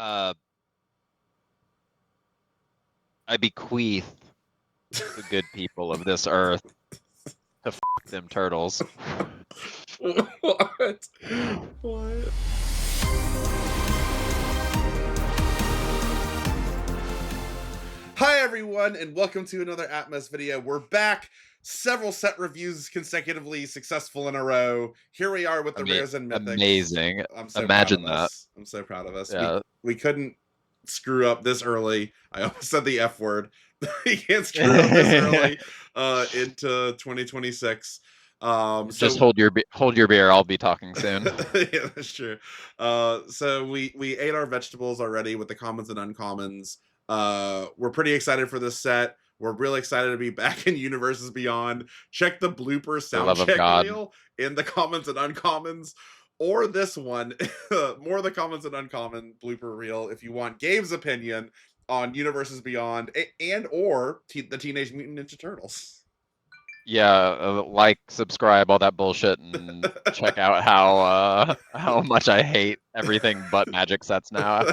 Uh, I bequeath the good people of this earth to f them turtles. What? What? Hi everyone, and welcome to another Atmos video. We're back. Several set reviews consecutively successful in a row. Here we are with the rares and mythics. Amazing. I'm so Imagine proud of that. us. I'm so proud of us. Yeah. We couldn't screw up this early. I almost said the F word. We can't screw up this early into 2026. Just hold your beer. I'll be talking soon. Yeah, that's true. So we ate our vegetables already with the commons and uncommons. We're pretty excited for this set. We're really excited to be back in Universes Beyond. Check the blooper For the love sound of check God. reel in the commons and uncommons, or this one, more of the commons and uncommon blooper reel if you want Gabe's opinion on Universes Beyond and or the Teenage Mutant Ninja Turtles. Yeah, like, subscribe, all that bullshit, and check out how much I hate everything but Magic sets now.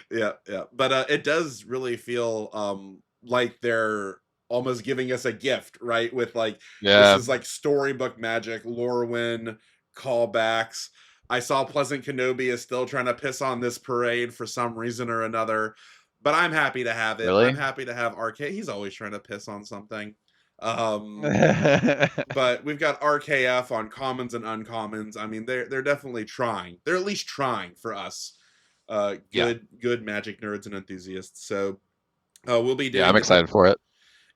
Yeah. But it does really feel like they're almost giving us a gift, right? With like this is like storybook Magic, Lorwyn callbacks. I saw Pleasant Kenobi is still trying to piss on this parade for some reason or another, but I'm happy to have it. Really? I'm happy to have RK. He's always trying to piss on something. But we've got RKF on commons and uncommons. I mean, they're definitely trying. They're at least trying for us. Good Magic nerds and enthusiasts. So we'll be doing. Yeah, I'm excited for it.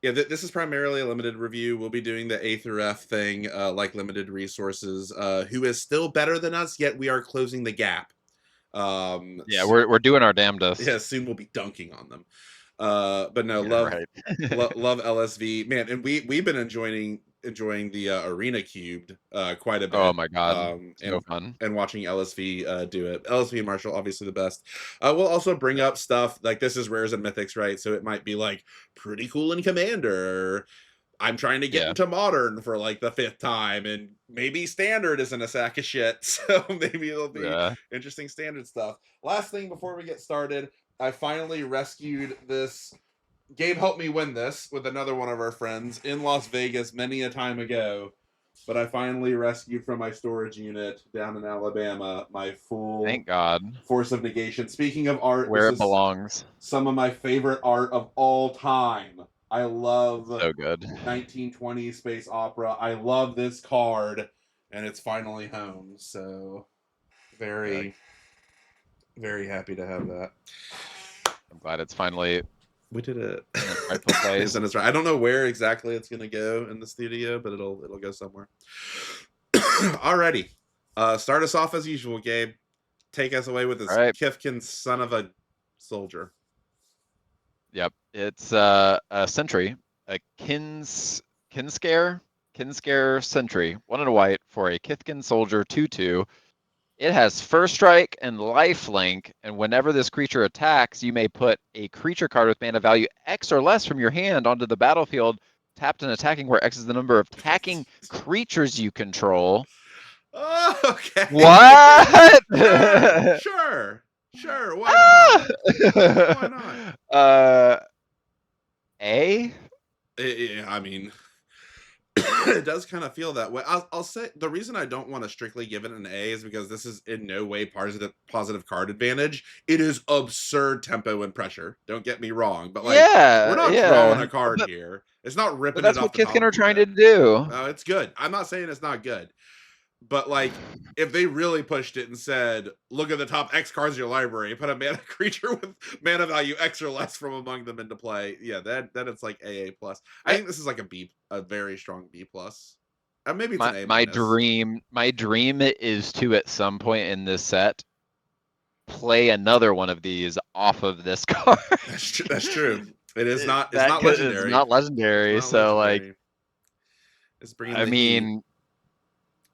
Yeah, this is primarily a limited review. We'll be doing the A through F thing, like limited resources. Who is still better than us? Yet we are closing the gap. Yeah, we're doing our damnedest. Yeah, soon we'll be dunking on them. But no, love LSV, man, and we've been enjoying the Arena Cubed quite a bit. Oh my god, so fun. And watching LSV do it. LSV and Marshall, obviously the best. We'll also bring up stuff like this is rares and mythics, right? So it might be like pretty cool in Commander. I'm trying to get into Modern for like the 5th time, and maybe Standard isn't a sack of shit. So maybe it'll be interesting Standard stuff. Last thing before we get started, I finally rescued this. Gabe helped me win this with another one of our friends in Las Vegas many a time ago. But I finally rescued from my storage unit down in Alabama my full Thank God. Force of Negation. Speaking of art, where it belongs. Some of my favorite art of all time. I love so good 1920 space opera. I love this card, and it's finally home. So very happy to have that. I'm glad it's finally. We did it. Rightful place. Right. I don't know where exactly it's gonna go in the studio, but it'll go somewhere. Alrighty. Start us off as usual, Gabe. Take us away with this Kifkin son of a soldier. Yep, it's a sentry, a Kinskare sentry, 1 and a white for a Kithkin soldier 2/2. It has first strike and lifelink, and whenever this creature attacks, you may put a creature card with mana value X or less from your hand onto the battlefield, tapped and attacking, where X is the number of attacking creatures you control. Oh, okay. What? Sure. Why not? A? I mean, it does kind of feel that way. I'll say the reason I don't want to strictly give it an A is because this is in no way positive card advantage. It is absurd tempo and pressure. Don't get me wrong, but like we're not throwing a card here. It's not ripping it off. That's what Kithkin are trying to do. No, it's good. I'm not saying it's not good. But like, if they really pushed it and said, "Look at the top X cards in your library, put a mana creature with mana value X or less from among them into play," yeah, then it's like AA plus. I think this is like a very strong B plus. Maybe it's an A minus. My dream is to at some point in this set play another one of these off of this card. That's true. It is not. It's not legendary. It's not legendary. So like, it's bringing.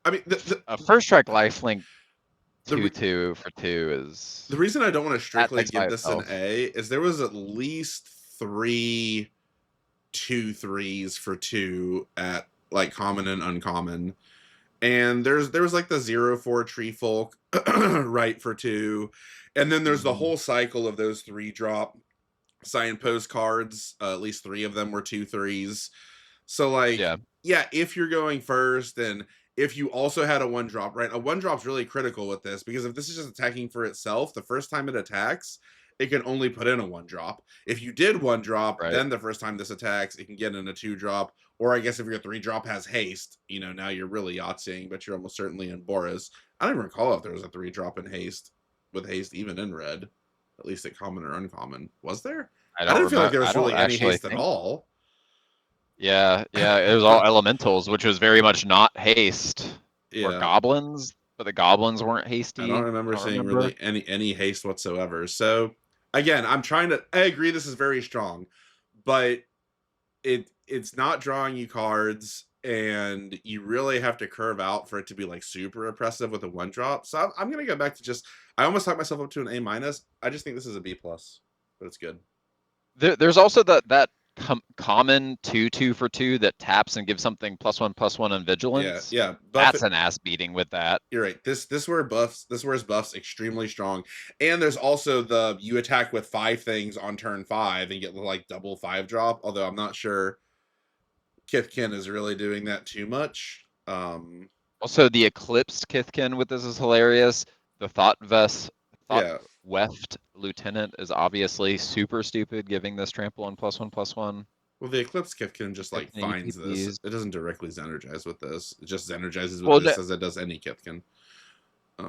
I mean, a first strike lifelink 2/2 for 2 is. The reason I don't want to strictly give this an A is there was at least 3 2/3s for 2 at like common and uncommon, And there was like the 0/4 Tree Folk, right, for 2. And then there's the Mhm. whole cycle of those 3-drop signpost cards. At least 3 of them were 2/3s. So like, Yeah, yeah, if you're going first, and if you also had a 1-drop, right? A 1-drop's really critical with this, because if this is just attacking for itself, the first time it attacks, it can only put in a 1-drop. If you did 1-drop, right. then the first time this attacks, it can get in a 2-drop. Or I guess if your 3-drop has haste, now you're really Yahtzeeing, but you're almost certainly in Boris. I don't even recall if there was a 3-drop in haste, with haste even in red, at least at common or uncommon. Was there? I I don't didn't feel like remember. there I was don't really any actually haste at think. all. Yeah, yeah, it was all elementals, which was very much not haste, or Yeah. goblins, but the goblins weren't I don't hasty. I remember don't seeing remember. really any haste whatsoever. So again, I agree this is very strong, but it's not drawing you cards, and you really have to curve out for it to be like super oppressive with a 1-drop. So I'm gonna go back to just, I almost talked myself up to an A-. I just think this is a B+, but it's good. There's also that common 2/2 for 2 that taps and gives something +1/+1 on Yeah, vigilance. yeah. Buff That's it. an ass beating with that. You're right. This wears buffs extremely strong. And there's also the, you attack with 5 things on turn 5 and get like double 5-drop, although I'm not sure Kithkin is really doing that too much. Also, the Eclipsed Kithkin with this is hilarious. The Thought Yeah. Weft Lieutenant is obviously super stupid, giving this trample on +1/+1. Well, the Eclipse Kithkin just like Kithkin finds this. ETBs. It doesn't directly Zenergize with this. It just Zenergizes with Well, this as it does any Kithkin.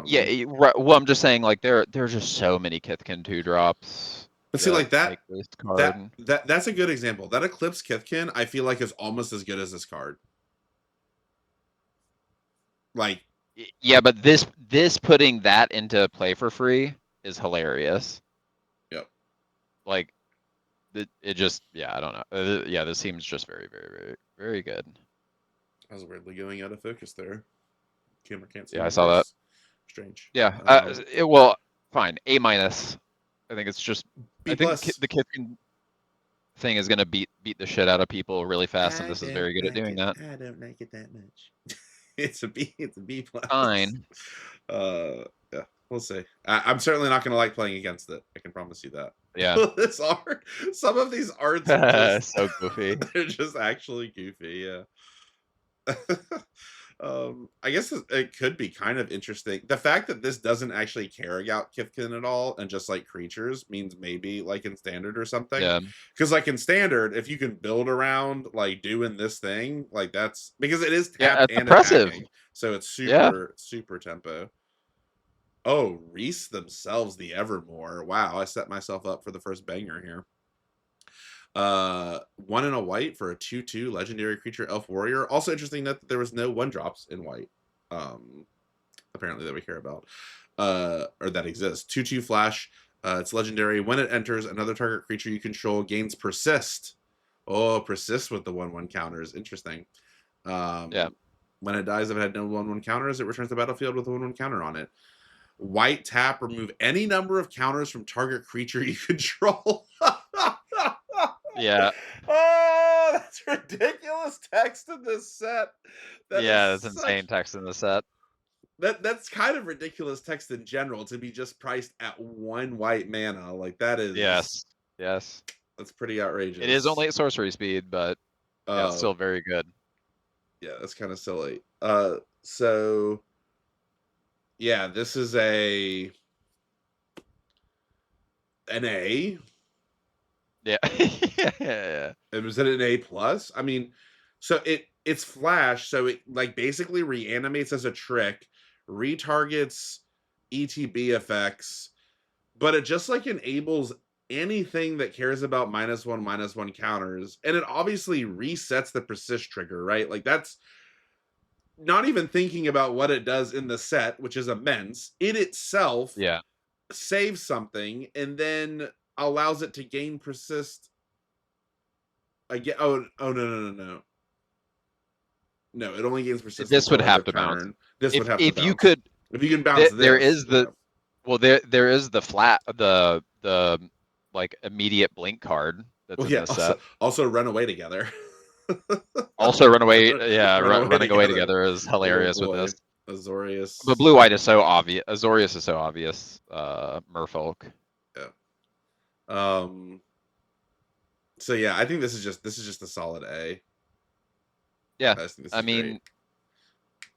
yeah, right, well, I'm just saying, like, there are just so many Kithkin 2-drops but see, that like make this card. that's a good example. That Eclipse Kithkin, I feel like, is almost as good as this card. Like, Yeah, but this putting that into play for free is hilarious. yep. Like, it just, yeah, I don't know. Yeah, this seems just very, very, very, very good. I was weirdly going out of focus there. Camera can't see Yeah, I my saw that. face. Strange. Yeah, well, fine. A minus. I think it's just. B I think plus. the Kithkin thing is gonna beat the shit out of people really fast, and I this is don't very good at like doing it. that. I don't like it that much. It's a B. It's a B plus. Fine. Yeah, we'll see. I'm certainly not going to like playing against it. I can promise you that. Yeah. This art, some of these arts are just, So goofy. they're just actually goofy. Yeah. I guess it could be kind of interesting. The fact that this doesn't actually care about Kithkin at all and just like creatures means maybe like in standard or something. Yeah. Because like in standard, if you can build around like doing this thing, like that's because it is Yeah, tapped it's and oppressive. attacking, so it's Yeah. super tempo. Oh, Reese themselves, the Evermore. Wow, I set myself up for the first banger here. 1 and a white for a 2/2 legendary creature elf warrior. Also interesting that there was no 1-drops in white. Apparently that we hear about. Or that exists. 2/2 flash. It's legendary. When it enters, another target creature you control gains persist. Oh, persist with the 1/1 counters. Interesting. Yeah. When it dies, if it had no 1/1 counters, it returns to the battlefield with a 1/1 counter on it. White tap, remove any number of counters from target creature you control. Yeah. Oh, that's ridiculous text in this set. That is Yeah, that's such insane text in the set. that's kind of ridiculous text in general to be just priced at 1 white mana. Like that is Yes. Yes. that's pretty It is outrageous. only at sorcery speed, but yeah, it's Uh still very good. yeah, that's kind of silly. So yeah, this is an A. Yeah. Yeah. And was it an A plus? I mean, so it's flash, so it like basically reanimates as a trick, retargets ETB effects, but it just like enables anything that cares about -1/-1 counters, and it obviously resets the persist trigger, right? Like that's not even thinking about what it does in the set, which is immense. It itself Yeah. saves something and then allows it to gain persist again. Oh no. No, it only gains persist This until would end have of to bounce. turn. This would have to If you bounce. could, If you can bounce there this, is yeah. the well, there is the flat the like immediate blink card that's Well, in yeah. this set. Also run away together. Also, Runaway, yeah, Run away running away together. together is Oh hilarious with boy. this. But Azorius. blue white is so obvious. Azorius is so obvious. Merfolk. Yeah. Um. So yeah, I think this is just a solid A. Yeah, I just think this I is great. mean,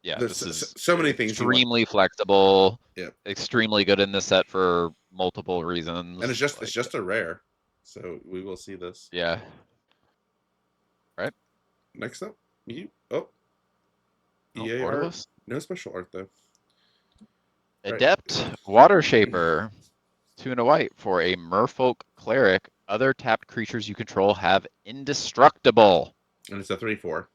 yeah, There's this is so many things you want. extremely flexible, Yeah. extremely good in this set for multiple And it's reasons. just Like, a rare. So we will see this. yeah, right. Next up, Oh, EA art. borderless. No special art though. Right. Adept Water Shaper. 2 and a white for a Merfolk Cleric. Other tapped creatures you control have indestructible. And it's a 3/4.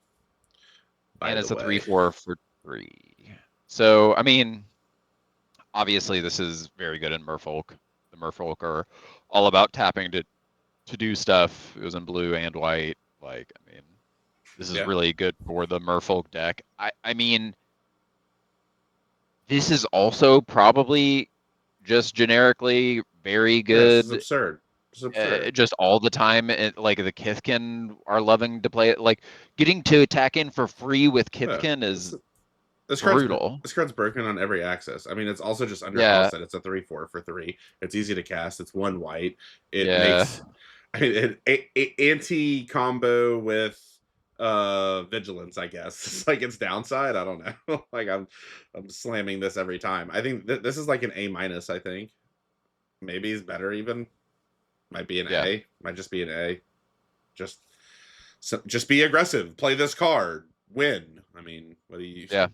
By And the it's a way. 3/4 for 3. So, I mean, obviously this is very good in Merfolk. The Merfolk are all about tapping to do stuff. It was in blue and white. Like, I mean, this is Yeah. really good for the Merfolk deck. I mean, this is also probably just generically very Yeah, this is good absurd. It's absurd. just all the time. Like the Kithkin are loving to play it. Like getting to attack in for free with Yeah. Kithkin This is this card's brutal. this card's broken on every axis. I mean, it's also just Yeah, undercosted. It's a 3/4 for 3. It's easy to cast. It's 1 white. It yeah, makes I mean anti combo with vigilance, I guess. It's like its downside. I don't know. Like I'm slamming this every time. I think this is like an A minus, I think. Maybe it's better even. Might be an yeah, A. Might just be an A. Just just be aggressive. Play this card. Win. I mean, what do you? yeah.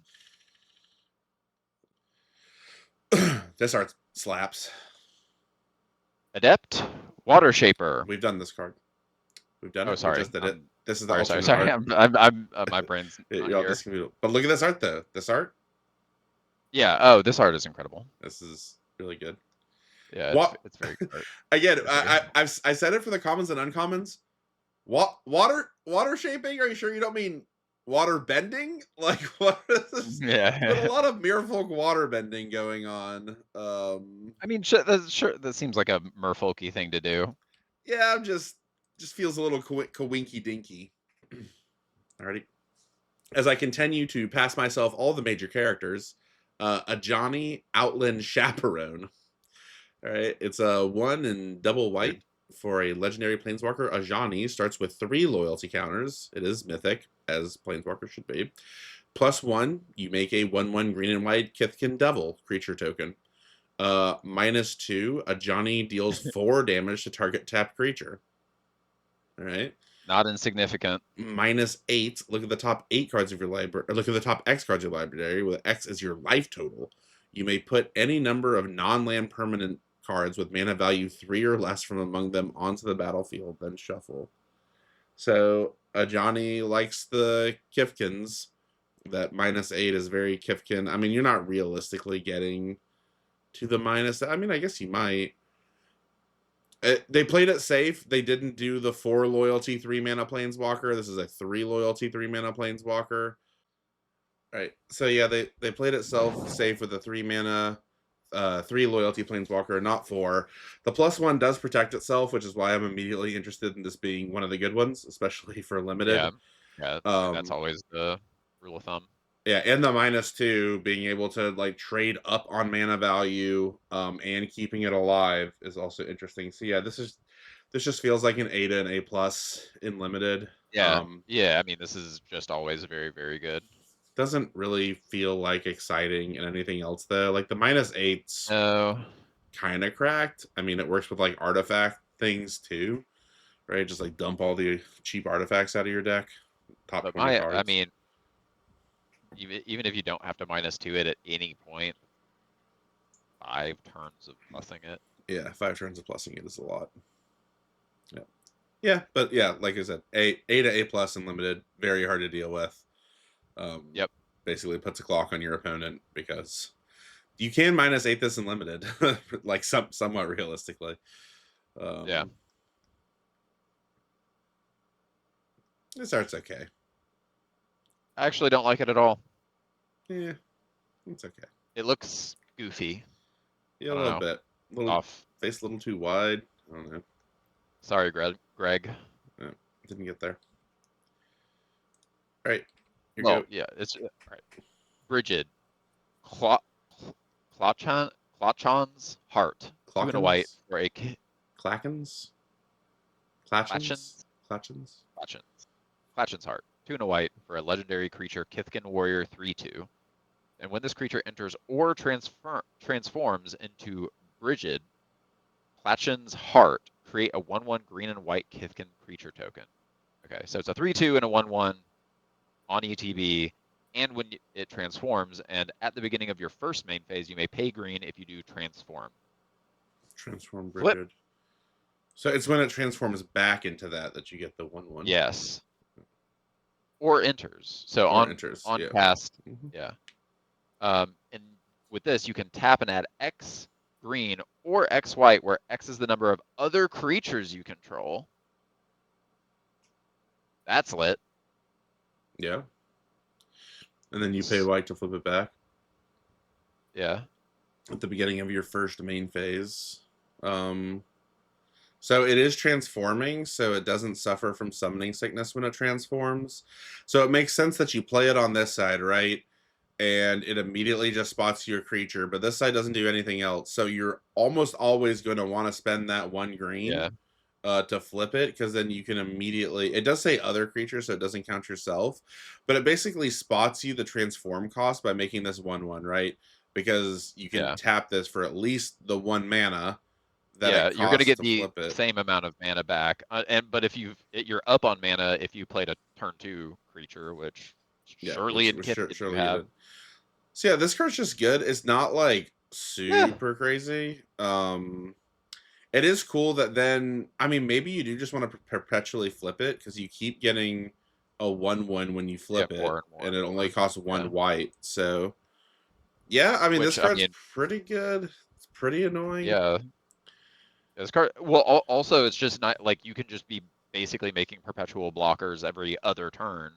This art slaps. Adept Water Shaper. We've done this card. We've done Oh, it. We sorry. just did it. This is the Sorry. alternate Sorry. art. I'm my brain's not Y'all here. discombobulated. But look at this art though. This art. Yeah. Oh, this art is incredible. This is really good. Yeah, What? it's very good art. Again, Sorry. I said it for the commons and uncommons. What water shaping? Are you sure you don't mean water bending? Like what is this? There's been a Yeah. lot of Mirfolk water bending going on. I mean, sure. That seems like a merfolky thing to do. Yeah, I'm just feels a little kawinky dinky. Alrighty. As I continue to pass myself all the major characters, a Johnny Outland Chaperone. All right, it's a 1 and double white for a legendary planeswalker. Ajani starts with 3 loyalty counters. It is mythic, as planeswalker should be. +1, you make a 1/1 green and white Kithkin Devil creature token. -2, Ajani deals 4 damage to target tapped creature. All right. Not insignificant. -8. Look at the top 8 cards of your library. Or look at the top X cards of your library, with X as your life total. You may put any number of non-land permanent cards with mana value 3 or less from among them onto the battlefield, then shuffle. So Johnny likes the Kifkins. That -8 is very Kifkin. I mean, you're not realistically getting to the minus. I mean, I guess you might. They played it safe. They didn't do the 4 loyalty 3 mana planeswalker. This is a 3 loyalty 3 mana planeswalker. Right. So yeah, they played it safe with a 3 mana 3 loyalty planeswalker, not 4. The +1 does protect itself, which is why I'm immediately interested in this being one of the good ones, especially for Yeah. limited. Yeah. I mean, that's Um always the rule of thumb. yeah, and the -2 being able to like trade up on mana value and keeping it alive is also interesting. So yeah, this just feels like an A to an A plus in limited. Yeah. Yeah. I mean, this is just always very, very good. Doesn't really feel like exciting in anything else though. Like the -8's No. kind of cracked. I mean, it works with like artifact things too, right? Just like dump all the cheap artifacts out of your deck. Top But 20 I cards. mean, even if you don't have to -2 it at any point, 5 turns of plussing it. Yeah, 5 turns of plussing it is a lot. Yeah. Yeah, but yeah, like I said, A to A plus in limited, very hard to deal with. Yep. Basically puts a clock on your opponent because you can -8 this in limited, like somewhat realistically. Yeah. This art's okay. I actually don't like it at all. Yeah, it's okay. It looks goofy. Yeah, I a don't little know. bit. Little Off. face a little too wide. I don't know. Sorry, Greg. Yeah, didn't get there. All right, here Well, go. yeah, it's all right. Brigid, Cla Clachon's Heart, 2 and a white Clockens, for a Clackens, Clatchens, Clachons, Clatchens. Clachons, Clachon's Heart, 2 and a white for a legendary creature, Kithkin Warrior 3/2. And when this creature enters or transforms into Brigid, Clachon's Heart, create a 1/1 green and white Kithkin creature token. Okay, so it's a 3/2 and a 1/1 on ETB, and when it transforms, and at the beginning of your first main phase, you may pay green if you do transform. Transform Flip. Brigid. So it's when it transforms back into that you get the 1/1. Yes. Or enters. So Or on enters. on Yeah. cast, Mm-hmm. yeah. And with this, you can tap and add X green or X white, where X is the number of other creatures you control. That's lit. Yeah. And then you pay white to flip it back Yeah. at the beginning of your first main phase. So it is transforming, so it doesn't suffer from summoning sickness when it transforms. So it makes sense that you play it on this side, right? And it immediately just spots your creature, but this side doesn't do anything else. So you're almost always going to want to spend that 1 green Yeah. to flip it, because then you can immediately, it does say other creatures, so it doesn't count yourself, but it basically spots you the transform cost by making this 1/1, right? Because you can Yeah. tap this for at least the 1 mana that Yeah, it you're gonna costs get to the flip it. same amount of mana back, but if you're up on mana if you played a turn 2 creature, which Yeah, surely in Kithkin you surely you have. did. So yeah, this card's just good. It's not like Yeah. super crazy. It is cool that then, I mean, maybe you do just want to perpetually flip it, because you keep getting a 1/1 when you Yeah, flip it, more and more and and it only more. costs Yeah. 1 white. So yeah, I mean, this Which I card's mean, pretty good. It's pretty annoying. yeah. This card, well, also it's just not like you can just be basically making perpetual blockers every other turn,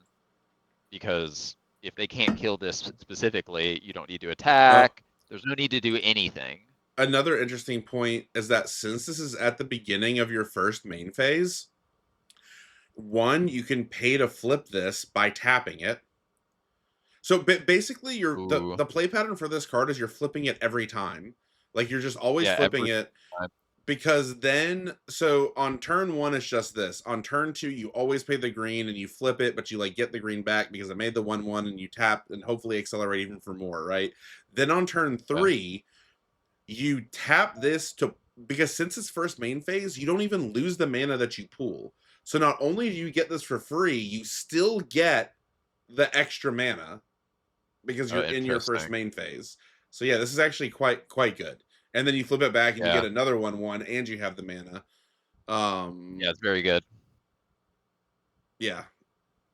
because if they can't kill this specifically, you don't need to Uh, attack. There's no need to do anything. Another interesting point is that since this is at the beginning of your first main phase, one, you can pay to flip this by tapping it. So basically, Ooh. the play pattern for this card is you're flipping it every time. Like, you're just always Yeah, flipping every it, time. because then, so on turn 1 it's just this. On turn 2 you always pay the green and you flip it, but you like get the green back because it made the 1/1, and you tap and hopefully accelerate even for more, right? Then on turn Yeah. 3 you tap this to, because since it's first main phase, you don't even lose the mana that you pool. So not only do you get this for free, you still get the extra mana because Oh, you're in your first interesting. main phase. So yeah, this is actually quite good. And then you flip it back and you Yeah. get another 1/1, and you have the mana. Yeah, it's very good. Yeah,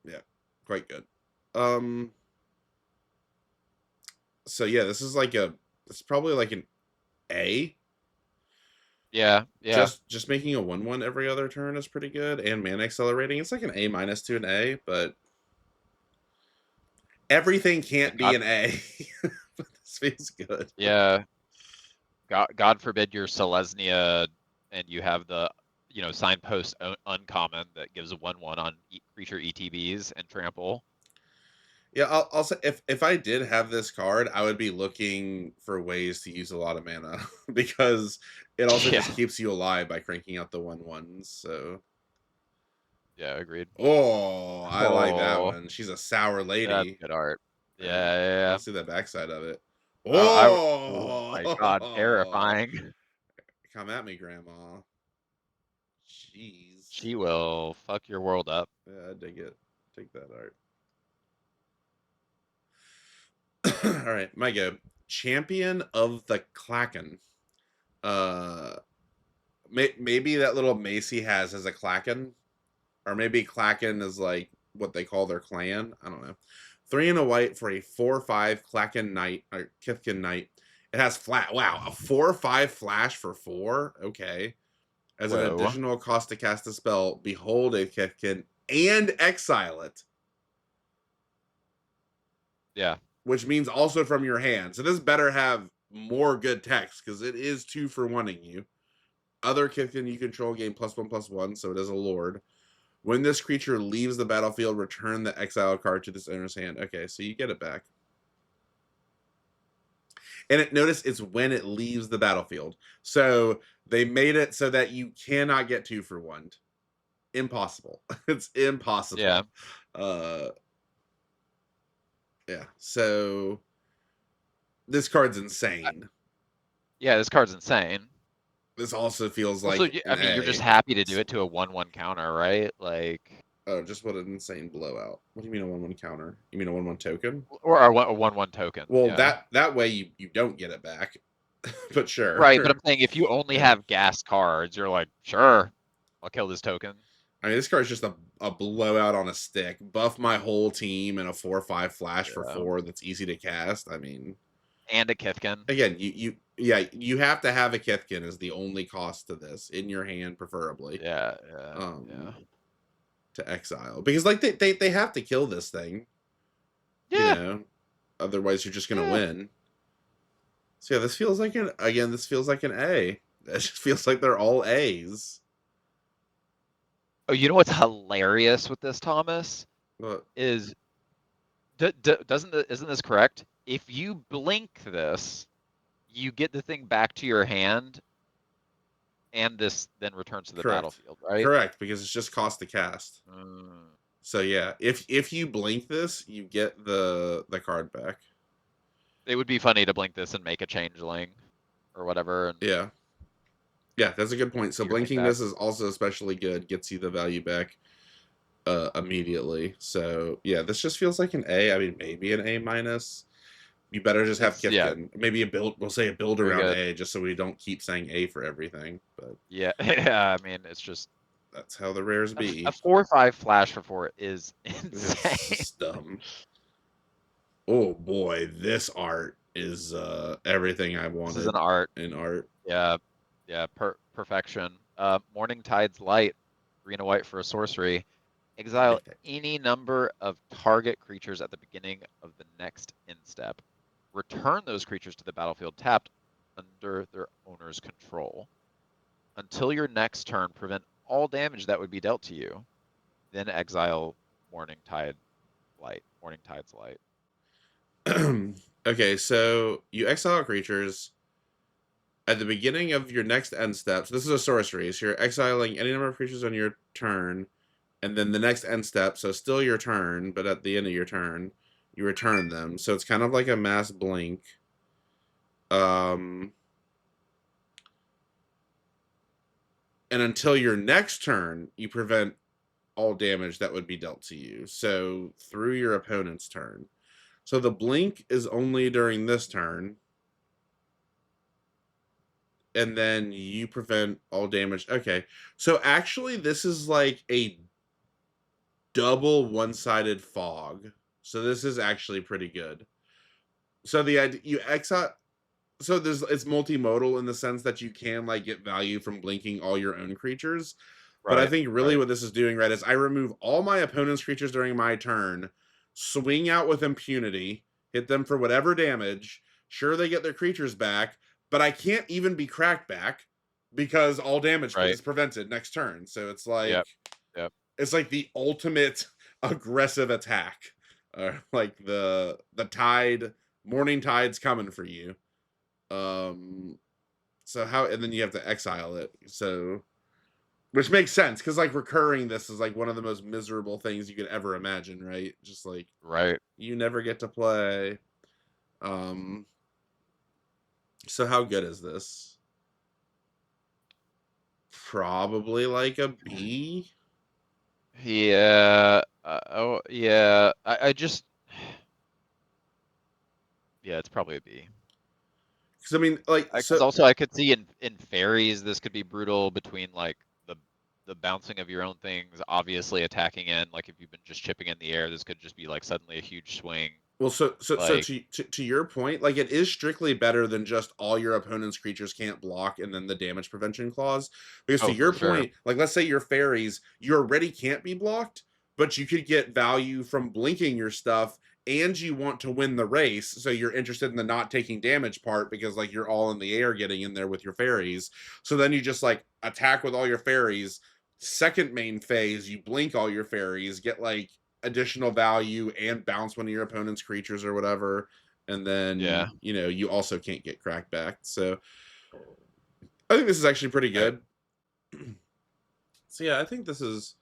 yeah, quite good. Um, so yeah, this is like a, it's probably like an A. Yeah, yeah. Just making a 1/1 every other turn is pretty good, and mana accelerating. It's like an A minus to an A, but everything Yeah, can't be an A. But this feels good. yeah. God forbid you're Selesnya and you have the, signpost uncommon that gives a 1/1 on creature ETBs and trample. Yeah, I'll say, if I did have this card, I would be looking for ways to use a lot of mana because it also Yeah. just keeps you alive by cranking out the 1/1s. So, Yeah, agreed. oh, I like that Oh, one. She's a sour that's lady. good art. All right, Yeah, yeah, yeah. let's see the backside of it. Oh my God, Oh, terrifying. come at me, Grandma. Jeez. She will fuck your world up. Yeah, I dig it. Take that art. All right, my go. Champion of the Klaken. Uh, maybe that little mace he has a Klaken, or maybe Klaken is like what they call their clan. I don't know. 3 and a white for a 4/5 Klaken Knight or Kithkin Knight. It has flat. Wow, a 4/5 flash for 4. Okay. As an Whoa. additional cost to cast a spell, behold a Kithkin and exile it, Yeah. which means also from your hand. So this better have more good text because it is 2 for 1ing you. Other Kithkin you control gain +1/+1, so it is a lord. When this creature leaves the battlefield, return the exile card to this owner's hand. Okay, so you get it back. And notice it's when it leaves the battlefield. So they made it so that you cannot get 2 for 1. Impossible. It's impossible. Yeah. Yeah. So this card's insane. Yeah, this card's insane. This also feels like Also, I an mean, you're just A. happy to do it to a 1/1 counter, right? Like, Oh, just what an insane blowout. What do you mean a 1/1 counter? You mean a 1/1 token? or a 1/1 token. Well, Yeah. that way you don't get it back. But sure. Right, but I'm saying if you only Yeah. have gas cards, you're like, sure, I'll kill this token. I mean, this card's just a blowout on a stick. Buff my whole team and a 4/5 flash for 4 that's easy to cast. I mean, And a Kithkin. again, you have to have a Kithkin as the only cost to this in your hand, preferably. Yeah. To exile, because like they have to kill this thing. Yeah. You know, otherwise you're just gonna win. So yeah, this feels like an A. It just feels like they're all A's. Oh, you know what's hilarious with this, Thomas? But Is isn't this correct? If you blink this, you get the thing back to your hand, and this then returns to the battlefield, right? Correct, because it's just cost to cast. Mm. So yeah, if you blink this, you get the card back. It would be funny to blink this and make a changeling or whatever. And yeah, that's a good point. So blinking this is also especially good. Gets you the value back immediately. So yeah, this just feels like an A. I mean, maybe an A minus. You better just have Kithkin. Yeah. Maybe we'll say a build around A, just so we don't keep saying A for everything. But yeah, I mean, it's just that's how the rares be. A 4/5 flash for 4 is insane. It's dumb. Oh boy, this art is everything I wanted. This is an art. In art. Yeah, perfection. Morning Tide's Light, green and white for a sorcery. Exile any number of target creatures at the beginning of the next end step. Return those creatures to the battlefield tapped under their owner's control. Until your next turn, prevent all damage that would be dealt to you. Then exile Morning Tide's Light. Okay, so you exile creatures at the beginning of your next end step. So this is a sorcery. So you're exiling any number of creatures on your turn, and then the next end step, so still your turn, but at the end of your turn, you return them. So it's kind of like a mass blink. And until your next turn, you prevent all damage that would be dealt to you. So through your opponent's turn. So the blink is only during this turn. And then you prevent all damage. Okay. So actually, this is like a double one-sided fog. So this is actually pretty good. So the idea you exile. So it's multimodal in the sense that you can like get value from blinking all your own creatures. Right, but I think really what this is doing, right, is I remove all my opponent's creatures during my turn, swing out with impunity, hit them for whatever damage. Sure, they get their creatures back, but I can't even be cracked back because all damage is prevented next turn. So it's like, it's like the ultimate aggressive attack. Like the Morning Tide's coming for you. So how, and then you have to exile it. So, which makes sense because like recurring this is like one of the most miserable things you could ever imagine, right? Just like you never get to play. So how good is this? Probably like a B. Yeah. Yeah. I just. Yeah, it's probably a B. Because I mean, like, because also I could see in fairies this could be brutal between like the bouncing of your own things, obviously attacking in. Like if you've been just chipping in the air, this could just be like suddenly a huge swing. Well, so to your point, like it is strictly better than just all your opponent's creatures can't block and then the damage prevention clause. Because to your point, like let's say your fairies, you already can't be blocked, but you could get value from blinking your stuff, and you want to win the race, so you're interested in the not taking damage part because like you're all in the air getting in there with your fairies. So then you just like attack with all your fairies, Second main phase, you blink all your fairies, get like additional value and bounce one of your opponent's creatures or whatever, and then Yeah. you also can't get cracked back. So I think this is actually pretty Right. good. So yeah, I think this is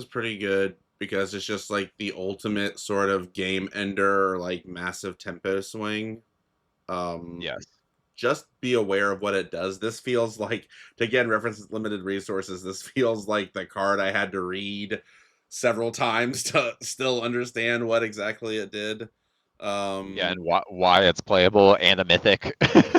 pretty good because it's just like the ultimate sort of game ender, like massive tempo swing. Um, Yes. just be aware of what it does. This feels like, to again reference limited resources, this feels like the card I had to read several times to still understand what exactly it did. Yeah, Um, and why it's playable and a mythic.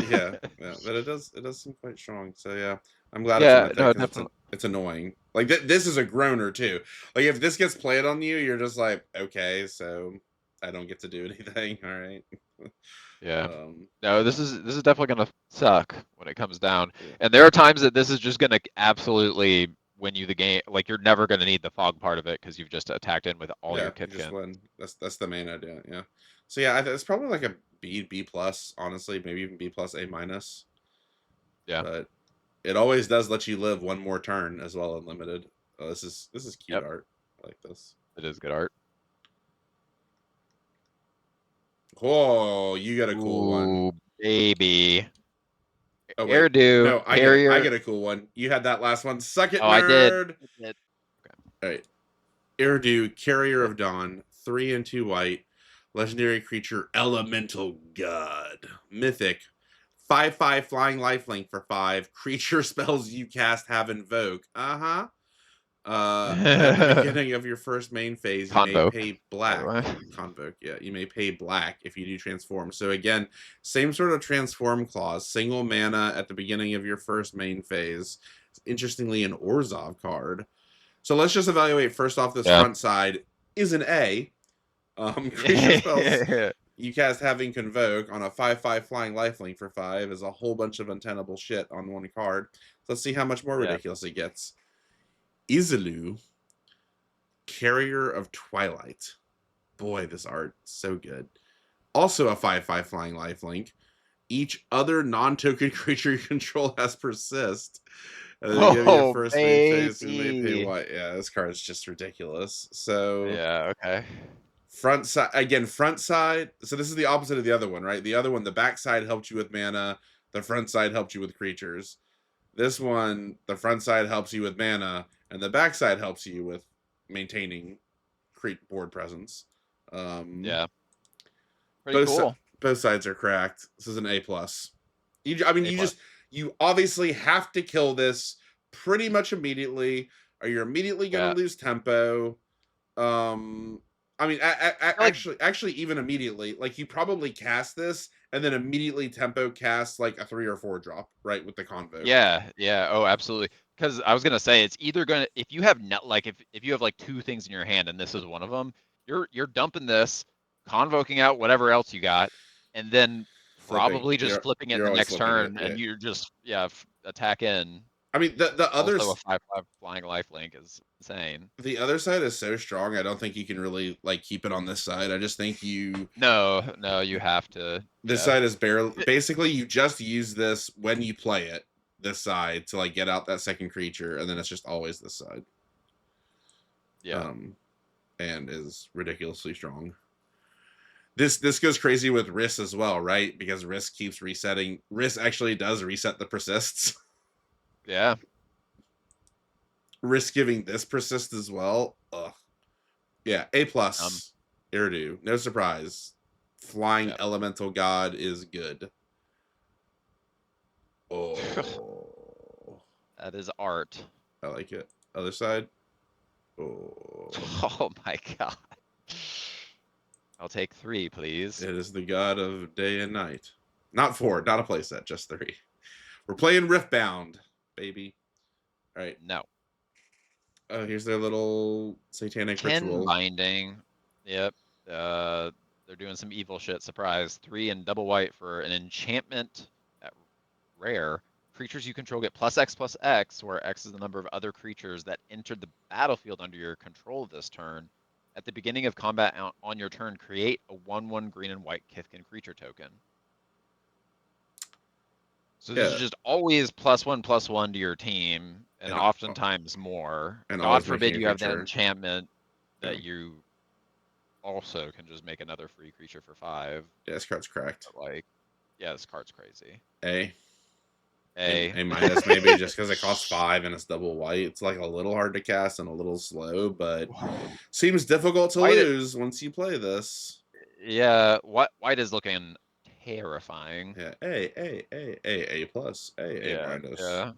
yeah, but it does seem quite strong. So yeah, I'm glad it's a Yeah, mythic no, because definitely. it's annoying. Like this is a groaner too. Like if this gets played on you, you're just like, okay, so I don't get to do anything. All right. Yeah. um, No, this is definitely gonna suck when it comes down. yeah. And there are times that this is just gonna absolutely win you the game. Like you're never gonna need the fog part of it because you've just attacked in with all your Yeah, you just Kithkin. win. That's the main idea. Yeah. So yeah, it's probably like a B plus, honestly, maybe even B plus A minus. Yeah. But it always does let you live one more turn as well, unlimited. Oh, this is cute Yep. art. I like this. It is good art. Oh, you got a cool one. Ooh, baby. Oh wait, Airdo no, I carrier. get a cool one. You had that last one. Suck it, Oh, I did. nerd. I did. Okay. All right, Iridu, Carrier Yep. of Dawn, 3 and 2 white, legendary creature, Elemental God, Mythic, 5/5 flying lifelink for 5. Creature spells you cast have invoke. Uh-huh. At the beginning of your first main phase, you may Convoke, pay by the black. way. Convoke, yeah. You may pay black if you do transform. So again, same sort of transform clause. Single mana at the beginning of your first main phase. Interestingly, an Orzhov card. So let's just evaluate first off this Yeah. front side is an A. Creature spells Yeah. you cast having convoke on a 5/5 flying lifelink for 5 is a whole bunch of untenable shit on one card. Let's see how much more Yeah. ridiculous it gets. Izilu, Carrier of Twilight. Boy, this art so good. Also a 5/5 flying lifelink. Each other non-token creature you control has persist. And then you give your Oh, first main phase, you may pay baby. white. Yeah, this card is just ridiculous. So Yeah, okay. front side again, front side. So this is the opposite of the other one, right? The other one, the back side helped you with mana, the front side helped you with creatures. This one, the front side helps you with mana, and the back side helps you with maintaining board presence. Um, Yeah. Pretty both cool. both sides are cracked. This is an A plus. I mean, A plus. you obviously have to kill this pretty much immediately, or you're immediately going to Yeah. lose tempo. Um, I mean, I feel like actually, even immediately, like you probably cast this and then immediately tempo cast like a 3 or 4 drop, right, with the convoke. yeah, yeah. Oh, absolutely. Because I was gonna say it's either gonna if you have net like if you have like two things in your hand and this is one of them, you're dumping this, convoking out whatever else you got, and then Flipping, probably just flipping it you're the always next flipping it. turn, Yeah, and you're just attack in. I mean the other Also, a 5/5 flying lifelink is insane. the other side is so strong. I don't think you can really like keep it on this side. I just think No, no, you have to. this Yeah, side is basically you just use this when you play it. This side to like get out that second creature, and then it's just always this side. yeah. Um, and is ridiculously strong. This goes crazy with Riss as well, right? Because Riss keeps resetting. Riss actually does reset the persists. Yeah. Risk giving this persist as well. Ugh. Yeah, A Um. plus. Iridu. No surprise. Flying Yeah. elemental god is good. Oh, That is art. I like it. Other side. Oh, Oh my god. I'll take 3, please. it is the god of day and night. Not 4, not a playset, just 3. We're playing Riftbound, baby. All right. No. Oh, here's their little satanic Kin ritual. binding. Yep. They're doing some evil shit. Surprise. 3 and double white for an enchantment at rare. Creatures you control get +X/+X, where X is the number of other creatures that entered the battlefield under your control this turn. At the beginning of combat on your turn, create a 1/1 green and white Kithkin creature token. So this is Yeah, just always +1/+1 to your team, and and oftentimes more. and God always making forbid a you have that creature. enchantment Yeah, that you also can just make another free creature for 5. yeah, this card's cracked. But like, yeah, this card's crazy. A. A. A minus maybe just because it costs 5 and it's double white. It's like a little hard to cast and a little slow, but seems difficult to White, lose once you play this. yeah, white is looking terrifying. Yeah, A plus, A Yeah, minus. yeah.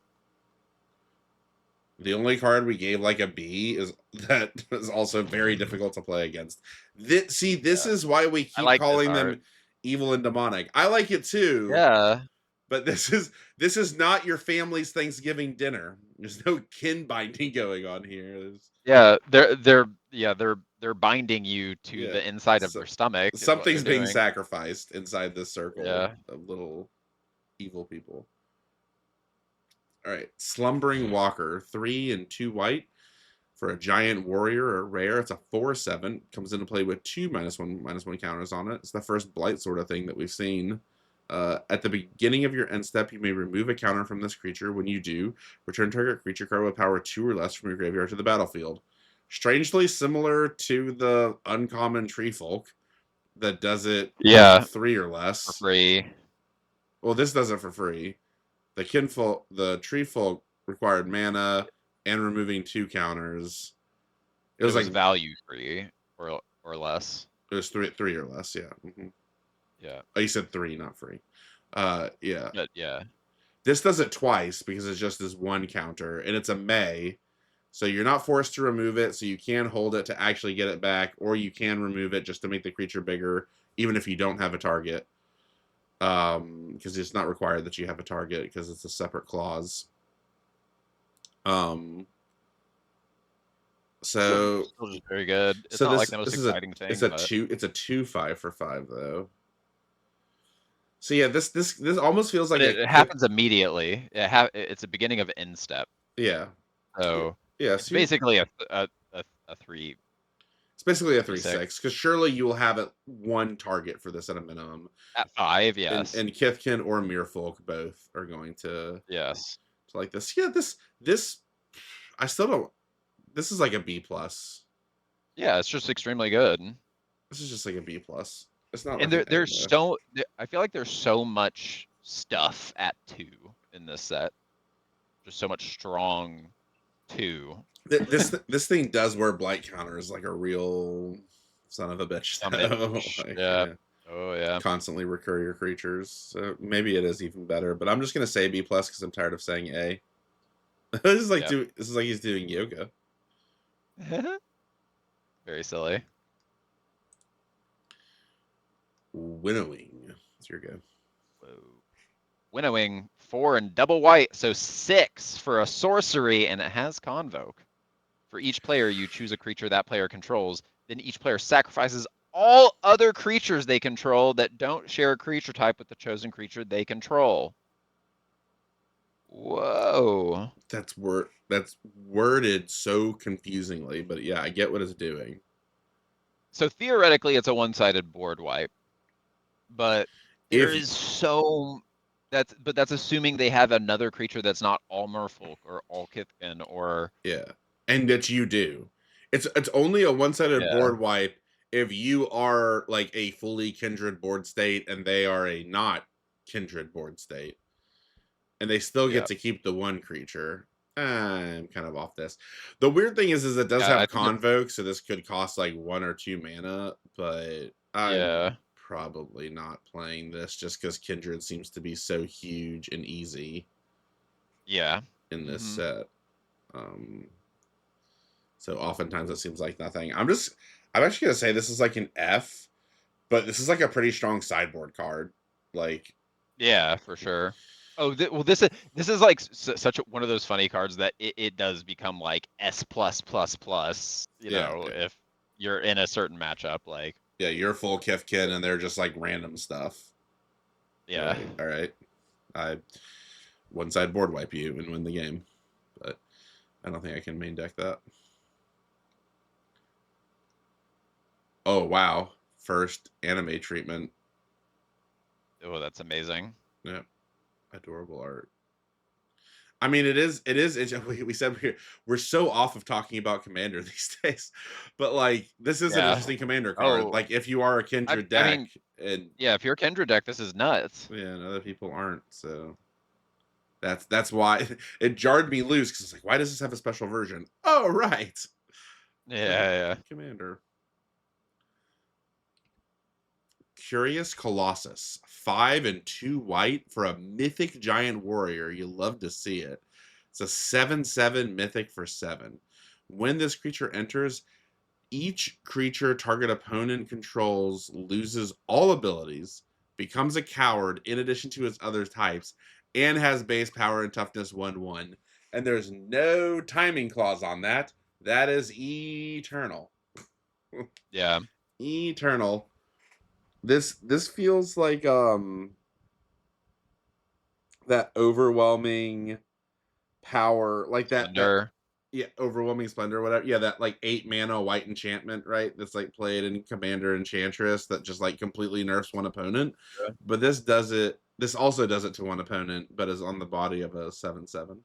The only card we gave like a B is that is also very difficult to play against. This Yeah. is why we I keep like this calling art. them evil and demonic. I like it too, Yeah. but this is not your family's Thanksgiving dinner. There's no kin binding going on here. Yeah, they're binding you to Yeah, the inside of so, their stomach is what they're something's being doing. sacrificed inside this circle Yeah. of little evil people. All right, Slumbering Walker, 3 and 2 white. For a giant warrior or rare, it's a 4/7. Comes into play with 2 -1/-1 counters on it. It's the first blight sort of thing that we've seen. At the beginning of your end step, you may remove a counter from this creature. When you do, return target creature card with power 2 or less from your graveyard to the battlefield. Strangely similar to the uncommon Tree Folk that does it Yeah, 3 or for less. free. Well, this does it for free. The Tree Folk required mana and removing 2 counters. It But it was was like value free or less. it was three or less. Yeah. Yeah. Oh, you said 3, not free. Yeah. But yeah. This does it twice because it's just this one counter, and it's a May, so you're not forced to remove it. So you can hold it to actually get it back, or you can remove it just to make the creature bigger, even if you don't have a target. Because it's not required that you have a target because it's a separate clause. Um, so Still just very good. It's so not like this the most this is a exciting thing, but it's a 2/5 for 5 though. So yeah, this almost feels like it happens immediately. It's a beginning of end step. yeah. So Yeah, it's so you basically a 3 it's basically a 3/6. 3/6 because surely you will have it one target for this at a minimum. At 5, And yes. Kithkin or Merfolk both are going Yes. to like this. Yeah, this I still don't. This is like a B plus. Yeah, it's just extremely good. This is just like a B plus. It's not And like an A though. I feel like there's so much stuff at 2 in this set. Just so much strong 2. This thing does wear blight counters like a real son of a bitch Son of a though. bitch. Like, Yeah. yeah. Oh yeah. Constantly recur your creatures. So maybe it is even better, but I'm just gonna say B plus because I'm tired of saying A. Yep. This is like he's doing yoga. Very silly. Winnowing. It's your go. Whoa. Winnowing 4 and double white, so 6 for a sorcery, and it has Convoke. For each player, you choose a creature that player controls. Then each player sacrifices all other creatures they control that don't share a creature type with the chosen creature they control. Whoa. That's worded so confusingly, but yeah, I get what it's doing. So theoretically, it's a one-sided board wipe, but there If is so that's assuming they have another creature that's not all Merfolk or all Kithkin or yeah, and that you do. It's only a one-sided yeah, board wipe if you are like a fully kindred board state and they are a not kindred board state. And they still get yeah, to keep the one creature. I'm kind of off this. The weird thing is it does yeah. I have think Convoke, so this could cost like 1 or 2 mana, but I'm yeah, probably not playing this just because Kindred seems to be so huge and easy yeah. in this Hmm. set. Um, so oftentimes it seems like nothing. I'm actually gonna say this is like an F, but this is like a pretty strong sideboard card. Like, Yeah, for sure. Oh, well, this is like one of those funny cards that it does become like S plus plus plus. yeah, If you're in a certain matchup, like yeah, you're full Kifkin and they're just like random stuff. You're yeah, like, all right, I one side board wipe you and win the game, but I don't think I can main deck that. Oh wow, first anime treatment. oh, that's amazing. Yeah, Adorable art. I mean, it is. We said we're so off of talking about Commander these days, but like this is an Yeah. interesting Commander card. Oh, Like if you are a Kindred I deck, mean, and yeah, if you're a Kindred deck, this is nuts. yeah, and other people aren't, so that's why it jarred me loose because it's like, why does this have a special version? Oh, right, Yeah, Commander. Curious Colossus, 5 and 2 white for a mythic giant warrior. You love to see it. It's a 7/7 mythic for 7. When this creature enters, each creature target opponent controls loses all abilities, becomes a coward in addition to its other types, and has base power and toughness 1/1. And there's no timing clause on that. That is eternal. yeah. Eternal. This feels like that overwhelming power, like that Splendor. yeah, overwhelming splendor, whatever. Yeah, that like 8 mana white enchantment, right? That's like played in Commander Enchantress that just like completely nerfs one opponent. Yeah. But this does it. This also does it to one opponent, but is on the body of a 7/7.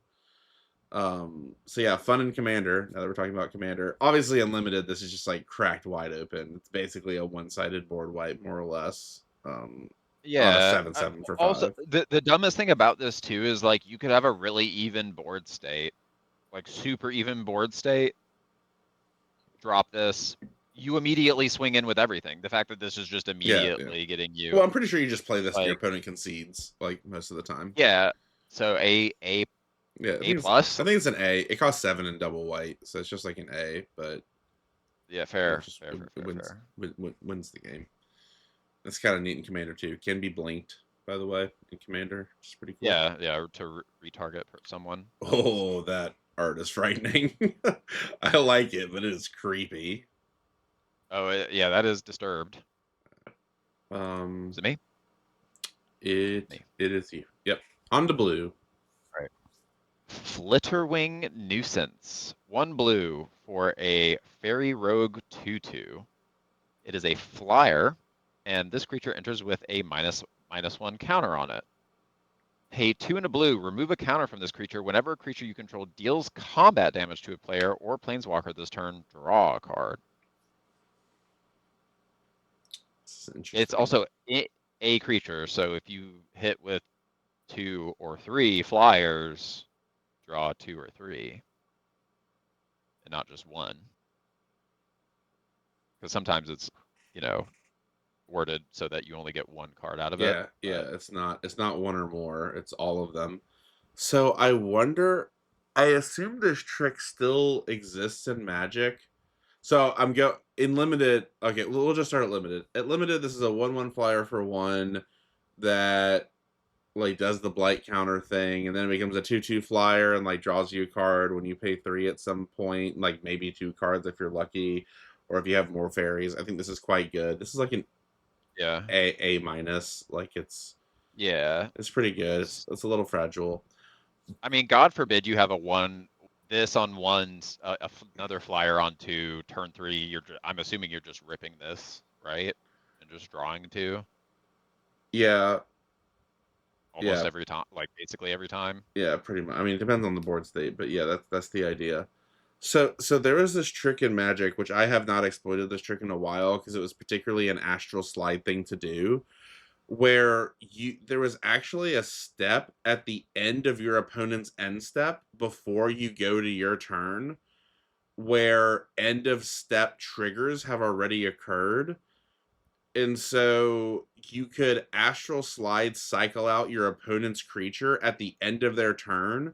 So yeah, fun in Commander. Now that we're talking about Commander, obviously Unlimited, this is just like cracked wide open. It's basically a one-sided board wipe, more or less. On a Yeah. 7/7 for Also, 5. the dumbest thing about this too is like you could have a really even board state, like super even board state. Drop this. You immediately swing in with everything. The fact that this is just Yeah, yeah. immediately getting you Well, I'm pretty sure you just play this and your like, opponent concedes like most of the time. yeah. So a Yeah, a plus. I think it's an A. It costs 7 in double white, so it's just like an A, but Yeah, it fair, just fair, fair, fair, wins fair. wins the game. It's kind of neat in Commander too. Can be blinked, by the way, in Commander, which is pretty cool. Yeah, yeah, to retarget someone. Oh, that art is frightening. I like it, but it is creepy. Oh, yeah, that is disturbed. Um, Is it me? it Me. it is you. Yep. On to blue. All right. Flitterwing Nuisance. 1 blue for a Fairy Rogue 2/2. It is a flyer, and this creature enters with a -1 counter on it. Pay 2 and a blue, remove a counter from this creature. Whenever a creature you control deals combat damage to a player or planeswalker this turn, draw a card. This is It's interesting. also a creature, so if you hit with 2 or 3 flyers, draw 2 or 3, and not just 1. Because sometimes it's, you know, worded so that you only get 1 card out of it. Yeah, yeah. But It's not one or more. It's all of them. So I wonder. I assume this trick still exists in Magic. So I'm go in limited. Okay, we'll just start at limited. At limited, this is a 1/1 flyer for 1 that like does the blight counter thing, and then it becomes a 2/2 flyer and like draws you a card when you pay 3 at some point, like maybe 2 cards if you're lucky, or if you have more fairies. I think this is quite good. This is like an yeah, A minus. Like yeah. it's pretty good. It's a little fragile. I mean, God forbid you have a one this on one, another flyer on 2, turn 3. I'm assuming you're just ripping this, right? And just drawing 2 Yeah, almost yeah, every time, like basically every time. yeah, pretty much. I mean, it depends on the board state, but yeah, that's the idea. So there is this trick in Magic, which I have not exploited this trick in a while because it was particularly an astral slide thing to do, where you there was actually a step at the end of your opponent's end step before you go to your turn, where end of step triggers have already occurred. And so you could astral slide cycle out your opponent's creature at the end of their turn,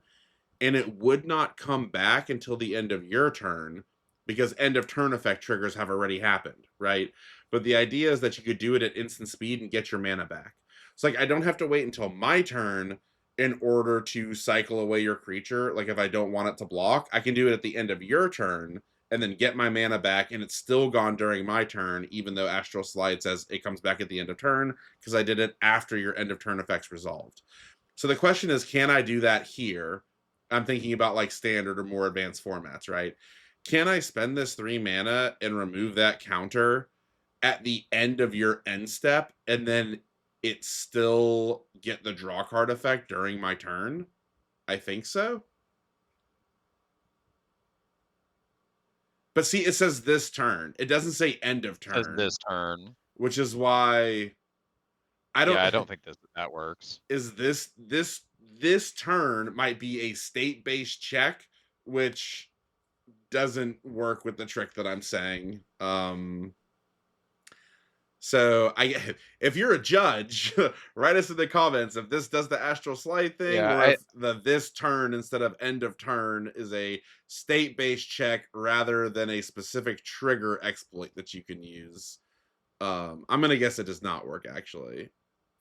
and it would not come back until the end of your turn because end of turn effect triggers have already happened, right? But the idea is that you could do it at instant speed and get your mana back. It's like I don't have to wait until my turn in order to cycle away your creature. Like if I don't want it to block, I can do it at the end of your turn and then get my mana back, and it's still gone during my turn, even though Astral Slide says it comes back at the end of turn because I did it after your end of turn effects resolved. So the question is, can I do that here? I'm thinking about like standard or more advanced formats, right? Can I spend this 3 mana and remove that counter at the end of your end step and then it still get the draw card effect during my turn. I think so. But see, it says this turn. It doesn't say end of Says turn, this turn. which is why I don't. Yeah, I don't think that works. Is this turn might be a state-based check, which doesn't work with the trick that I'm saying. So if you're a judge, write us in the comments if this does the astral slide thing, Yeah, or if this turn instead of end of turn is a state-based check rather than a specific trigger exploit that you can use. I'm gonna guess it does not work actually.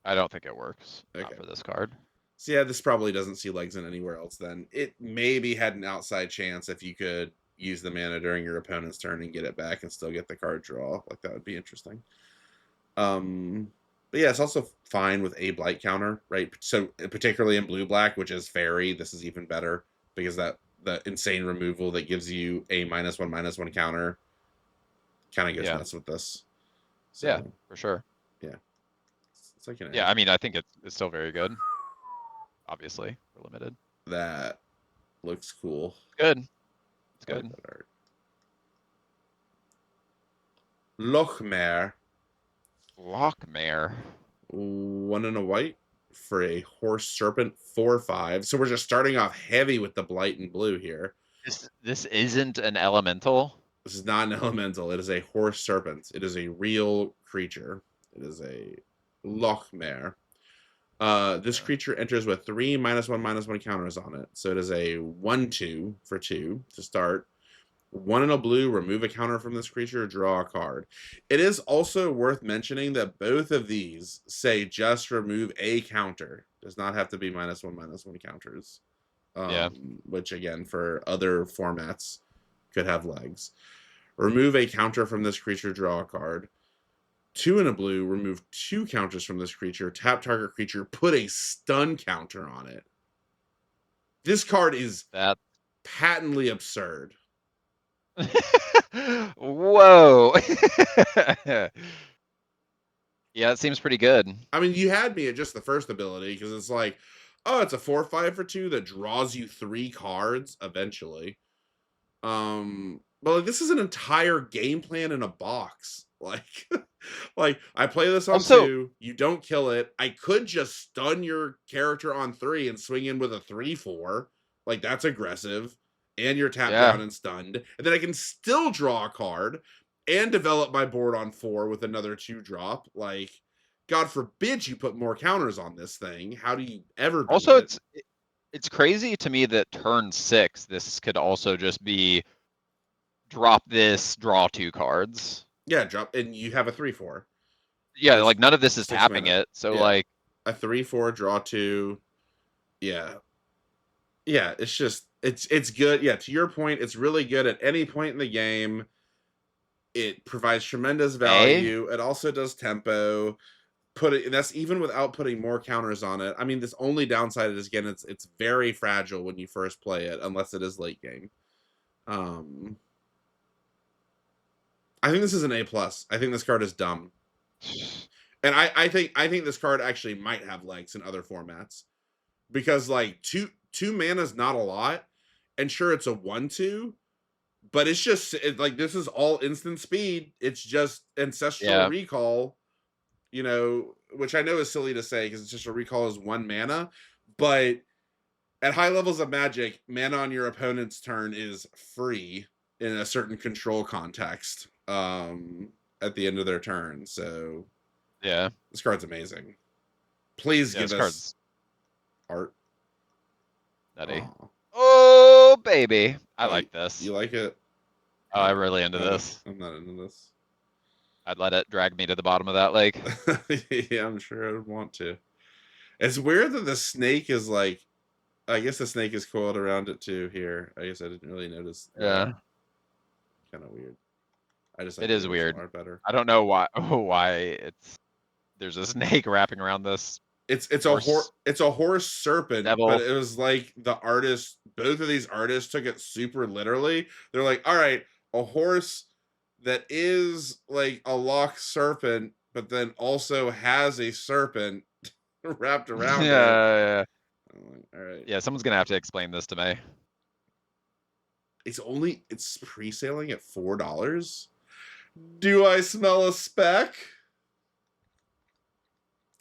I don't think it works. Okay. Not for this card. So yeah, this probably doesn't see legs in anywhere else then. It maybe had an outside chance if you could use the mana during your opponent's turn and get it back and still get the card draw. Like that would be interesting. But yeah, it's also fine with a blight counter, right? So particularly in blue black, which is fairy, this is even better because that the insane removal that gives you a -1/-1 counter kind of goes nuts with this. So, yeah, for sure. Yeah. It's like Yeah, I mean, I think it's still very good. Obviously, we're limited. That looks cool. Good. It's I like good. that art. Lochmare. Lochmare. 1 and a white for a horse serpent 4/5. So we're just starting off heavy with the blight and blue here. This isn't an elemental. This is not an elemental. It is a horse serpent. It is a real creature. It is a Lochmare. This creature enters with 3 -1/-1 counters on it. So it is a 1/2 for 2 to start. 1 and a blue, remove a counter from this creature, draw a card. It is also worth mentioning that both of these say just remove a counter. Does not have to be -1/-1 counters. Which again, for other formats, could have legs. Remove a counter from this creature, draw a card. 2 and a blue, remove 2 counters from this creature, tap target creature, put a stun counter on it. This card is patently absurd. Whoa. Yeah, it seems pretty good. I mean, you had me at just the first ability because it's like, oh, it's a 4/5 for 2 that draws you 3 cards eventually. But like, this is an entire game plan in a box. Like, like I play this on 2, you don't kill it. I could just stun your character on 3 and swing in with a 3/4. Like that's aggressive, and you're tapped down and stunned, and then I can still draw a card and develop my board on 4 with another 2-drop. Like, God forbid you put more counters on this thing. How do you ever beat also, it? it's crazy to me that turn 6, this could also just be drop this, draw 2 cards. Yeah, drop, and you have a 3/4. Yeah, like none of this is tapping mana. it. So like a 3/4, draw 2. Yeah. Yeah, it's just it's good. Yeah, to your point, it's really good at any point in the game. It provides tremendous value. It also does tempo. That's even without putting more counters on it. I mean, this only downside is again, it's very fragile when you first play it, unless it is late game. I think this is an A+. I think this card is dumb. And I think this card actually might have legs in other formats. Because like two mana is not a lot. And sure, it's a 1/2, but it's just like this is all instant speed. It's just ancestral recall, you know, which I know is silly to say because it's just a recall is 1 mana, but at high levels of Magic, mana on your opponent's turn is free in a certain control context at the end of their turn. So yeah, this card's amazing. Please give us art. Nutty. Oh baby, I like this. You like it? Oh, I'm really into this. I'm not into this. I'd let it drag me to the bottom of that lake. Yeah, I'm sure I would want to. It's weird that the snake is like, I guess the snake is coiled around it too here. I guess I didn't really notice. Yeah. Kind of weird. I just like it is weird. Better. I don't know why there's a snake wrapping around this. It's a horse serpent, devil. But it was like the artist, both of these artists took it super literally. They're like, all right, a horse that is like a loch serpent but then also has a serpent wrapped around it. Yeah, I'm like, all right. yeah. Someone's gonna have to explain this to me. It's pre-sailing at $4. Do I smell a spec?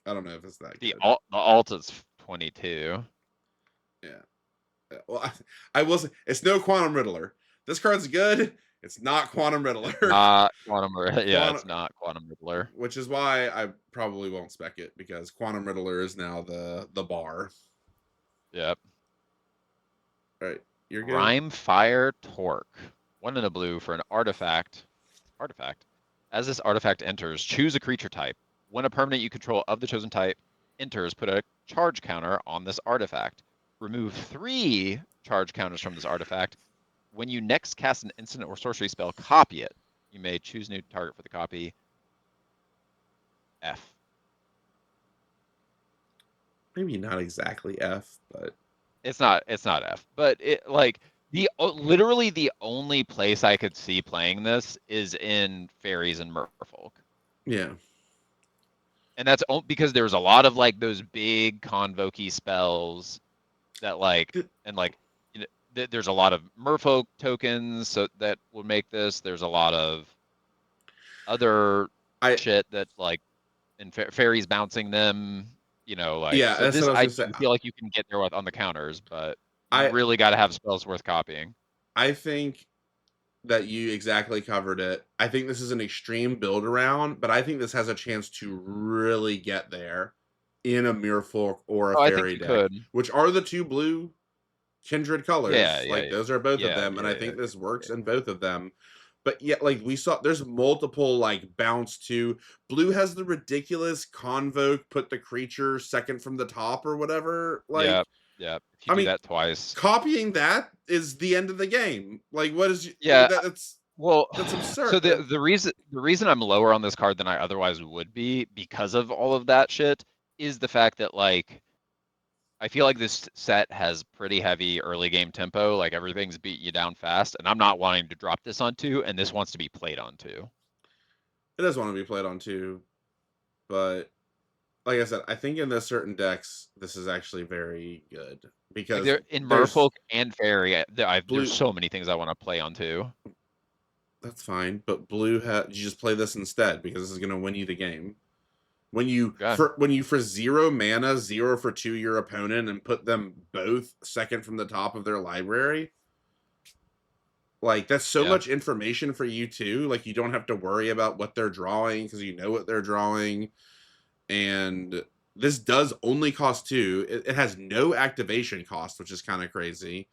I don't know if it's that good. The alt is 22. Yeah. Well, I will say it's no Quantum Riddler. This card's good. It's not Quantum Riddler. Not Quantum. Yeah, Quantum, it's not Quantum Riddler. which is why I probably won't spec it because Quantum Riddler is now the bar. Yep. All right, you're good. Rime Fire Torque. 1 and a blue for an artifact. Artifact. As this artifact enters, choose a creature type. When a permanent you control of the chosen type enters, put a charge counter on this artifact. Remove 3 charge counters from this artifact. When you next cast an instant or sorcery spell, copy it. You may choose new target for the copy. F. Maybe not exactly F, but It's not F, but it like literally the only place I could see playing this is in fairies and merfolk. yeah. And that's because there's a lot of like those big convoke spells that like and like you know, there's a lot of merfolk tokens so that would make this. There's a lot of other I shit that like and fairies bouncing them, you know, like yeah, so that's this what I was I gonna say. do feel like you can get there with on the counters, but you I really got to have spells worth copying. I think that you exactly covered it. I think this is an extreme build around, but I think this has a chance to really get there in a Merfolk or a Oh, I think Fairy you deck, could. which are the two blue kindred Yeah, colors. yeah, Like yeah, those are both of yeah, them, and yeah, I yeah, think this works yeah. in both of them. But yet, like we saw, there's multiple like bounce to blue has the ridiculous convoke, put the creature second from the top or whatever. Yeah, Like, yeah. If you I do mean, that twice, copying that is the end of the game. Like, what is like yeah. Well, that's so absurd. the reason I'm lower on this card than I otherwise would be because of all of that shit is the fact that like I feel like this set has pretty heavy early game tempo. Like everything's beating you down fast, and I'm not wanting to drop this on 2, and this wants to be played on 2. It does want to be played on too, but like I said, I think in those certain decks, this is actually very good Like because there in there's Merfolk and Fairy, there's blue. so many things I want to play on 2. That's fine, but blue you just play this instead because this is going to win you the game. Okay. When you for 0 mana, 0 for 2 your opponent and put them both second from the top of their library, like that's so Yeah. much information for you too. Like you don't have to worry about what they're drawing because you know what they're drawing. And this does only cost 2. It has no activation cost, which is kind of crazy.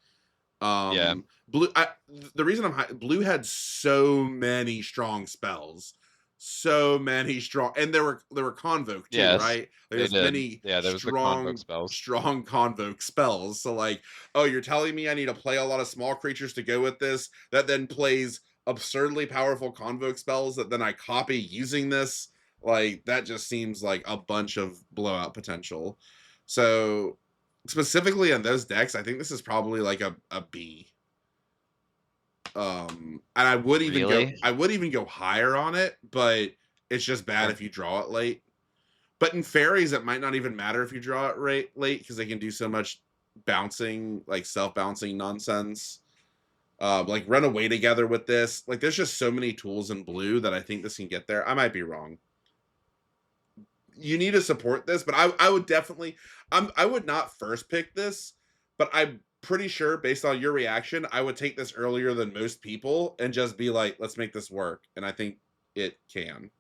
Yeah. The reason blue had so many strong spells, so many strong, and there were convoke too, Yes. right? Like They there's did. many Yeah, there was the Convoke spells. strong convoke spells. So like, oh, you're telling me I need to play a lot of small creatures to go with this that then plays absurdly powerful convoke spells that then I copy using this. Like that just seems like a bunch of blowout potential. So specifically on those decks, I think this is probably like a B. And Really? I would even go higher on it, but it's just bad Okay. if you draw it late. But in fairies, it might not even matter if you draw it late because they can do so much bouncing, like self bouncing nonsense. Like run away together with this. Like there's just so many tools in blue that I think this can get there. I might be wrong. You need to support this, but I would definitely I would not first pick this, but I'm pretty sure based on your reaction, I would take this earlier than most people and just be like, let's make this work. And I think it can.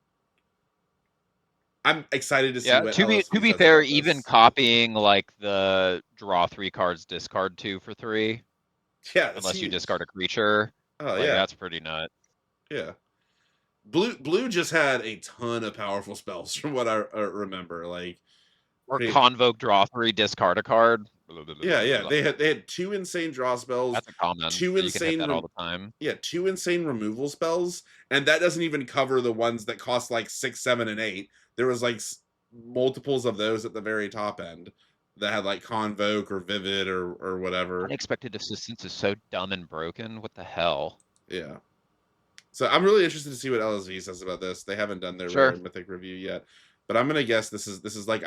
I'm excited to see Yeah, what to LSV be says fair, about even this. copying like the draw 3 cards, discard 2 for 3, Yeah, that's unless you huge. discard a creature, Oh like yeah. that's pretty nut. Yeah. Blue just had a ton of powerful spells from what I remember. Like Or they Convoke draw 3, discard a card. yeah, they had 2 insane draw spells, That's a common, 2 so you can hit insane that all the time. yeah, 2 insane removal spells, and that doesn't even cover the ones that cost like 6, 7, and 8. There was like multiples of those at the very top end that had like Convoke or Vivid or whatever. Unexpected assistance is so dumb and broken. What the hell? Yeah. So I'm really interested to see what LSV says about this. They haven't done their Sure. rare mythic review yet, but I'm gonna guess this is like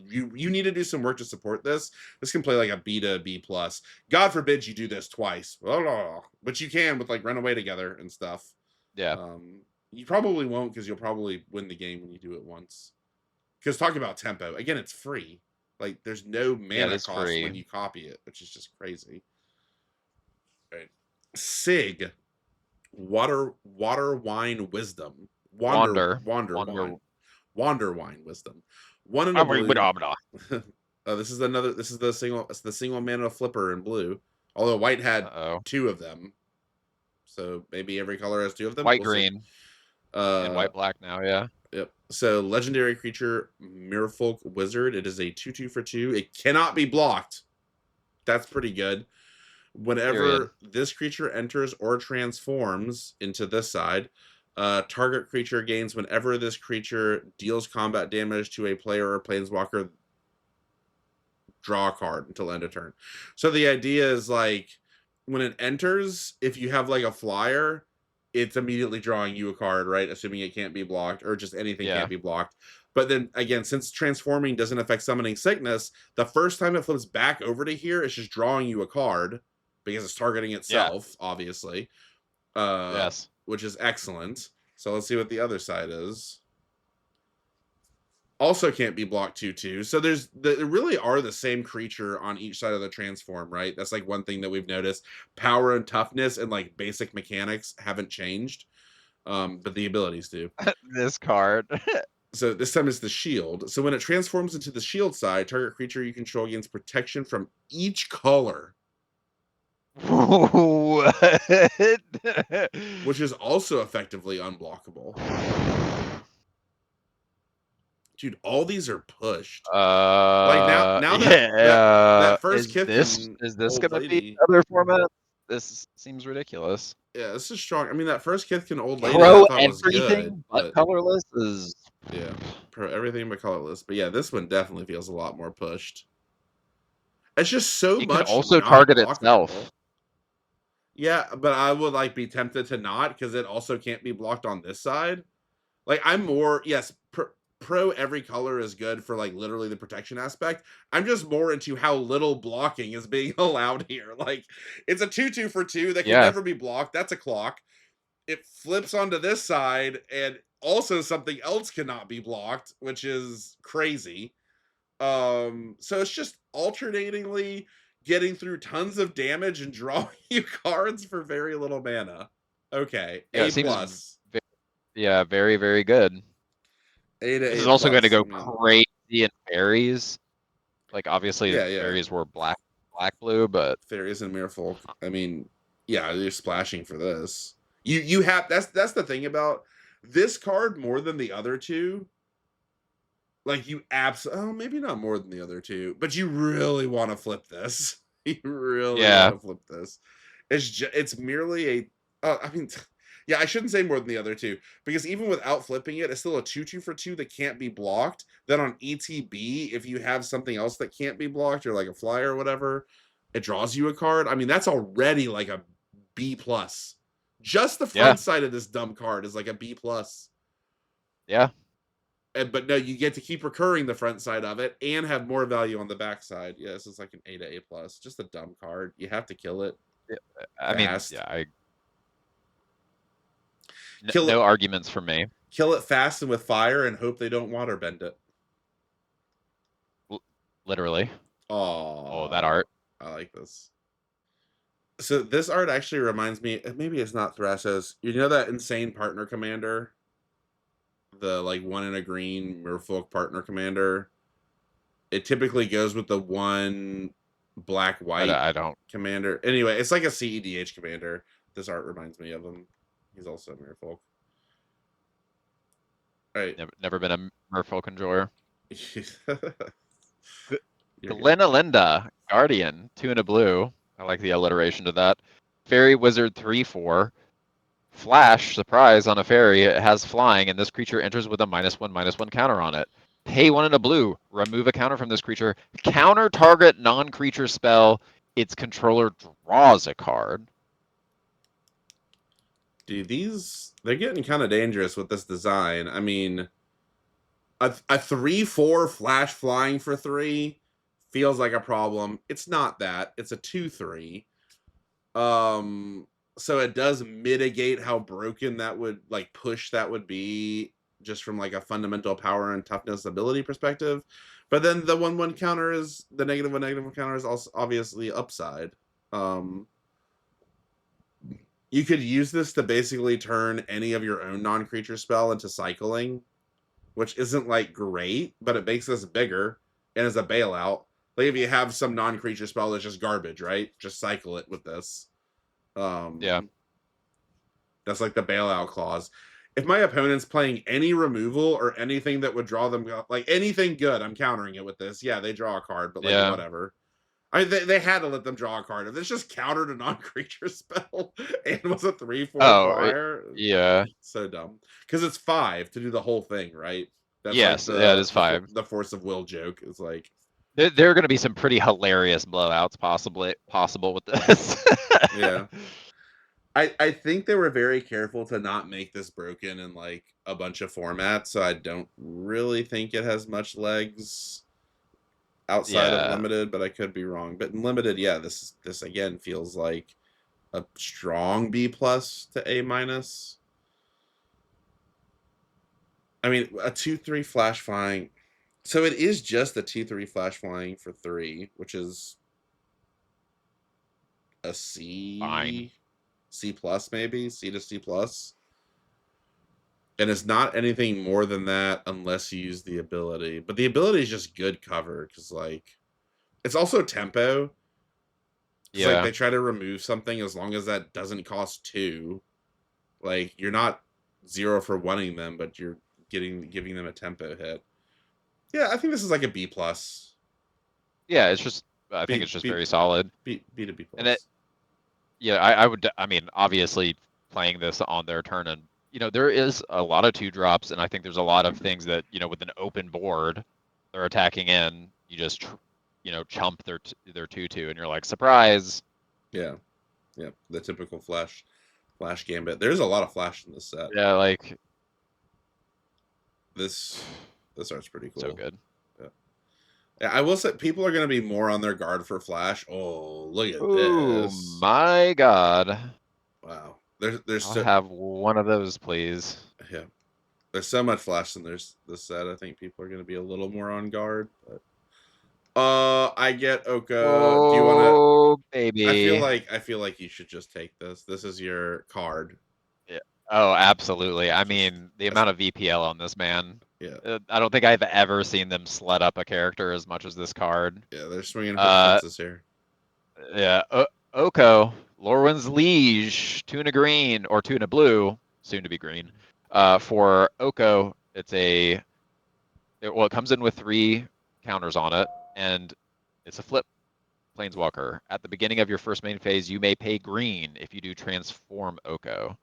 you need to do some work to support this. This can play like a B to B plus. God forbid you do this twice, but you can with like Runaway Together and stuff. Yeah. You probably won't because you'll probably win the game when you do it once. Because talking about tempo again, it's free. Like there's no Yeah, it mana is cost free. when you copy it, which is just crazy. Right. Sig. Water Wine Wisdom. Wander. Wander Wine Wisdom. One in a blue. Wander. This is the single mana flipper in blue. Although white had Uh-oh. 2 of them. So maybe every color has 2 of them. White, We'll green. And white, black now, yeah. Yep. So legendary creature, Merfolk Wizard. It is a 2/2 for 2. It cannot be blocked. That's pretty good. Whenever this creature enters or transforms into this side, target creature gains whenever this creature deals combat damage to a player or planeswalker, draw a card until end of turn. So the idea is like when it enters, if you have like a flyer, it's immediately drawing you a card, right? Assuming it can't be blocked or just anything can't be blocked. But then again, since transforming doesn't affect summoning sickness, the first time it flips back over to here, it's just drawing you a card because it's targeting itself, obviously. Yes. Which is excellent. So let's see what the other side is. Also can't be blocked 2/2. So there really are the same creature on each side of the transform, right? That's like one thing that we've noticed. Power and toughness and like basic mechanics haven't changed. But the abilities do. This card. So this time it's the shield. So when it transforms into the shield side, target creature you control gains protection from each color. What? Which is also effectively unblockable. Dude, all these are pushed. Like now that first is this gonna be other format? This seems ridiculous. Yeah, this is strong. I mean, that first Kithkin old lady Pro I thought was everything good, but colorless is yeah, pro everything but colorless. But yeah, this one definitely feels a lot more pushed. It's just so it much. can also not target blockable. itself. Yeah, but I would like be tempted to not because it also can't be blocked on this side. Like I'm more pro every color is good for like literally the protection aspect. I'm just more into how little blocking is being allowed here. Like it's a 2/2 for 2 that can never be blocked. That's a clock. It flips onto this side and also something else cannot be blocked, which is crazy. So it's just alternatingly getting through tons of damage and drawing you cards for very little mana. Okay, Yeah, A it seems plus. very, very good. This is also going to go crazy in fairies. Like obviously, fairies were black, blue, but fairies and Merfolk. I mean, yeah, you're splashing for this. You have that's the thing about this card more than the other two. Like you maybe not more than the other two, but you really want to flip this. You really want to flip this. It's merely a. I mean, yeah, I shouldn't say more than the other two because even without flipping it, it's still a 2/2 for 2 that can't be blocked. Then on ETB, if you have something else that can't be blocked or like a flyer or whatever, it draws you a card. I mean, that's already like a B plus. Just the front side of this dumb card is like a B plus. Yeah. But no, you get to keep recurring the front side of it and have more value on the back side. Yeah, this is like an A to A plus. Just a dumb card. You have to kill it. Yeah, I mean, kill no arguments from me. Kill it fast and with fire and hope they don't waterbend it. Literally. Oh, that art. I like this. So this art actually reminds me, maybe it's not Thrassos. You know that insane partner commander? The like 1 in a green Merfolk partner commander. It typically goes with the 1 black white I don't commander. Anyway, it's like a CEDH commander. This art reminds me of him. He's also a Merfolk. All right. Never been a Merfolk enjoyer. Linda, Guardian, 2 in a blue. I like the alliteration to that. Fairy Wizard 3/4. Flash, surprise, on a fairy, it has flying, and this creature enters with a -1/-1 counter on it. Pay 1 in a blue, remove a counter from this creature. Counter target non-creature spell, its controller draws a card. Dude, they're getting kind of dangerous with this design. I mean, a 3/4 flash flying for 3 feels like a problem. It's not that. It's a 2/3. Um, so it does mitigate how broken that would like push that would be just from like a fundamental power and toughness ability perspective. But then the 1/1 counter is the negative 1/1 counter is also obviously upside. Um, you could use this to basically turn any of your own non-creature spell into cycling, which isn't like great, but it makes this bigger and is a bailout. Like if you have some non-creature spell that's just garbage, right? Just cycle it with this. Yeah. That's like the bailout clause. If my opponent's playing any removal or anything that would draw them, like anything good, I'm countering it with this. Yeah, they draw a card, but like Yeah. whatever. I mean, they had to let them draw a card. If this just countered a non-creature spell and was a 3/4 Oh, flyer, yeah. so dumb. Because it's 5 to do the whole thing, right? That's like Yes. Yeah, it is 5. the force of will joke. It's like There are going to be some pretty hilarious blowouts possible with this. yeah. I think they were very careful to not make this broken in like a bunch of formats, so I don't really think it has much legs outside of Yeah. limited, but I could be wrong. But in limited, yeah, this again feels like a strong B plus to A minus. I mean, a 2/3 flash flying. So it is just a 2/3 flash flying for 3, which is a Fine. C plus maybe, C to C plus. And it's not anything more than that unless you use the ability. But the ability is just good cover because like it's also tempo. It's like Yeah. they try to remove something as long as that doesn't cost 2. Like you're not 0 for wanting them, but you're giving them a tempo hit. Yeah, I think this is like a B plus. Yeah, it's just I think B it's just B very solid. B to B And it plus. yeah, I would I mean, obviously playing this on their turn and there is a lot of 2 drops and I think there's a lot of things that, with an open board they're attacking in, you just chump their 2/2 and you're like, "Surprise." Yeah. Yeah. The typical flash gambit. There's a lot of flash in this set. Yeah, like This art's pretty so cool. good. Yeah, I will say people are going to be more on their guard for flash. Oh, look at Oh this! my God. Wow, there's I'll so have one of those, please. yeah, there's so much flash in this set. I think people are going to be a little more on guard. But I get Oko. Do you want to? Oh, baby. I feel like you should just take this. This is your card. Yeah. Oh, absolutely. I Just mean, the amount of VPL on this man. yeah, I don't think I've ever seen them slut up a character as much as this card. yeah. They're swinging for the Uh, fences here. yeah. Oko, Lorwyn's Liege, Tuna Green or Tuna Blue, soon to be green. For Oko, it comes in with 3 counters on it, and it's a flip Planeswalker. At the beginning of your first main phase, you may pay green if you do transform Oko.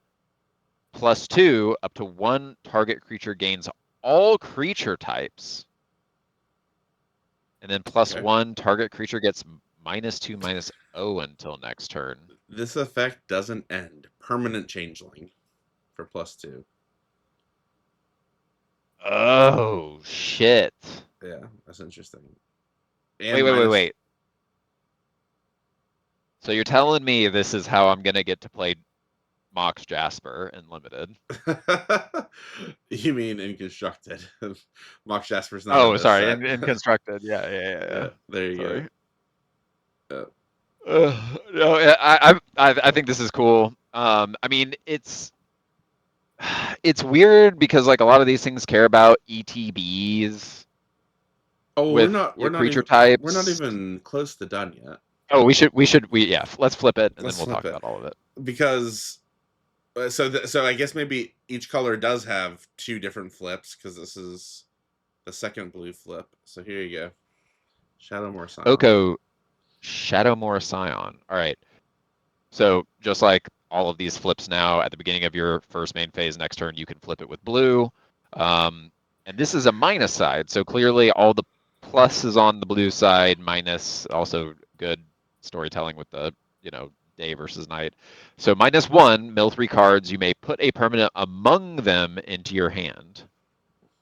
+2, up to 1 target creature gains all creature types. And then Okay. +1, target creature gets -2/-0 until next turn. This effect doesn't end. Permanent changeling for +2. Oh, shit. Yeah, that's interesting. Wait, And wait, wait, minus wait. So you're telling me this is how I'm going to get to play Mox Jasper in Limited? you mean in constructed? Mox Jasper's not in Oh, this sorry, set. in Constructed. Yeah, yeah, yeah, Yeah, yeah. there you Sorry. go. No, yeah, I think this is cool. I mean, it's weird because like a lot of these things care about ETBs Oh, with your creature we're not types. even close to done yet. Oh, yeah. Let's flip it and then Let's we'll flip talk it about all of it. because so I guess maybe each color does have 2 different flips because this is the second blue flip. So here you go. Shadowmoor Scion. Oko, Shadowmoor Scion. All right. So just like all of these flips now, at the beginning of your first main phase, next turn you can flip it with blue. And this is a minus side, so clearly all the plus is on the blue side, minus also good storytelling with the day versus night. So -1, mill 3 cards. You may put a permanent among them into your hand.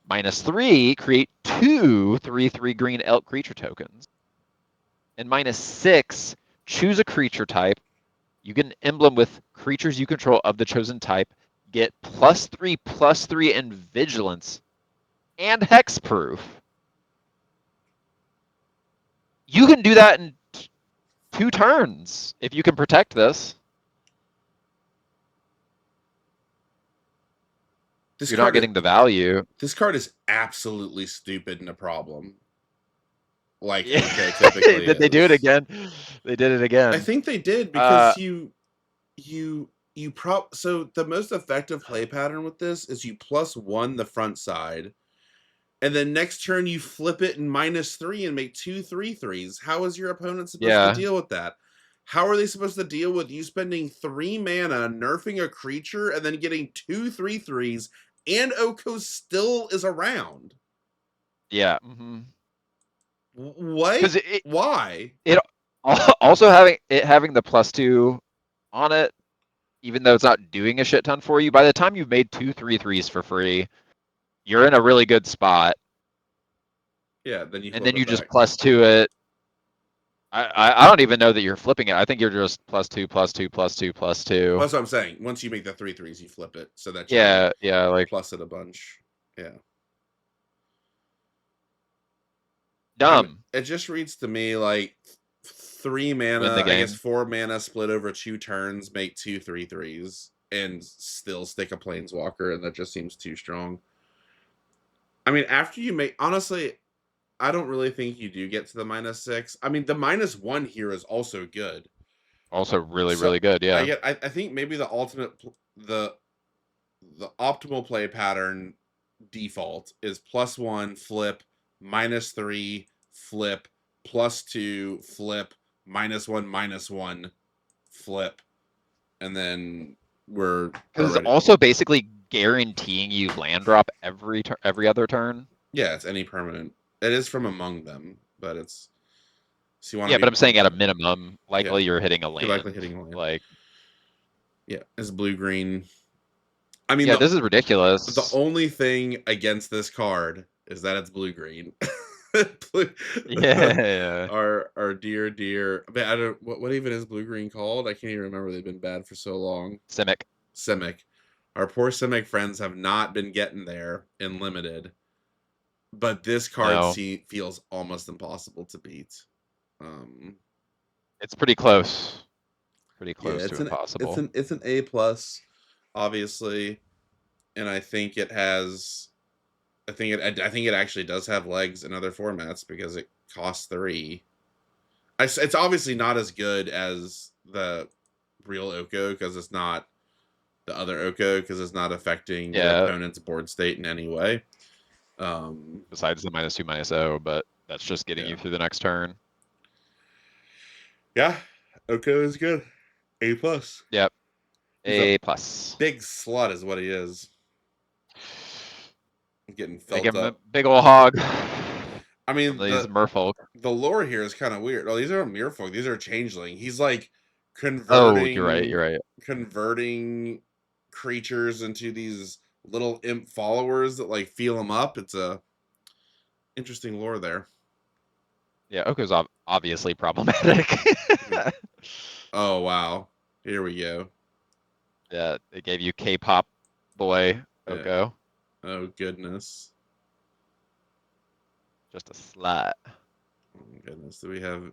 -3, create 2 3/3 green elk creature tokens. And -6, choose a creature type. You get an emblem with creatures you control of the chosen type. Get +3/+3 and vigilance and hexproof. You can do that in 2 turns if you can protect this. You're not getting the value. This card is absolutely stupid and a problem. Like Yeah. OK typically Did they do it is. again? They did it I again. think they did because so the most effective play pattern with this is you +1 the front side, and then next turn you flip it and -3 and make 2 3/3s. How is your opponent supposed to Yeah. deal with that? How are they supposed to deal with you spending 3 mana, nerfing a creature, and then getting 2 3/3s, and Oko still is around? Yeah. What? Because it Why? it also having the +2 on it, even though it's not doing a shit ton for you, by the time you've made 2 3/3s for free, you're in a really good spot. Yeah, then you And flip then it you just back. +2 it. I don't even know that you're flipping it. I think you're just +2 +2 +2 +2. That's what I'm saying. Once you make the 3/3s, you flip it so that you Yeah, like plus it a bunch. Yeah. dumb. It just reads to me like 3 Win the mana, I guess game. 4 mana split over 2 turns, make 2 3/3s, and still stick a planeswalker, and that just seems too strong. I mean, after you make, honestly, I don't really think you do get to the -6. I mean, the -1 here is also good. Also really, So really good. Yeah. I think maybe the optimal play pattern default is +1 flip, -3 flip, +2 flip, -1 flip, and then we're Because it's already. also basically guaranteeing you land drop every other turn. Yeah, it's any permanent. It is from among them, but it's, so you want to Yeah, be but I'm saying at a prepared. minimum, Yeah, likely you're hitting a you're likely land. hitting a land. Like, Yeah, it's blue green. I mean, yeah, this is the ridiculous. only thing against this card is that it's blue green. Yeah. Our dear. I mean, I don't. What even is blue green called? I can't even remember. They've been bad for so long. Simic. Simic. Our poor Simic friends have not been getting there in limited, but this card No. feels almost impossible to beat. It's pretty close. Pretty Yeah, close to impossible. it's an A plus, obviously, and I think it has. I think it actually does have legs in other formats because it costs 3. It's obviously not as good as the real Oko because it's not the other Oko because it's not affecting your Yeah. opponent's board state in any way. Besides the -2 -0, but that's just getting Yeah, you through the next turn. yeah, Oko is good. A plus. Yep. He's a A plus. big slut, is what he is. Getting Make felt him a up. big ol' hog I from mean, these merfolk. the lore here is kind of weird. Oh, these are Merfolk. These are changeling. He's like Oh, you're right. You're converting right. converting creatures into these little imp followers that like feel him up. It's a interesting lore there. Yeah, Oko's obviously problematic. Oh wow, here we go. Yeah, it gave you K-pop boy Yeah. Oko. Oh goodness. Just a slut. Oh my goodness. Do we have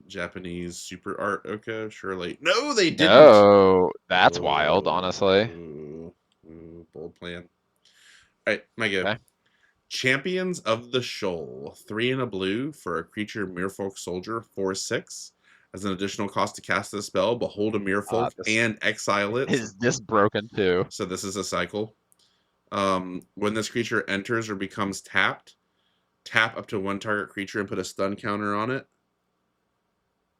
Japanese super art Oko? Surely. No, they didn't. No, that's wild, Oh, honestly. bold plan. All right, my go. Okay. Champions of the Shoal. 3 and a blue for a creature Merfolk Soldier, 4/6. As an additional cost to cast this spell, behold a Merfolk This and exile it. is this broken too. So this is a cycle. When this creature enters or becomes tapped, tap up to 1 target creature and put a stun counter on it.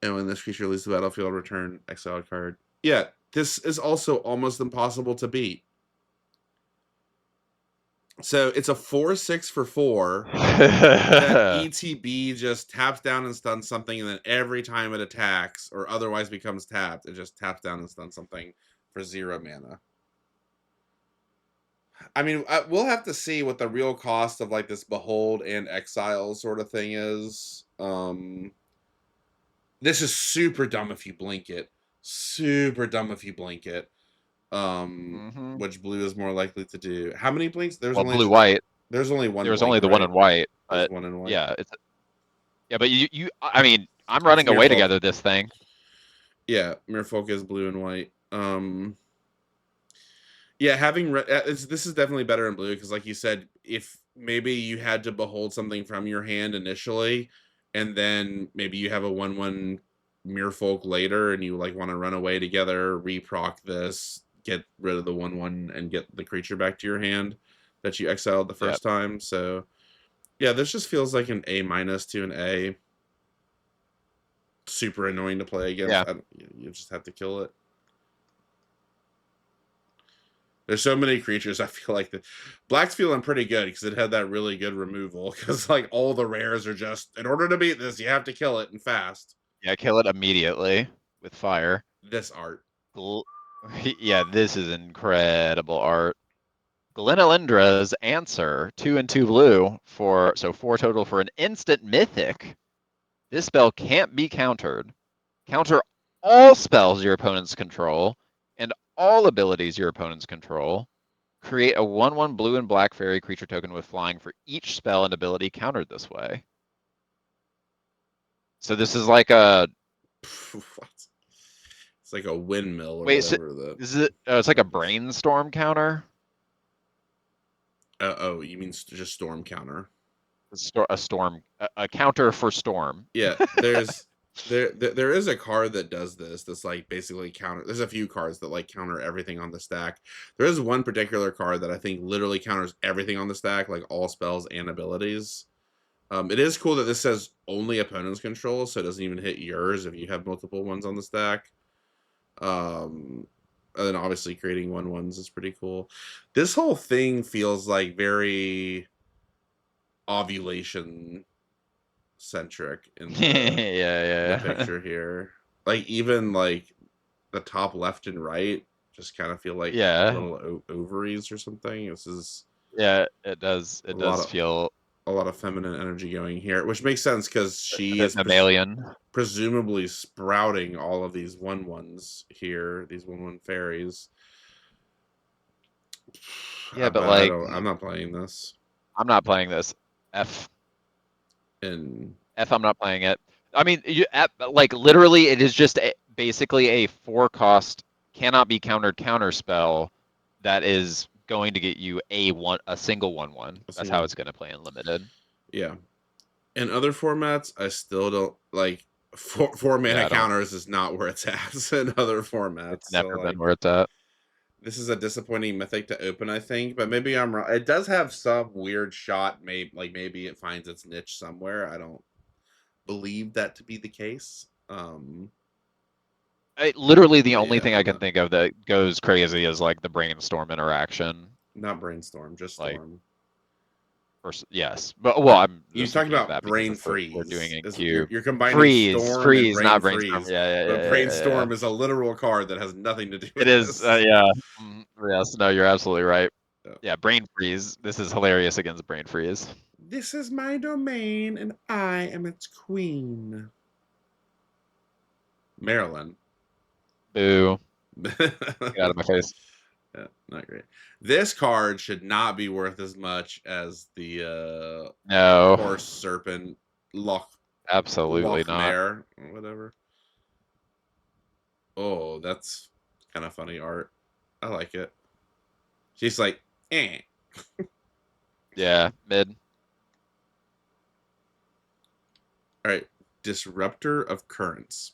And when this creature leaves the battlefield, return exile card. Yeah, this is also almost impossible to beat. So it's a 4/6 for 4 that ETB just taps down and stuns something, and then every time it attacks or otherwise becomes tapped, it just taps down and stuns something for 0 mana. I mean, we'll have to see what the real cost of like this Behold and Exile sort of thing is. This is super dumb if you blink it. Super dumb if you blink it. hmm Which blue is more likely to do. How many blinks? Well, blue white. There's only one There was only blink, the one right? in white, There's but one in white. yeah, but I mean, I'm It's running away Merfolk. together this thing. Yeah, Merfolk is blue and white. Yeah, having this is definitely better in blue because, like you said, if maybe you had to behold something from your hand initially, and then maybe you have a 1/1 Merfolk later, and you like want to run away together, reproc this, get rid of the 1/1, and get the creature back to your hand that you exiled the Yeah, first time. So yeah, this just feels like an A- to an A. Super annoying to play against. yeah, You just have to kill it. There's so many creatures. I feel like the Black's feeling pretty good because it had that really good removal. Because like all the rares are just in order to beat this, you have to kill it and fast. yeah. Kill it immediately with fire. This art. Gl- Yeah, this is incredible art. Glenalindra's Answer, 2 and 2 blue for 4 total for an instant mythic. This spell can't be countered. Counter all spells your opponents control and all abilities your opponents control. Create a 1/1 blue and black fairy creature token with flying for each spell and ability countered this way. So this is like a What? It's like a windmill or wait. So whatever. That is it? It's like a brainstorm counter. oh, you mean just storm counter? A storm, a counter for storm. Yeah, there is a card that does this. That's like basically counter. There's a few cards that like counter everything on the stack. There is one particular card that I think literally counters everything on the stack, like all spells and abilities. It is cool that this says only opponent's control, so it doesn't even hit yours if you have multiple ones on the stack. And then obviously creating 1/1s is pretty cool. This whole thing feels like very ovulation centric in Yeah, the yeah. picture here. Like even like the top left and right just kind of feel like Yeah, little ovaries or something. This is yeah. It does. a It lot does of feel a lot of feminine energy going here, which makes sense because a she bit is mammalian. presumably sprouting all of these 1/1s here, these 1/1 fairies. Yeah, but But I like, don't. I'm not playing this. I'm not playing this. F. And I'm not playing it. I mean, like literally, it is just basically a 4 cost cannot be countered counter spell that is going to get you a single 1/1. a That's how single, it's going to play in limited. yeah. In other formats, I still don't like four Yeah, mana I don't. counters is not where it's at in other formats. It's So never been like, where it's at. this is a disappointing mythic to open, I think. But maybe I'm wrong. It does have some weird shot. Maybe it finds its niche somewhere. I don't believe that to be the case. Literally, the But only yeah, thing I can think of that goes crazy is like the brainstorm interaction. not brainstorm, just Like, storm. yes, but well, I'm You just talk thinking of about that because brain that's what we're doing freeze. in Is cube. you're combining Freeze, storm and freeze, brain not brainstorm. freeze, Yeah, yeah, but yeah, yeah, yeah, yeah. brainstorm is a literal card that has nothing to do It with is, this. yeah. Yes, no, you're absolutely right. Yeah. Yeah, brain freeze. This is hilarious against brain freeze. This is my domain, and I am its queen. Marilyn. Boo. Get out Yeah, of my face. not great. This card should not be worth as much as the No, horse serpent absolutely not. Mare or whatever. Oh, that's kind of funny art. I like it. She's like, eh. Yeah, mid. All right. Disruptor of Currents.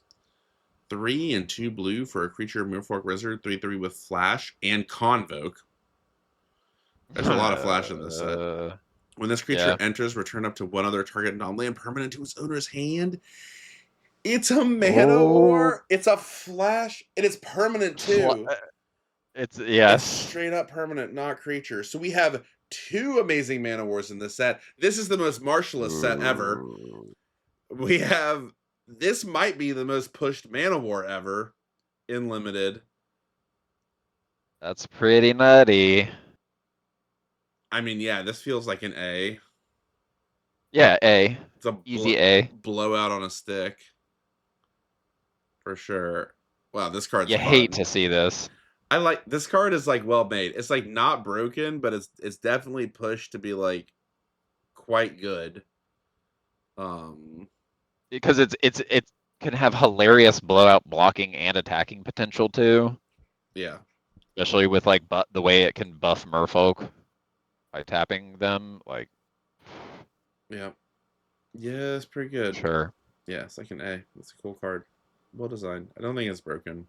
3 and 2 blue for a creature Moonfork Wizard. 3/3 with Flash and Convoke. There's a lot of Flash in this set. When this creature Yeah. enters, return up to one other target non-land permanent to its owner's hand. It's a mana Oh, ore. It's a Flash. It is permanent too. it's It's yes. straight up permanent, not creature. So we have 2 amazing Mana Wars in this set. This is the most martialist set ever. Ooh, We have this might be the most pushed Mana War ever in limited. that's pretty nutty. I mean, yeah, this feels like an A. Yeah, A. It's a Easy A. blowout on a stick for sure. Wow, this card's You hate fun. to see this. I like this card is like well made. It's like not broken, but it's definitely pushed to be like quite good. Because it can have hilarious blowout blocking and attacking potential too. Yeah. Especially with like the way it can buff merfolk by tapping them, like Yeah. Yeah, it's pretty good. sure. Yeah, it's like an A. It's a cool card. Well designed. I don't think it's broken.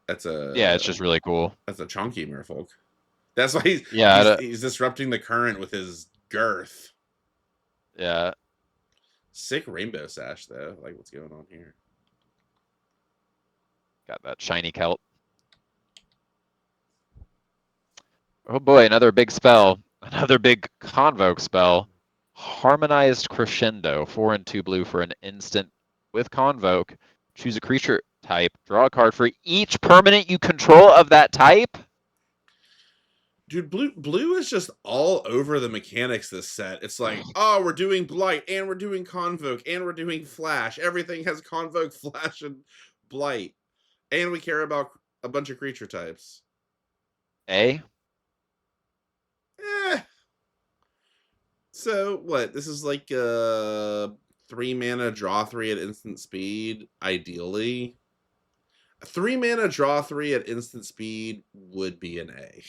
That's Yeah, it's a just really cool. chunky merfolk. That's why he's Yeah, he's disrupting the current with his girth. yeah. Sick rainbow sash though. Like what's going on here? Got that shiny Celt. Oh boy, another big spell. Another big Convoke spell. Harmonized Crescendo, 4 and 2 blue for an instant with Convoke. Choose a creature type. Draw a card for each permanent you control of that type. Dude, blue is just all over the mechanics this set. It's like, oh, we're doing blight and we're doing convoke and we're doing flash. Everything has convoke, flash, and blight. And we care about a bunch of creature types. A. Eh. So what? This is like 3 mana, draw 3 at instant speed, ideally. 3 mana, draw 3 at instant speed would be an A.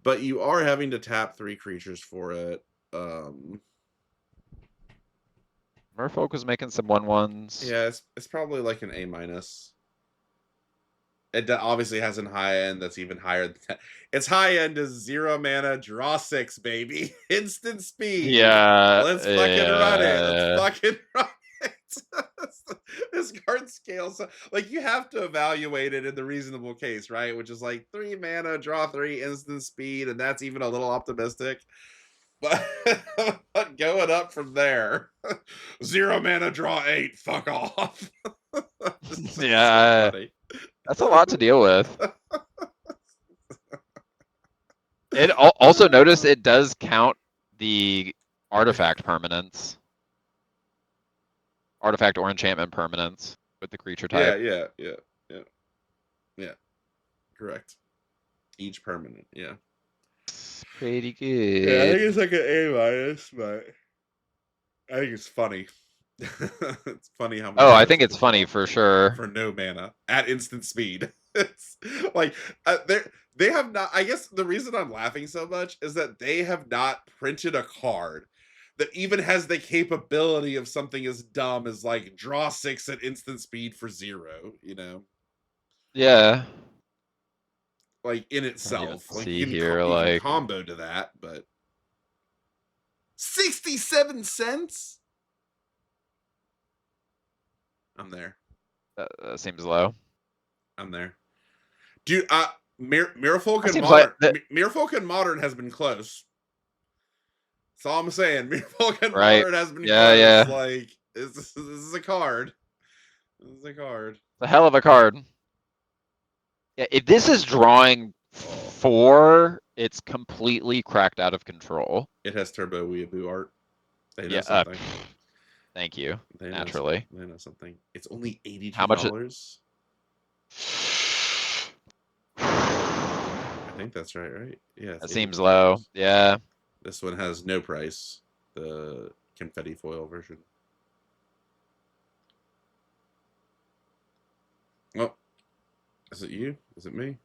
But you are having to tap 3 creatures for it. Merfolk was making some 1/1s. Yeah, it's probably like an A minus. It obviously has a high end that's even higher than that. Its high end is 0 mana, draw 6, baby. Instant speed. Yeah. Let's fucking run it. Let's fucking run it. This card scales. Like, you have to evaluate it in the reasonable case, right? Which is like 3 mana, draw 3, instant speed, and that's even a little optimistic. But going up from there, 0 mana, draw 8, fuck off. Yeah. So That's a lot to deal with. It also notice it does count the artifact permanents. Artifact or enchantment permanents with the creature type. Yeah. Correct. Each permanent, yeah. It's pretty Yeah, I think good. it's like an A minus, but I think it's funny. It's funny how many Oh, I cards think you it's can funny draw for sure. for no mana at instant speed. It's like they have not. I guess the reason I'm laughing so much is that they have not printed a card that even has the capability of something as dumb as like draw 6 at instant speed for 0. You know, Yeah. like in Trying to itself, like see here, you can like combo to that, but 67 cents. I'm there. that seems low. I'm there. Dude, Merfolk That and seems like Modern. that, Merfolk and Modern has been close. That's all I'm saying. Merfolk and right? Modern has been Yeah, close. yeah. Like, this is a card. This is a card. It's a hell of a card. Yeah, if this is drawing 4, it's completely cracked out of control. It has Turbo Weeaboo art. They know Yeah. something. Thank you. They Naturally. They know something. It's only $82. How much? I think that's right? Yeah. That seems low. Yeah. This one has no price. The confetti foil version. Oh, is it you? Is it me?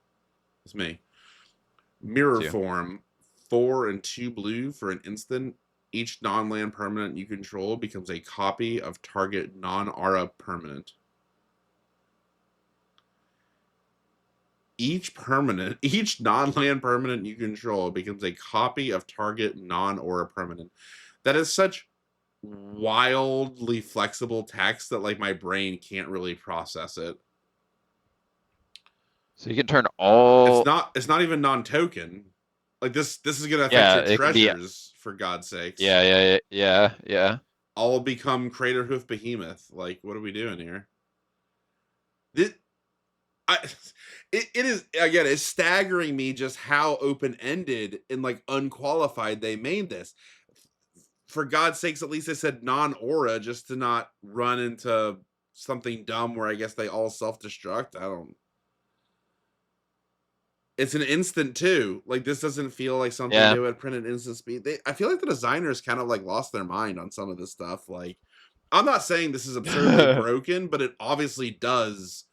It's me. Mirror form, 4 and 2 blue for an instant. Each non-land permanent you control becomes a copy of target non-aura permanent. Each non-land permanent you control becomes a copy of target non-aura permanent. That is such wildly flexible text that like my brain can't really process it. So you can turn all. It's not even non-token. Like this is gonna affect Yeah, your it can be. treasures, for God's sakes. Yeah. All become Craterhoof Behemoth. Like, what are we doing here? This, I, it is, again, it's staggering me just how open-ended and like unqualified they made this. For God's sakes, at least they said non-aura, just to not run into something dumb where I guess they all self-destruct. I don't. It's an instant too. Like, this doesn't feel like something Yeah. they would print at instant speed. I feel like the designers kind of like lost their mind on some of this stuff. Like, I'm not saying this is absurdly broken, but it obviously does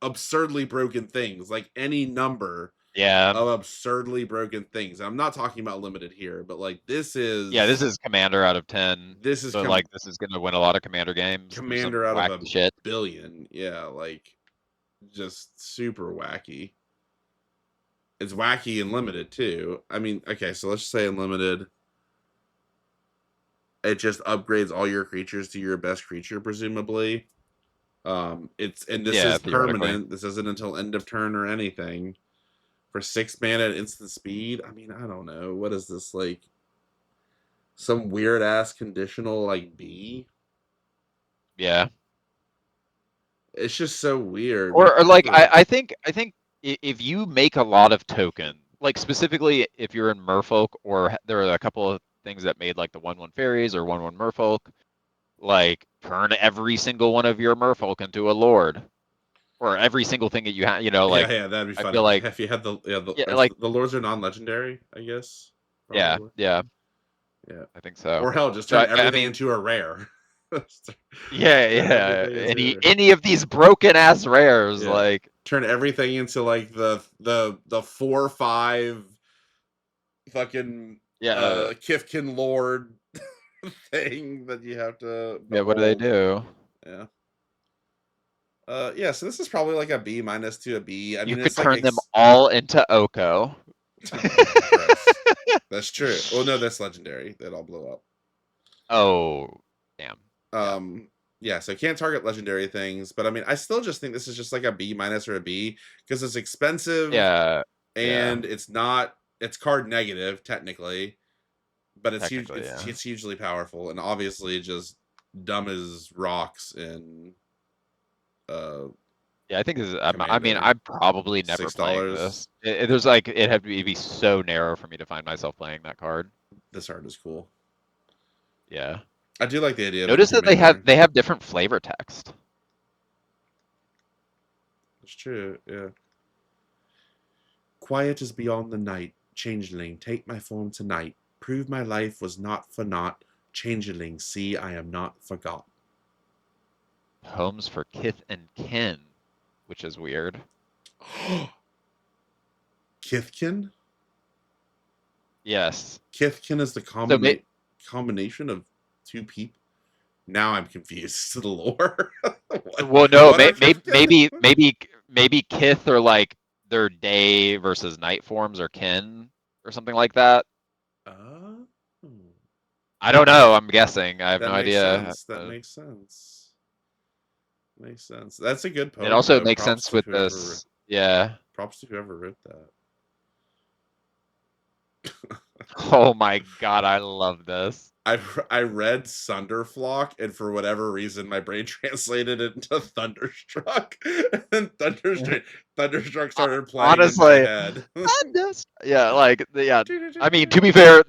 absurdly broken things. Like any number Yeah. of absurdly broken things. I'm not talking about limited here, but like This is Commander out of 10. this is So like this is gonna win a lot of Commander games. There's some Commander out of wacky a shit. billion. Yeah, like just super wacky. It's wacky and limited too. I mean, okay, so let's say unlimited. It just upgrades all your creatures to your best creature, presumably. It's and this Yeah, is theoretically. permanent. This isn't until end of turn or anything. For 6 mana at instant speed. I mean, I don't know. What is this, like? Some weird ass conditional like B? Yeah. It's just so weird. Or like I think if you make a lot of token, like specifically if you're in Merfolk, or there are a couple of things that made like the 1/1 fairies or 1/1 Merfolk, like turn every single one of your Merfolk into a Lord, or every single thing that you have, Yeah, like yeah, that'd be I fun feel like if you had the yeah, like the lords are non-legendary, I guess. yeah, Probably. yeah, Yeah. I think so. Or hell, just So turn I everything mean, into a rare. Turn yeah. everything into a Any rare. any of these broken ass rares, Yeah. like Turn everything into like the 4/5 fucking yeah, Kifkin Lord thing that you have to yeah. What do they behold. do? Yeah. Yeah, so this is probably like a B minus to a B. I You mean, could it's like turn them all into Oko. gross. That's true. Well, no, that's legendary. That all blow up. Oh, damn. Yeah. Yeah, so can't target legendary things, but I mean, I still just think this is just like a B minus or a B because it's expensive Yeah. Yeah. and it's card negative technically, but it's huge. Technically, yeah. It's hugely powerful and obviously just dumb as rocks in uh Yeah, I think this is, I mean, Commander. I'm probably never playing $6. this. There's like, it'd have to be so narrow for me to find myself playing that card. This art is cool. Yeah. I do like the idea of it in Notice that Commander. they have different flavor text. It's true, yeah. Quiet is beyond the night. Changeling, take my form tonight. Prove my life was not for naught. Changeling, see I am not forgot. Poems for Kith and Kin, which is weird. Kithkin? Yes. Kithkin is the So combination of two people. Now I'm confused to the lore. well, no, what are Kithkin? maybe Kith are like their day versus night forms, or Kin or something like that. Oh. I don't know. I'm guessing. I have no That makes idea. sense. That makes sense. Makes sense. That's a good It poem also though. makes sense with this. Yeah. Props to whoever wrote that. Oh my god, I love this. I read Sunderflock, and for whatever reason, my brain translated it into Thunderstruck, and then Thunderstruck started playing in my Honestly, head. yeah, like yeah. I mean, to be fair,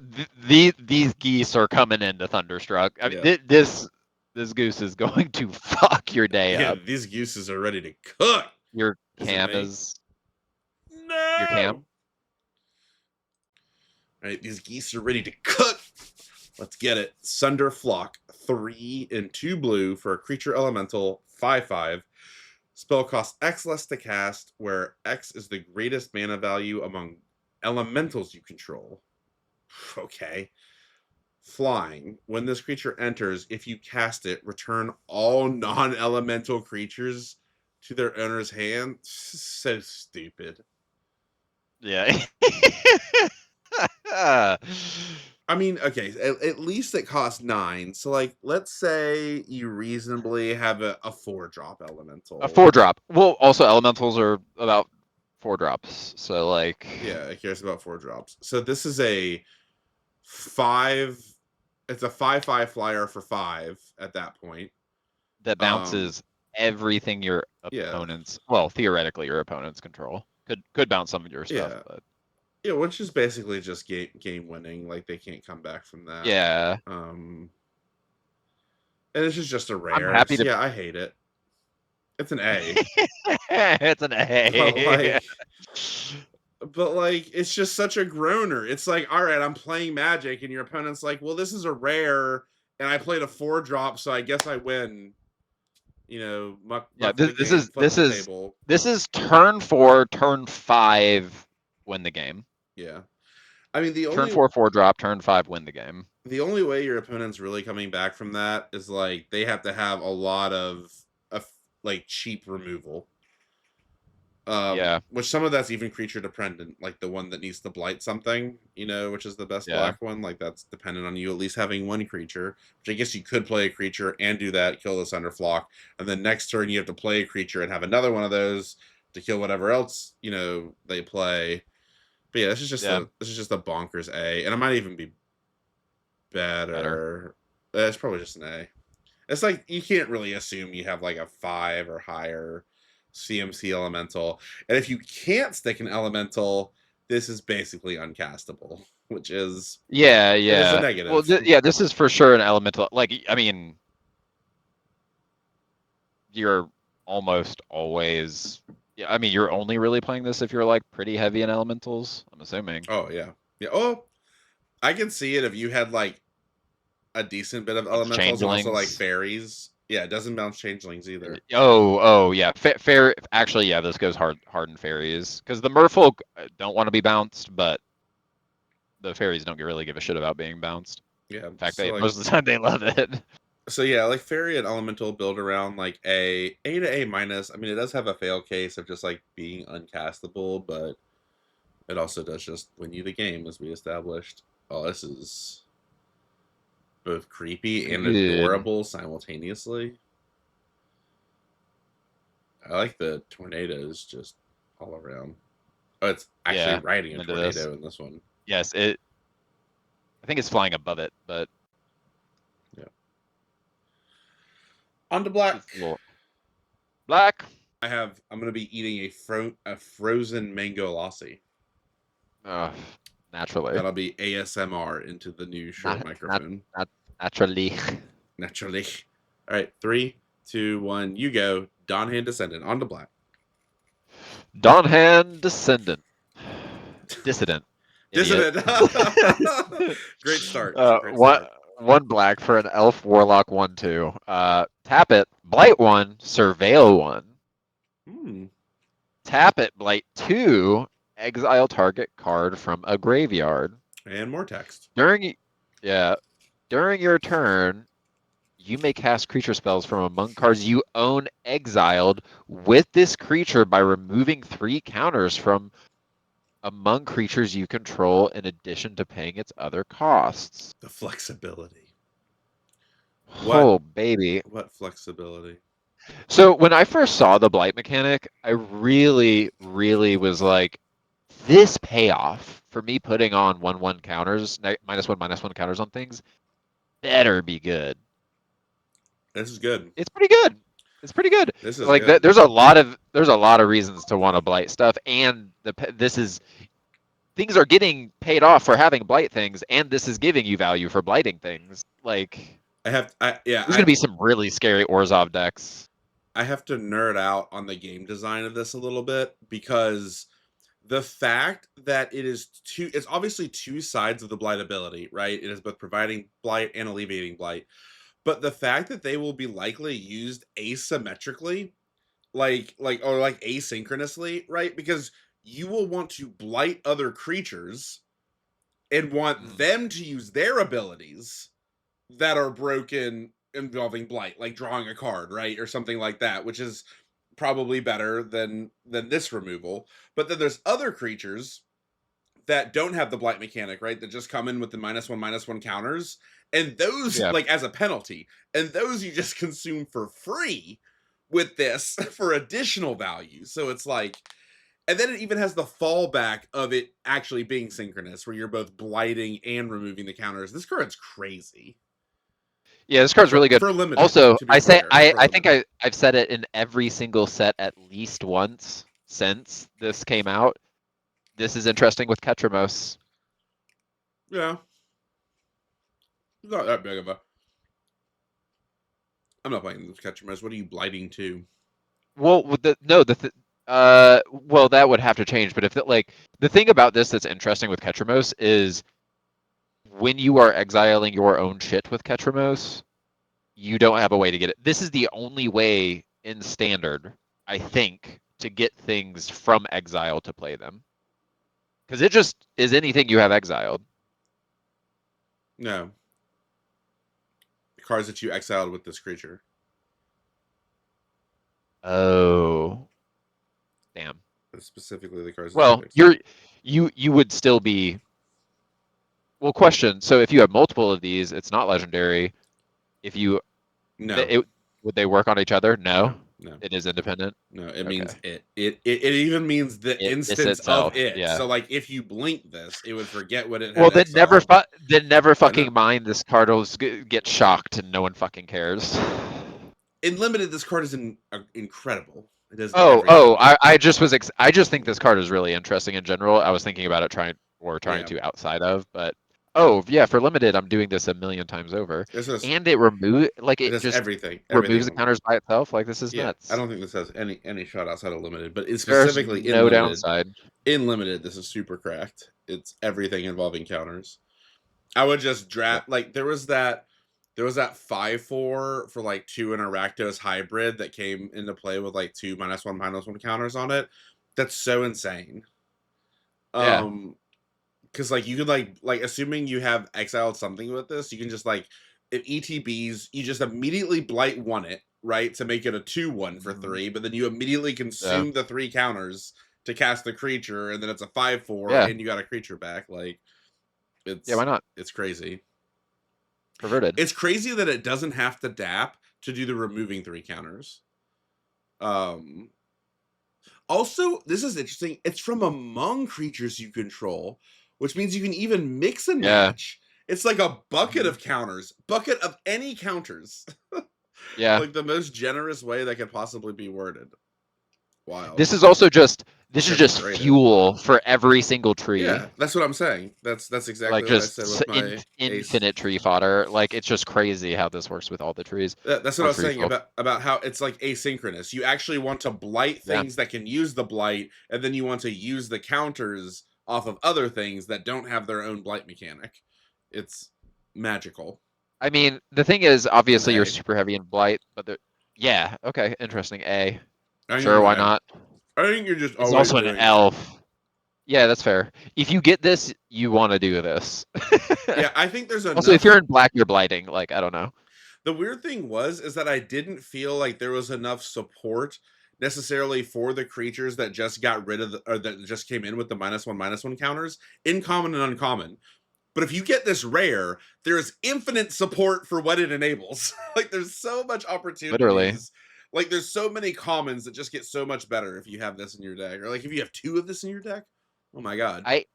these geese are coming into Thunderstruck. I mean, Yeah, this goose is going to fuck your day yeah. up. These gooses are ready to cook. Your Is it cam me? is your No. cam. All right, these geese are ready to cook. Let's get it. Sunderflock, 3 and 2 blue for a creature elemental, 5/5. Spell costs X less to cast, where X is the greatest mana value among elementals you control. Okay. Flying. When this creature enters, if you cast it, return all non-elemental creatures to their owner's hand. So stupid. Yeah. I mean, okay, at least it costs 9. So, like, let's say you reasonably have a 4-drop A elemental. 4-drop. Well, also elementals are about 4 drops. So like, Yeah, it cares about 4 drops. So this is a 5. It's a 5/5 flyer for 5 at that point. that bounces everything your Yeah, opponents, well, theoretically your opponents control. Could bounce some of your stuff, yeah, but yeah. Which is basically just game winning. Like they can't come back from that. yeah, And this is just a I'm rare. happy It's, to. yeah, I hate it. It's an A. It's an But A. like, but like, it's just such a groaner. It's like, all right, I'm playing Magic, and your opponent's like, well, this is a rare, and I played a 4 drop, so I guess I win. You know, Yeah, muck for the game, flip the table. this is turn 4, turn 5, win the game. Yeah, I mean Turn 4, 4 drop, turn 5, win the game. the only way your opponent's really coming back from that is like they have to have a lot of like cheap removal. Yeah, Which some of that's even creature dependent, like the one that needs to blight something, you know, which is the best yeah, black one. Like that's dependent on you at least having one creature, which I guess you could play a creature and do that, kill this underflock, and then next turn you have to play a creature and have another one of those to kill whatever else, you know, they play. But yeah, yeah, this is just a bonkers A, and it might even be better. better. It's probably just an A. It's like you can't really assume you have like a 5 or higher CMC elemental. And if you can't stick an elemental, this is basically uncastable, which is Yeah, it is a yeah. Well, negative. yeah, this is for sure an elemental. Like, I mean, you're almost always. Yeah, I mean, you're only really playing this if you're like pretty heavy in elementals, I'm assuming. Oh yeah. Yeah. Oh, I can see it if you had like a decent bit of Bunch of elementals and also like changelings. fairies. Yeah, it doesn't bounce changelings either. Oh, yeah. Fair. Actually, yeah. This goes hard in fairies because the merfolk don't want to be bounced, but the fairies don't really give a shit about being bounced. Yeah. In fact, So they like most of the time they love it. so yeah, like fairy and elemental build around like A to A minus. I mean, it does have a fail case of just like being uncastable, but it also does just win you the game, as we established. Oh, this is both creepy and Good. adorable simultaneously. I like the tornadoes just all around. Oh, it's actually Yeah, riding I'm a into this. tornado in this one. Yes, it. I think it's flying above it, but Yeah. On to black. it's a little black. I'm gonna be eating a frozen mango lassi. Uh, naturally, That'll be ASMR into the new Shure not not microphone. not naturally. Naturally. All right, 3, 2, 1, you go. Donhan Descendant. On to black. Dawnhand Descendant. Dissident. Idiot. Dissident. Great start. Great One start. one black for an elf warlock 1/2. Tap it. Blight 1. Surveil 1. Hmm. Tap it. Blight 2. Exile target card from a graveyard. And more text. Yeah, during your turn, you may cast creature spells from among cards you own exiled with this creature by removing 3 counters from among creatures you control in addition to paying its other costs. The flexibility. Oh, baby. What flexibility? So when I first saw the blight mechanic, I really was like, this payoff for me putting on 1/1 counters, -1/-1 counters on things, better be good. This is good. It's pretty good. It's pretty good. This is Like good. there's a lot of reasons to want to blight stuff, and this is things are getting paid off for having blight things, and this is giving you value for blighting things. Like there's gonna be some really scary Orzhov decks. I have to nerd out on the game design of this a little bit because the fact that it's obviously two sides of the blight ability, right? It is both providing blight and alleviating blight. But the fact that they will be likely used asymmetrically, or like asynchronously, right? Because you will want to blight other creatures and want them to use their abilities that are broken involving blight, like drawing a card, right? Or something like that, which is probably better than this removal. But then there's other creatures that don't have the blight mechanic, right? That just come in with the -1/-1 counters. And those, Yeah. like, as a penalty. And those you just consume for free with this for additional value. So it's like, And then it even has the fallback of it actually being synchronous, where you're both blighting and removing the counters. This card's crazy. Yeah, this card's really good. For limited, Also, to be fair. I think I've said it in every single set at least once since this came out. This is interesting with Ketramos. Yeah. It's not that big of a... I'm not playing this Ketchumers. What are you blighting to? Well, well, that would have to change. But if like the thing about this that's interesting with Ketramos is when you are exiling your own shit with Ketramos, you don't have a way to get it. This is the only way in Standard, I think, to get things from exile to play them. Because it just is anything you have exiled. No. Cards that you exiled with this creature. Oh, damn. That's specifically the cards that Well, you exiled. you would still be. Well, question. So if you have multiple of these, it's not legendary. If you, No. would they work on each other? No, No. it is independent. No, it Okay. means it. It even means the It's instance of itself. it. Yeah. So like if you blink this, it would forget what it Well, had exiled. then never I know. fucking mind. This card will get shocked, and no one fucking cares. In limited, this card is incredible. It does Oh, everything. I just was I just think this card is really interesting in general. I was thinking about it trying Yeah. to outside of, but oh yeah, for limited, I'm doing this a million times over, This is and it does just everything. Everything removes in the limited. counters by itself. Like this is Yeah. I nuts. don't think this has any shot outside of limited, but it's There's specifically in no limited. downside. In limited, this is super cracked. It's everything involving counters. I would just Yep. draft like there was that 5/4 for like 2 in a Rakdos hybrid that came into play with like 2 -1/-1 counters on it. That's so insane. Yeah. Because like you could like assuming you have exiled something with this, you can just like if ETBs, you just immediately blight one it, right? To make it a 2/1 for Mhm. 3, but then you immediately Yeah. consume the 3 counters to cast the creature, and then it's a 5/4, Yeah. and you got a creature back. Like Yeah. Why not? it's crazy. Perverted. It's crazy that it doesn't have to dap to do the removing 3 counters. Um Also, this is interesting. It's from among creatures you control, which means you can even mix and Yeah. match. It's like a bucket Mhm. of counters, bucket of any counters. Yeah. Like the most generous way that could possibly be worded. Wild. This is also just This card's underrated. fuel for every single tree. Yeah, that's what I'm saying. That's Like exactly what I said just with my ace. infinite tree fodder. Like it's just crazy how this works with all the trees That's what I or was tree saying folk. about how it's like asynchronous. You actually want to blight Yeah. things that can use the blight, and then you want to use the counters off of other things that don't have their own blight mechanic. It's magical. I mean, the thing is, It's an obviously, you're A. super heavy in blight, but yeah, okay, interesting. A, I think sure, it's an why A. not? I think you're just It's always also an doing it. elf. Yeah, that's fair. If you get this, you want to do this. Yeah, I think there's Also, if enough. you're in black, you're blighting. Like I don't know. The weird thing is that I didn't feel like there was enough support necessarily for the creatures that just got rid of or that just came in with the -1/-1 counters in common and uncommon. But if you get this rare, there's infinite support for what it enables. Like there's so much Literally, opportunities. Like there's so many commons that just get so much better if you have this in your deck, or like if you have 2 of this in your deck. Oh my god! I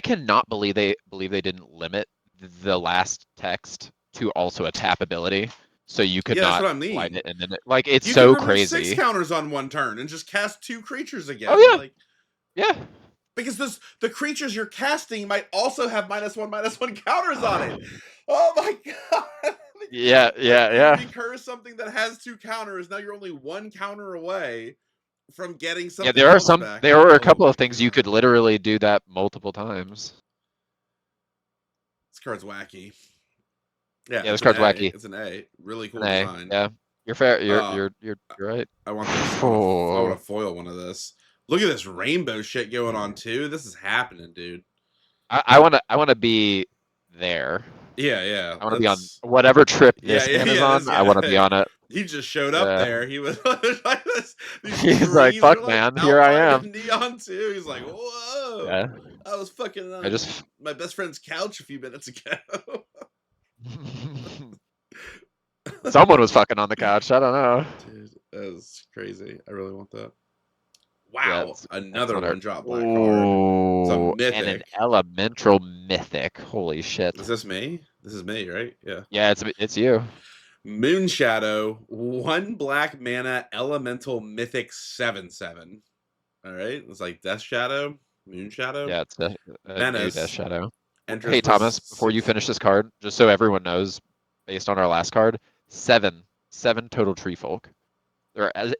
cannot believe they didn't limit the last text to also a tap ability, so you could Yeah, that's not what I blight mean. it, and then like it's You can so remove 6 crazy. counters on one turn and just cast 2 creatures Oh again. yeah, Like yeah, because the creatures you're casting might also have -1/-1 counters on it. Oh my god! yeah, Like yeah, you yeah. recur something that has 2 counters. Now you're only 1 counter away from getting Yeah, something else back. there are a Oh couple of my things you god! could literally do that multiple times. This card's wacky. Yeah, Yeah, this it's an card's A. wacky. It's an A. Really An cool A. design. Yeah, you're fair. Uh, You're right. I want this. I want Oh, to foil one of this. Look at this rainbow shit going on too. This is happening, dude. I want to be there. Yeah, yeah. I want to be on That's whatever trip yeah, this yeah, man is yeah. on. This I want to be guy, on it. he just showed up Yeah. there. He was like this, these He's like, trees are fuck, like man. Here I outlined am. in neon too. He's like, whoa! Yeah. I was fucking I on just. my best friend's couch a few minutes ago. Someone was fucking on the couch. I don't know. Dude, that was crazy. I really want that. Yeah, Wow, that's another on our. one-drop black card. It's a Oh, and an mythic. elemental mythic. Holy shit. Is this me? This is me, right? Yeah. Yeah, it's you. Moonshadow, 1 black mana elemental mythic 7/7. All right, it's like Death Shadow, Moonshadow, Yeah, it's a new Death Menace Shadow. enters Hey for Thomas, before you 6. finish this card, just so everyone knows, based on our last card, seven total tree folk.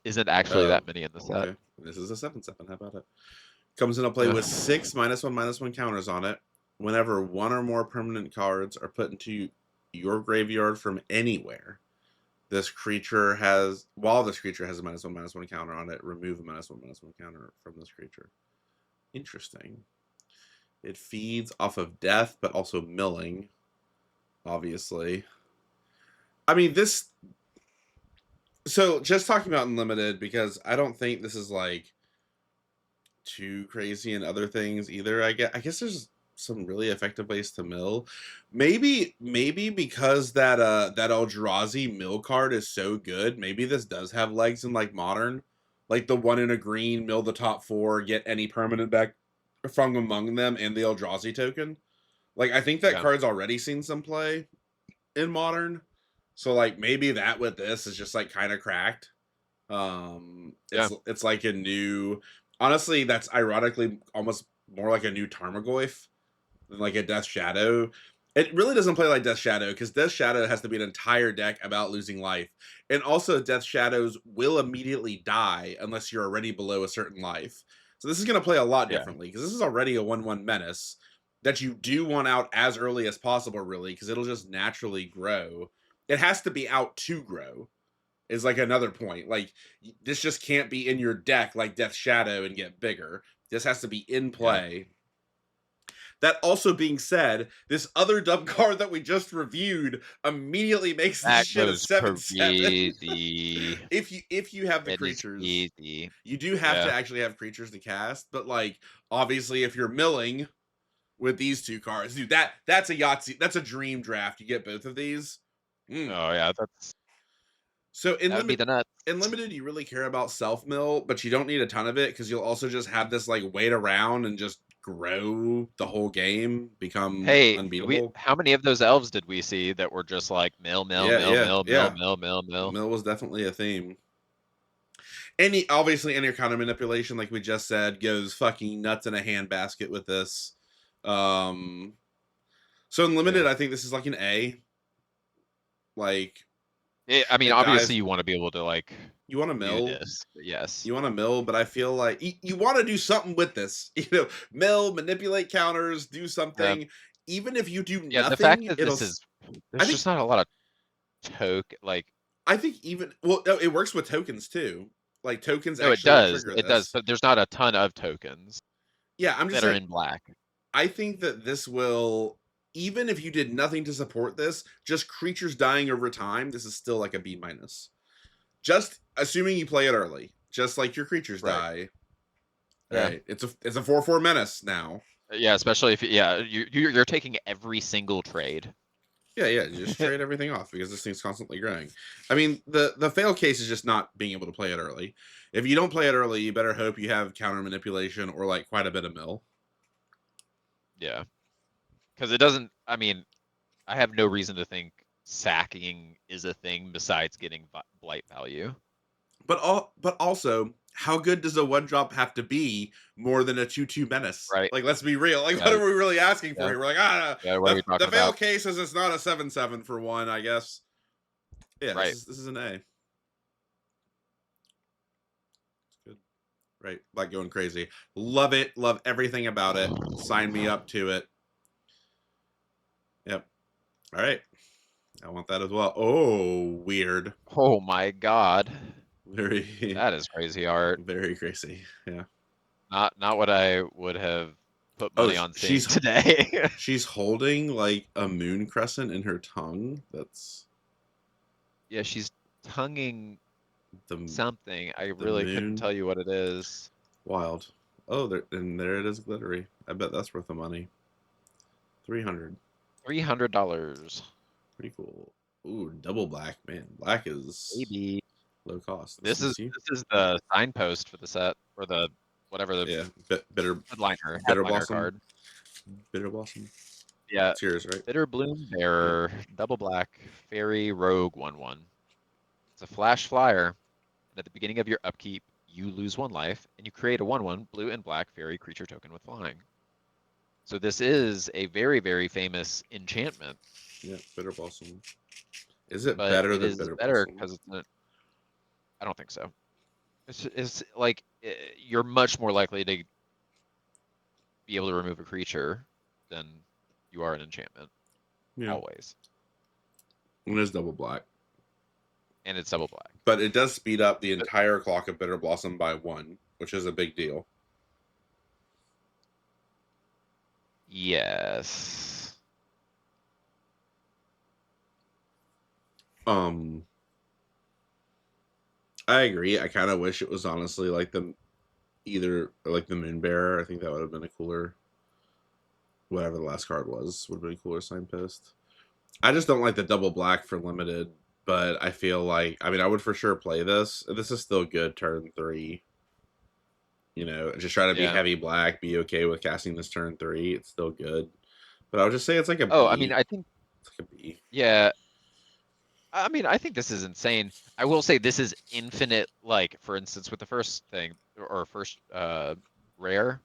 Isn't actually Oh, that many in the set. okay. This is a 7/7. How about it? Comes into play Yeah, with 6 -1/-1 counters on it. Whenever one or more permanent cards are put into your graveyard from anywhere, while this creature has a -1/-1 counter on it, remove a -1/-1 counter from this creature. Interesting. It feeds off of death, but also milling, obviously. I mean, this. So, just talking about Unlimited, because I don't think this is like too crazy in other things either. I guess there's some really effective ways to mill. Maybe because that Eldrazi mill card is so good, maybe this does have legs in like modern. Like the one in a green, mill the top 4, get any permanent back from among them, and the Eldrazi token. Like I think that yeah, card's already seen some play in modern. So like maybe that with this is just like kind of cracked. yeah, It's like a new. Honestly, that's ironically almost more like a new Tarmogoyf than like a Death Shadow. It really doesn't play like Death Shadow because Death Shadow has to be an entire deck about losing life, and also Death Shadows will immediately die unless you're already below a certain life. So this is going to play a lot yeah, differently because this is already a 1/1 menace that you do want out as early as possible, really, because it'll just naturally grow. It has to be out to grow is like another point. Like this just can't be in your deck like Death Shadow and get bigger. This has to be in yeah. play. That also being said, this other dumb card that we just reviewed immediately makes this That shit a goes 7/7. crazy. If you have the It is creatures, easy. you do have to Yeah, actually have creatures to cast, but like obviously if you're milling with these 2 cards, dude, that's a Yahtzee, that's a dream draft. You get both of these. Mm. oh yeah, So that would be the nuts. in limited, you really care about self mill, but you don't need a ton of it because you'll also just have this like wait around and just grow the whole game, become Hey, unbeatable. how many of those elves did we see that were just like mill, mill, Yeah, mill, yeah, mill, mill, yeah. mill, mill, mill? Mill was definitely a theme. Any counter manipulation, like we just said, goes fucking nuts in a handbasket with this. Um, so in Yeah. limited, I think this is like an A. Like I mean, it obviously dives. you want to be able to like You want to do mill. this. But yes. You want to mill, but I feel like you want to do something with this. Mill, manipulate counters, do Um, something. Even if you do yeah, the fact nothing, that this is I there's think just not a lot of like I think even well, no, it works with tokens too. Like tokens no, it actually does. trigger It does, this. but there's not a ton of tokens Yeah, I'm just that are saying. in black. I think that this will, even if you did nothing to support this, just creatures dying over time. This is still like a B minus. Just assuming you play it early, just like your creatures Right. die. Yeah. Right. It's a 4/4 menace now. Yeah, especially if yeah, you're taking every single trade. Yeah, yeah, just trade everything off because this thing's constantly growing. I mean, the fail case is just not being able to play it early. If you don't play it early, you better hope you have counter manipulation or like quite a bit of mill. Yeah. Because it doesn't I mean, I have no reason to think sacking is a thing besides getting blight value. But also, how good does a 1-drop have to be more than a 2/2 menace? Right. Like, let's be real. Like, what Yeah. are we really asking for Yeah. here? We're like, Yeah. What are we the talking fail about? case is it's not a 7/7 for one, I guess. Yeah, Right. this is an A. It's good. Right. Like going crazy. Love it. Love everything about it. Sign me up to it. Yep. All right. I want that as well. Oh, weird. Oh my god. Very, That is crazy art. very crazy. Yeah. Not what I would have put Oh, money on seeing today. she's holding like a moon crescent in her tongue. That's Yeah, she's tonguing the something. I the really couldn't moon. tell you what it is. Wild. Oh, there it is, glittery. I bet that's worth the money. 300. $300. Pretty cool. Ooh, double black, man. Black is Maybe. Low cost. This is the signpost for the set, or the whatever the yeah. Bitter headliner Blossom. card. Bitter Blossom. Yeah, It's yours, right? Bitter Bloom Yep. Bearer, double black, fairy rogue 1/1. It's a flash flyer, and at the beginning of your upkeep, you lose 1 life, and you create a 1/1 blue and black fairy creature token with flying. So this is a very, very famous enchantment. Yeah, Bitter Blossom. Is it But better it than is Bitter better Blossom? because I don't think so. It's like you're much more likely to be able to remove a creature than you are an enchantment. Yeah. Always. It is double black. And it's double black. But it does speed up the But, entire clock of Bitter Blossom by 1, which is a big deal. yes. I agree. I kind of wish it was honestly like the Moonbearer. I think that would have been a cooler, whatever the last card was, would have been a cooler signpost. I just don't like the double black for limited, but I feel like, I mean, I would for sure play this. This is still good turn 3. You know, just try to be Yeah. heavy black, be okay with casting this turn 3. It's still good. But I would just say it's like a Oh, B. I mean, I think, It's like a B. yeah. I mean, I think this is insane. I will say this is infinite, like, for instance, with the first thing, or first rare,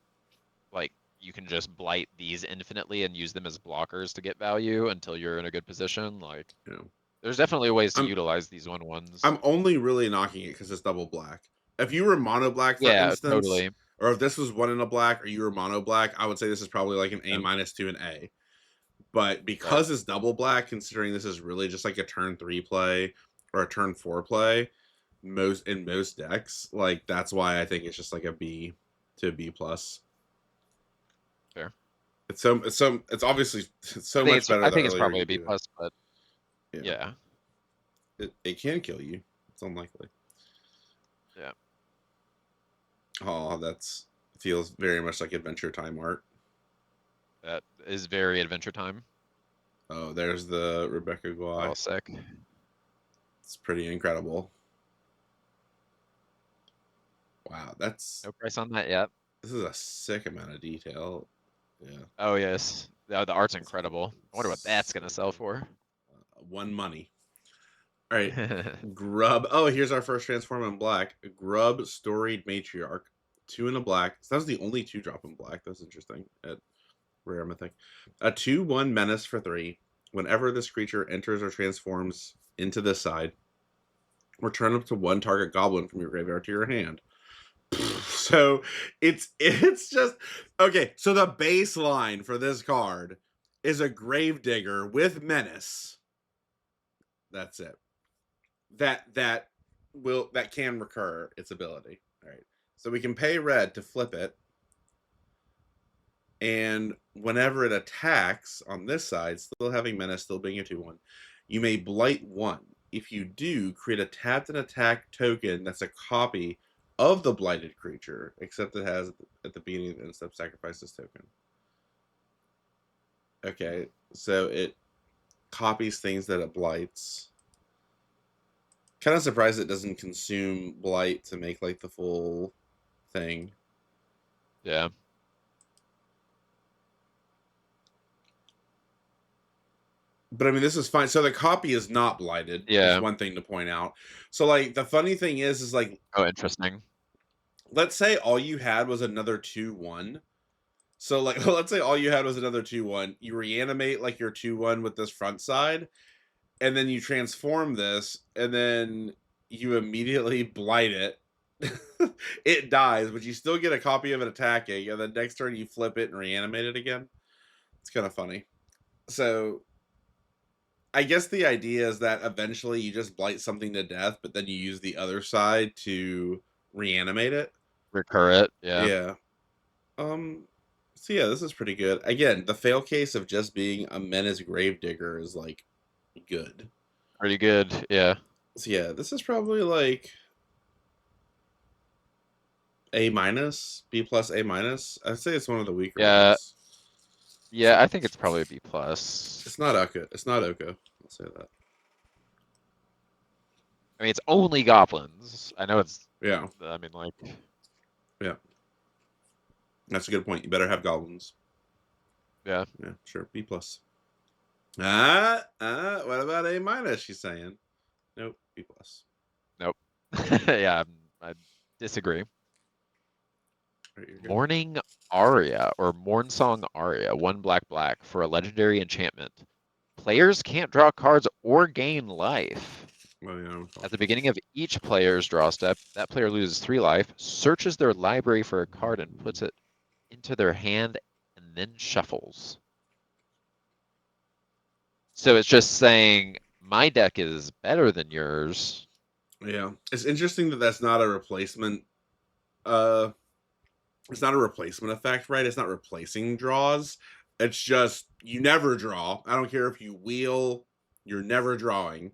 like, you can just blight these infinitely and use them as blockers to get value until you're in a good position. Like, You know, there's definitely ways to I'm utilize these 1/1s. I'm only really knocking it because it's double black. If you were mono black, for Yeah, instance, totally. or if this was 1 in a black, or you were mono black, I would say this is probably like an A Yeah, minus to an A. But right. because it's double black, considering this is really just like a turn 3 play or a turn 4 play, most decks, like that's why I think it's just like a B to B plus. Fair. It's obviously so much better I the think it's earlier probably you a B do it. plus, but Yeah, yeah. it can kill you. It's unlikely. Yeah. Oh, that's feels very much like Adventure Time art. That is very Adventure Time. Oh, there's the Rebecca Guai. Oh, sick. It's pretty incredible. Wow, that's No price on that yet. this is a sick amount of detail. Yeah. Oh, yes. The art's incredible. I wonder what that's So going to sell for. 1 money. All right. Grub. Oh, here's our first transform in black. Grub Storied Matriarch. 2 in a black. So that was the only 2 drop in black. That's interesting. At Rare Mythic. A 2/1 menace for 3. Whenever this creature enters or transforms into this side, return up to 1 target goblin from your graveyard to your hand. So it's just okay. So the baseline for this card is a Gravedigger with menace. That's it. That can recur its ability. All right. So we can pay red to flip it. And whenever it attacks on this side, still having menace, still being a 2/1, you may blight 1. If you do, create a tapped and attack token that's a copy of the blighted creature, except it has at the beginning of the end step sacrifice this token. Okay, so it copies things that it blights. Kind of surprised it doesn't consume blight to make like the full thing. Yeah. But I mean, this is fine. So the copy is not blighted. Yeah. Is one thing to point out. So like the funny thing is like, Oh, interesting. let's say all you had was another 2/1. So like, let's say all you had was another 2/1. You reanimate like your 2/1 with this front side, and then you transform this, and then you immediately blight it. It dies, but you still get a copy of it attacking, and then next turn you flip it and reanimate it again. It's kind of funny. So I guess the idea is that eventually you just blight something to death, but then you use the other side to reanimate it. Recur it. Yeah. Yeah. So yeah, this is pretty good. Again, the fail case of just being a menace Gravedigger is like good. Pretty good. Yeah. So yeah, this is probably like A minus, B plus, A minus. I'd say it's one of the weaker ones. Yeah, I think it's probably a B plus. It's not Oko. It's not Oko. I'll say that. mean, it's only goblins. I know it's. Yeah, I mean, like. yeah. That's a good point. You better have goblins. Yeah. Yeah, sure. B plus. What about A minus? She's saying. Nope. B plus. Nope. Yeah, I disagree. Right, you're good. Morning Aria or Mornsong Aria, 1 black for a legendary enchantment. Players can't draw cards or gain life. Well, yeah, At the beginning of each player's draw step, that player loses 3 life, searches their library for a card and puts it into their hand and then shuffles. So it's just saying my deck is better than yours. yeah. It's interesting that that's not a replacement. Uh, it's not a replacement effect, right? It's not replacing draws. It's just you never draw. I don't care if you wheel. You're never drawing.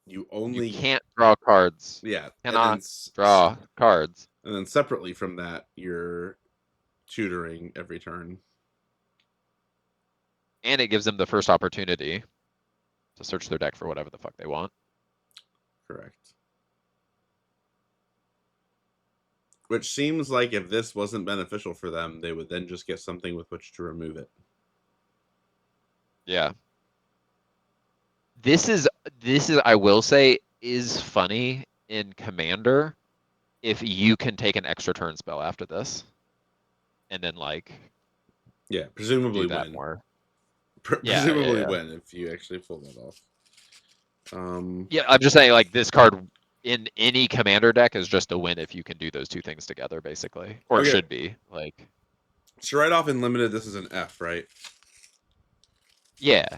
You You only can't draw cards. yeah, Cannot draw cards. and then separately from that, you're tutoring every turn. And it gives them the first opportunity to search their deck for whatever the fuck they want. Correct. Which seems like if this wasn't beneficial for them, they would then just get something with which to remove it. Yeah. This is I will say is funny in Commander if you can take an extra turn spell after this. And then like Yeah, presumably do that win. more. Presumably Yeah. win if you actually pull that off. Yeah, I'm just saying like this card in any Commander deck is just a win if you can do those two things together, basically. Or it Okay. should be. Like So right off in limited, this is an F, right? yeah.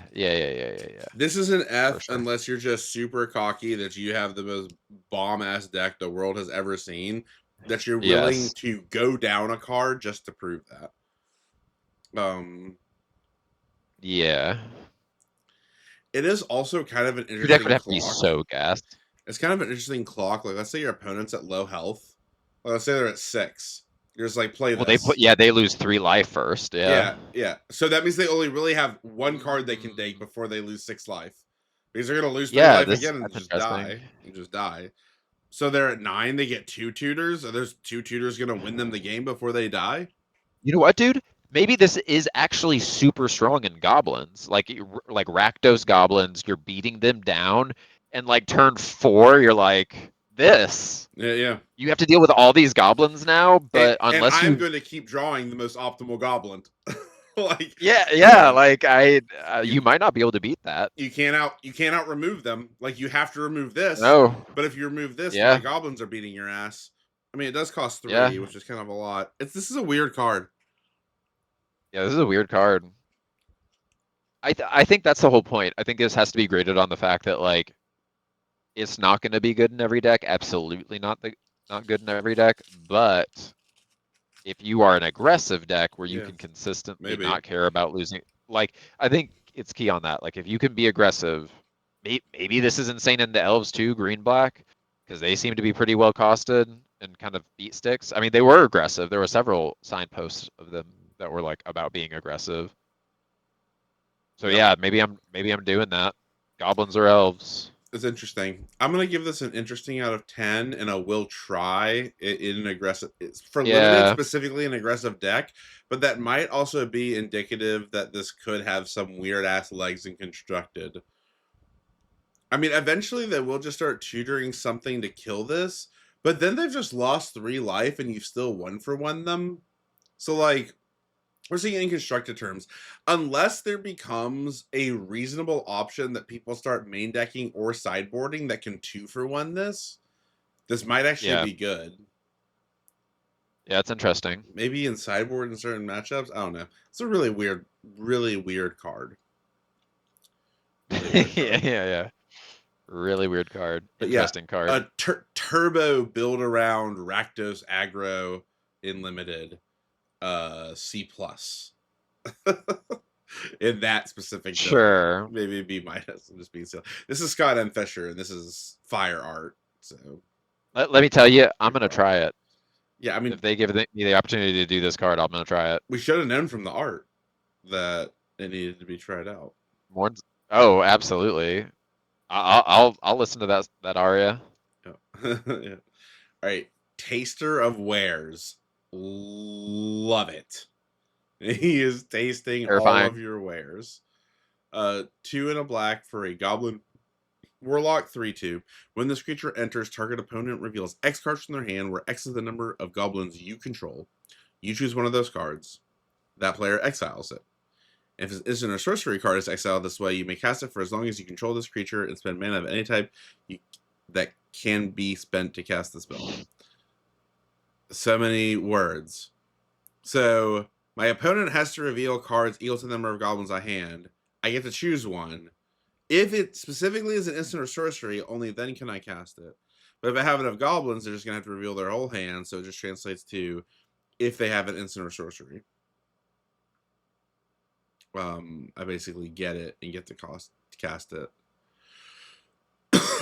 This is an For F sure. unless you're just super cocky that you have the most bomb ass deck the world has ever seen. That you're willing Yes. to go down a card just to prove that. Yeah. It is also kind of an Your deck would interesting have to be clock. so gassed. It's kind of an interesting clock. Like, let's say your opponent's at low health. Well, let's say they're at 6. You're just like, play Well, this. they lose 3 life first. Yeah. Yeah. So that means they only really have one card they can take Mm. before they lose 6 life. Because they're gonna lose 3 Yeah, life this again and that's just interesting. die. And just die. So they're at 9, they get 2 tutors. Are those 2 tutors gonna win them the game before they die? You know what, dude? Maybe this is actually super strong in goblins. Like Rakdos goblins, you're beating them down, and like turn 4, you're like this. Yeah. You have to deal with all these goblins now, And, but and unless I'm you going to keep drawing the most optimal goblin. like yeah, like like you you might not be able to beat that. you can't out remove them. Like you have to remove this. No. But if you remove this, my Yeah. goblins are beating your ass. I mean, it does cost 3, Yeah. which is kind of a lot. This is a weird card. Yeah, this is a weird card. I think that's the whole point. I think this has to be graded on the fact that like it's not going to be good in every deck. Absolutely not good in every deck. But if you are an aggressive deck where you Yeah, can consistently maybe. not care about losing, like I think it's key on that. Like if you can be aggressive, maybe this is insane in the elves too, green black, because they seem to be pretty well costed and kind of beat sticks. I mean, they were aggressive. There were several signposts of them that were like about being aggressive. So Yep. yeah, maybe I'm doing that. Goblins or elves. It's interesting. I'm gonna give this an interesting out of 10, and a will try in an aggressive. It's for limited, Yeah, specifically an aggressive deck, but that might also be indicative that this could have some weird ass legs in constructed. I mean, eventually they will just start tutoring something to kill this, but then they've just lost 3 life, and you've still 1-for-1 them. So like, we're seeing in constructed terms, unless there becomes a reasonable option that people start main decking or sideboarding that can 2-for-1 this might actually yeah, be good. yeah. It's interesting. Maybe in sideboard in certain matchups. I don't know. It's a really weird card. Really weird Yeah, card. yeah. Really weird card. But yeah, Interesting card. a turbo build around Rakdos aggro in limited C plus. In that specific build. Sure. Maybe B minus. I'm just being silly. This is Scott M. Fisher, and this is fire art. So Let me tell you, I'm gonna try it. yeah, I mean, If they give me the opportunity to do this card, I'm gonna try it. we should have known from the art that it needed to be tried out. More. Oh, absolutely. I'll listen to that aria. Yeah. All right. Taster of wares. Love it. He is tasting all of Terrifying. your wares. 2 and a black for a goblin warlock 3/2. When this creature enters, target opponent reveals X cards from their hand, where X is the number of goblins you control. You choose one of those cards. That player exiles it. If an instant or sorcery card is exiled this way, you may cast it for as long as you control this creature and spend mana of any type that can be spent to cast the spell. So many words. So my opponent has to reveal cards equal to the number of goblins I hand. I get to choose one. If it specifically is an instant or sorcery, only then can I cast it. But if I have enough goblins, they're just going to have to reveal their whole hand, so it just translates to if they have an instant or sorcery. I basically get it and get to cast it.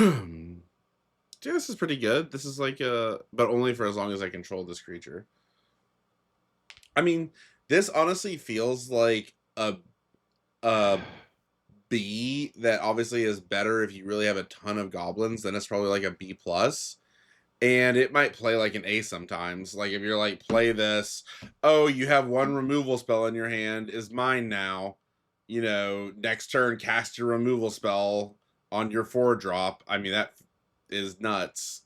Yeah, this is pretty good. This is like but only for as long as I control this creature. I mean, this honestly feels like a B that obviously is better if you really have a ton of goblins. Then it's probably like a B plus. And it might play like an A sometimes. Like if you're like, play this, oh, you have one removal spell in your hand, is mine now. You know, next turn, cast your removal spell on your 4-drop. I mean, that is nuts.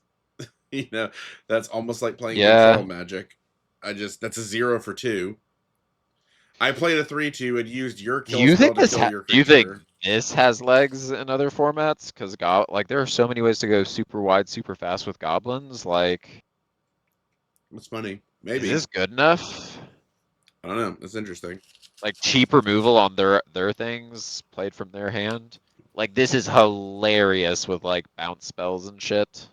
You know, that's almost like playing control Yeah. magic. That's a 0 for 2. I played a 3/2 and used your Do kill you spell think to kill your do you think creature. this has legs in other formats? Because like there are so many ways to go super wide, super fast with goblins. Like, It's funny. is Maybe. this good enough? I don't know. It's interesting. Like cheap removal on their things played from their hand. Like this is hilarious with like bounce spells and shit.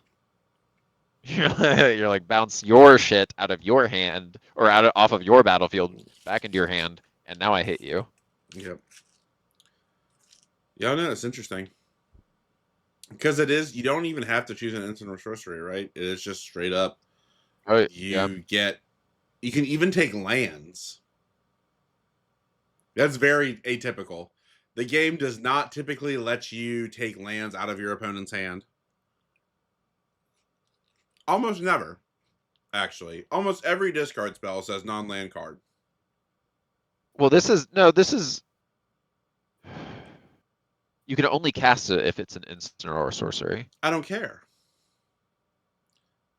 You're like bounce your shit out of your hand or off of your battlefield back into your hand, and now I hit you. Yep. Yeah, no, it's interesting. Because it is, you don't even have to choose an instant or sorcery, right? It is just straight up. Oh yeah, You can even take lands. That's very atypical. The game does not typically let you take lands out of your opponent's hand. Almost never, actually. Almost every discard spell says non-land card. well this is no, this is you can only cast it if it's an instant or a sorcery. I don't care.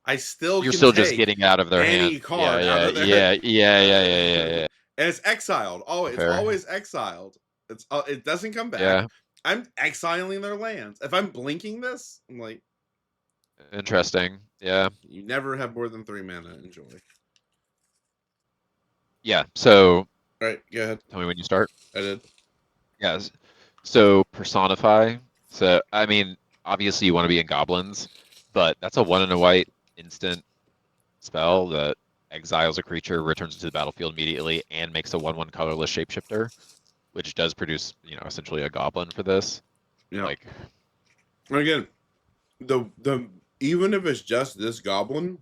I still You're can still just take getting out of their hand. any Yeah, card out yeah, of their yeah, yeah, yeah, yeah, yeah, and yeah. it's exiled. Oh, it's Fair. always exiled. It doesn't come back. Yeah, I'm exiling their lands. If I'm blinking this, I'm like, interesting. Yeah, you never have more than 3 mana. Enjoy. yeah. So All right, go ahead. tell me when you start. I did. Yes. So personify. So I mean, obviously you want to be in goblins, but that's a 1 and a white instant spell that exiles a creature, returns it to the battlefield immediately, and makes a 1/1 colorless shapeshifter, which does produce, essentially a goblin for this. Yeah. Like, And again, the even if it's just this goblin,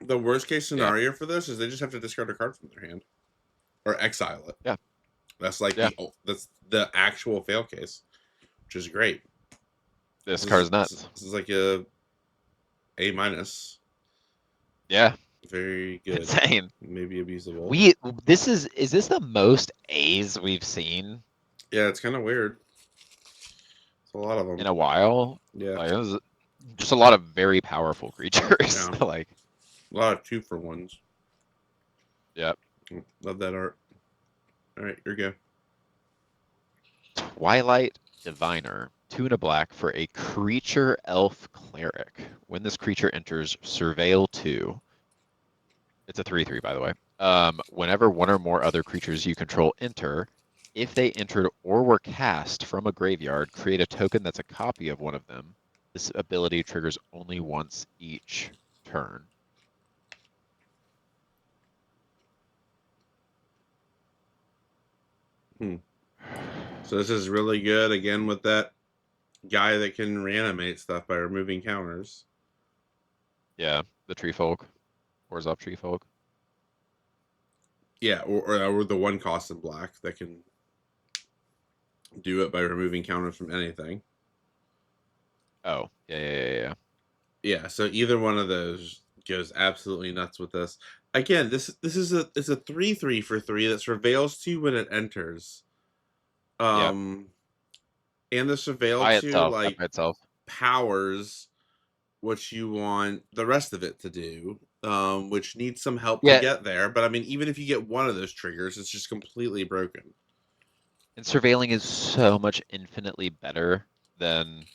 the worst case yeah, scenario for this is they just have to discard a card from their hand or exile it. yeah, That's like yeah. that's the actual fail case, which is great. This card's nuts. This is like A minus. Yeah, Very good. insane. Maybe abusable. Is this the most A's we've seen Yeah, it's kind of weird. It's a lot of them. in a while? Yeah. Like, it was just a lot of very powerful creatures. Yeah. Like, A lot of 2-for-1s. yeah. Love that art. All right, you're good. Twilight Diviner, 2 and a black for a creature elf cleric. When this creature enters, surveil 2. It's a 3/3, by the way. Whenever one or more other creatures you control enter, if they entered or were cast from a graveyard, create a token that's a copy of one of them. This ability triggers only once each turn. So this is really good again with that guy that can reanimate stuff by removing counters. Yeah, the tree folk. Orzhov tree folk. Yeah, or the one cost in black that can do it by removing counters from anything. Oh, yeah, yeah, yeah, yeah. Yeah, so either one of those goes absolutely nuts with this. Again, this is a 3/3 for 3 that surveils 2 when it enters. Yep. Um, and the surveil By 2 itself. That like by itself. powers what you want the rest of it to do, which needs some help to Yeah. get there. But I mean, even if you get one of those triggers, it's just completely broken. And surveilling is so much infinitely better than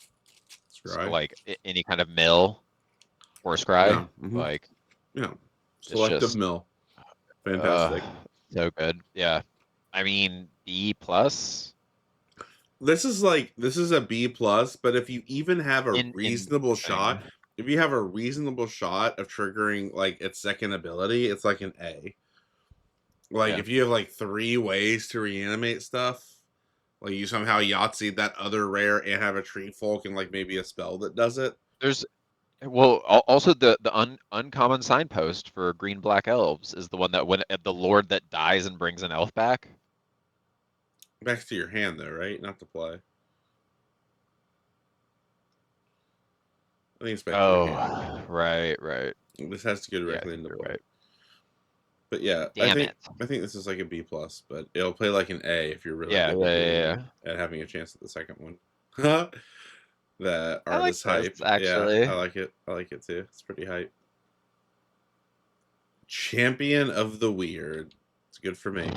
Scry. like any kind of mill or scry. Yeah. Hmm. Like Yeah. it's Selective just mill. uh Fantastic. so good. Yeah. I mean B plus This is a B plus, but if you even have a in reasonable thing. shot, if you have a reasonable shot of triggering like its second ability, it's like an A. Like Yeah. if you have like 3 ways to reanimate stuff, like you somehow Yahtzee that other rare and have a tree folk and like maybe a spell that does it. There's well also the uncommon signpost for green black elves is the one that when the lord that dies and brings an elf back. Back to your hand though, right? Not to play. I think it's back to your hand. Oh, right. This has to go Yeah, I directly think into you're play. right. But yeah, Damn it. I think this is like a B plus, but it'll play like an A if you're really Yeah, good yeah, at yeah, doing yeah. at having a chance at the second one. That I art like is this hype. Yeah, actually. I like it. I like it too. It's pretty hype. Champion of the Weird. It's good for me.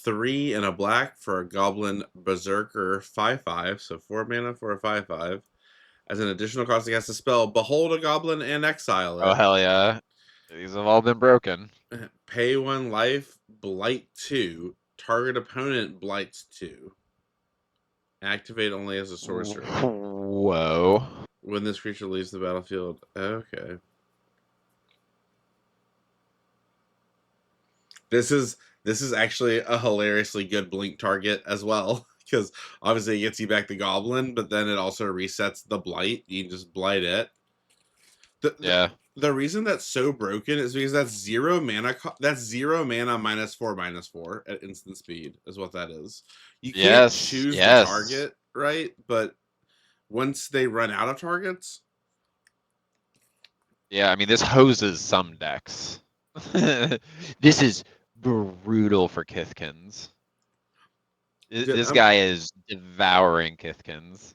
3 and a black for a Goblin Berserker 5/5, so 4 mana for a 5/5. As an additional cost against the spell, behold a goblin and exile Oh it. hell yeah. These have all been broken. Pay 1 life, blight 2. Target opponent blights 2. Activate only as a sorcerer. Whoa. When this creature leaves the battlefield. Okay. This is actually a hilariously good blink target as well. Because obviously it gets you back the goblin, but then it also resets the blight. You can just blight it. The, Yeah. the reason that's so broken is because that's 0 mana. That's 0 mana -4/-4 at instant speed is what that is. You can't Yes. choose the Yes. target, right? But once they run out of targets, Yeah, I mean this hoses some decks. This is brutal for Kithkins. This I'm guy is devouring Kithkins.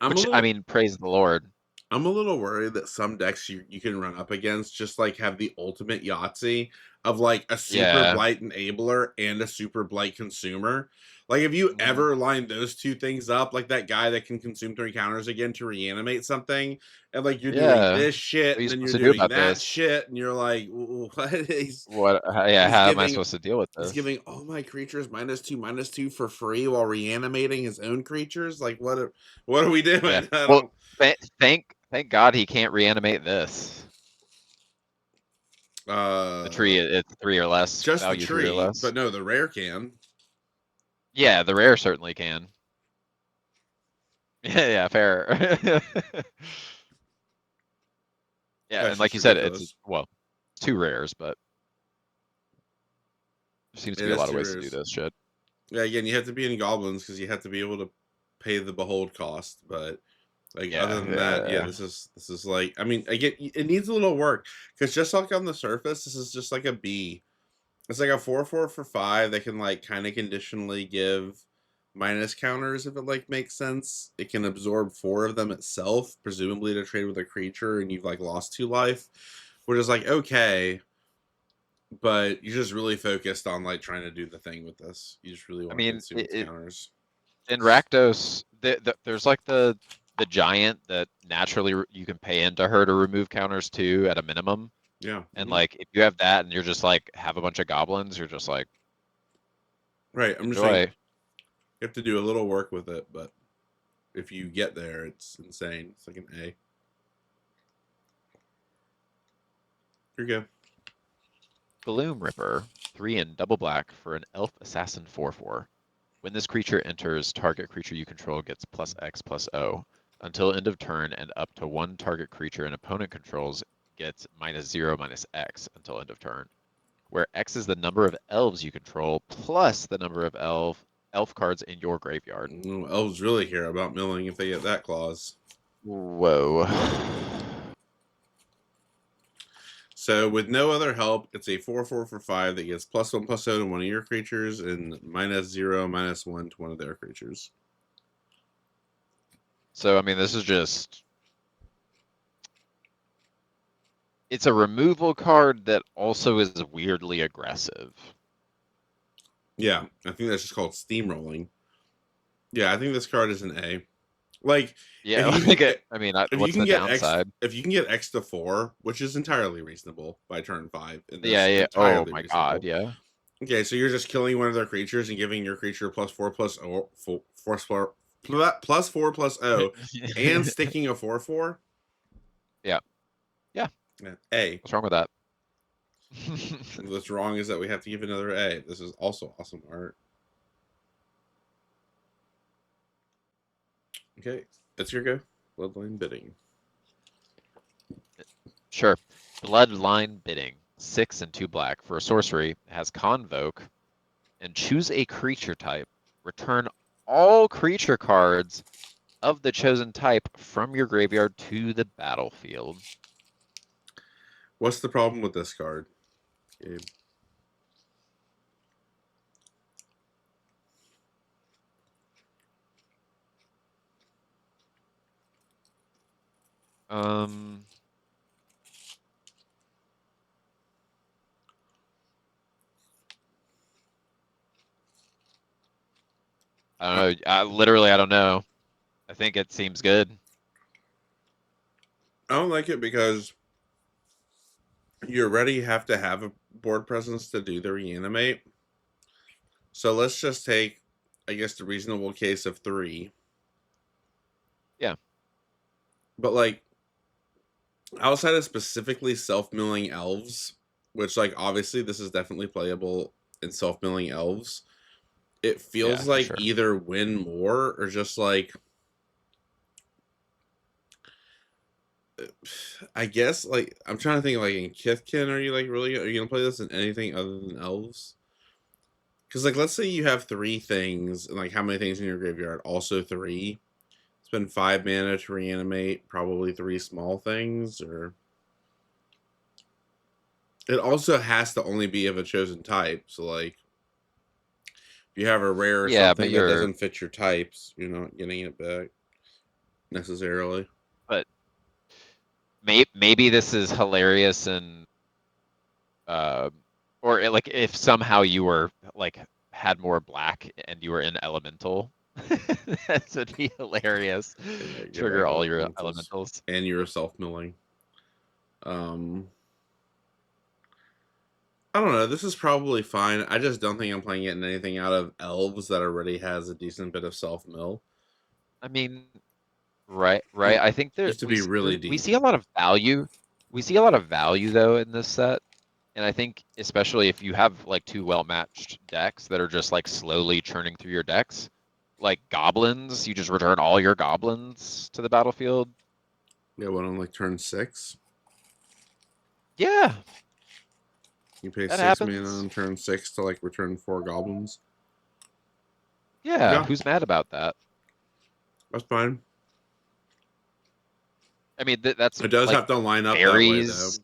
I'm a Which I little mean, praise the Lord. I'm a little worried that some decks you can run up against just like have the ultimate Yahtzee of like a super Yeah. blight enabler and a super blight consumer. Like if you Mhm. ever line those two things up, like that guy that can consume 3 counters again to reanimate something, and like you're doing Yeah. this What shit are you and then you're supposed to do doing about that this? shit, and you're like, what? What? Yeah. He's How am I giving supposed to deal with he's this? giving all my creatures -2/-2 for free while reanimating his own creatures. Like what are we Yeah. doing? I Well, don't. thank God he can't reanimate this. The Uh, tree, it's 3 or less, just the value 3 or tree, less. but no, the rare can. Yeah, the rare certainly can. Yeah, fair. Yeah, and That's like just you said, it's ridiculous. well, 2 rares, but there seems to It be a is lot of two ways to do rares. this shit. Yeah, again, you have to be in goblins because you have to be able to pay the behold cost. But like other Yeah, than that, yeah, yeah, this is like I mean, I get it needs a little work because just like on the surface, this is just like a B. It's like a 4/4 for 5 that can like kind of conditionally give minus counters if it like makes sense. It can absorb 4 of them itself, presumably to trade with a creature, and you've like lost 2 life, which is like okay, but you're just really focused on like trying to do the thing with this. You just really I want to mean, consume its counters. in Rakdos, there's like the giant that naturally you can pay into her to remove counters too at a minimum. Yeah. And Hmm. like if you have that and you're just like have a bunch of goblins, you're just like Right. I'm just saying enjoy. you have to do a little work with it, but if you get there, it's insane. It's like an A. You're good. Gloom Ripper, 3 and double black for an elf assassin 4/4. When this creature enters, target creature you control gets +X/+O until end of turn, and up to one target creature an opponent controls gets -0/-X until end of turn. Where X is the number of elves you control plus the number of elf cards in your graveyard. Elves really care about milling if they get that clause. Whoa. So with no other help, it's a 4/4 for 5 that gets +1/+0 to one of your creatures and -0/-1 to one of their creatures. So, I mean, this is just... It's a removal card that also is weirdly aggressive. Yeah, I think that's just called steamrolling. Yeah, I think this card is an A. Like, Yeah, if you like can, I mean, if you what's can the get X, downside? if you can get X to 4, which is entirely reasonable by turn 5 in Yeah, this, yeah. Oh entirely my God, reasonable. yeah. Okay, so you're just killing one of their creatures and giving your creature +4/+0 and sticking a 4/4. Yeah, yeah. Yeah. A. What's wrong with that? What's wrong is that we have to give another A. This is also awesome art. Okay, that's your go. Bloodline bidding. Sure. Bloodline Bidding. 6 and 2 black. For a sorcery, it has Convoke, and choose a creature type. Return all creature cards of the chosen type from your graveyard to the battlefield. What's the problem with this card, Gabe? Um, I I, don't know. Literally, I don't know. I think it seems good. I don't like it because you already have to have a board presence to do the reanimate. So let's just take, I guess, the reasonable case of 3. Yeah. But like outside of specifically self-milling elves, which like obviously this is definitely playable in self-milling elves, it Yeah, feels for like sure. either win more or just like I guess like I'm trying to think like in Kithkin, are you like really are you gonna play this in anything other than elves? Because like let's say you have 3 things and like how many things in your graveyard? Also 3. Spend 5 mana to reanimate, probably 3 small things, or it also has to only be of a chosen type. So like if you have a rare or Yeah, but something that doesn't fit your types, you're not getting it back necessarily. but maybe this is hilarious and uh, or like if somehow you were like had more black and you were in elemental, that would be hilarious. Yeah, get Trigger back all your elementals. elementals. And you're self-milling. Um I don't know. This is probably fine. I just don't think I'm playing it in anything out of elves that already has a decent bit of self mill. I mean, right, right. You I think have to be really we deep. see a lot of value. We see a lot of value though in this set, and I think especially if you have like two well-matched decks that are just like slowly churning through your decks, like goblins, you just return all your goblins to the battlefield. Yeah, what on like turn 6? Yeah, You pay that 6 mana happens. on turn 6 to like return 4 goblins. Yeah, Yeah, who's mad about that? that's fine. I mean, that's It does like have to line up that way though. fairies.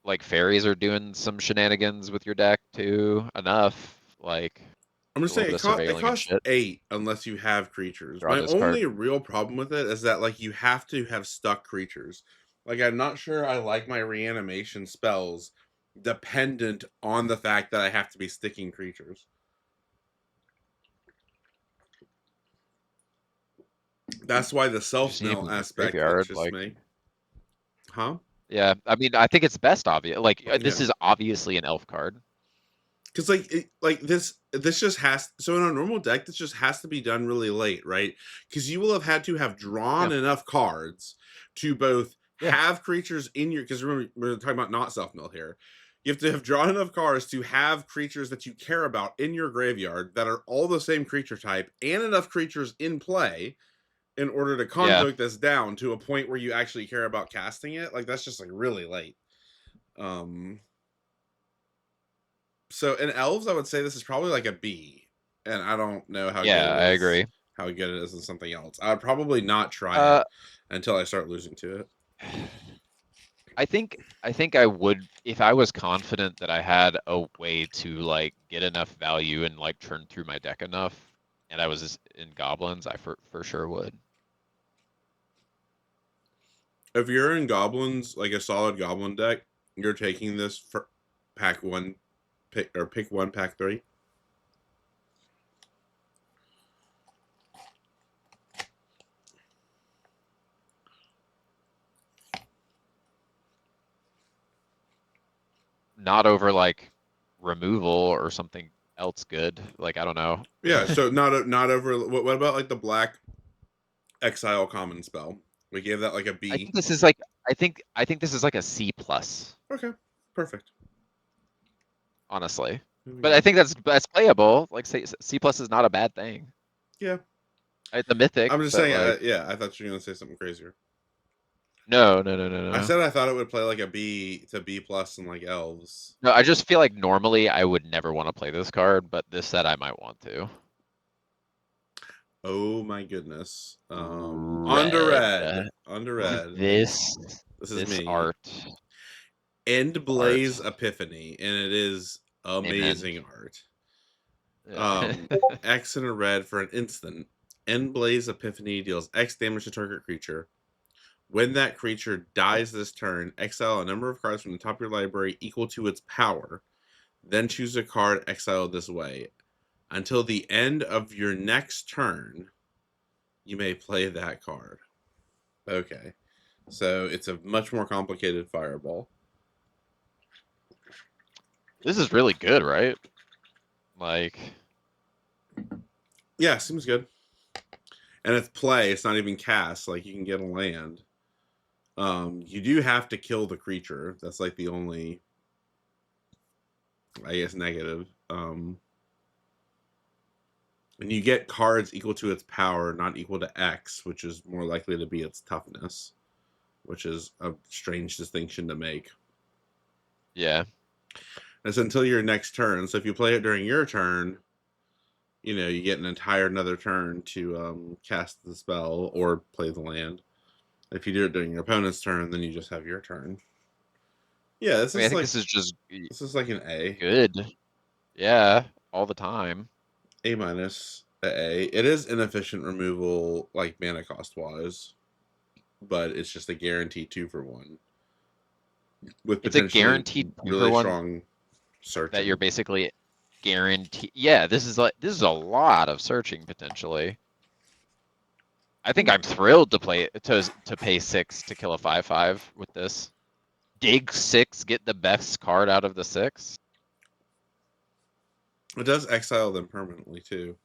Like fairies are doing some shenanigans with your deck too. Enough, like I'm a just little saying bit of it surveilling and costs shit. 8 unless you have creatures. Draw My this card. only real problem with it is that like you have to have stuck creatures. Like I'm not sure I like my reanimation spells dependent on the fact that I have to be sticking creatures. That's why the You just self need mill them in your aspect graveyard. interests Like, me. Huh? yeah, I mean, I think it's best obvious. Like, this Yeah. is obviously an elf card. Because like this just has so in a normal deck this just has to be done really late, right? Because you will have had to have Yeah, drawn enough cards to both yeah, have creatures in your because remember we're talking about not self mill here. You have to have drawn enough cards to have creatures that you care about in your graveyard that are all the same creature type and enough creatures in play in order to yeah. convoke this down to a point where you actually care about casting it. Like that's just like really late. Um so in elves, I would say this is probably like a B, and I don't know how Yeah, Gabe I is. agree. how good it is in something else. I would probably not try Uh, it until I start losing to it. I think I would if I was confident that I had a way to like get enough value and like churn through my deck enough, and I was in goblins, I for sure would. If you're in goblins, like a solid goblin deck, you're taking this for pack one, pick one, pack three. Not over like removal or something else good. Like I don't know. Yeah, so not over. What about like the black exile common spell? We gave that like a I B. think this is like I think this is like a C plus, Okay, perfect. honestly. There we But I go. think that's playable. Like say C plus is not a bad thing. Yeah, It's a mythic, I'm just but saying. like Yeah, I thought you were gonna say something crazier. no, no, no, no, no, I no. said I thought it would play like a B to B plus in like elves. No, I just feel like normally I would never want to play this card, but this set I might want to. Oh my goodness. Under Red. red. Under red. This This is this me. art End art. Blaze Epiphany, and it is Amen. amazing art. Yeah. X and a red for an instant. End Blaze Epiphany deals X damage to target creature. When that creature dies this turn, exile a number of cards from the top of your library equal to its power. Then choose a card exiled this way. Until the end of your next turn, you may play that card. Okay. So it's a much more complicated fireball. This is really good, right? Like Yeah, seems good. And it's play, it's not even cast. Like you can get a land. You do have to kill the creature. That's like the only, I guess, negative. And you get cards equal to its power, not equal to X, which is more likely to be its toughness, which is a strange distinction to make. yeah. It's until your next turn. So if you play it during your turn, you get an entire another turn to cast the spell or play the land. If you do it during your opponent's turn, then you just have your turn. Yeah, I mean, I think this is just this is like an good. Yeah, all the time. A minus, A. It is inefficient removal, like mana cost wise, but it's just a guaranteed 2-for-1 with It's a potentially guaranteed two for really one strong that you're searching. basically guaranteed. Yeah, this is a lot of searching potentially. I think I'm thrilled to play to pay 6 to kill a 5/5 with this. Dig 6, get the best card out of the 6. It does exile them permanently too,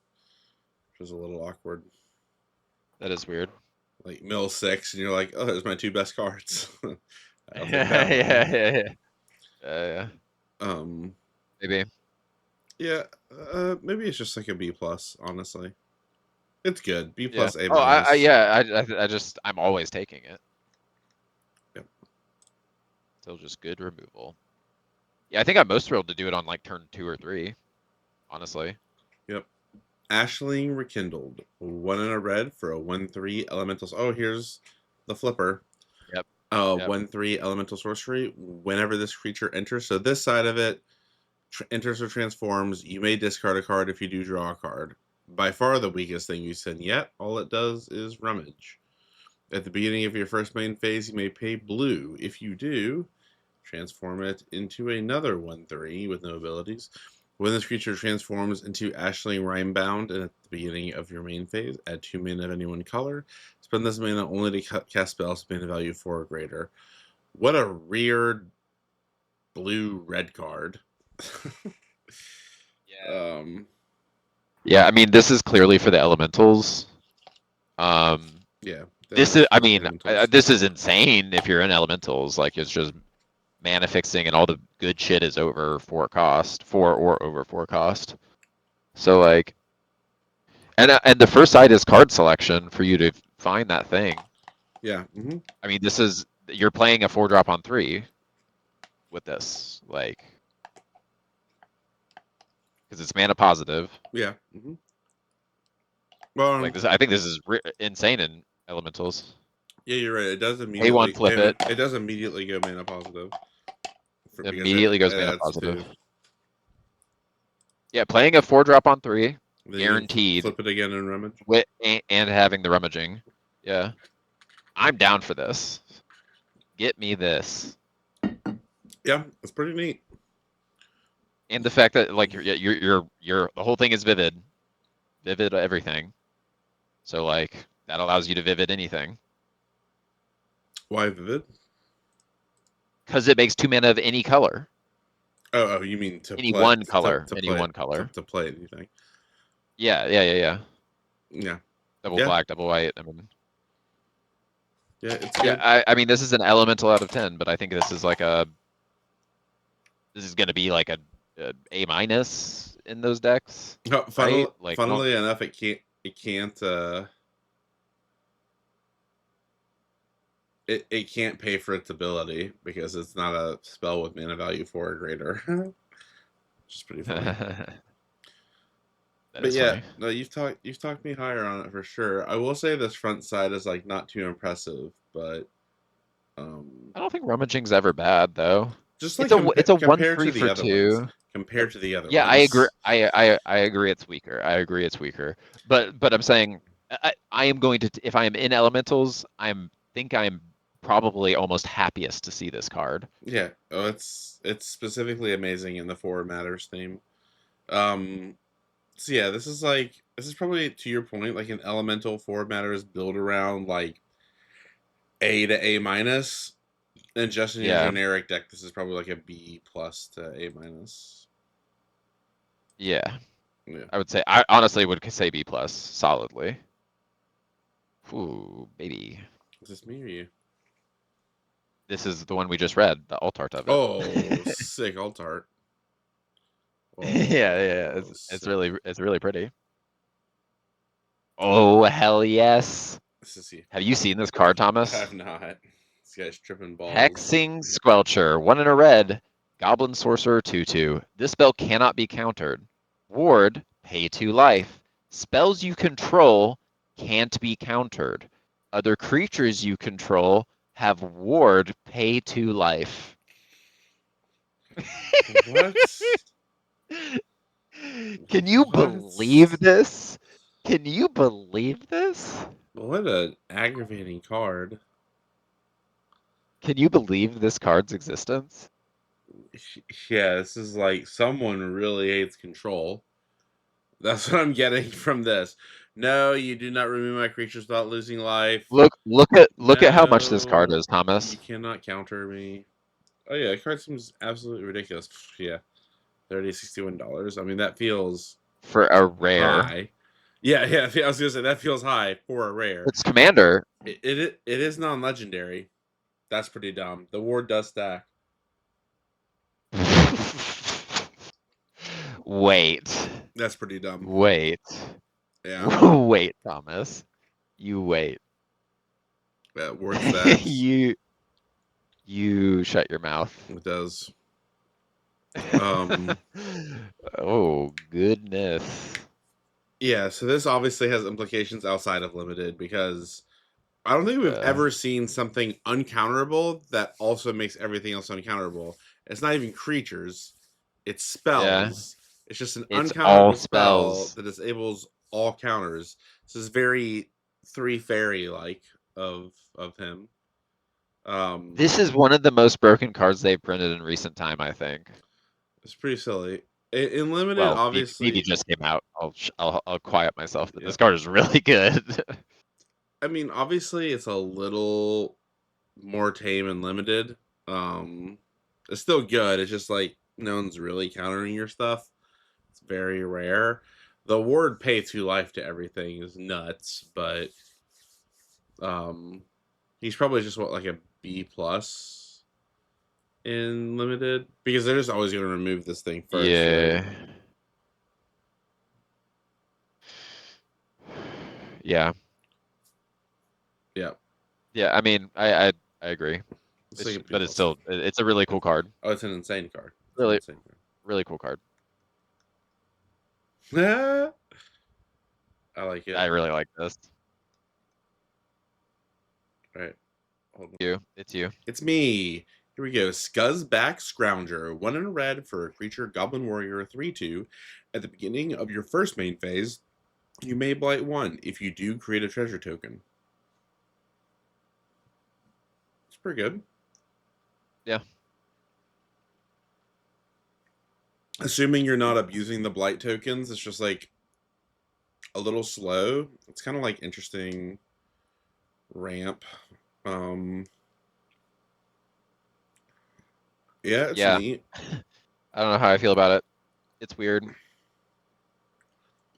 which is a little awkward. That is weird. Like mill 6, and you're like, oh, there's my two best cards. I'll take Yeah, that one. yeah, yeah, yeah. Um, Maybe. yeah, maybe it's just like a B plus. Honestly, it's good. B Yeah. plus, A Oh, minus. yeah. I'm always taking it. Yep. Still just good removal. Yeah, I think I'm most thrilled to do it on like turn 2 or 3. Honestly. Yep. Ashling Rekindled. 1 and a red for a 1/3 elementals. Oh, here's the flipper. Yep. Yep. 1/3 elemental sorcery. Whenever this creature enters, so this side of it enters or transforms, you may discard a card if you do draw a card. By far the weakest thing you send yet. All it does is rummage. At the beginning of your first main phase, you may pay blue. If you do, transform it into another 1/3 with no abilities. When this creature transforms into Ashling Rhymebound and at the beginning of your main phase, add 2 mana of any one color. Spend this mana only to cast spells with mana value 4 or greater. What a weird blue-red card. Yeah. um, Yeah, I mean, this is clearly for the elementals. Um, yeah, this is, definitely I for mean, elementals. this is insane if you're in elementals. Like, it's just mana fixing and all the good shit is over 4 cost, 4 or over 4 cost. So, like, and the first side is card selection for you to find that thing. Yeah. Mm-hmm. I mean, you're playing a 4-drop on 3 with this, like, because it's mana positive. Yeah. Mm-hmm. Well, Like this, I think this is insane in elementals. yeah, you're right. It does Pay one, flip it. It does immediately go mana positive. Because Immediately goes it mana adds positive. 2. Yeah, playing a 4-drop on 3, Then you can guaranteed, flip it again and rummage. and having the rummaging. Yeah, I'm down for this. Get me this. Yeah, it's pretty neat. And the fact that like you're the whole thing is vivid, vivid everything. So like that allows you to vivid anything Why Vivid? because it makes 2 mana of any color, Oh, you mean to any play one color, any play one color. to play anything? Yeah. Yeah, Double yeah, black, double white. I mean, yeah. It's yeah. good. I mean, this is an elemental out of 10, but I think this is like this is gonna be like a A minus in those decks, Oh, right? Like I don't. funnily enough, it can't pay for its ability because it's not a spell with mana value 4 or greater. Which is pretty funny. That But is yeah, funny. no, you've talked me higher on it for sure. I will say this front side is like not too impressive, but I don't think rummaging's ever bad though. just like It's a one compared to three the for other ones, 2. compared to the other Yeah, I agree. ones. I agree. It's weaker. I agree. It's weaker. But I'm saying I am going to if I am in elementals, I'm probably almost happiest to see this card. Yeah, oh, it's specifically amazing in the Four Matters theme. Um, so yeah, this is probably to your point, like an elemental Four Matters build around like A to A minus, and just in your Yeah, generic deck, this is probably like a B plus to A minus. yeah. Yeah, I would say I honestly would say B plus solidly. Ooh, baby. is this me or you? This is the one we just read, the alt art of it. Oh, sick alt art. Yeah. Oh, sick. It's really pretty. Oh hell yes. This is you. Have you seen this card, I Thomas? have not. This guy's tripping balls. Hexing Squelcher, 1 in a red. Goblin Sorcerer 2/2. This spell cannot be countered. Ward, pay 2 life. Spells you control can't be countered. Other creatures you control have ward, pay 2 life. What? Can you What? believe this? Can you believe this? What an aggravating card. Can you believe this card's existence? Yeah, this is like someone really hates control. That's what I'm getting from this. No, you do not remove my creatures without losing life. Look at how much this card No, is, Thomas. you cannot counter me. Oh yeah, the card seems absolutely ridiculous. Yeah, $61. I mean, that feels For a rare. high. Yeah. I was gonna say that feels high for a rare. It's commander. It is non-legendary. That's pretty dumb. The ward does stack. Wait. That's pretty dumb. Wait. Yeah. Wait, Thomas. You wait. Yeah, ward stacks. You shut your mouth. It does. Um Oh, goodness. yeah, so this obviously has implications outside of limited because I don't think we've Uh, ever seen something uncounterable that also makes everything else uncounterable. It's not even creatures, it's yeah. spells. It's just an It's all uncounterable spell spells. that disables all counters. This is very three fairy like of him. This is one of the most broken cards they've printed in recent time, I think. It's pretty silly. In limited, Well, maybe obviously, just came out. I'll quiet myself, but yeah. this card is really good. I mean, obviously, it's a little more tame and limited. Um, it's still good. It's just like no one's really countering your stuff. It's very rare. The word pay 2 life to everything is nuts, but um, he's probably just what like a B plus in limited because they're just always going to remove this thing first, right? Yeah. Yeah. Yeah, Yeah, I mean, I agree. it's like a B But it's plus. still it's a really cool card. Oh, it's an insane card. It's an Really insane really cool card. card. I like it. I really like this. All right. Hold on. It's you. It's me. Here we go. Scuzzback Scrounger. 1 in a red for a creature Goblin Warrior 3/2. At the beginning of your first main phase, you may blight 1. If you do, create a treasure token. It's pretty good. Yeah. Assuming you're not abusing the blight tokens, it's just like a little slow. It's kind of like interesting ramp. Yeah, it's Yeah. neat. I don't know how I feel about it. It's weird.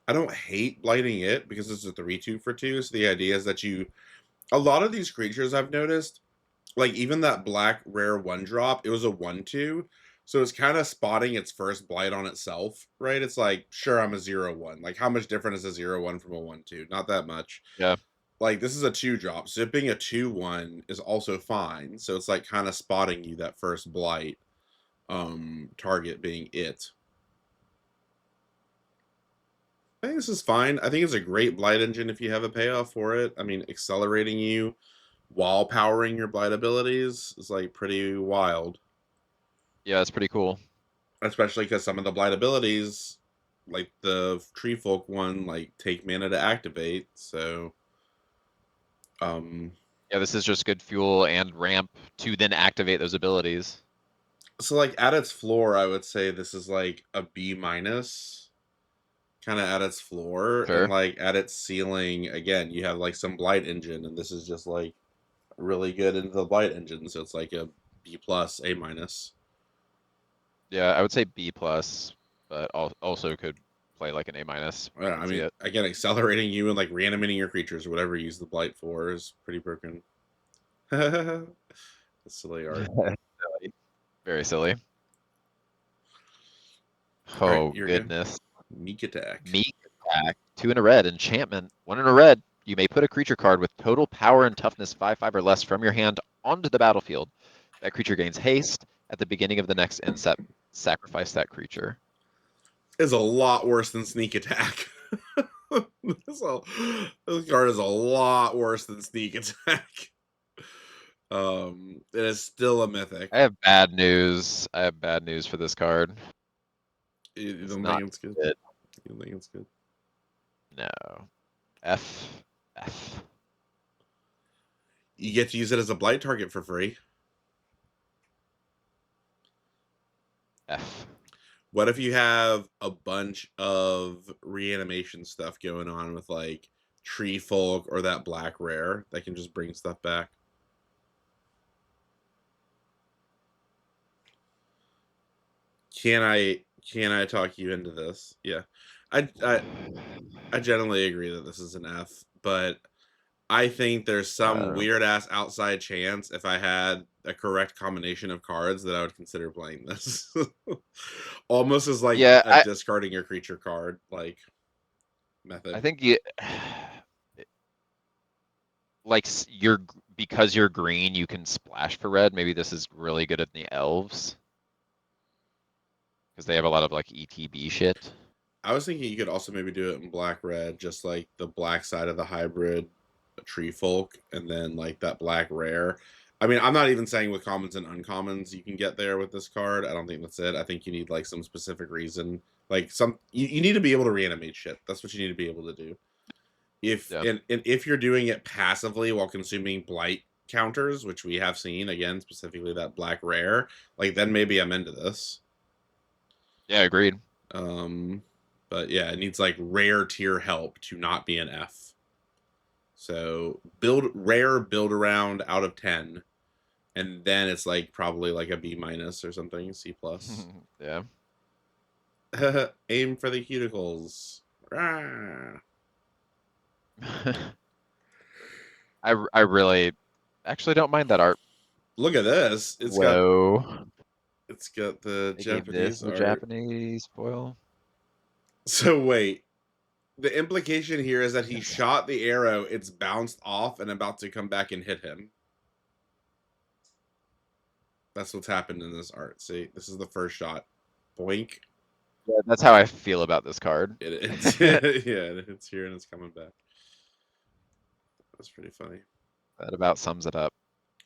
I don't hate blighting it because it's a 3/2 for 2. So the idea is that a lot of these creatures I've noticed, like even that black rare 1-drop, it was a 1/2. So it's kind of spotting its first blight on itself, right? It's like, sure, I'm a 0/1. Like, how much different is a 0/1 from a 1/2? Not that much. Yeah. Like, this is a 2-drop. Zipping a 2/1 is also fine. So it's like kind of spotting you that first blight, target being it. I think this is fine. I think it's a great blight engine if you have a payoff for it. I mean, accelerating you while powering your blight abilities is like pretty wild. Yeah, it's pretty cool. Especially because some of the blight abilities, like the Tree Folk one, like take mana to activate. So, Yeah, this is just good fuel and ramp to then activate those abilities. so like at its floor, I would say this is like a B minus, kind of at its floor, and Sure. like at its ceiling, again, you have like some blight engine, and this is just like really good into the blight engine, so it's like a B plus, A minus. Yeah, I would say B plus, but also could play like an A minus. I I can see mean, it. again, accelerating you and like reanimating your creatures or whatever you use the blight for is pretty broken. That's silly art. Silly. Very silly. All right, Oh you're good. goodness. Meek attack. Meek attack. 2 in a red. Enchantment. 1 in a red. You may put a creature card with total power and toughness 5/5 or less from your hand onto the battlefield. That creature gains haste. At the beginning of the next end step, sacrifice that creature. Is a lot worse than sneak attack. this card is a lot worse than sneak attack. It is still a mythic. I have bad news. I have bad news for this card. You It's don't not think it's good? good. You don't think it's good? No. F. F. You get to use it as a blight target for free. F. What if you have a bunch of reanimation stuff going on with like Tree Folk or that black rare that can just bring stuff back? Can I talk you into this? Yeah. I generally agree that this is an F, but I think there's some Uh, weird ass outside chance if I had a correct combination of cards that I would consider playing this. Almost as like yeah, a discarding your creature card like I method. think you like you're because you're green, you can splash for red. Maybe this is really good at the elves because they have a lot of like ETB shit. I was thinking you could also maybe do it in black red, just like the black side of the hybrid Tree Folk, and then like that black rare. I mean, I'm not even saying with commons and uncommons you can get there with this card. I don't think that's it. I think you need like some specific reason. Like you need to be able to reanimate shit. That's what you need to be able to do. If Yeah. and if you're doing it passively while consuming blight counters, which we have seen again, specifically that black rare, like then maybe I'm into this. Yeah, agreed. But yeah, it needs like rare tier help to not be an F. So build rare build around out of 10, and then it's like probably like a B minus or something, C plus. Yeah. Aim for the cuticles. Rah. I really actually don't mind that art. Look at this. Whoa. It's got the They gave this Japanese the art. Japanese foil. So wait, the implication here is that he shot the arrow, it's bounced off and about to come back and hit him. That's what's happened in this art. See, this is the first shot. Boink. Yeah, that's how I feel about this card. It's yeah, it's here and it's coming back. That's pretty funny. That about sums it up.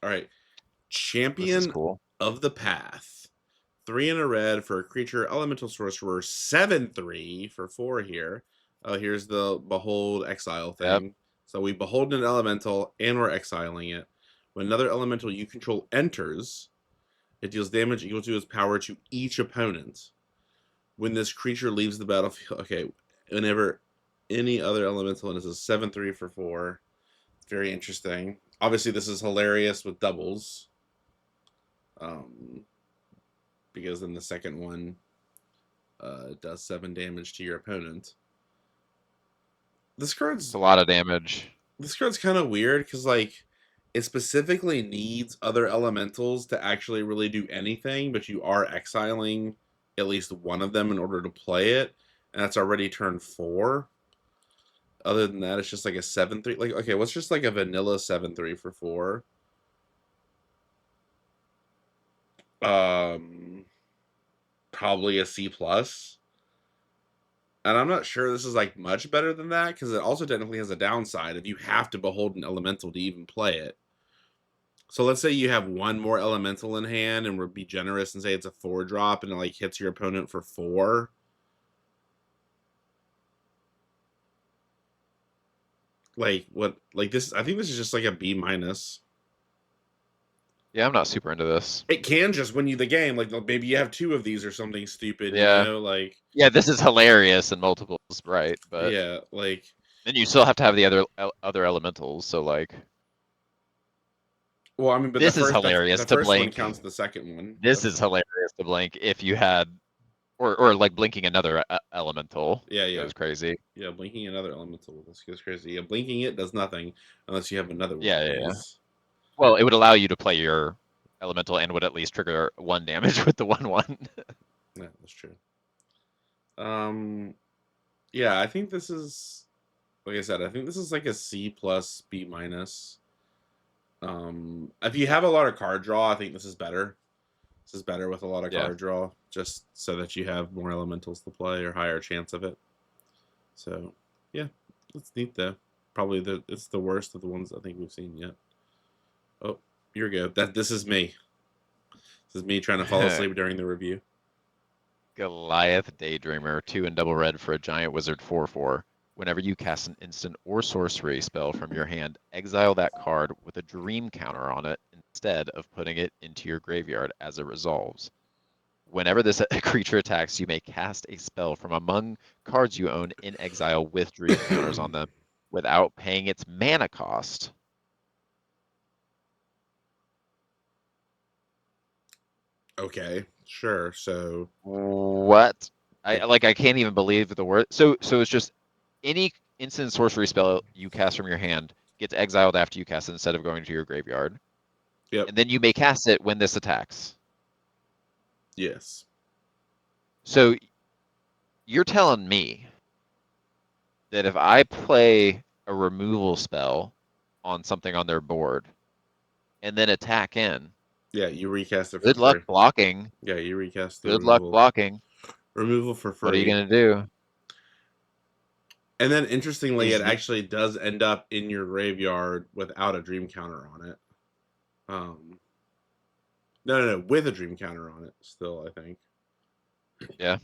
All right, This is Champion cool. of the Path. 3 and a red for a creature, elemental sorcerer, 7/3 for 4 here. Oh, here's the behold exile Yep. thing. So we behold an elemental and we're exiling it. When another elemental you control enters, it deals damage equal to its power to each opponent. When this creature leaves the battlefield, okay, whenever any other elemental, and this is 7/3 for 4. Very interesting. Obviously, this is hilarious with doubles. Because then the second one does 7 damage to your opponent. This It's a card's lot of damage. kind of weird because like it specifically needs other elementals to actually really do anything, but you are exiling at least one of them in order to play it, and that's already turn 4. Other than that, it's just like a 7/3. Like, okay, what's just like a vanilla 7/3 for 4? Um, Probably a C plus. And I'm not sure this is like much better than that because it also technically has a downside if you have to behold an elemental to even play it. So let's say you have one more elemental in hand and we'll be generous and say it's a 4-drop and it like hits your opponent for 4. Like what? Like this? I think this is just like a B minus. Yeah, I'm not super into this. It can just win you the game. Like maybe you have 2 of these or something stupid. You Yeah. know, like Yeah, this is hilarious in multiples, right? But yeah, like then you still have to have the other elementals. So like, well, I mean, but this is the hilarious to first one blink. counts the second one. This is hilarious to blink if you had, or like blinking another elemental Yeah, yeah. goes crazy. Yeah, blinking another elemental. This goes crazy. Yeah, blinking it does nothing unless you have another one Yeah, of yeah, yeah. these. Well, it would allow you to play your elemental and would at least trigger 1 damage with the 1/1. Yeah, that's true. Yeah, I think this is like I said. I think this is like a C plus B minus. If you have a lot of card draw, I think this is better. This is better with a lot of Yeah. card draw, just so that you have more elementals to play or higher chance of it. So, yeah, it's neat though. Probably it's the worst of the ones I think we've seen yet. Oh, here we go. This is me. This is me trying to fall asleep during the review. Goliath Daydreamer, 2 and double red for a giant wizard 4/4. Whenever you cast an instant or sorcery spell from your hand, exile that card with a dream counter on it instead of putting it into your graveyard as it resolves. Whenever this creature attacks, you may cast a spell from among cards you own in exile with dream counters on them without paying its mana cost. Okay, sure. So What? it, I can't even believe the word. So it's just any instant sorcery spell you cast from your hand gets exiled after you cast it instead of going to your graveyard. yep, And then you may cast it when this attacks. yes, So you're telling me that if I play a removal spell on something on their board and then attack in, yeah. You recast it for good luck free. blocking. Yeah, you recast the Good luck blocking. removal for What are you free. gonna do? And then interestingly, Is it actually does end up in your graveyard without a dream counter on it. No, with a dream counter on it. Still, I think. yeah.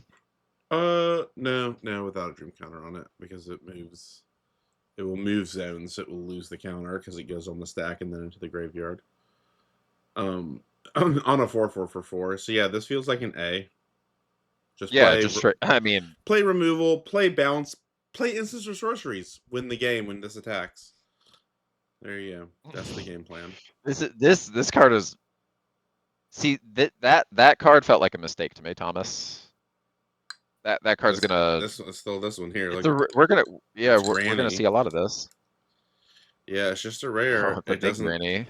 No, without a dream counter on it because it moves. It will move zones. So it will lose the counter because it goes on the stack and then into the graveyard. Um, on a 4/4 for 4. So yeah, this feels like an A. Just Yeah, just straight. I mean, play removal, play bounce, play instants or sorceries. Win the game when this attacks. There you go. That's the game plan. this card is. See that card felt like a mistake to me, Thomas. That card's gonna. This still this one here. It's Look, a. We're gonna. Yeah, it's we're gonna Granny. see a lot of this. Yeah, it's just a Oh, rare. the It big doesn't granny.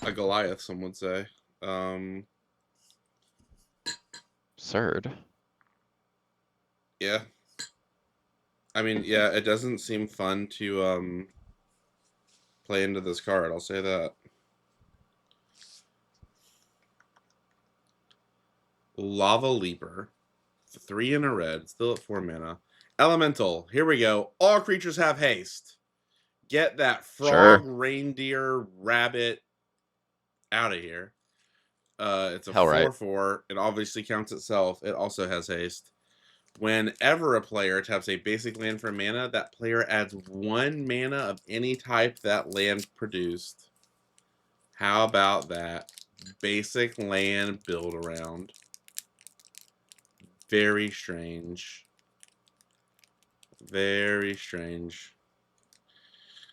a Goliath. Some would say. Absurd. Yeah. I mean, yeah, it doesn't seem fun to play into this card. I'll say that. Lava Leaper. 3 in a red, still at 4 mana. Elemental, here we go. All creatures have haste. Get that frog, Sure. reindeer, rabbit out of here. It's a Hell right. 4/4. It obviously counts itself. It also has haste. Whenever a player taps a basic land for mana, that player adds 1 mana of any type that land produced. How about that? Basic land build around. Very strange. Very strange.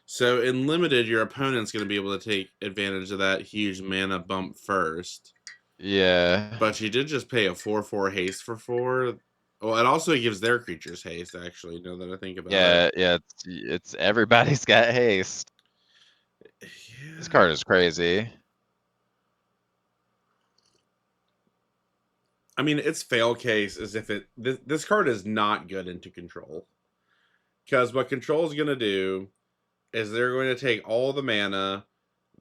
So in limited, your opponent's going to be able to take advantage of that huge mana bump first. Yeah. But she did just pay a 4/4 haste for 4. Well, it also gives their creatures haste, actually, now that I think about it. Yeah, yeah, it's everybody's got haste. This Yeah. card is crazy. I mean, its fail case is if it... This card is not good into control. Because what control is going to do is they're going to take all the mana,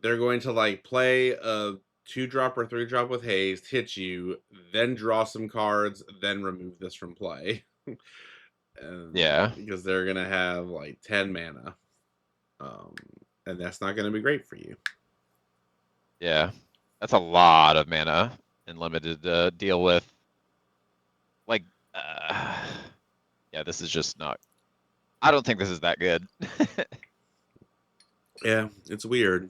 they're going to like play a 2-drop or 3-drop with haste, hit you, then draw some cards, then remove this from play. Yeah. Because they're gonna have like 10 mana, and that's not gonna be great for you. Yeah. That's a lot of mana and limited to deal with. Like, yeah, this is just not. I don't think this is that good. Yeah, it's weird.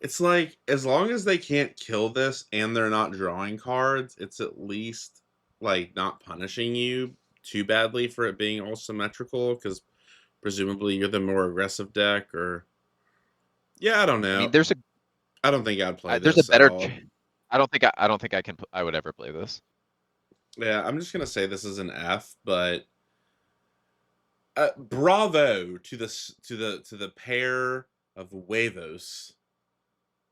It's like, as long as they can't kill this and they're not drawing cards, it's at least like not punishing you too badly for it being all symmetrical, because presumably you're the more aggressive deck. Or yeah, I don't I mean, know. there's a I don't think I'd play there's a this at better. all. I don't think I can. I would ever play this. Yeah, I'm just gonna say this is an F, but bravo to the pair of huevos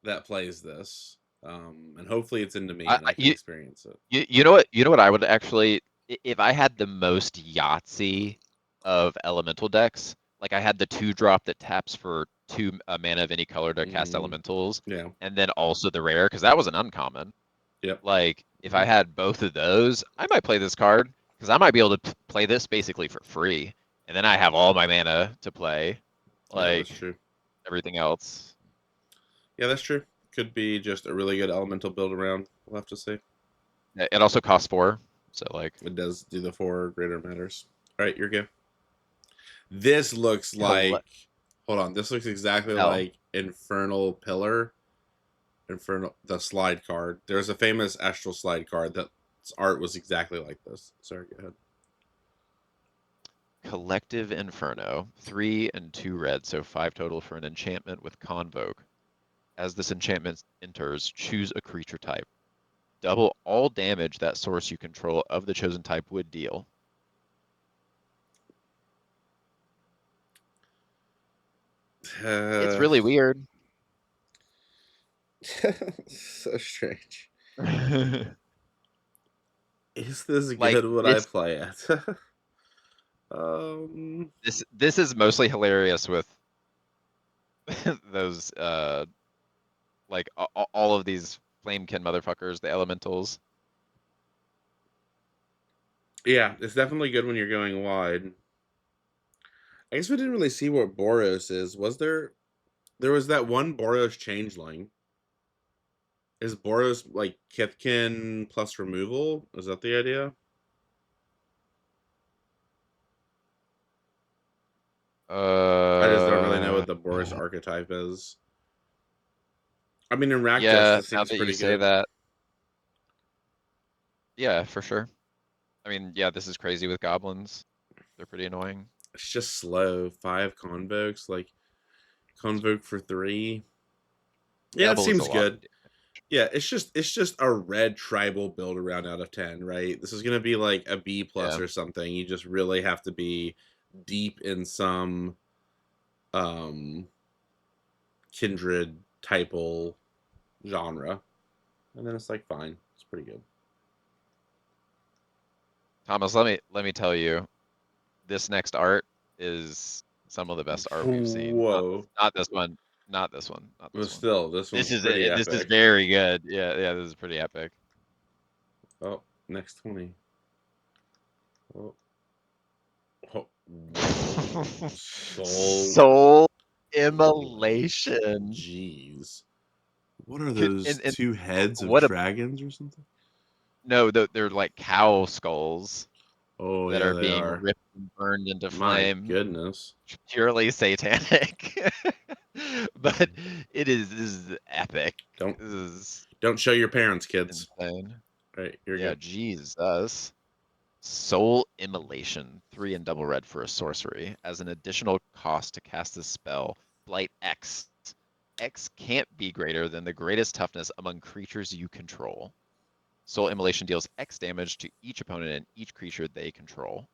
that plays this, and hopefully it's into me I, and I I can experience it. you know what? You know what I would actually, if I had the most Yahtzee of elemental decks, like I had the 2-drop that taps for 2 mana of any color to cast elementals, Yeah. and then also the rare, because that was an uncommon. Yep. Like, if I had both of those, I might play this card, because I might be able to play this basically for free, and then I have all my mana to play, Yeah, that's like true. everything else. Yeah, that's true. Could be just a really good elemental build around. We'll have to see. It also costs 4, so like, It does do the 4 greater matters. All right, you're good. This looks like... Hold on. This looks exactly hell. like Infernal Pillar. The slide card. There's a famous Astral slide card that art was exactly like this. Sorry, go ahead. Collective Inferno, 3 and 2 red, so 5 total for an enchantment with Convoke. As this enchantment enters, choose a creature type. Double all damage that source you control of the chosen type would deal. It's really weird. So strange. Is this Like good? Would I play it? this is mostly hilarious with those like all of these flamekin motherfuckers, the elementals. Yeah, it's definitely good when you're going wide. I guess we didn't really see what Boros is. Was there? There was that one Boros changeling. Is Boros like Kithkin plus removal? Is that the idea? I just don't really know what the Boros archetype is. I mean, in Rakdos, Yeah, this now seems that you pretty say good. that, yeah, for sure. I mean, yeah, this is crazy with goblins. They're pretty annoying. It's just slow. 5 convokes, like convoke for 3. Yeah, it Double is a seems lot. good. Yeah, it's just a red tribal build around out of 10, right? This is gonna be like a B plus Yeah. or something. You just really have to be deep in some um kindred typal genre. And then it's like fine. It's pretty good. Thomas, let me tell you, this next art is some of the best art we've seen. Whoa. Not this one. Not this one. Not But this one. still, this one's pretty This is epic. very good. Yeah, yeah, this is pretty epic. Oh, next 20. Oh, oh whoa. Soul immolation. Jeez. What are those And two heads of what a dragons or something? no, they're like cow skulls Oh, that yeah, are they being are. ripped and burned into My flame. goodness. Purely satanic. But this is epic. Don't This is don't show your parents, kids. insane. All right, you're Yeah, good. Jesus. Soul Immolation, 3 and double red for a sorcery. As an additional cost to cast this spell, Blight X. X can't be greater than the greatest toughness among creatures you control. Soul Immolation deals X damage to each opponent and each creature they control.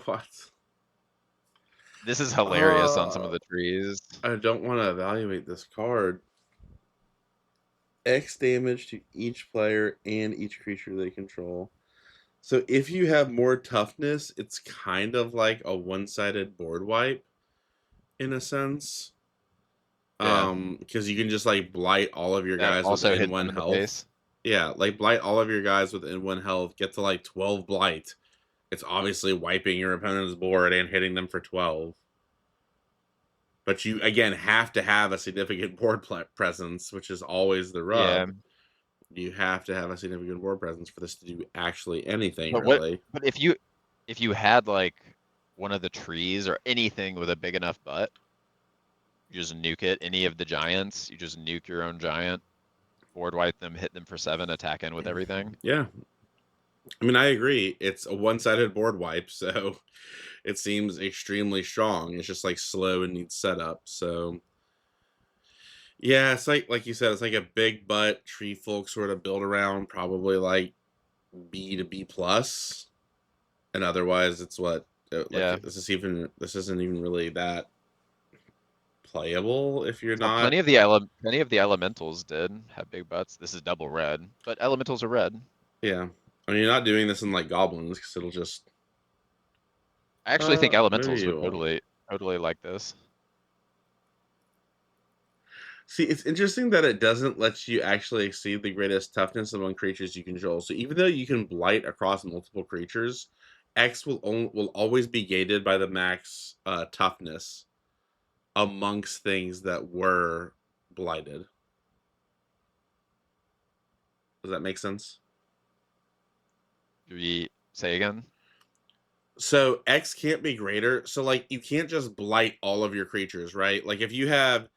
What? This is hilarious on some of the trees. I don't want to evaluate this card. X damage to each player and each creature they control. So if you have more toughness, it's kind of like a one-sided board wipe in a sense. Yeah. Because you can just like blight all of your That guys also within hits one them in the health. face. Yeah, like blight all of your guys within one health, get to like 12 blight. It's obviously wiping your opponent's board and hitting them for 12. But you again have to have a significant board presence, which is always the Yeah. rub. You have to have a significant board presence for this to do actually anything, But what really. but if you had like one of the trees or anything with a big enough butt, you just nuke it. Any of the giants, you just nuke your own giant, board wipe them, hit them for 7, attack in with everything. Yeah. I mean, I agree. It's a one-sided board wipe, so it seems extremely strong. It's just like slow and needs setup. So yeah, it's like you said, it's like a big butt tree folk sort of build around, probably like B to B plus. And otherwise it's what like Yeah. this isn't even really that playable if you're So not. plenty of the elementals did have big butts. This is double red, but elementals are red. Yeah. I mean, you're not doing this in like goblins because it'll just I actually think maybe elementals you would will. totally like this. See, it's interesting that it doesn't let you actually exceed the greatest toughness among creatures you control. So even though you can blight across multiple creatures, X will always be gated by the max toughness amongst things that were blighted. Does that make sense? Do we say again? So X can't be greater. So like you can't just blight all of your creatures, right? Like if you had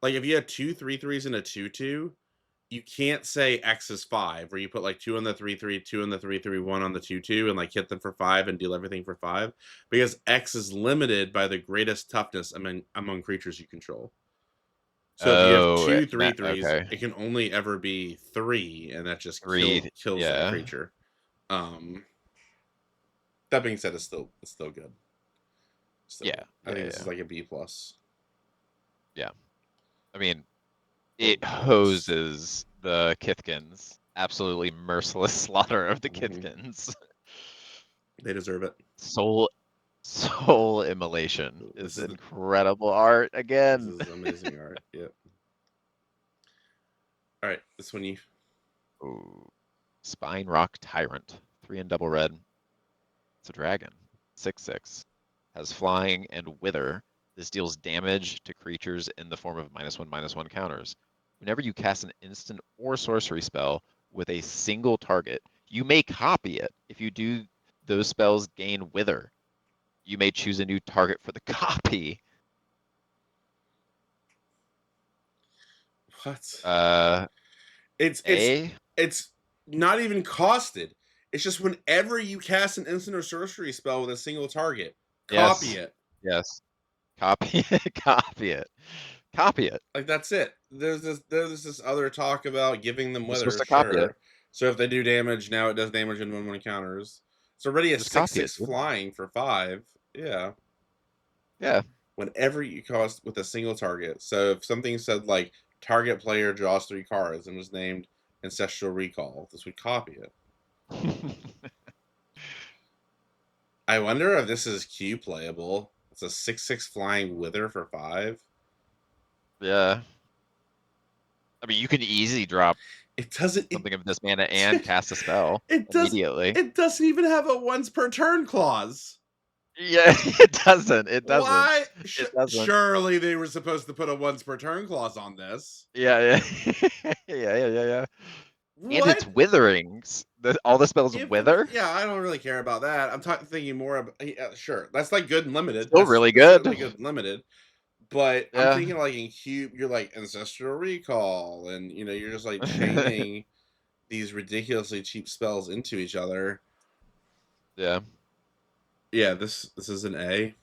2/3/3s and a 2/2, you can't say X is 5, where you put like 2 on the 3/3, 2 on the 3/3, 1 on the 2/2, and like hit them for 5 and deal everything for 5. Because X is limited by the greatest toughness among creatures you control. So if you have Oh, 2/3/3s, okay. it can only ever be 3, and that just 3, kills that yeah. creature. That being said, it's still good. Still Yeah. good. I Yeah, think this is yeah. like a B plus. Yeah. I mean, Or it worse. hoses the Kithkins. Absolutely merciless slaughter of the Hmm. Kithkins. They deserve it. Soul Soul Immolation This is is incredible art this again. is amazing art. Yep. All right, this one you. Ooh. Spine Rock Tyrant. 3 and double red. It's a dragon. 6/6. Has flying and wither. This deals damage to creatures in the form of -1/-1 counters. Whenever you cast an instant or sorcery spell with a single target, you may copy it. If you do, those spells gain wither. You may choose a new target for the copy. What? Uh, It's it's A? it's not even costed. It's just whenever you cast an instant or sorcery spell with a single target, copy Yes. it. Yes. Copy it. Copy it. Copy it. Like that's it. There's this other talk about giving them You're supposed wither, to copy it. sure. So if they do damage, now it does damage in 1/1 counters. It's already a Just six copy it, six dude. flying for 5. Yeah. Yeah. Whenever you cast with a single target. So if something said like target player draws 3 cards and was named Ancestral Recall, this would copy it. I wonder if this is Q playable. It's a 6/6 flying wither for 5. Yeah. I mean, you can easily drop It doesn't. something of this mana and cast a spell It does. immediately. It doesn't even have a once per turn clause. Yeah, it doesn't. It doesn't. Why? It doesn't. Surely they were supposed to put a once per turn clause on this. Yeah, yeah. Yeah. And What? it's witherings. All the spells If wither. yeah, I don't really care about that. I'm thinking more about sure. That's like good and limited. Still really That's good. certainly good and limited. But I'm Yeah. thinking like in cube, you're like ancestral recall, and you're just like chaining these ridiculously cheap spells into each other. Yeah. Yeah, this is an A.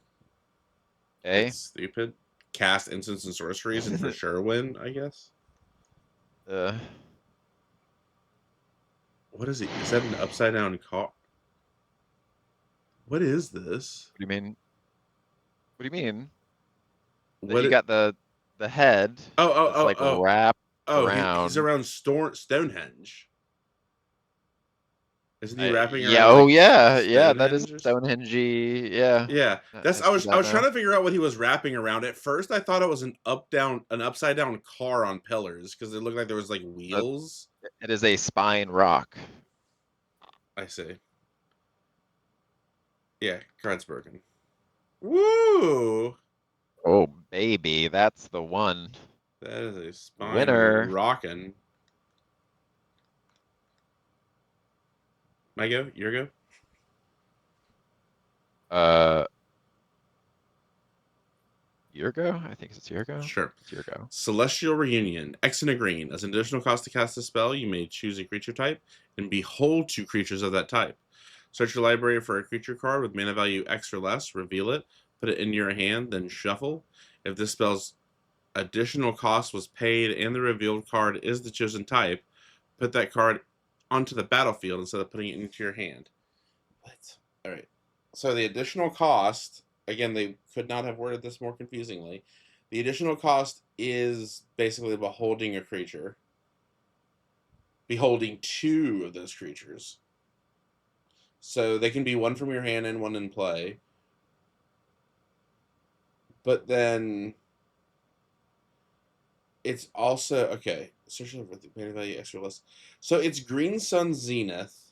A. It's stupid. Cast instants and sorceries and for sure win, I guess. uh, What is it? Is that an upside down car? What is this? what do you mean? What do you mean? That What you it got the head Oh, oh, that's oh, like oh. wrapped Oh, he's around. around Stonehenge. Isn't he wrapping Yeah. around Oh like yeah. Yeah. That is Stonehenge? Stonehenge. Yeah. Yeah, that's I I see was I that was trying now. to figure out what he was wrapping around. At first, I thought it was an upside down car on pillars because it looked like there was like But wheels. it is a spine rock. I see. Yeah, card's broken. Woo! Oh baby, that's the one. That is a spine Winner. rockin'. My go? Your go? Uh, year ago? I think it's year ago. Sure. It's year ago. Celestial Reunion. X and a green. As an additional cost to cast a spell, you may choose a creature type and behold 2 creatures of that type. Search your library for a creature card with mana value X or less, reveal it, put it in your hand, then shuffle. If this spell's additional cost was paid and the revealed card is the chosen type, put that card onto the battlefield instead of putting it into your hand. What? Alright. So the additional cost, again, they could not have worded this more confusingly. The additional cost is basically beholding a creature. Beholding 2 of those creatures. So they can be one from your hand and one in play. But then it's also okay. Especially with the mana value extra less. So it's Green Sun Zenith.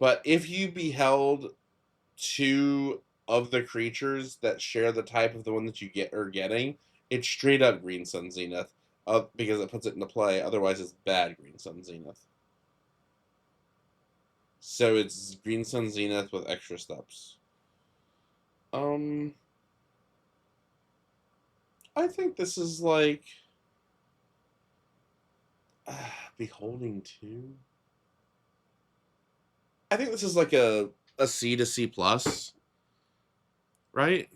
But if you beheld 2 of the creatures that share the type of the one that you are getting, it's straight up Green Sun Zenith. Because it puts it into play. Otherwise, it's bad Green Sun Zenith. So it's Green Sun Zenith with extra steps. I think this is like Beholding 2. I think this is like a C to C plus, right?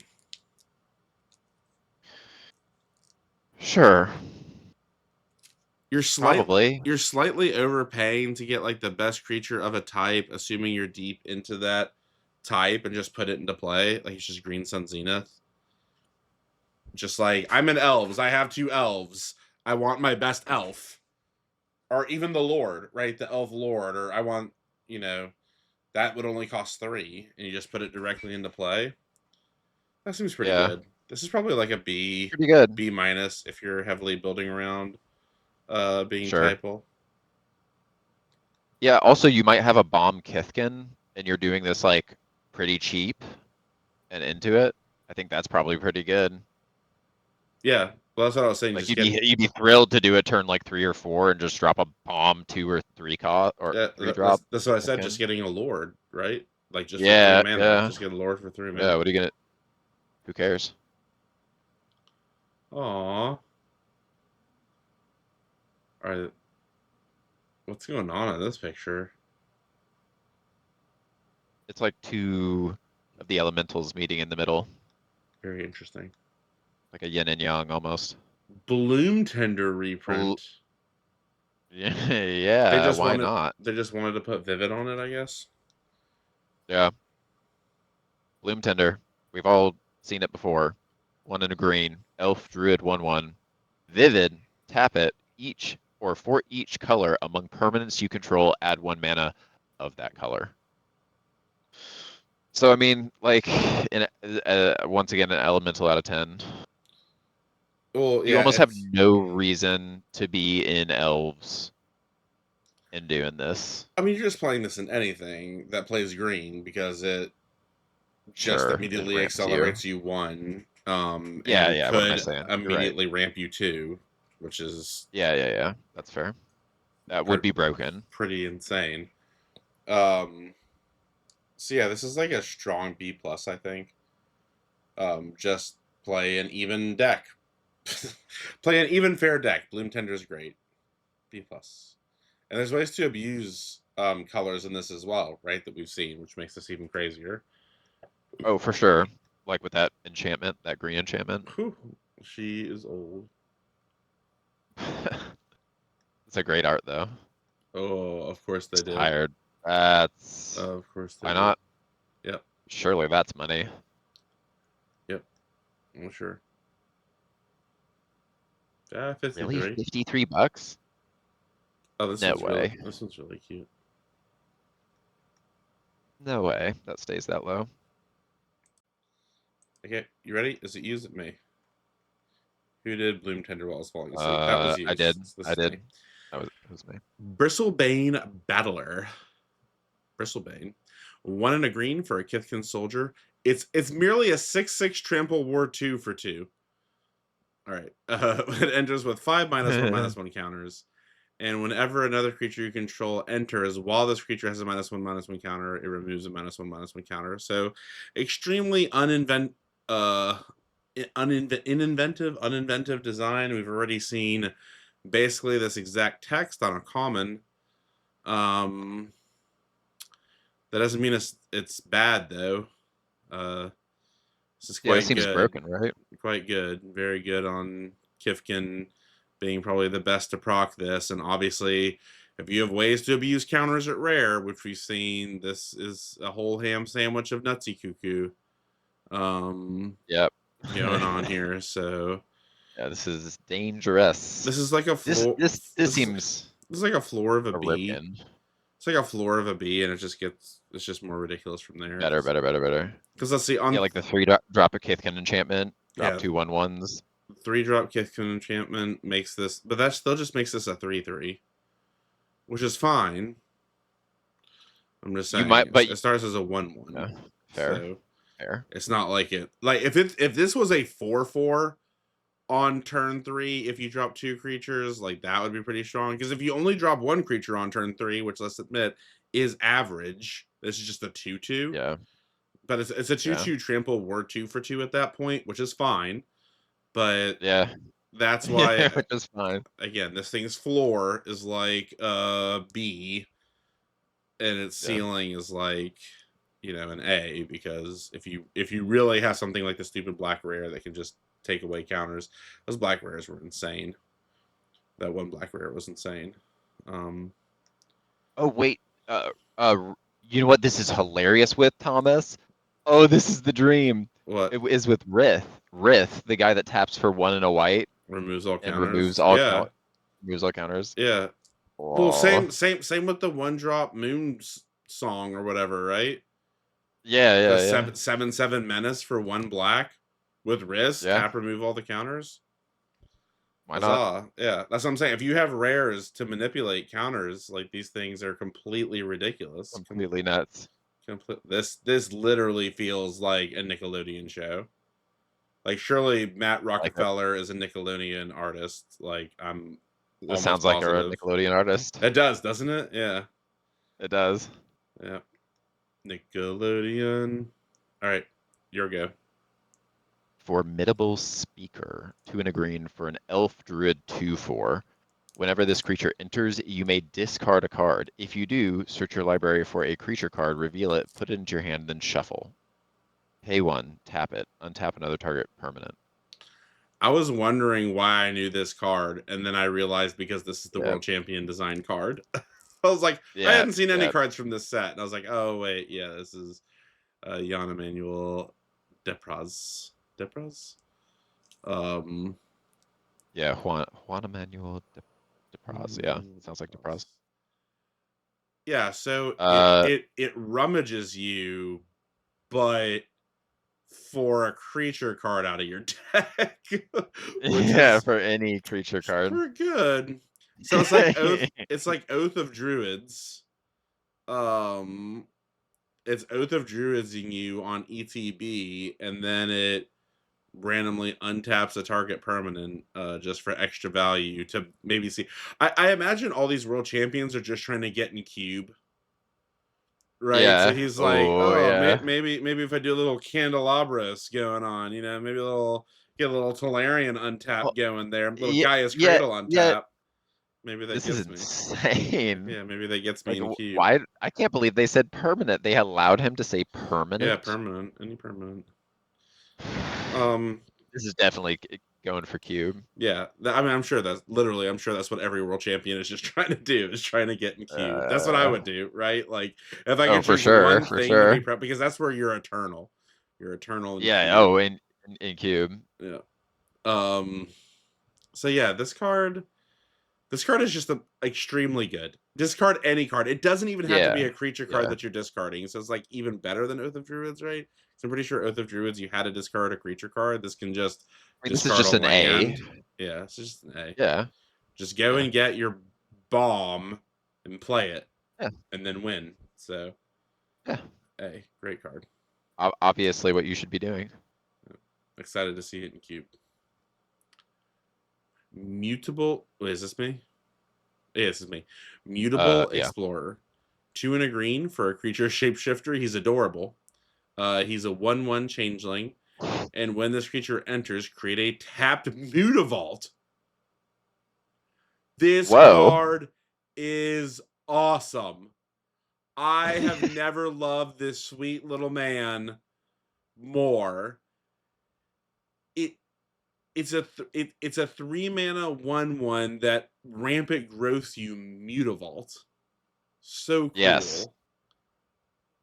Sure. You're Probably. slightly overpaying to get like the best creature of a type, assuming you're deep into that type and just put it into play. Like it's just Green Sun Zenith. Just like I'm an elves, I have 2 elves. I want my best elf. Or even the Lord, right? The elf Lord, or I want, that would only cost 3, and you just put it directly into play. That seems pretty Yeah. good. This is probably like a B, Pretty good. B minus if you're heavily building around being Sure. typal. Yeah, also you might have a bomb Kithkin and you're doing this like pretty cheap and into it. I think that's probably pretty good. Yeah, well, that's what I was saying. Like Just get you'd be thrilled to do a turn like 3 or 4 and just drop a bomb 2 or 3 cost or 3 drop that's what I said. Just Kithkin. getting a Lord, right? Like just for 3 Yeah, mana. yeah. Just get a Lord for 3 Yeah, mana. what are you gonna who cares? Aww. All right. What's going on in this picture? It's like 2 of the elementals meeting in the middle, Very interesting. like a yin and yang almost. Bloom Tender Bl- reprint. They Yeah, just why wanted. not? They just wanted to put Vivid on it, I guess. Yeah. Bloom Tender. We've all seen it before. 1 and a green. Elf Druid 1/1. Vivid. Tap it. Each or for each color among permanents you control, add 1 mana of that color. So I mean, like, in once again, an elemental out of 10. Well, You yeah, almost have it's. no reason to be in elves and doing this. I mean, you're just playing this in anything that plays green because it just Sure, it immediately ramps you. accelerates you 1, Yeah, and yeah. What am I could saying? You're right. immediately ramp you 2, which is Yeah, yeah, yeah. That's fair. That would be broken. pretty insane. Um, so yeah, this is like a strong B plus, I think. Just play an even deck. Play an even fair deck. Bloom Tender is great. B plus. And there's ways to abuse colors in this as well, right? That we've seen, which makes this even crazier. Oh, for sure. Like with that enchantment, that green enchantment. Whew, she is old. It's a great art though. Oh, of course they Just did. tired. That's Of course they why did. not? Yep. Surely that's money. Yep. I'm sure. Really? 53. 53 bucks? Oh, No way. this one's really cute. No way. That stays that low. Okay, you ready? Is it you? Is it me? Who did Bloom Tender while I was falling asleep? That was you. I did. This I is did. me. It was me. Bristlebane Battler. Bristlebane. 1 and a green for a Kithkin soldier. It's merely a 6/6 trample war 2 for 2. All right. It enters with 5 -1/-1 counters. And whenever another creature you control enters, while this creature has a -1/-1 counter, it removes a -1/-1 counter. So extremely uninventive design. We've already seen basically this exact text on a common. That doesn't mean it's bad though. This is Yeah, this quite seems good. broken, right? Quite good. Very good on Kifkin being probably the best to proc this. And obviously, if you have ways to abuse counters at rare, which we've seen, this is a whole ham sandwich of nutsy cuckoo Yep. going on here. So Yeah, this is dangerous. this is like a This floor. this this This is seems this is like a floor of a B. broken. It's like a floor of a B, and it's just more ridiculous from there. Better, better, better, better. Because let's see Yeah, on like the drop a Kithkin enchantment, drop yeah, 2/1/1s. 3-drop Kithkin enchantment makes this, but that still just makes this a 3/3, which is fine. I'm just You saying might, but it starts as a 1/1, yeah, fair, so fair. it's not like it like if this was a 4/4 on turn 3, if you drop 2 creatures, like that would be pretty strong. Because if you only drop 1 creature on turn 3, which let's admit is average, this is just a 2/2. Yeah, But it's a yeah, 2/2 trample word 2 for 2 at that point, which is fine. But yeah, that's yeah, why which is fine. again, this thing's floor is like B, and its Yeah, ceiling is like an A, because if you really have something like the stupid black rare that can just take away counters, those black rares were insane. That one black rare was insane. Um, oh wait, you know what? This is hilarious with Thomas. Oh, this is the dream. what It is with Rith. Rith, the guy that taps for 1 and a white removes all and counters? Yeah, removes all counters. yeah. Well, Oh, same with the one drop moon song or whatever, right? yeah, The yeah, yeah, 7/7 menace for 1 black with wrist, yeah. tap remove all the counters. Why not? Huzzah. Yeah, that's what I'm saying. If you have rares to manipulate counters, like these things are completely ridiculous. Completely nuts. This literally feels like a Nickelodeon show. Like surely Matt I like it. Rockefeller is a Nickelodeon artist. Like I'm This almost sounds like a positive. Nickelodeon artist. It does, doesn't it? Yeah. It does. Yeah. Nickelodeon. All right, your go. Formidable Speaker. 2 and a green for an Elf Druid 2/4. Whenever this creature enters, you may discard a card. If you do, search your library for a creature card, reveal it, put it into your hand, then shuffle. Pay 1, tap it, untap another target permanent. I was wondering why I knew this card, and then I realized because this is the Yeah, World Champion design card. I was like, I yeah, hadn't seen any yeah. cards from this set, and I was like, oh wait, yeah, this is Jan Emmanuel Depraz. Depraz? Um, Yeah, Juan Emmanuel DePraz. Yeah, sounds like DePraz. yeah, so Uh, it rummages you, but for a creature card out of your deck, which Yeah, is for any creature card. pretty good. So it's like Oath. It's like Oath of Druids. Um, it's Oath of Druidsing you on ETB, and then it randomly untaps a target permanent just for extra value to maybe see. I imagine all these world champions are just trying to get in cube, right? So Yeah. he's like, Oh, oh, yeah. maybe if I do a little candelabras going on, you know, maybe a little get a little Tolarian Well, untap going there, little yeah, Gaia's yeah, Cradle yeah. untap. Maybe that This is gets me. insane. Yeah, maybe that gets me Like, in cube. why? I can't believe they said permanent. They allowed him to say Yeah, permanent. permanent, any permanent. Um, This is definitely going for cube. yeah, I mean, I'm sure that's literally, I'm sure that's what every world champion is just trying to do, is trying to get in cube. That's what I Uh, would do, right? Like, if I oh, could for choose sure, one for thing to be sure. prep, because that's where you're eternal. You're eternal in Yeah. cube. Oh, in cube. Yeah. Um. So yeah, this card is just extremely good. Discard any card. It doesn't even have to be Yeah. a creature card Yeah. that you're discarding. So it's like even better than Oath of Druids, right? So I'm pretty sure Oath of Druids you had to discard a creature card. This can just I mean, this is discard a just an A. land. Yeah, it's just an A. Yeah. Just go Yeah. and get your bomb and play it, Yeah. and then win. So Yeah. A, great card. Obviously, what you should be doing. Excited to see it in cube. Mutable. Wait, is this me? Yeah, this is me. Mutable Yeah. Explorer. 2 and a green for a creature shapeshifter. He's adorable. He's a 1/1 changeling. And when this creature enters, create a tapped Mutavault. This Whoa. card is awesome. I have never loved this sweet little man more. It it's a 3 mana 1/1 that rampant growths you Mutavault. So Yes. cool.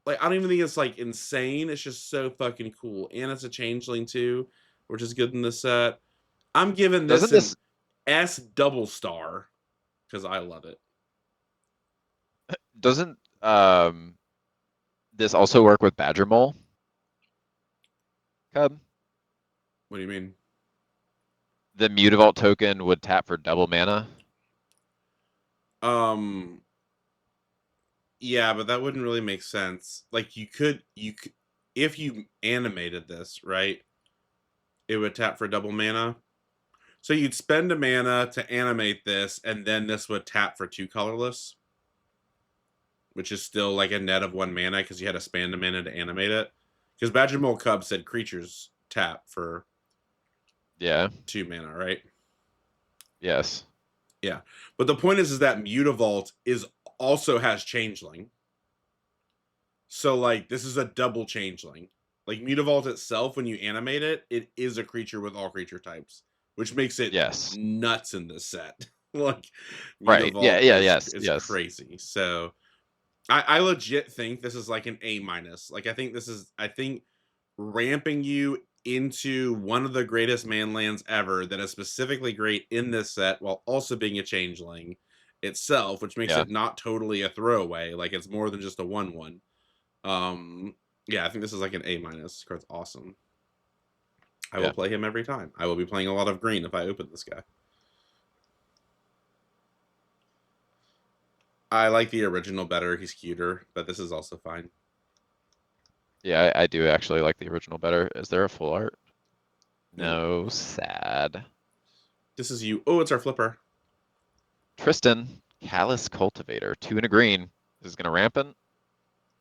Like, I don't even think it's like insane. It's just so fucking cool. And it's a changeling too, which is good in this set. I'm giving Doesn't this an this S double star because I love it. doesn't this also work with Badger Mole Cub? What do you mean? The Mutavault token would tap for double mana. Um, yeah, but that wouldn't really make sense. Like you could if you animated this, right? It would tap for double mana. So you'd spend a mana to animate this, and then this would tap for 2 colorless, which is still like a net of 1 mana because you had to spend a mana to animate it. Because Badger Mole Cub said creatures tap for Yeah. 2 mana, right? Yes. Yeah. But the point is that Mutavault is also has changeling. So like this is a double changeling. Like Mutavault itself, when you animate it, it is a creature with all creature types, which makes it Yes. nuts in this set. Like Right. Yeah. Mutavault Yeah. Yes. is Yes. crazy. So I legit think this is like an A minus. Like I think ramping you into one of the greatest manlands ever that is specifically great in this set while also being a changeling itself, which makes Yeah. it not totally a throwaway. Like it's more than just a 1/1. Yeah, I think this is like an A minus. This card's awesome. I will Yeah. play him every time. I will be playing a lot of green if I open this guy. I like the original better. He's cuter, but this is also fine. Yeah. I do actually like the original better. Is there a full art? Nope. No. Sad. This is you. Oh, it's our flipper. Tristan, Callous Cultivator, 2 and a green. This is gonna rampant.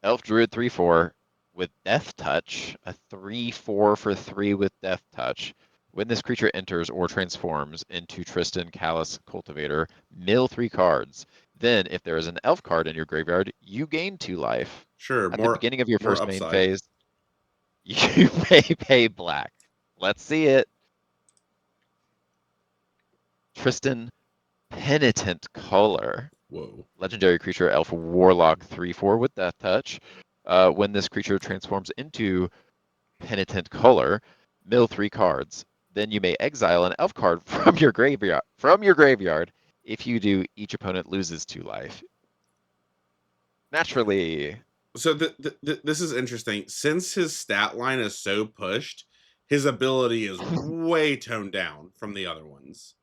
Elf Druid 3/4 with Death Touch, a 3/4 for 3 with Death Touch. When this creature enters or transforms into Tristan Callous Cultivator, mill 3 cards. Then, if there is an elf card in your graveyard, you gain 2 life. Sure, At the beginning of your more first main upside. phase, you may pay black. Let's see it. Tristan Penitent Color. Whoa. Legendary creature, Elf Warlock 3/4 with Death Touch. When this creature transforms into Penitent Color, mill 3 cards. Then you may exile an elf card from your graveyard. If you do, each opponent loses 2 life. Naturally. So this is interesting. Since his stat line is so pushed, his ability is way toned down from the other ones.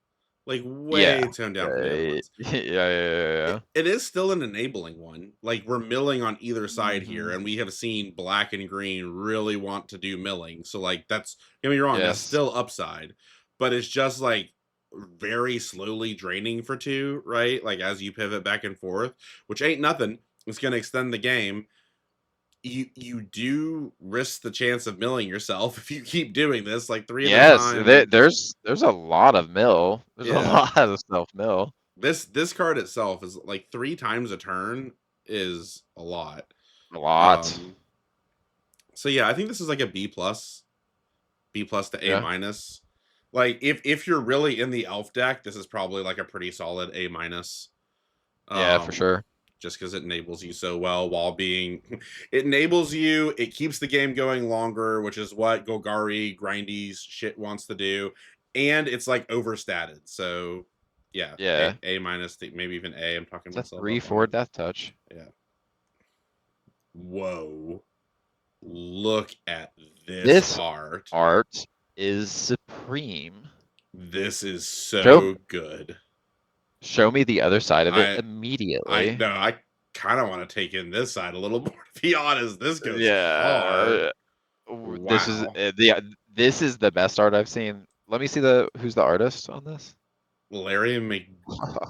Like Yeah. way toned down from the other Yeah. ones. Yeah. It is still an enabling one. Like we're milling on either side here, Mhm. and we have seen black and green really want to do milling. So like that's, don't get me wrong, that's Yes. still upside, but it's just like very slowly draining for 2, right? Like as you pivot back and forth, which ain't nothing. It's gonna extend the game. You do risk the chance of milling yourself if you keep doing this like 3 at a Yes. time. There's a lot of mill. There's a Yeah. lot of self mill. This card itself is like 3 times a turn is a lot. A lot. Um so yeah, I think this is like a B plus to A Yeah. minus. Like if you're really in the elf deck, this is probably like a pretty solid A minus. Yeah, for Um sure. just because it enables you so well while being it enables you, it keeps the game going longer, which is what Golgari grindies shit wants to do, and it's like overstated. So yeah, Yeah. A minus, maybe even A. I'm talking It's a myself up on 3/4 it. death touch. Yeah. Whoa. Look at this This art. art is supreme. This is Show so good. show me the other side of it I immediately. no, I kind of want to take in this side a little more, to be honest. This goes hard. Yeah. This is Wow. this is the best art I've seen. Let me see who's the artist on this. Larry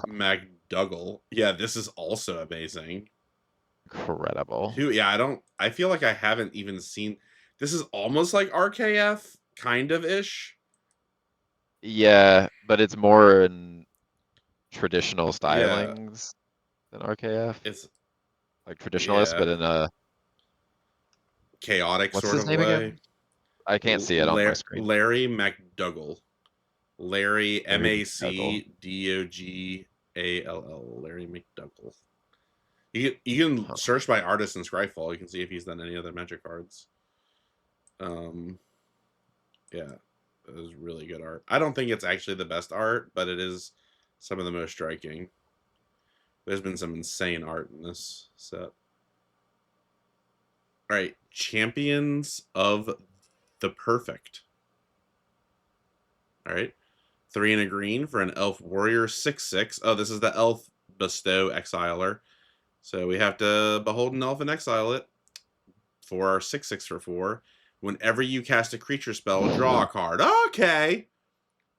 McDougall. Yeah, this is also amazing. Incredible. I feel like I haven't even seen, this is almost like RKF, kind of ish. Yeah, but it's more in traditional Yeah, stylings than RKF. it's, Like traditionalist, yeah, but in a chaotic what's sort his of name way. again? I can't see it on my screen. Larry McDougall. Larry Larry McDougall. MacDougall. Larry McDougall. You can Huh. search by artist in Scryfall. You can see if he's done any other Magic cards. Yeah, it was really good art. I don't think it's actually the best art, but it is some of the most striking. There's been some insane art in this set. All right, Champions of the Perfect. All right, 3 and a green for an Elf Warrior 6/6. Oh, this is the Elf Bestow Exiler. So we have to behold an elf and exile it for our 6/6 for 4. Whenever you cast a creature spell, draw a card. Okay.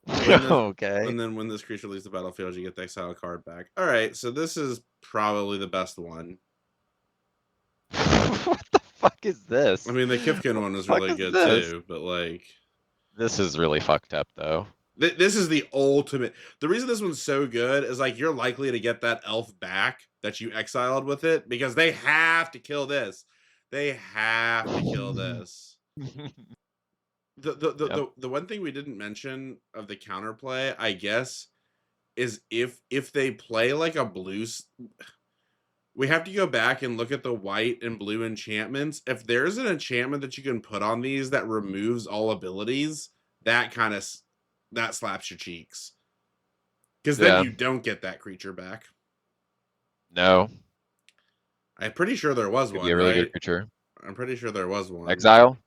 When this Okay. and then when this creature leaves the battlefield, you get the exile card back. All right, so this is probably the best one. What the fuck is this? I mean, the What Kifkin the one was fuck really is good this? too, but like This is really fucked up though. this is the ultimate. The reason this one's so good is like you're likely to get that elf back that you exiled with it because they have to kill this. They have to kill this. Yep. The one thing we didn't mention of the counterplay, I guess, is if they play like a blue, we have to go back and look at the white and blue enchantments. If there's an enchantment that you can put on these that removes all abilities, that kind of that slaps your cheeks because then Yeah. you don't get that creature back. No. I'm pretty sure there was Could be one, a really good right? creature. I'm pretty sure there was one. Exile?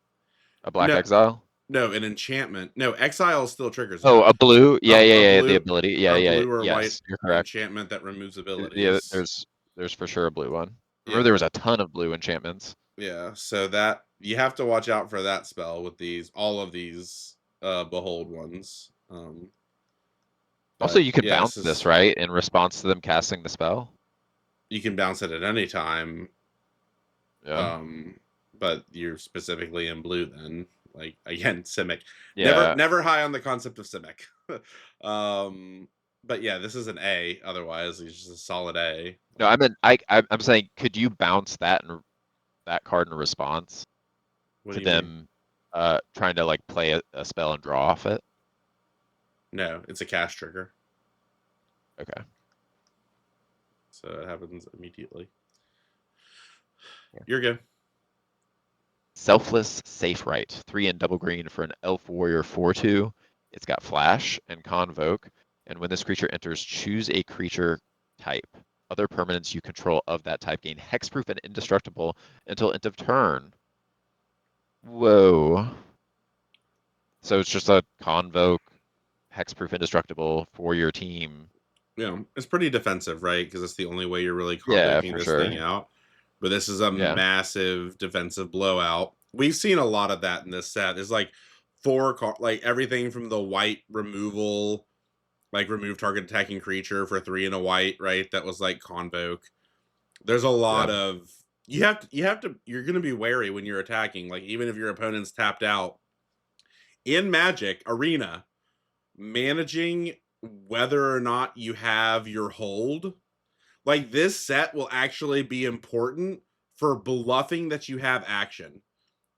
A black No, exile? no, an enchantment. No, exile still triggers Oh, it. a blue? Yeah, yeah, A yeah. The blue, ability. Yeah, a yeah. blue or white Yes, you're correct. enchantment that removes Yeah, abilities. there's for sure a blue one. Remember there was Yeah, a ton of blue enchantments. yeah. So that you have to watch out for that spell with these, all of these behold ones. Also, But you could yeah, bounce this this, is, right? In response to them casting the spell. you can bounce it at any time. Yeah. Um, but you're specifically in blue then. Like again, Simic. Yeah. Never high on the concept of Simic. But yeah, this is an A. Otherwise, it's just a solid A. No, I'm saying, could you bounce that card in response What do to you mean? them trying to like play a spell and draw off it? No, it's a cash trigger, Okay. so it happens immediately. Yeah. You're good. Selfless Safe Right. 3 and double green for an Elf Warrior 4/2. It's got Flash and Convoke. And when this creature enters, choose a creature type. other permanents you control of that type gain hexproof and indestructible until end of turn. Whoa. So it's just a convoke, hexproof, indestructible for your team. You know, it's pretty defensive, right? Because it's the only way you're really Yeah, convoking for this sure. thing out. But this is a Yeah. massive defensive blowout. We've seen a lot of that in this set. There's like like everything from the white removal, like remove target attacking creature for 3 and a white, right? That was like convoke. There's a Yeah. lot of you're gonna be wary when you're attacking. Like even if your opponent's tapped out in Magic Arena, managing whether or not you have your hold, like this set will actually be important for bluffing that you have action,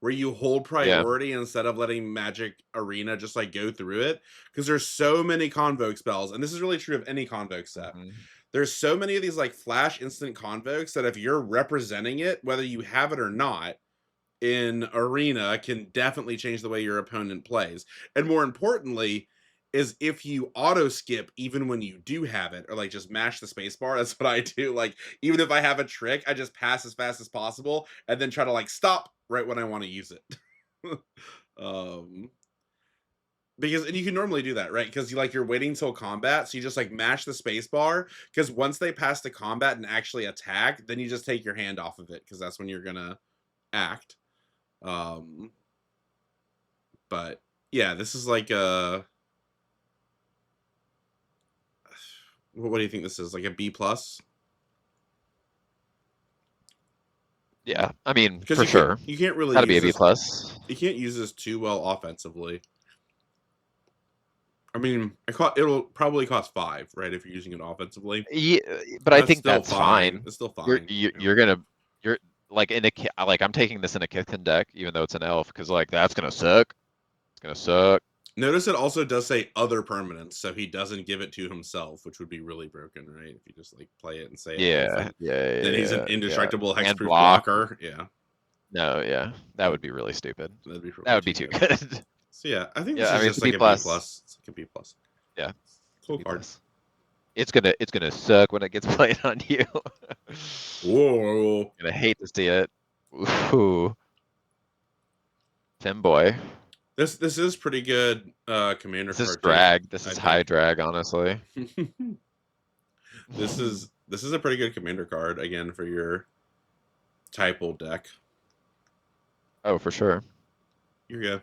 where you hold Yeah. priority instead of letting Magic Arena just like go through it, because there's so many convoke spells, and this is really true of any convoke set. Mhm. There's so many of these like flash instant convokes that if you're representing it, whether you have it or not, in Arena can definitely change the way your opponent plays. And more importantly, is if you auto skip even when you do have it, or like just mash the spacebar. That's what I do. Like even if I have a trick, I just pass as fast as possible and then try to like stop right when I want to use it. um because and you can normally do that, right? Because you're waiting till combat, so you just like mash the spacebar. Because once they pass the combat and actually attack, then you just take your hand off of it, because that's when you're gonna act. Um, but yeah, this is like a what do you think this is? Like a B plus? Yeah. I mean, Because for sure. you can't really Gotta be use a B this plus. you can't use this too well offensively. I mean, it'll probably cost 5, right? If you're using it offensively. Yeah, but I That's think still that's fine. fine. It's still You're fine. you, You know? you're gonna you're like like I'm taking this in a Kithkin deck, even though it's an elf, because like that's gonna suck. It's gonna suck. Notice it also does say other permanents, so he doesn't give it to himself, which would be really broken, right? If you just like play it and say elf, Yeah, and yeah, then he's an yeah. indestructible And hexproof block. blocker. Yeah, No, yeah, that would be really stupid. that'd be That really would be too too good. good. So yeah, I think Yeah, this I is mean it's just a like B a B plus. plus. It's like a B plus. Yeah, it's a Cool B card. plus. It's gonna suck when it gets played on you. Whoa. Gonna hate to see it. Ooh, Femboy. This is pretty good commander This is card too, drag. This I is high think. drag, honestly. This is a pretty good commander card again for your typal deck. Oh, for sure. You're good.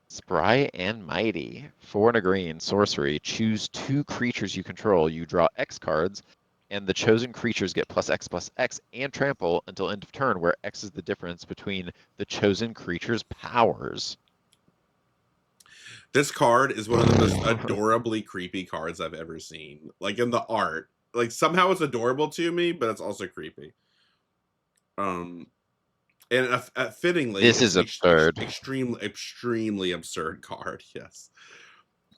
Spry and Mighty. 4 and a green, sorcery. Choose 2 creatures you control. You draw X cards, and the chosen creatures get +X and trample until end of turn, where X is the difference between the chosen creature's powers. This card is one of the most adorably creepy cards I've ever seen. Like in the art. Like somehow it's adorable to me, but it's also creepy. Um and fittingly, This it's is an absurd. extremely absurd card. Yes.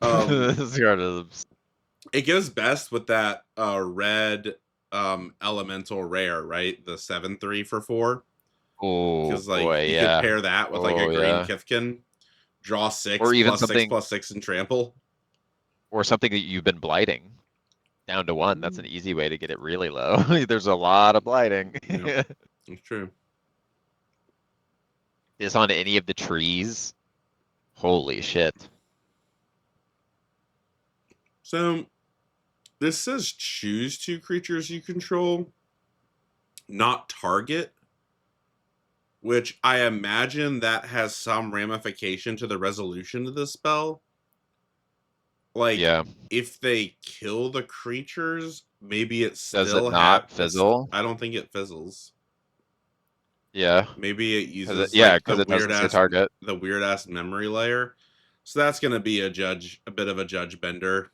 This card is It goes best with that red elemental rare, right? The 7/3 for 4. Oh Because like boy, you could yeah. pair that with like a Oh green yeah. Kithkin, draw Or even 6 something, plus 6 and trample. or something that you've been blighting down to 1. That's an easy way to get it really low. There's a lot of blighting. Yeah, it's true. This on any of the trees? Holy shit. So this says choose 2 creatures you control, not target, which I imagine that has some ramification to the resolution of the spell. Like Yeah. if they kill the creatures, maybe it Does it still not it's fizzle? I don't think it fizzles. Yeah. Maybe it Cause it, uses yeah, like because it doesn't say target. the weird ass memory layer. So that's gonna be a bit of a judge bender.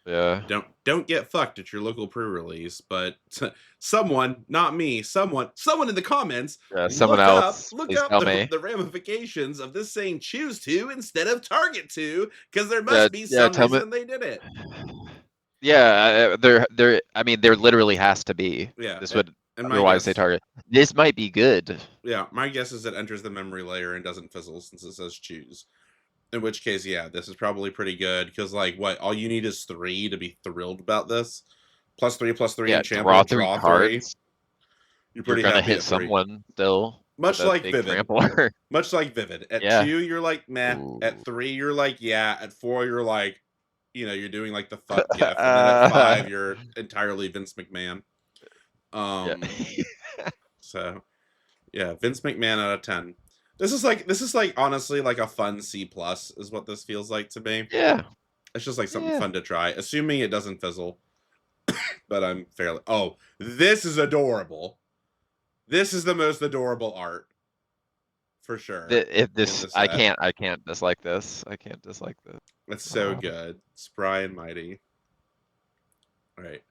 Yeah. Don't get fucked at your local pre-release, but someone, not me, someone in the comments, Yeah. Someone else, look please up tell me. the ramifications of this saying choose to instead of target to, because there Yeah. must be Yeah. some Tell me. reason they did it. Yeah. There. I mean, there literally has to be. Yeah, This would and otherwise say target. This might be good. my guess is it enters the memory layer and doesn't fizzle since it says choose. In which case, yeah, this is probably pretty good because, like, what all you need is 3 to be thrilled about this. +3/+3 Yeah, draw enchantment, 3 draw 3. cards. You're You're pretty gonna happy hit at 3. someone still with Much a like big Vivid. trampler. Much like Vivid. At Yeah. 2, you're like, meh. At Ooh. 3, you're like, yeah. At 4, you're like, you're doing like the fuck gif. And then at 5, you're entirely Vince McMahon. Yeah. So yeah, Vince McMahon out of 10. This is like honestly like a fun C+ is what this feels like to me. Yeah. It's just like something Yeah. fun to try, assuming it doesn't fizzle. But I'm fairly. Oh, this is adorable. This is the most adorable art for sure If in this, the set. I can't dislike this. I can't dislike this. It's so good. Spry and mighty. All right,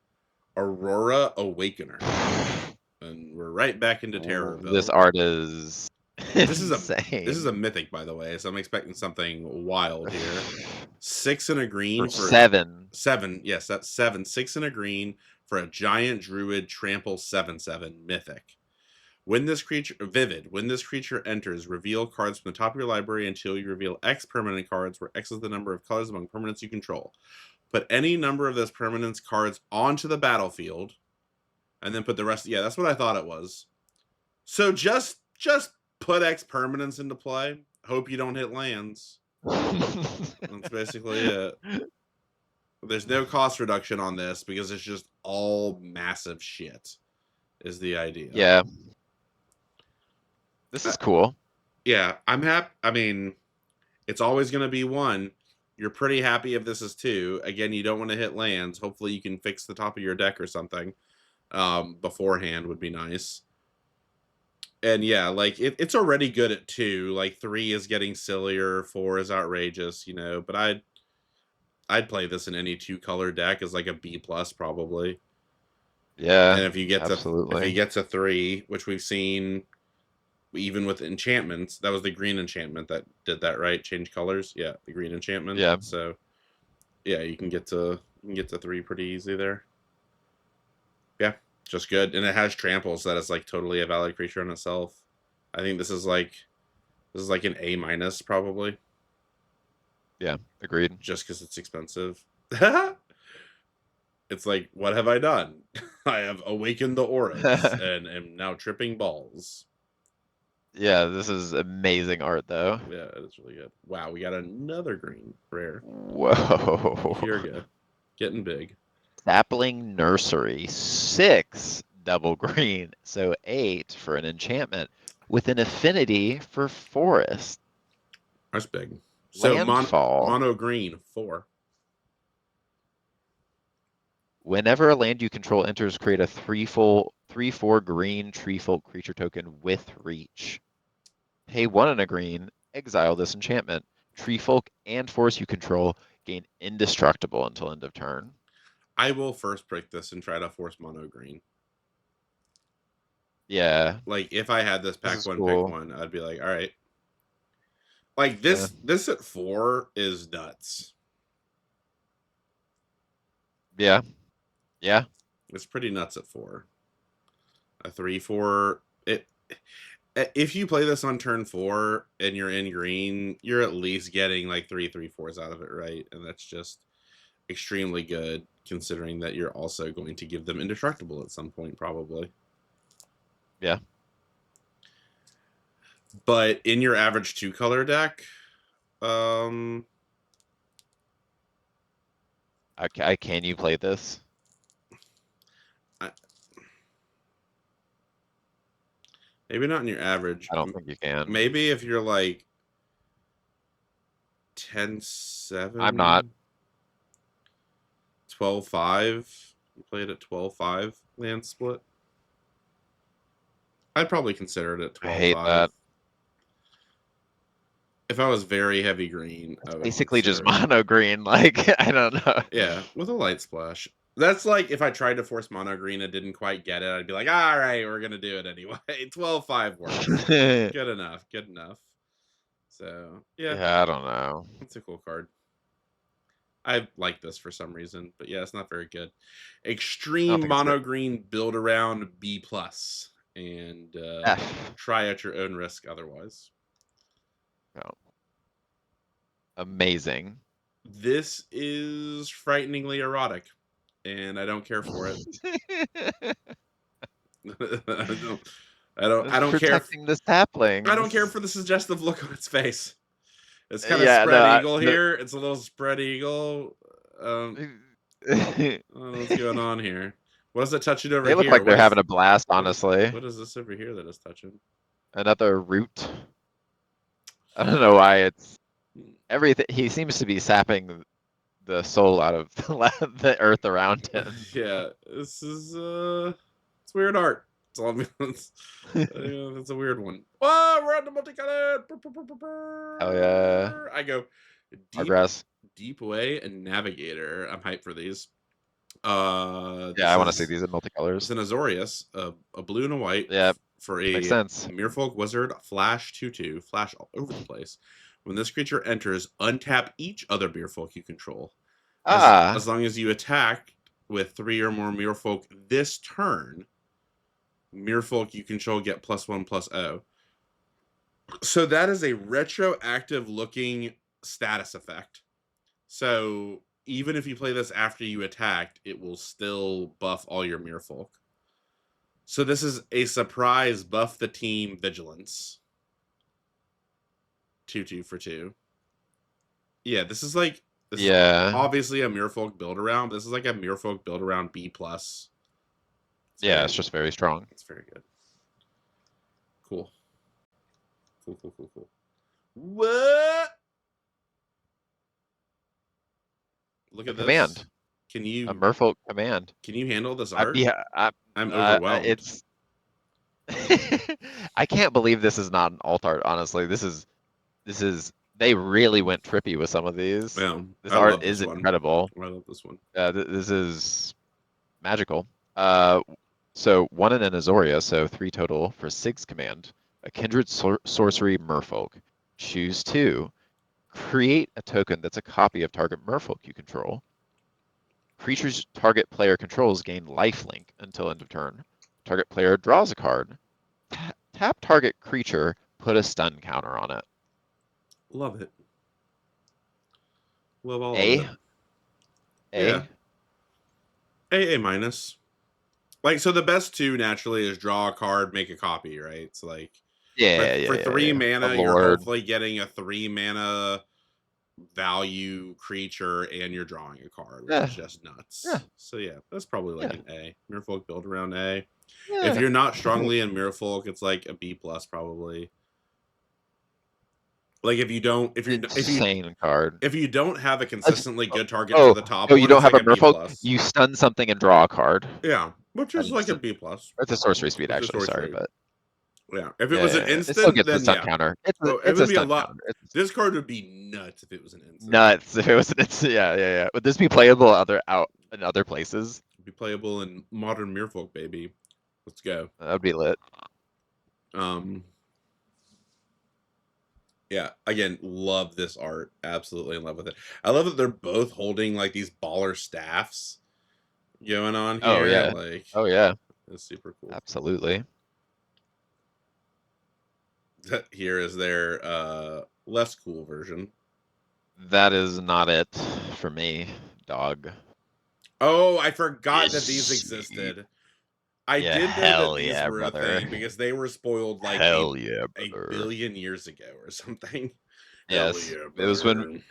Aurora Awakener, and we're right back into This Terrorville. art is This is a insane. mythic, by the way, so I'm expecting something wild here. 6 and a green For for 7. 7. Yes, that's 7. 6 and a green for a giant druid trample 7/7 mythic. When this creature enters, reveal cards from the top of your library until you reveal X permanent cards, where X is the number of colors among permanents you control. Put any number of those permanents cards onto the battlefield, and then put the rest. Yeah, that's what I thought it was. So just put X permanents into play. Hope you don't hit lands. That's basically it. There's no cost reduction on this because it's just all massive shit. Is the idea? Yeah. This is cool. Yeah, I'm happy. I mean, it's always going to be 1. You're pretty happy if this is 2. Again, you don't want to hit lands. Hopefully, you can fix the top of your deck or something beforehand would be nice. And yeah, like it's already good at 2. Like 3 is getting sillier, 4 is outrageous, but I'd play this in any 2-color deck as like a B+ probably. Yeah. And if you get absolutely. to 3, which we've seen even with enchantments, that was the green enchantment that did that, right? Change colors. Yeah, the green enchantment. Yeah. So yeah, you can get to 3 pretty easy there. Yeah, just good. And it has trample, so that is like totally a valid creature in itself. I think this is like an A- probably. Yeah. Agreed. Just because it's expensive. It's like, what have I done? I have awakened the auras and am now tripping balls. Yeah, this is amazing art though. Yeah, it's really good. Wow, we got another green rare. Whoa. Here we go. Getting big. Sapling Nursery, 6 double green, so 8 for an enchantment with an affinity for forest. That's big. So Landfall. mono green 4. Whenever a land you control enters, create a 3/4 green treefolk creature token with reach. Pay 1 and a green, exile this enchantment. Treefolk and forest you control gain indestructible until end of turn. I will first pick this and try to force mono green. Yeah. Like if I had this pack is 1 cool. pick 1, I'd be like, all right. Like this at 4 is nuts. Yeah. Yeah. It's pretty nuts at 4. A 3/4. If you play this on turn 4 and you're in green, you're at least getting like 3/4s out of it, right? And that's just extremely good, considering that you're also going to give them indestructible at some point, probably. Yeah. But in your average 2-color deck, can you play this? maybe not in your average. I don't think you can. Maybe if you're like 10-7. I'm not. 12-5. You played at 12-5 land split. I'd probably consider it at 12-5. I hate that. If I was very heavy green, I would Basically just consider it. mono green. Like, I don't know. Yeah, with a light splash. That's like if I tried to force mono green and didn't quite get it, I'd be like, all right, we're gonna do it anyway. 12-5 works. Good enough. Good enough. So yeah, Yeah, I don't know. it's a cool card. I like this for some reason, but yeah, it's not very good. Extreme think it's mono good. green build around B+, and F. try at your own risk otherwise. No. Amazing. This is frighteningly erotic. and I don't care for it. I It's don't care. protecting the I don't care saplings. for the suggestive look on its face. It's kind of Yeah, spread no, eagle here. It's a little spread eagle. I don't know what's going on here. What is it touching over they look here? like they're having a blast, honestly. What is this over here that is touching? Another root. I don't know why it's everything. He seems to be sapping the soul out of the earth around him. Yeah, this is it's weird art. It's all it's, it's a weird one. Whoa, we're on the multicolored. Hell yeah. I go deep, Progress. deep way and navigator. I'm hyped for these. Yeah, I This want to see is these in it's multicolors. an Azorius, a blue and a white Yeah, for makes a sense. Merfolk Wizard Flash 2/2, flash all over the place. When this creature enters, untap each other Merfolk you control. As Ah, long as you attack with 3 or more Merfolk this turn, Merfolk you control get +1/+0. So that is a retroactive looking status effect. So even if you play this after you attacked, it will still buff all your Merfolk. So this is a surprise buff the team vigilance. 2/2 for 2. Yeah, this is yeah. obviously a Merfolk build around. This is like a Merfolk build around B+. It's Yeah, very it's just very strong. it's very good. Cool. Cool. What? Look A at this. command. Can A you merfolk command. handle this I'd art? be, I'm overwhelmed. it's. I can't believe this is not an alt art. Honestly, this is. They really went trippy with some of these. Yeah, This I art love is this one. incredible. I love this one. This is magical. Uh, so 1 in an Azoria, so 3 total for 6 command. A kindred sorcery merfolk. Choose 2. Create a token that's a copy of target merfolk you control. Creatures target player controls gain lifelink until end of turn. Target player draws a card. Tap target creature, put a stun counter on it. Love it. Love all of A? it. Yeah. A? A minus. Like, so the best two naturally is draw a card, make a copy, right? It's like for 3 Yeah. A mana, you're lord. hopefully getting a 3 mana value creature and you're drawing a card, which Yeah. is just Yeah. nuts. So yeah, that's probably like Yeah. an A. Merfolk build around A. If Yeah. you're not strongly in Merfolk, it's like a B plus probably. Like Insane card. if you don't have a That's- consistently good target for Oh, the top oh, you one, don't it's have like a a B merfolk? plus. You stun something and draw a card. Yeah, which is like That's a B plus. it's a sorcery speed, It's a actually. Sorry, sorcery. but Yeah, if it was an yeah. It still instant, gets the then stun yeah. counter. Oh, it It's a would be a stun lot. counter. It's This card would be nuts if it was an instant. nuts if it was yeah. Would this be playable out in other places? It'd be playable in modern Merfolk, baby. Let's go. That would be lit. Um, yeah, again, love this art. Absolutely in love with it. I love that they're both holding like these baller staffs going on Oh here. yeah. Like, Oh yeah. it's super cool. Absolutely. Here is their less cool version. That is not it for me, dog. Oh, I forgot that these Yes. existed. I Yeah, did know that hell these yeah, were a brother. thing because they were spoiled like Hell yeah, a brother. billion years ago or something. Hell Yes. yeah, It brother.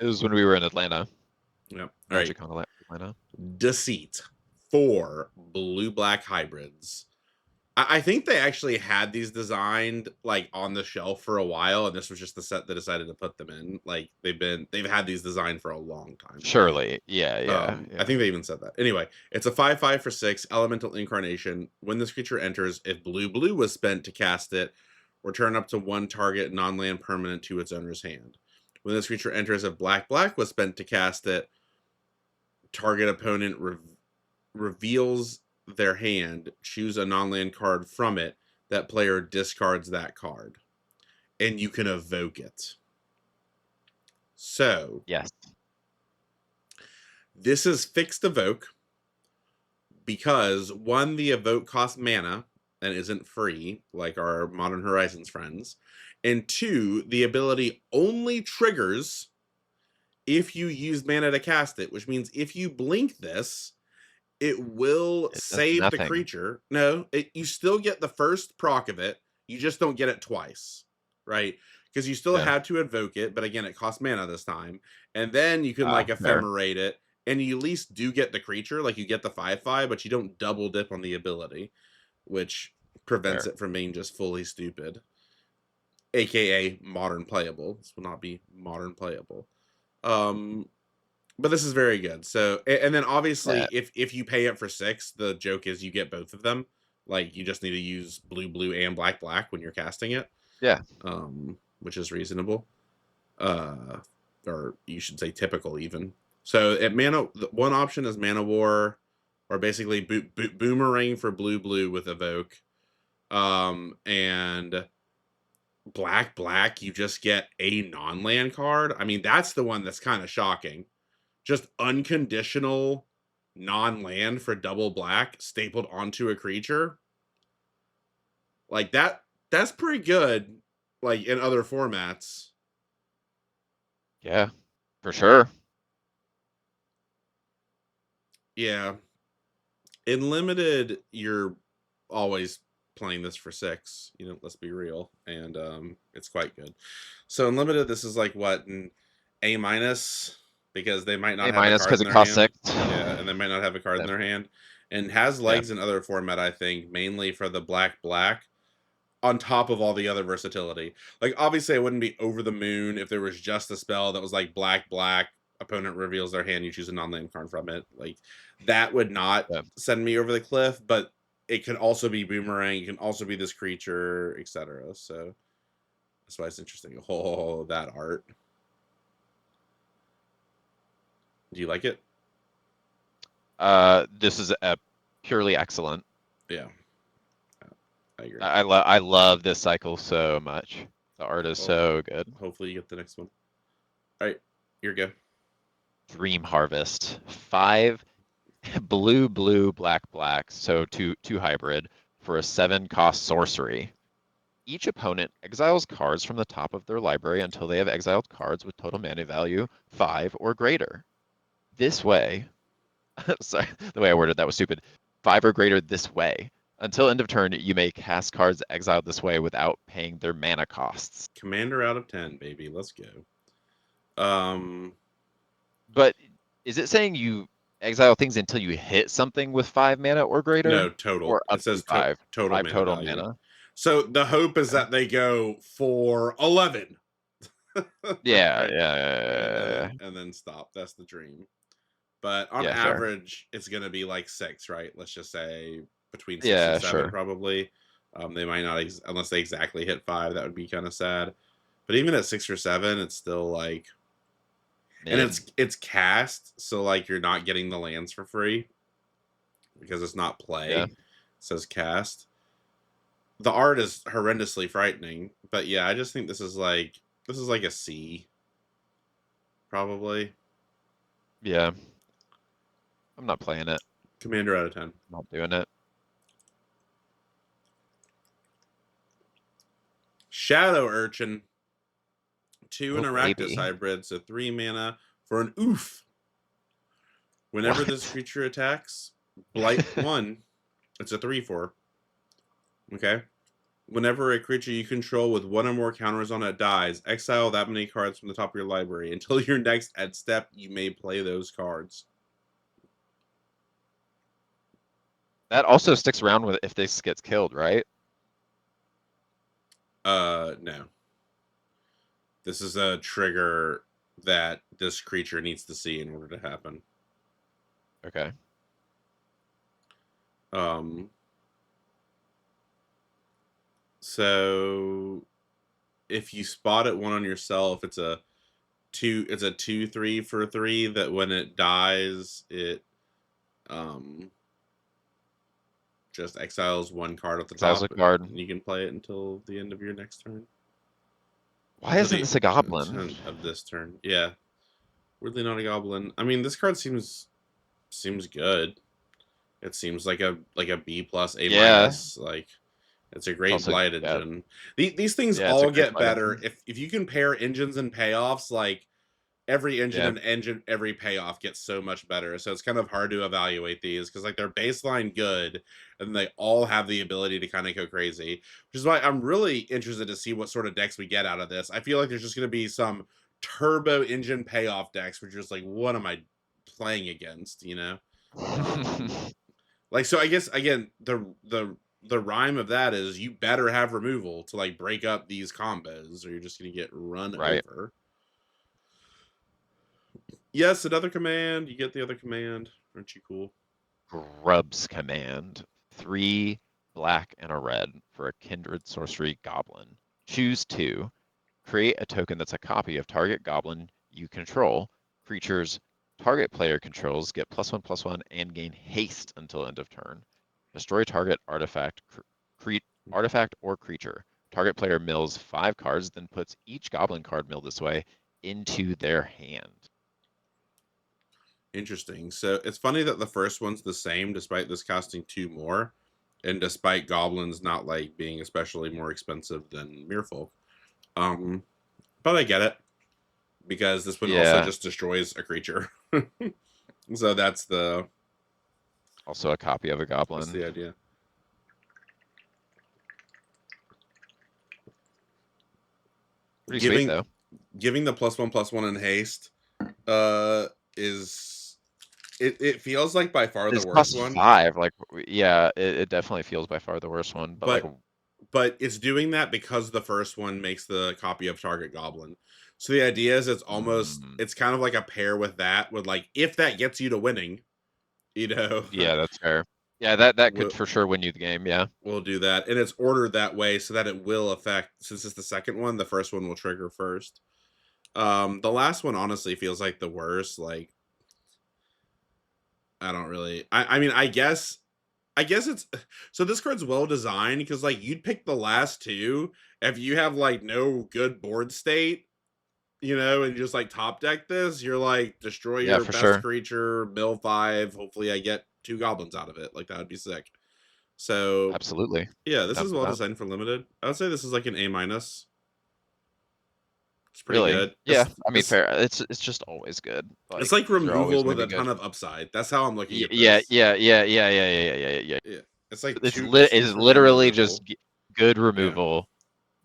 was when we were in Atlanta. Yep. All right. Magic on Atlanta. Deceit. 4 blue-black hybrids. I think they actually had these designed like on the shelf for a while, and this was just the set that decided to put them in. Like they've had these designed for a long time. Surely. Yeah. I think they even said that. Anyway, it's a 5/5 for 6 elemental incarnation. When this creature enters, if blue was spent to cast it, return up to 1 target non-land permanent to its owner's hand. When this creature enters, if black was spent to cast it, target opponent reveals their hand, choose a non-land card from it, that player discards that card, and you can evoke it. So, Yes. this is fixed evoke because 1, the evoke costs mana and isn't free like our Modern Horizons friends, and 2, the ability only triggers if you use mana to cast it, which means if you blink this, it will It does save the nothing. creature. No, you still get the first proc of it. You just don't get it twice, right? Because you still Yeah. have to invoke it, but again, it costs mana this time. And then you can like Fair. ephemerate it, and you at least do get the creature, like you get the 5/5, but you don't double dip on the ability, which prevents Fair. it from being just fully stupid. AKA modern playable. This will not be modern playable. But this is very good. So, and then obviously, Yeah. if you pay it for 6, the joke is you get both of them. Like you just need to use blue, blue, and black, black when you're casting it. Yeah. Which is reasonable. Or you should say typical even. So at mana, one option is Mana War, or basically Boomerang for blue, blue with Evoke. And black, black, you just get a non-land card. I mean, that's the one that's kind of shocking. Just unconditional non-land for double black stapled onto a creature. Like that's pretty good, like in other formats. Yeah. For sure. Yeah. In limited, you're always playing this for 6, let's be real. And it's quite good. So in limited, this is like what, an A minus, because they might not A have a minus card because in it their costs hand. 6. Yeah, and they might not have a card in Yeah. their hand. And has Yeah. legs in other format, I think, mainly for the black black, on top of all the other versatility. Like obviously I wouldn't be over the moon if there was just a spell that was like black black, opponent reveals their hand, you choose a non-land card from it. Like that would not Yeah. send me over the cliff, but it could also be Boomerang, it can also be this creature, etc. So that's why it's interesting. Oh, that art. Do you like it? This is a purely excellent. Yeah. I agree. I love this cycle so much. The art is Well, so good. hopefully you get the next one. All right, you're good. Dream Harvest. 5 blue, blue, black, black. So two hybrid for a 7 cost sorcery. Each opponent exiles cards from the top of their library until they have exiled cards with total mana value 5 or greater. This way, sorry, the way I worded that was stupid. 5 or greater this way. Until end of turn, you may cast cards exiled this way without paying their mana costs. Commander out of 10, baby. Let's go. But is it saying you exile things until you hit something with 5 mana or No, greater? total. Or up It to says 5? total 5 mana total value. mana? So the hope is Okay. that they go for 11. Yeah, Right? yeah, And then stop. That's the dream. But on yeah, fair. average, it's going to be like 6, right? Let's just say between 6 and Yeah, 7, sure. probably. They might not, unless they exactly hit 5. That would be kind of sad. But even at 6 or 7, it's still like, and Mid. it's cast, so like you're not getting the lands for free because it's not play. Yeah. It says cast. The art is horrendously frightening, but yeah, I just think this is like a C, probably. Yeah. I'm not playing it. Commander out of 10. Not doing it. Shadow Urchin, 2 Oh, an Arachnus baby. hybrid, so 3 mana for an oof. Whenever this What? creature attacks, blight 1. It's a 3/4. Okay. Whenever a creature you control with 1 or more counters on it dies, exile that many cards from the top of your library. Until your next end step, you may play those cards. That also sticks around with if this gets killed, right? No. This is a trigger that this creature needs to see in order to happen. Okay. So if you spot it 1 on yourself, it's a 2/3 for 3 that when it dies, it just exiles 1 card at the Exiles a top, card. and you can play it until the end of your next turn. Why Until isn't the this a goblin? end of this turn. Yeah. Weirdly not a goblin. I mean, this card seems good. It seems like a B plus, A Yeah. minus. Like it's a It's great also, blight yeah, engine. These things yeah, it's a all great get blight better engine. if you can pair engines and payoffs. Like every engine Yeah. and engine every payoff gets so much better. So it's kind of hard to evaluate these because like they're baseline good and they all have the ability to kind of go crazy, which is why I'm really interested to see what sort of decks we get out of this. I feel like there's just going to be some turbo engine payoff decks which are just like, what am I playing against, you know? Like, so I guess again the rhyme of that is you better have removal to like break up these combos or you're just going to get run Right. over. Yes, another command. You get the other command. Aren't you cool? Grub's Command. 3 black and a red for a kindred sorcery goblin. Choose 2. Create a token that's a copy of target goblin you control. Creatures target player controls get +1/+1 and gain haste until end of turn. Destroy target artifact, artifact or creature. Target player mills 5 cards, then puts each goblin card milled this way into their hand. Interesting. So it's funny that the first one's the same despite this costing 2 more. And despite goblins not like being especially more expensive than Merfolk. But I get it. Because this one also Yeah, just destroys a creature. So that's also a copy of a goblin. the idea. Pretty sweet Giving though. giving the +1/+1 in haste is it feels like by far the It's worst one. +5. Like, yeah, it definitely feels by far the worst one. But like, But it's doing that because the first one makes the copy of target goblin. So the idea is it's kind of like a pair with that, with like if that gets you to winning, you know, yeah, that's fair. Yeah, that could we'll, for sure win you the game. Yeah. we'll do that. And it's ordered that way so that it will affect, since it's the second one, the first one will trigger first. The last one honestly feels like the worst. Like, I don't really, I mean, I guess it's so this card's well designed because like you'd pick the last two if you have like no good board state, you know, and you just like top deck this, you're like destroy Yeah, your for best sure. creature, mill 5. Hopefully I get 2 goblins out of it. Like that would be sick. So Absolutely. yeah, I'm this down is for well that. designed for limited. I would say this is like an A minus. It's pretty Really? good. Yeah. I mean, fair. It's just always good. It's Like like these are always removal going with to a be good. ton of upside. That's how I'm looking at Yeah, this. yeah, yeah, yeah, yeah, yeah, yeah, yeah, yeah. Yeah. It's like It's 2 lit. it's 2 It's for 1 literally just removal. good Yeah. removal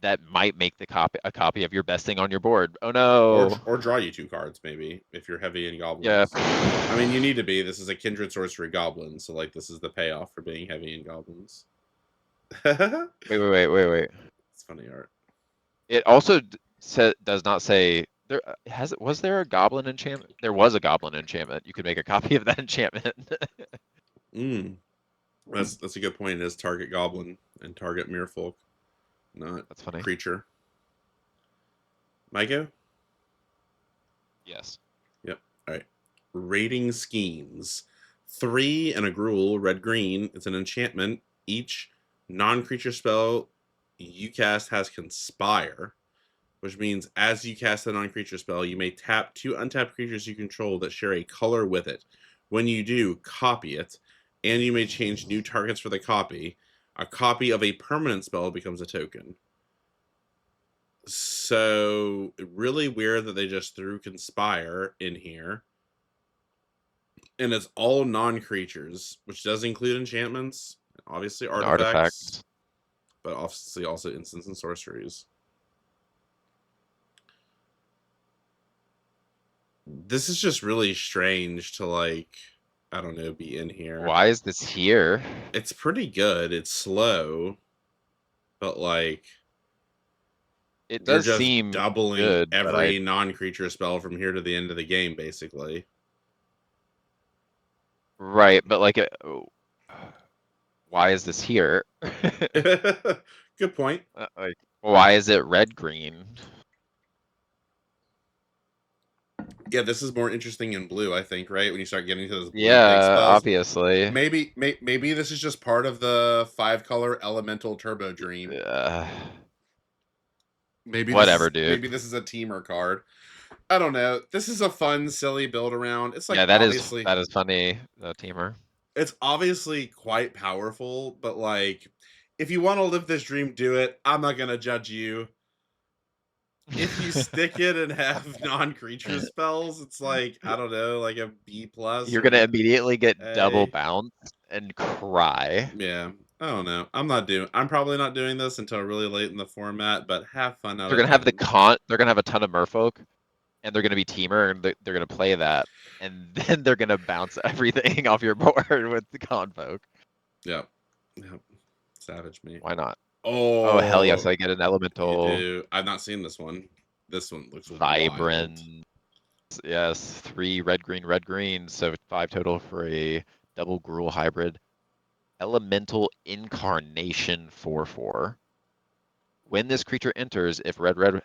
that might make the a copy of your best thing on your board. Oh no. Or draw you 2 cards maybe if you're heavy in Yeah. goblins. I mean, you need to be. This is a kindred sorcery goblin, so like this is the payoff for being heavy in goblins. It's Wait. funny art. It also does not say there was there a goblin enchantment? There was a goblin enchantment. You could make a copy of that enchantment. Mm. That's a good point. It is target goblin and target merfolk, not That's funny. creature. Mygo? Yes. Yep. All right. Rating schemes. 3 and a gruel, red green. It's an enchantment. Each non-creature spell you cast has conspire, which means as you cast a non-creature spell, you may tap 2 untapped creatures you control that share a color with it. When you do, copy it, and you may change new targets for the copy. A copy of a permanent spell becomes a token. So really weird that they just threw conspire in here. And it's all non-creatures, which does include enchantments, obviously And artifacts, artifacts. but obviously also instants and sorceries. This is just really strange to like, I don't know, be in here. Why is this here? It's pretty good. It's slow, but like It you're does just seem doubling good, but every non-creature spell from here to the end of the game, basically. right, but like why is this here? Good point. Like, why is it red green? Yeah, this is more interesting in blue, I think, right? When you start getting to those blue big Yeah, spells. obviously. Maybe this is just part of the 5-color elemental turbo dream. Uh, Maybe whatever, dude. this is a teamer card. I don't know. This is a fun, silly build around. It's like Yeah, obviously that is funny, teamer. it's obviously quite powerful, but like if you want to live this dream, do it. I'm not gonna judge you. if you stick it and have non-creature spells, it's like, I don't know, like a B plus You're or gonna an immediately get double A. bounce and cry. Yeah, I don't know. I'm probably not doing this until really late in the format, but have fun out They're of gonna have the it. con. They're gonna have a ton of merfolk, and they're gonna be teamer, and they're gonna play that, and then they're gonna bounce everything off your board with the con folk. Yep. Yep. Savage me. Why not? Oh hell yes, Oh, I get an you elemental do. I've not seen this one. This one looks wild. vibrant. Yes, 3 red green, so 5 total for a double Gruul hybrid. Elemental Incarnation 4/4. When this creature enters, if red Yep.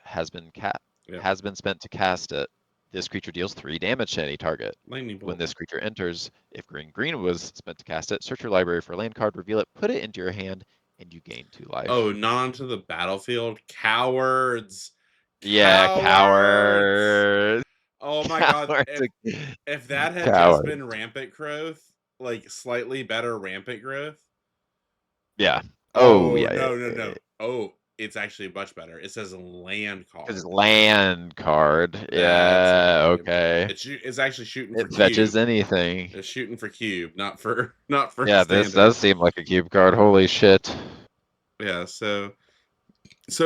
has been spent to cast it, this creature deals 3 damage to any target. Lightning When bolt. this creature enters, if green was spent to cast it, search your library for a land card, reveal it, put it into your hand, and you gain 2 Oh, life. not onto the battlefield. Cowards. Yeah, Cowards. coward. Oh my god. Cowards. If that had just Coward. been rampant growth, like slightly better rampant growth. Yeah. Oh, Oh yeah, yeah, no, no, yeah, yeah. no. Oh, it's actually much better. It says land Because card. land card. That's Yeah, why. okay. It's actually shooting for It fetches cube. anything. It's shooting for cube, not for Yeah, this standard. does seem like a cube card. Holy shit. Yeah, so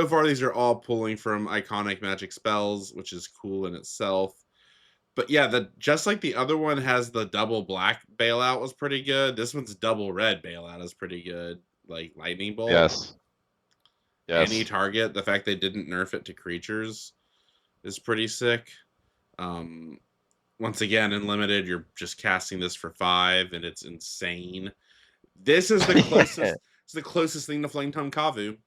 far these are all pulling from iconic magic spells, which is cool in itself. But yeah, the just like the other one has the double black bailout was pretty good. This one's double red bailout is pretty good. Like lightning bolt. Yes. Any Yes. target, the fact they didn't nerf it to creatures is pretty sick. Once again, in limited, you're just casting this for 5, and it's insane. This is the closest. It's the closest thing to Flame Tongue Kavu.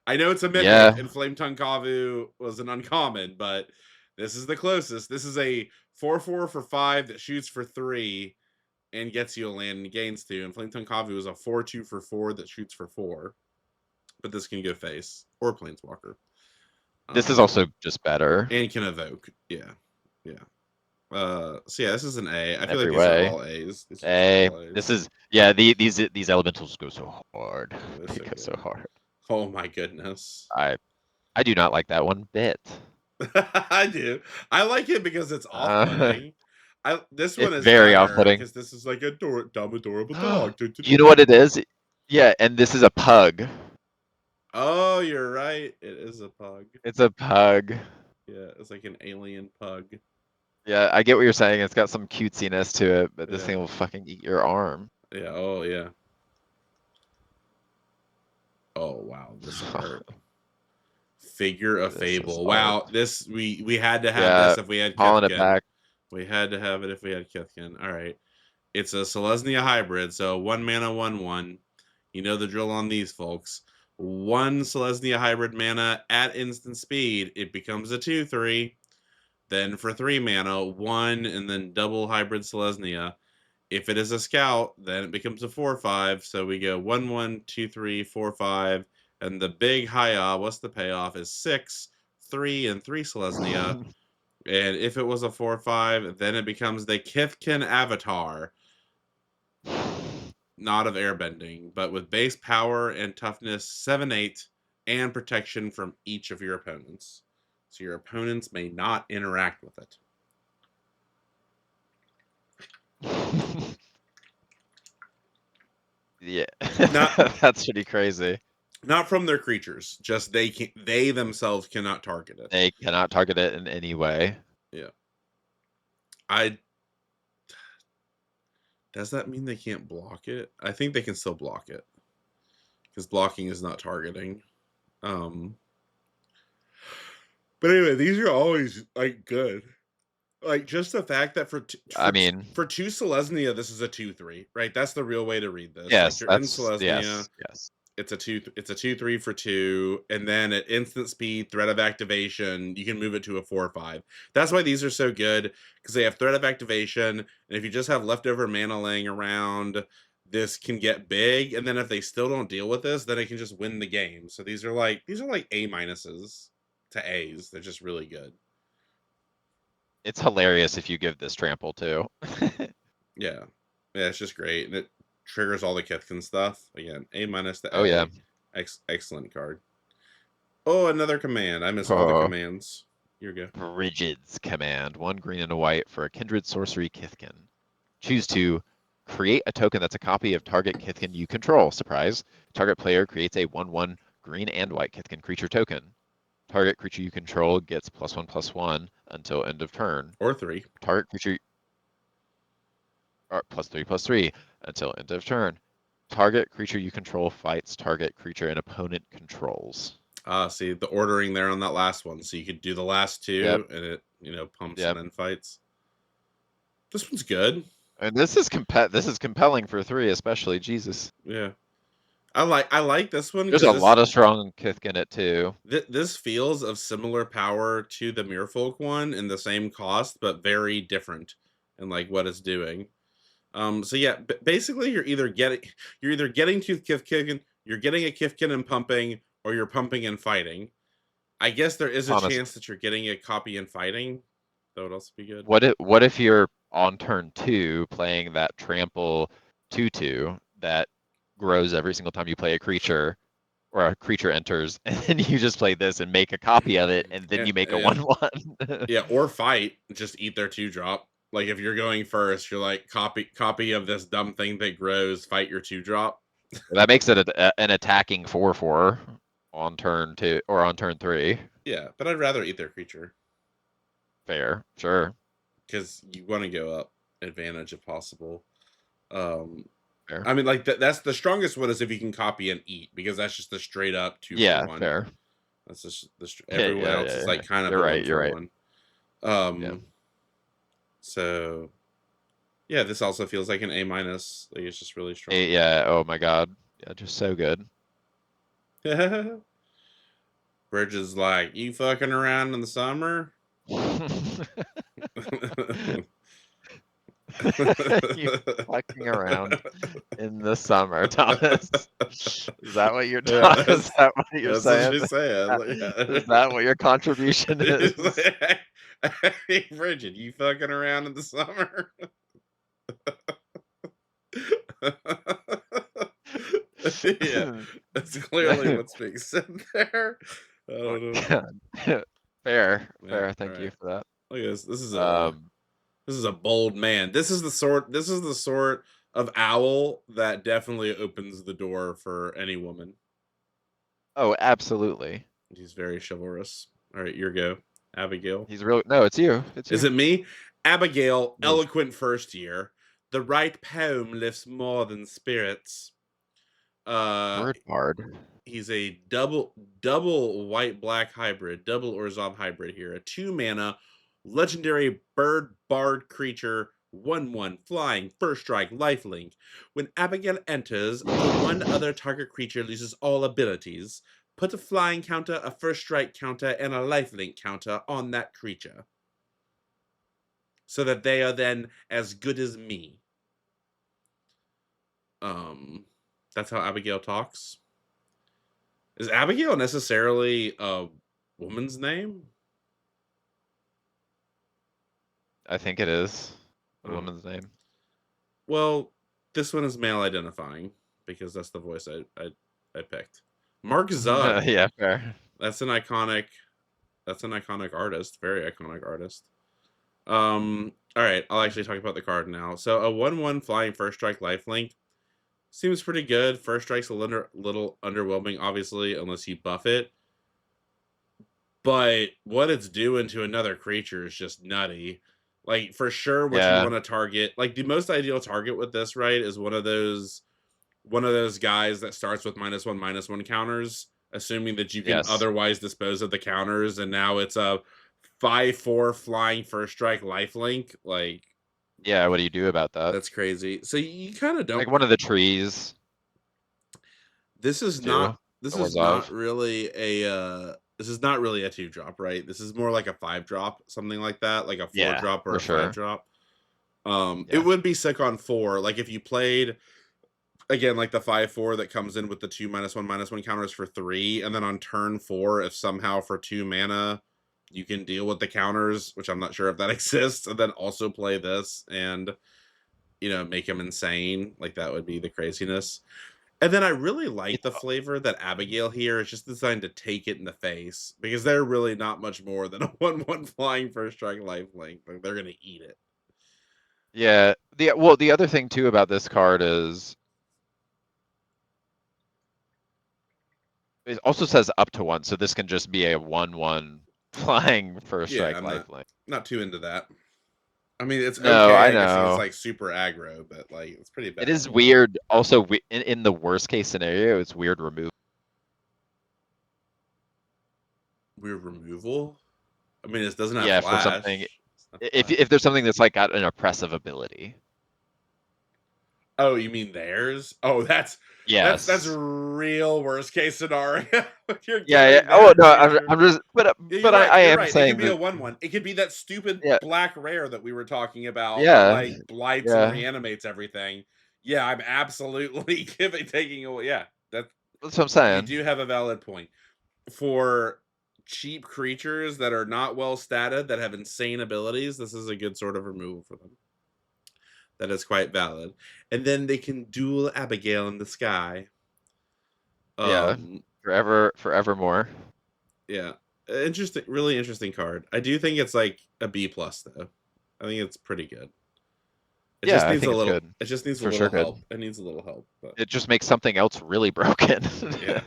I know it's a mythic, Yeah. and Flame Tongue Kavu was an uncommon, but this is the closest. This is a 4/4 for 5 that shoots for 3 and gets you a land and gains 2. And Flame Tongue Kavu is a 4/2 for 4 that shoots for 4. But this can go face or Planeswalker. This is also just better And can evoke. Yeah. Yeah. So yeah, this is an A. I in feel like every these are way. all A's. These are just Hey, all A's. this is yeah. These elementals go so hard. They're They so go so good. hard. Oh my goodness. I do not like that one bit. I do. I like it because it's Uh, off-putting. This one it's is very better off-putting. because this is like a dumb adorable dog. You know what it is? Yeah, and this is a pug. Oh, you're right. It is a pug. It's a pug. Yeah, it's like an alien pug. Yeah, I get what you're saying. It's got some cutesiness to it, but this Yeah. thing will fucking eat your arm. Yeah. Oh yeah. Oh wow, this art. Figure of This is Fable. art. Wow, this we had to have Yeah, this if we had calling it Kithkin. back. We had to have it if we had Kithkin. All right. It's a Selesnya hybrid, so 1 mana, 1/1. You know the drill on these folks. 1 Selesnya hybrid mana at instant speed, it becomes a 2/3. Then for 3 mana, 1 and then double hybrid Selesnya. If it is a scout, then it becomes a 4/5. So we go 1/1, 2/3, 4/5. And the big hiya, what's the payoff? Is 6, 3, and 3 Selesnya. And if it was a 4/5, then it becomes the Kithkin Avatar. Not of airbending, but with base power and toughness 7/8 and protection from each of your opponents. So your opponents may not interact with it. Yeah, Not that's pretty crazy. not from their creatures, just they themselves cannot target it. They cannot target it in any way. Yeah. I Does that mean they can't block it? I think they can still block it. Because blocking is not targeting. But anyway, these are always like good. Like just the fact that I mean, for 2 Selesnya, this is a 2/3, right? That's the real way to read this. Like yes, you're in that's Selesnya, yes. it's a 2/3 for 2, and then at instant speed, threat of activation, you can move it to a 4/5. That's why these are so good, because they have threat of activation, and if you just have leftover mana laying around, this can get big, and then if they still don't deal with this, then it can just win the game. So these are like A minuses to A's. They're just really good. It's hilarious if you give this trample too. Yeah. Yeah, it's just great. And it triggers all the Kithkin stuff. Again, A minus to Oh A. yeah. Excellent card. Oh, another command. I miss all the Oh, commands. Here we go. Brigid's Command. 1 green and a white for a Kindred Sorcery Kithkin. Choose to create a token that's a copy of target Kithkin you control. Surprise. Target player creates a 1/1 green and white Kithkin creature token. Target creature you control gets +1/+1 until end of turn. Or 3. Target creature or +3/+3 until end of turn. Target creature you control fights target creature an opponent controls. Ah, see the ordering there on that last one. So you could do the last Yep, 2 and it, pumps and yep. then fights. This one's good. And this is compelling for 3, especially. Jesus. Yeah. I like this one There's because a this lot of strong Kith in it too. this feels of similar power to the Merfolk one in the same cost, but very different in like what it's doing. So yeah, basically you're either getting to Kifkin, you're getting a Kifkin and pumping, or you're pumping and fighting. I guess there is a Honest. chance that you're getting a copy and fighting. That would also be good. What if you're on turn 2 playing that trample 2/2 that grows every single time you play a creature or a creature enters, and then you just play this and make a copy of it, and then Yeah, you make a yeah, 1/1. yeah. Or fight, just eat their 2-drop. Like if you're going first, you're like copy of this dumb thing that grows. Fight your 2-drop. That makes it an attacking 4/4 on turn 2 or on turn 3. Yeah, but I'd rather eat their creature Fair, sure, because you want to go up advantage if possible. Um, fair. I mean, like that's the strongest one is if you can copy and eat because that's just the straight up 2 for Yeah, 1. fair. That's just Yeah, everyone yeah, else yeah, is yeah. like kind of You're a right. one You're for right. one. Yeah. So yeah, this also feels like an A minus. Like it's just really strong. Yeah. Oh my God. Yeah, just so good. Bridge is like, you fucking around in the summer? You fucking around in the summer, Thomas. Is that what you're Yeah, talking? Is that what you're that's what saying? she's saying. Like, yeah. Is that what your contribution It's is? like, hey, Bridget, you fucking around in the summer? Yeah, that's clearly what's being said there. I Oh don't know. my God. Fair, Yeah, fair. all Thank you right. for that. Look at this. This is a Um, this is a bold man. This is the sort of owl that definitely opens the door for any woman. oh, absolutely. He's very chivalrous. All right, your go, Abigail. He's really no. It's you. It's Is you. it me? Abigail, It is. eloquent first year. The right poem lifts more than spirits. Uh, Word bard. he's a double white black hybrid, double Orzhov hybrid here. A 2 mana legendary bird bard creature, 1/1 flying, first strike, lifelink. When Abigail enters, until one other target creature loses all abilities, put a flying counter, a first strike counter, and a lifelink counter on that creature. So that they are then as good as me. Um that's how Abigail talks. Is Abigail necessarily a woman's name? I think it is the Oh. woman's name. Well, this one is male identifying because that's the voice I picked. Mark Zug. Yeah, fair. That's an iconic artist, very iconic artist. All right, I'll actually talk about the card now. So a 1/1 flying first strike lifelink seems pretty good. First strike's a little underwhelming, obviously, unless you buff it. But what it's doing to another creature is just nutty. Like for sure, what you Yeah. want to target, like the most ideal target with this, right, is one of those guys that starts with -1/-1 counters, assuming that you can Yes. otherwise dispose of the counters, and now it's a 5/4 flying first strike lifelink. Like Yeah. What do you do about that? that's crazy. So you kind of don't. Like one of the trees This is too. not. This Or is not Zav. really a. This is not really a 2-drop, right? This is more like a 5-drop, something like that, like a four Yeah, drop or for a five sure. drop. It Yeah. would be sick on 4. Like if you played again, like the 5/4 that comes in with the 2 -1/-1 counters for 3, and then on turn 4, if somehow for 2 mana you can deal with the counters, which I'm not sure if that exists, and then also play this and make him insane. Like that would be the craziness. And then I really like It's the flavor that Abigail here is just designed to take it in the face because they're really not much more than a 1/1 flying first strike lifelink. Like, they're gonna eat it. yeah. The other thing too about this card is it also says up to 1, so this can just be a 1/1 flying first Yeah, strike I'm lifelink. not too into that. I mean, it's No, okay, I I guess it's know. like super aggro, but like it's pretty It bad. is weird. Also, in the worst case scenario, it's weird remove. Weird removal. I mean, it doesn't have Yeah, for something. flash. It's not If flash. there's something that's like got an oppressive ability. Oh, you mean theirs? Oh, that's Yes. real worst case scenario. You're Yeah, yeah. giving Oh their no, creature. I'm just, Yeah, you're but right. I You're am right. It could saying be a that. 1/1. It could be that stupid Yeah, black rare that we were talking about that yeah, like blights and yeah. reanimates everything. Yeah, I'm absolutely taking away. Yeah, that That's what I'm you saying. do have a valid point. For cheap creatures that are not well statted, that have insane abilities, this is a good sort of removal for them. That is quite valid. And then they can duel Abigail in the sky. Yeah, Um, forevermore. yeah. Interesting, really interesting card. I do think it's like a B plus though. I think it's pretty good. It Yeah, just I needs think a it's little good. it just needs It's a for sure little good. help. It needs a little help, but It just makes something else really broken. yeah.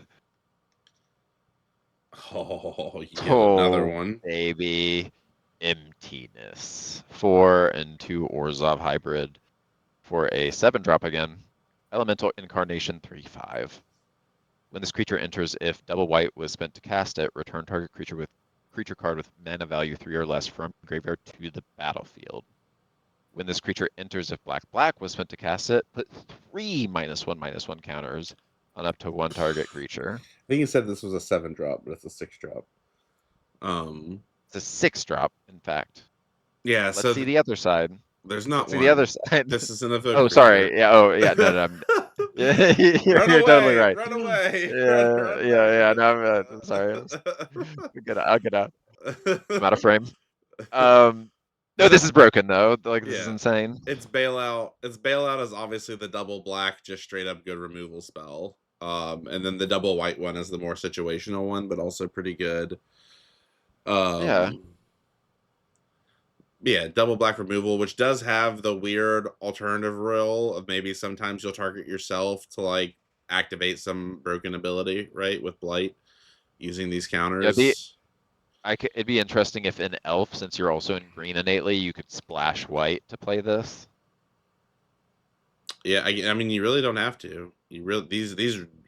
Oh, yet another Oh, one. baby. Emptiness. 4 and 2 Orzhov hybrid for a 7-drop again. Elemental Incarnation 3/5. When this creature enters, if double white was spent to cast it, return target creature card with mana value 3 or less from graveyard to the battlefield. When this creature enters, if black was spent to cast it, put 3 -1/-1 counters on up to 1 target creature. I think you said this was a 7 drop, but it's a 6 drop. Um, It's a 6-drop, in fact. yeah, Let's so see the other side. there's not Let's see the other one. side. This is an evoke Oh, creature. sorry. Yeah. Oh, yeah. No, no. Yeah, Run you're totally away! right. Run away! Run, Yeah, run, yeah, run! yeah. No, I'm sorry. I'll get out. I'm out of frame. No, But this is broken though. Like this is yeah, insane. it's bailout. Its bailout is obviously the double black, just straight up good removal spell. And then the double white one is the more situational one, but also pretty good. Yeah. Um, yeah, double black removal, which does have the weird alternative rule of maybe sometimes you'll target yourself to like activate some broken ability, right? With blight using these Yeah. counters. It'd be interesting if in Elf, since you're also in green innately, you could splash white to play this. Yeah, I mean, you really don't have to. You really these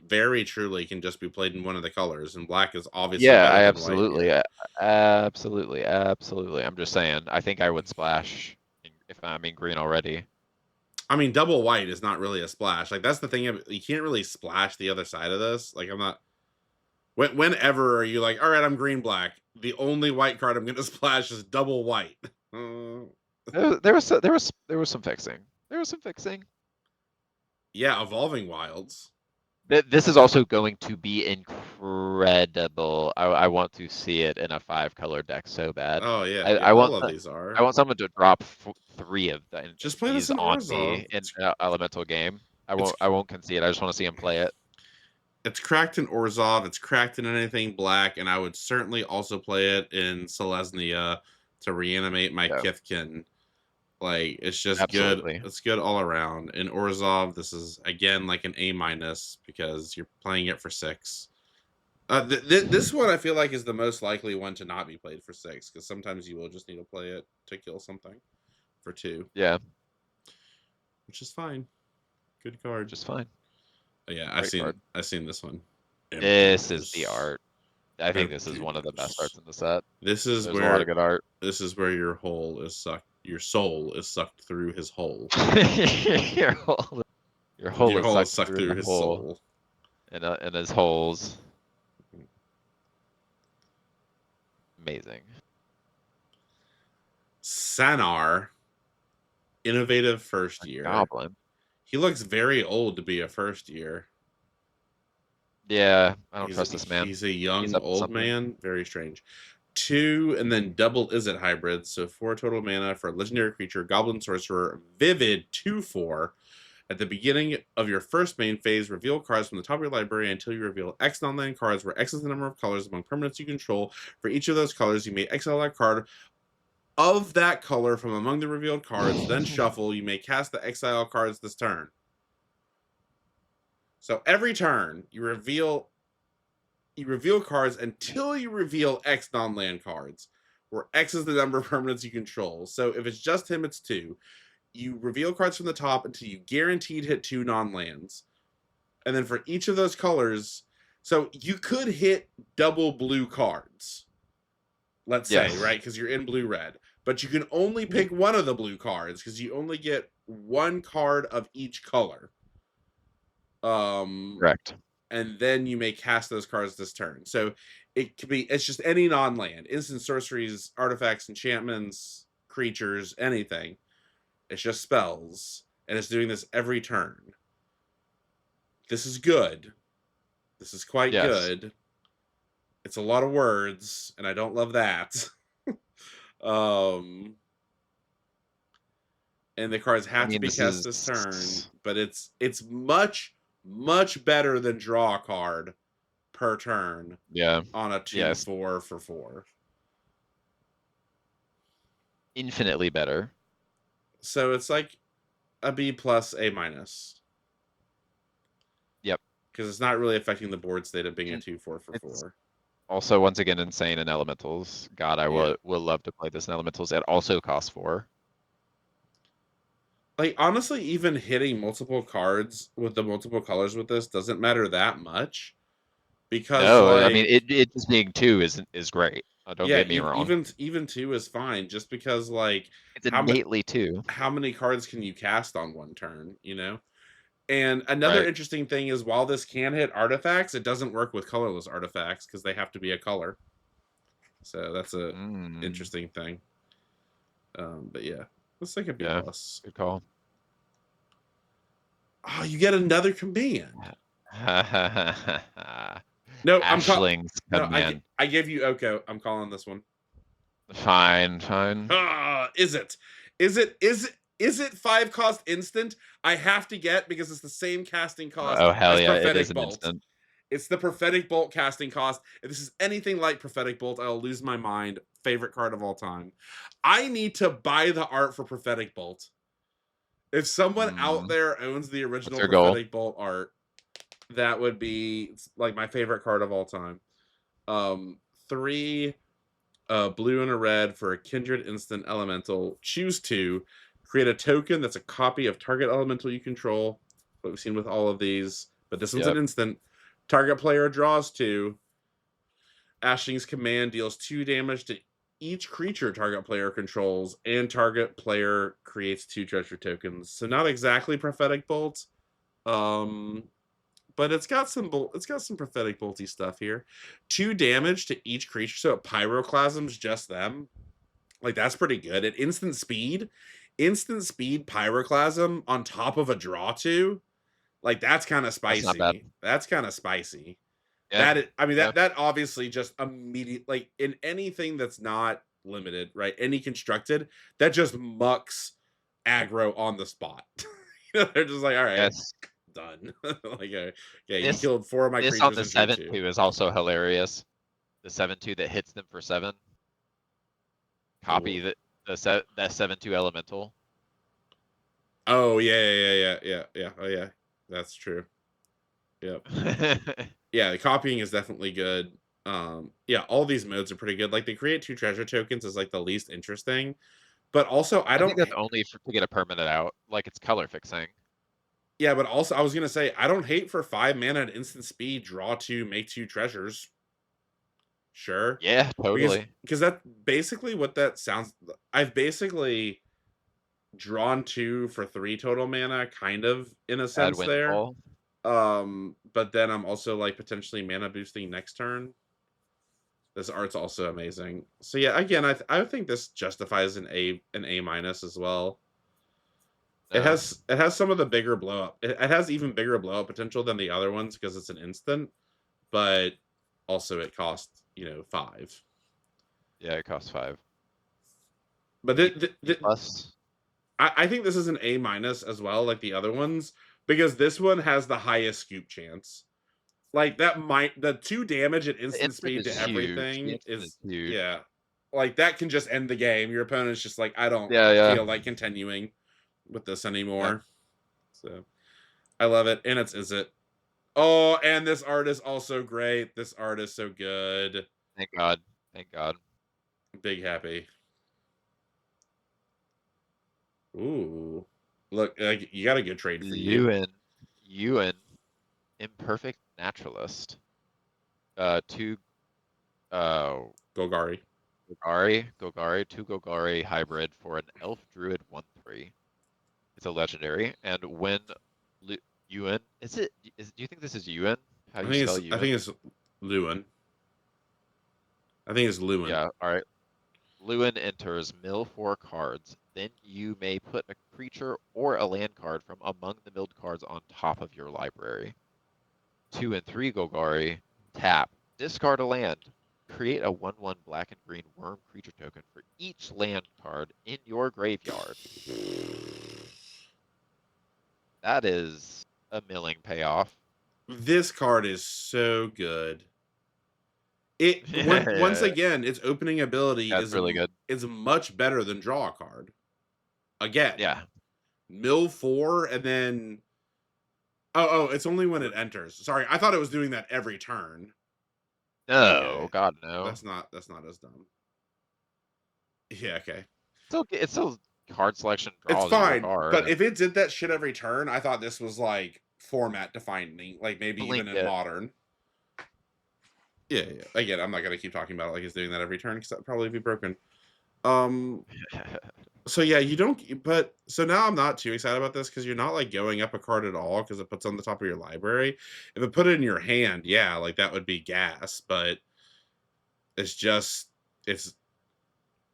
very truly can just be played in one of the colors, and black is obviously Yeah, better I than white absolutely, here. absolutely. I'm just saying. I think I would splash if I'm in green already. I mean, double white is not really a splash. Like that's the thing. You can't really splash the other side of this. Like I'm not. Whenever are you like, all right, I'm green black. The only white card I'm going to splash is double white. There was some fixing. There was some fixing. Yeah, evolving wilds. This is also going to be incredible. I want to see it in a 5-color deck so bad. Oh yeah, I, yeah. I want All of the, these I are. want someone to drop 3 of Just play this these in on Orzhov. me in elemental game. It's I won't concede. I just want to see him play it. it's cracked in Orzhov. It's cracked in anything black, and I would certainly also play it in Selesnya to reanimate my Yeah, Kithkin. Like it's just good. absolutely. It's good all around. In Orzhov, this is again like an A minus because you're playing it for 6. This one I feel like is the most likely one to not be played for 6 because sometimes you will just need to play it to kill something for 2, Yeah, which is fine. Good card. just fine. Oh, yeah, Great card. I've seen this one. This is the Emptiness. art. I think this is one of the best Emptiness. arts in the set. This is There's a lot of where good art. your hole is sucked. Your soul is sucked through his hole. your hole, your hole Your is hole is sucked sucked through through the his hole soul. in his holes. Amazing. Sanar, innovative first A year. goblin. He looks very old to be a first year. Yeah, I don't trust this man. He's a He's young up to old something. man. Very strange. 2 and then double Izzet hybrid. So 4 total mana for a legendary creature, goblin sorcerer, vivid 2/4. At the beginning of your first main phase, reveal cards from the top of your library until you reveal X non-land cards, where X is the number of colors among permanents you control. For each of those colors, you may exile that card of that color from among the revealed cards, then shuffle. You may cast the exile cards this turn. So every turn, you reveal cards until you reveal X non-land cards, where X is the number of permanents you control. So if it's just him, it's 2. You reveal cards from the top until you guaranteed hit 2 non-lands. And then for each of those colors, so you could hit double blue cards, let's say, right? Because you're in blue-red. But you can only pick one of the blue cards because you only get one card of each color. Correct. And then you may cast those cards this turn. So it's just any non-land, instant sorceries, artifacts, enchantments, creatures, anything. It's just spells, and it's doing this every turn. This is good. This is quite good. It's a lot of words, and I don't love that. And the cards have to be cast this turn, but it's much better than draw a card per turn. Yeah. On a 2/4 for 4. Infinitely better. So it's like a B plus, A minus. Yep. Because it's not really affecting the board state of being a 2/4 for 4. Also, once again, insane in elementals. God, I will love to play this in elementals. It also costs 4. Like, honestly, even hitting multiple cards with the multiple colors with this doesn't matter that much. Because, no, like, I mean, it just being 2 is great. Don't get me wrong. Even 2 is fine, just because, like, it's innately 2. How many cards can you cast on one turn, you know? And another interesting thing is, while this can hit artifacts, it doesn't work with colorless artifacts because they have to be a color. So that's a interesting thing. But yeah, let's take a B plus. Good call. Oh, you get another command. No, Ashling's command. I gave you Oko. I'm calling this one. Fine. Is it 5 cost instant? I have to get, because it's the same casting cost as Prophetic Bolt. Instant. It's the Prophetic Bolt casting cost. If this is anything like Prophetic Bolt, I'll lose my mind. Favorite card of all time. I need to buy the art for Prophetic Bolt. If someone out there owns the original Prophetic Bolt art, that would be like my favorite card of all time. 3 blue and a red for a kindred instant elemental. Choose 2. Create a token that's a copy of target elemental you control. What we've seen with all of these. But this one's an instant. Target player draws 2. Ashling's command deals 2 damage to each creature target player controls, and target player creates 2 treasure tokens. So not exactly Prophetic Bolt. But it's got some Prophetic Bolty stuff here. 2 damage to each creature, so it pyroclasms just them. Like, that's pretty good. At instant speed pyroclasm on top of a draw 2. Like, that's kind of spicy. That's kind of spicy. Yeah. That obviously just immediate, like, in anything that's not limited, right? Any constructed, that just mucks aggro on the spot. They're just like, all right, done. Like, okay, you killed 4 of my creatures. This on the 7/2 is also hilarious. The 7/2 that hits them for 7. Copy that 7/2 elemental. Oh yeah. Oh yeah, that's true. Yep. Yeah, the copying is definitely good. Yeah, all these modes are pretty good. Like, they create 2 treasure tokens is like the least interesting, but also I think that's only to get a permanent out. Like, it's color fixing. Yeah, but also I was gonna say, I don't hate for 5 mana at instant speed, draw 2, make 2 treasures. Sure. Yeah, totally. Because that's basically what that sounds. I've basically drawn 2 for 3 total mana, kind of, in a sense there. But then I'm also, like, potentially mana boosting next turn. This art's also amazing. So yeah, again, I think this justifies an A minus as well. It has some of the bigger blow up. It has even bigger blow up potential than the other ones because it's an instant, but also it costs 5. Yeah, it costs 5. But plus. I think this is an A- as well, like the other ones, because this one has the highest scoop chance. Like the 2 damage and The instant instant speed is to huge. The everything instant is is huge. yeah. Like that can just end the game. Your opponent's just like, I don't Yeah, yeah. feel like continuing with this Yep. anymore. So I love it. And it's Is It. Oh, and this art is also great. This art is so good. Thank God. Thank God. Big happy. Ooh. Look, you got a good trade for you. Ewan, imperfect naturalist. 2 Golgari. Golgari, 2 Golgari hybrid for an elf druid 1/3. It's a legendary, and when Ewan, do you think this is Ewan? How do you spell I Ewan? think it's Lewin. I think it's Lewin. Yeah, all right. Lewin enters, mill 4 cards. Then you may put a creature or a land card from among the milled cards on top of your library. 2 and 3 Golgari, tap, discard a land. Create a 1/1 black and green worm creature token for each land card in your graveyard. That is a milling payoff. This card is so good. Once Yeah, again, its opening ability that's really good. is much better than draw a card. Again, Yeah. mill 4 and then it's only when it enters. Sorry, I thought it was doing that every turn. No, Okay. God no. That's not as dumb. Yeah, okay. It's still card selection It's draws you a fine, card but and if it did that shit every turn, I thought this was like format defining, like maybe even blink in it. modern. Yeah, yeah. Again, I'm not gonna keep talking about it like it's doing that every turn because that'd probably be broken. Um, so yeah, you don't. But so now I'm not too excited about this because you're not like going up a card at all because it puts on the top of your library. If it put it in your hand, yeah, like that would be gas. But it's just it's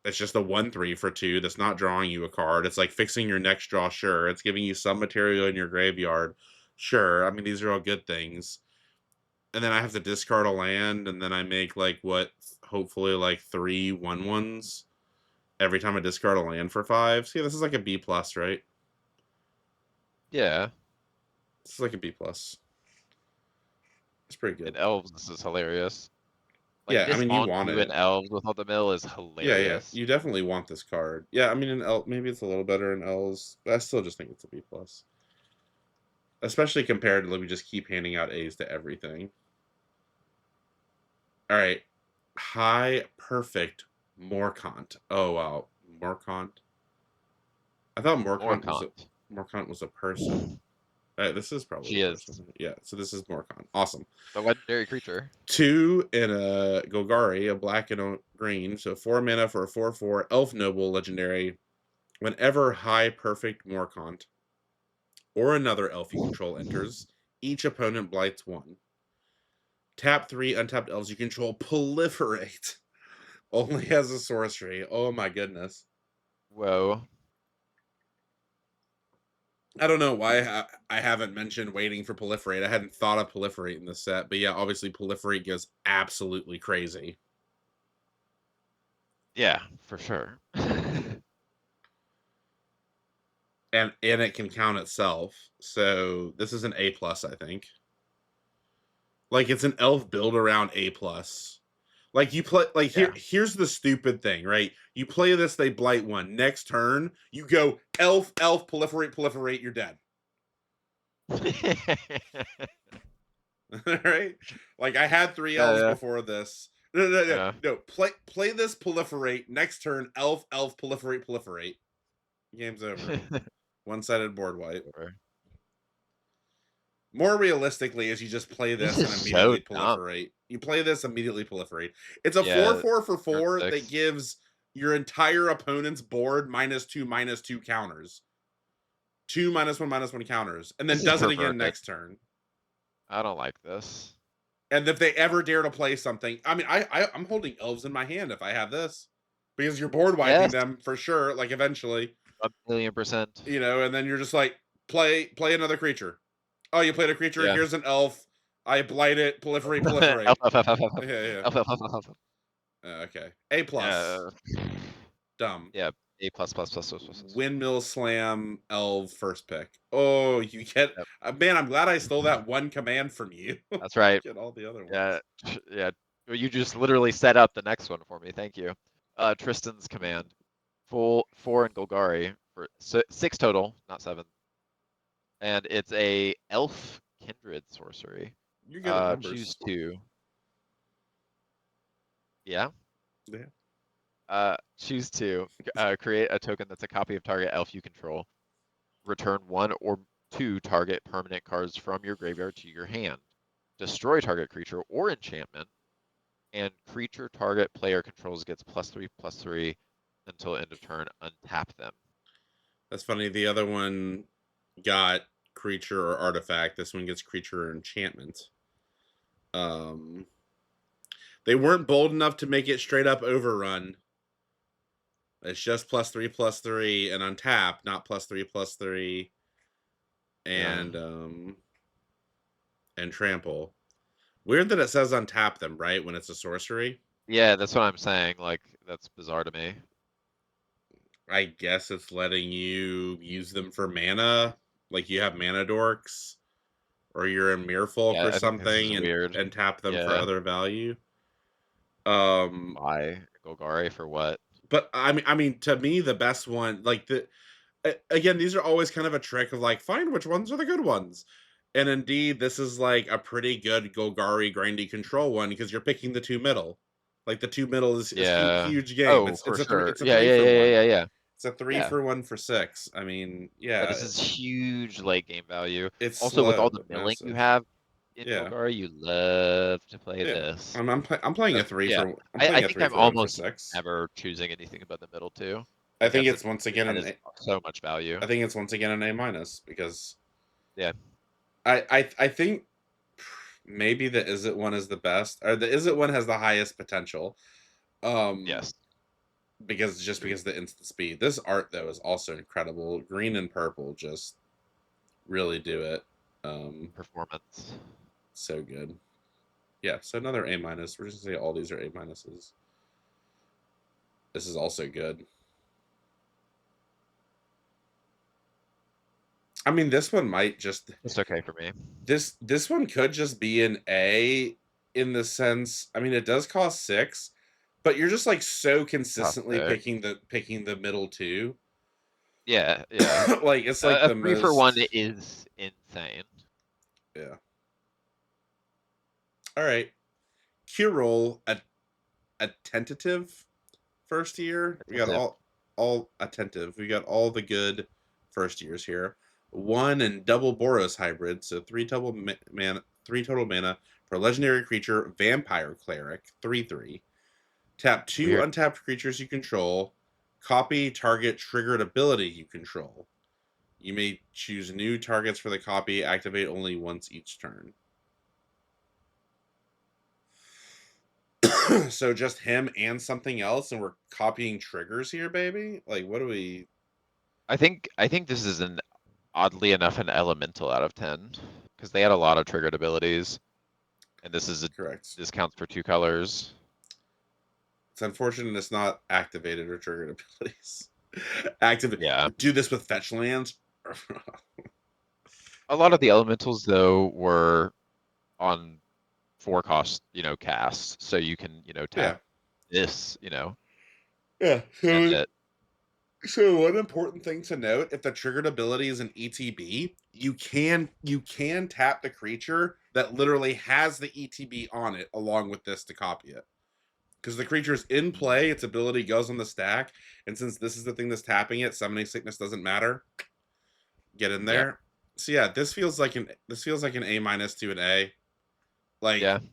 it's just a 1/3 for 2 that's not drawing you a card. It's like fixing your next draw. Sure, it's giving you some material in your graveyard. Sure, I mean these are all good things. And then I have to discard a land, and then I make like what, hopefully like 3 1/1s every time I discard a land for 5. See, this is like a B plus, right? Yeah. This is like a B plus. It's pretty In good. elves, this is hilarious. Like Yeah, I this mean you on want 2 in it. elves with all the mill is Yeah, yeah, hilarious. you definitely want this card. Yeah, I mean in L maybe it's a little better in L's, but I still just think it's a B plus. Especially compared to, let me just keep handing out A's to everything. All right, high perfect Morkant. Oh wow, Morkant. I thought Morkant. Morkant was a person. All right, this is probably She a is person. Yeah, so this is Morkant. Awesome. the legendary creature. 2 and a Golgari, a black and a green. So 4 mana for a 4/4 Elf Noble legendary. Whenever high perfect Morkant or another elf you control enters, each opponent blights 1. Tap 3 untapped elves you control proliferate. Only has a sorcery. Oh my goodness. Whoa. I don't know why I haven't mentioned waiting for proliferate. I hadn't thought of proliferate in this set, but yeah, obviously proliferate goes absolutely crazy. Yeah, for sure. And it can count itself. So this is an A plus, I think. Like it's an elf build around A plus. Like you play like Yeah. here's the stupid thing, right? You play this, they blight 1. Next turn, you go elf, proliferate, proliferate, you're dead. Right? Like I had 3 elves Yeah, before this. No. yeah. No. Play this proliferate. Next turn, elf, proliferate, proliferate. Game's over. One-sided board wipe. More realistically, is you just play This this and is so immediately dumb. proliferate. You play this, immediately proliferate. It's a Yeah, 4/4 for turn 4 that 6. gives your entire opponent's board -2/-2 counters. 2 -1/-1 counters. And then This is does it again perverted. next turn. I don't like this. And if they ever dare to play something, I mean, I'm holding elves in my hand if I have this, because you're board wiping Yes, them for sure. Like eventually, 1,000,000%. and then you're just like play another creature. Oh, you played a creature. Yeah. Here's an elf. I blight it. Proliferate, Elf, proliferate. elf, elf, elf, elf, Yeah, yeah. elf, elf, elf, elf, elf. Okay, A plus. Yeah, Dumb. yeah. A plus plus plus plus plus. Windmill Slam Elv first pick. Oh, you get Yep. man. I'm glad I stole that one command from you. That's right. Get all the other Yeah, ones. yeah. Well, you just literally set up the next one for me. Thank you. Tristan's command, full 4 in Golgari for 6 total, not 7, and it's a elf kindred sorcery. You're good at Choose numbers. 2. Yeah. Yeah. Choose 2. Create a token that's a copy of target elf you control. Return 1 or 2 target permanent cards from your graveyard to your hand. Destroy target creature or enchantment, and creature target player controls gets +3/+3 until end of turn. Untap them. That's funny. The other one got creature or artifact. This one gets creature or enchantment. They weren't bold enough to make it straight up overrun. It's just +3/+3 and untap, not +3/+3 Yeah. and trample. Weird that it says untap them, right? When it's a sorcery. Yeah, that's what I'm saying. Like, that's bizarre to me. I guess it's letting you use them for mana. Like you have mana dorks, or you're in Mirfolk Yeah, or I think this is something weird. and tap them for Yeah. other value. Um Why? Golgari for what? but I mean to me the best one, like again, these are always kind of a trick of like find which ones are the good ones. And indeed, this is like a pretty good Golgari grindy control one because you're picking the two middle. Like the two middle is Yeah. huge game. Oh, for sure. It's a Yeah, three yeah, for yeah, yeah, one. yeah, yeah. It's a three Yeah. for one for 6. I mean, Yeah, yeah, this is huge late game value. it's Also, with slow all the but milling you massive. have in Yeah, Golgari, you love to play yeah. this. I'm playing a That's, three yeah. for I'm I playing a think three I'm for one for almost 6. never choosing anything above the middle too, I think because it's once again that is so much value. I think it's once again an A minus because Yeah. I think maybe the Is It one is the best, or the Is It one has the highest potential. Um, Yes. because the instant speed. This art though is also incredible. Green and purple just really do it. Performance. So good. Yeah. So another A minus. We're just gonna say all these are A minuses. This is also good. I mean, this one might just It's okay for me. this one could just be an A in the sense. I mean, it does cost 6, but you're just like so consistently Toxic. picking the middle two. Yeah, yeah. Like it's like A the 3 for 1 most. is insane. Yeah. All right. Q roll a tentative first year. We got Attentive. all attentive. We got all the good first years here. 1 and double Boros hybrid, so 3 total mana for legendary creature vampire cleric 3/3. Tap 2 Weird. untapped creatures you control. Copy target triggered ability you control. You may choose new targets for the copy. Activate only once each turn. So just him and something else, and we're copying triggers here, baby. Like, what do we? I think this is an oddly enough an elemental out of 10 because they had a lot of triggered abilities, and Correct. this counts for 2 colors. It's unfortunate it's not activated or triggered abilities. Active. Yeah. Do this with fetch lands. A lot of the elementals though were on 4 cost, casts, so you can, tap Yeah. this, Yeah. and it. So one important thing to note: if the triggered ability is an ETB, you can tap the creature that literally has the ETB on it along with this to copy it. Because the creature is in play, its ability goes on the stack, and since this is the thing that's tapping it, summoning sickness doesn't matter. Get in Yep. there. So yeah, this feels like an A minus to an A. Like Yeah. This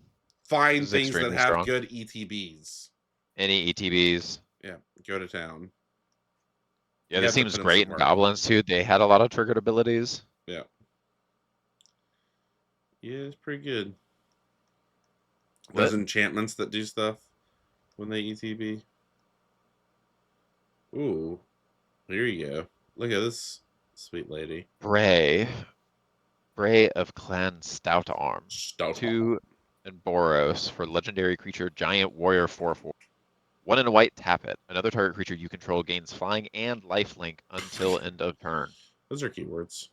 find is things that extremely have strong. good ETBs. Any ETBs. Yeah, go to town. Yeah, You this have to seems put in great some in work. goblins too. They had a lot of triggered abilities. Yeah. Yeah, it's pretty good. Those Lit. enchantments that do stuff when they ETB. Ooh, here you go. Look at this sweet lady. Bray. Bray of Clan Stout Arm. Stout. 2 and Boros for legendary creature giant warrior 4/4. 1 and a white, tap it. Another target creature you control gains flying and lifelink until end of turn. Those are keywords.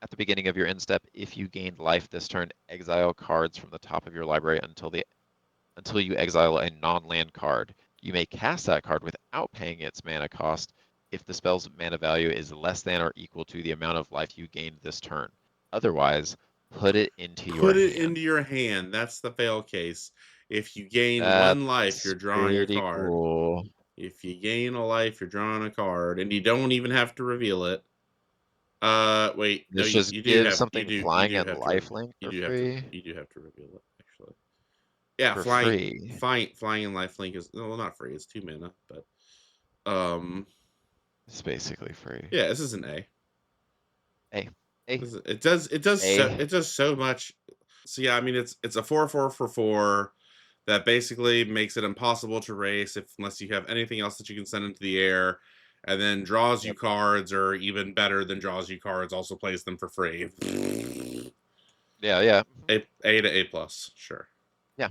At the beginning of your end step, if you gained life this turn, exile cards from the top of your library until you exile a non-land card. You may cast that card without paying its mana cost if the spell's mana value is less than or equal to the amount of life you gained this turn. Otherwise, put it into your Put it hand. into your hand. That's the fail case. If you gain 1 life, That's you're drawing a pretty card. cool. If you gain a life, you're drawing a card, and you don't even have to reveal it. Wait, no, This just you do gives have something flying and have to lifelink for free. you do have to reveal it actually. Yeah, For free. flying and lifelink is well not free. It's 2 mana, but It's basically free. yeah, this is an A. A. A. It does so much. So yeah, I mean it's a 4/4 for 4 that basically makes it impossible to race unless you have anything else that you can send into the air, and then draws you Yep. cards, or even better than draws you cards, also plays them for free. Yeah, yeah. A to A plus, sure. Yeah.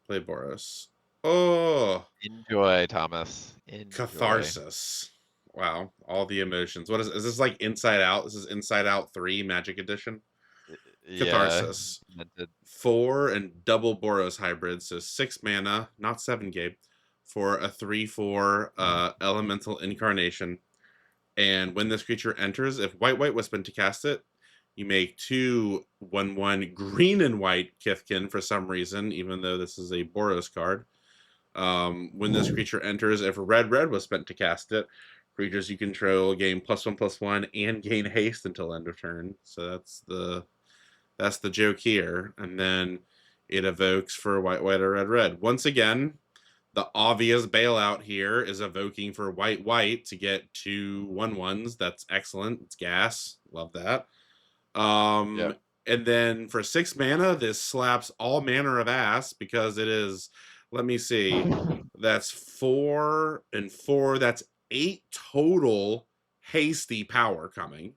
Play Boros. Oh, Enjoy, Thomas. Enjoy. catharsis. Wow, all the emotions. What is this like Inside Out? This is Inside Out 3 Magic Edition. Yeah. Catharsis. Invented. 4 and double Boros hybrid, so 6 mana, not 7, Gabe, for a 3/4 elemental incarnation. And when this creature enters, if white was spent to cast it, you make 2 1/1 green and white Kithkin for some reason, even though this is a Boros card. When this creature enters, if red was spent to cast it, creatures you control gain +1/+1 and gain haste until end of turn. So that's the joke here. And then it evokes for white or red. Once again, the obvious bailout here is evoking for white to get 2 1/1s. That's excellent. It's gas. Love that. Yeah. And then for 6 mana, this slaps all manner of ass because it is, let me see, that's 4 and 4. That's 8 total hasty power coming.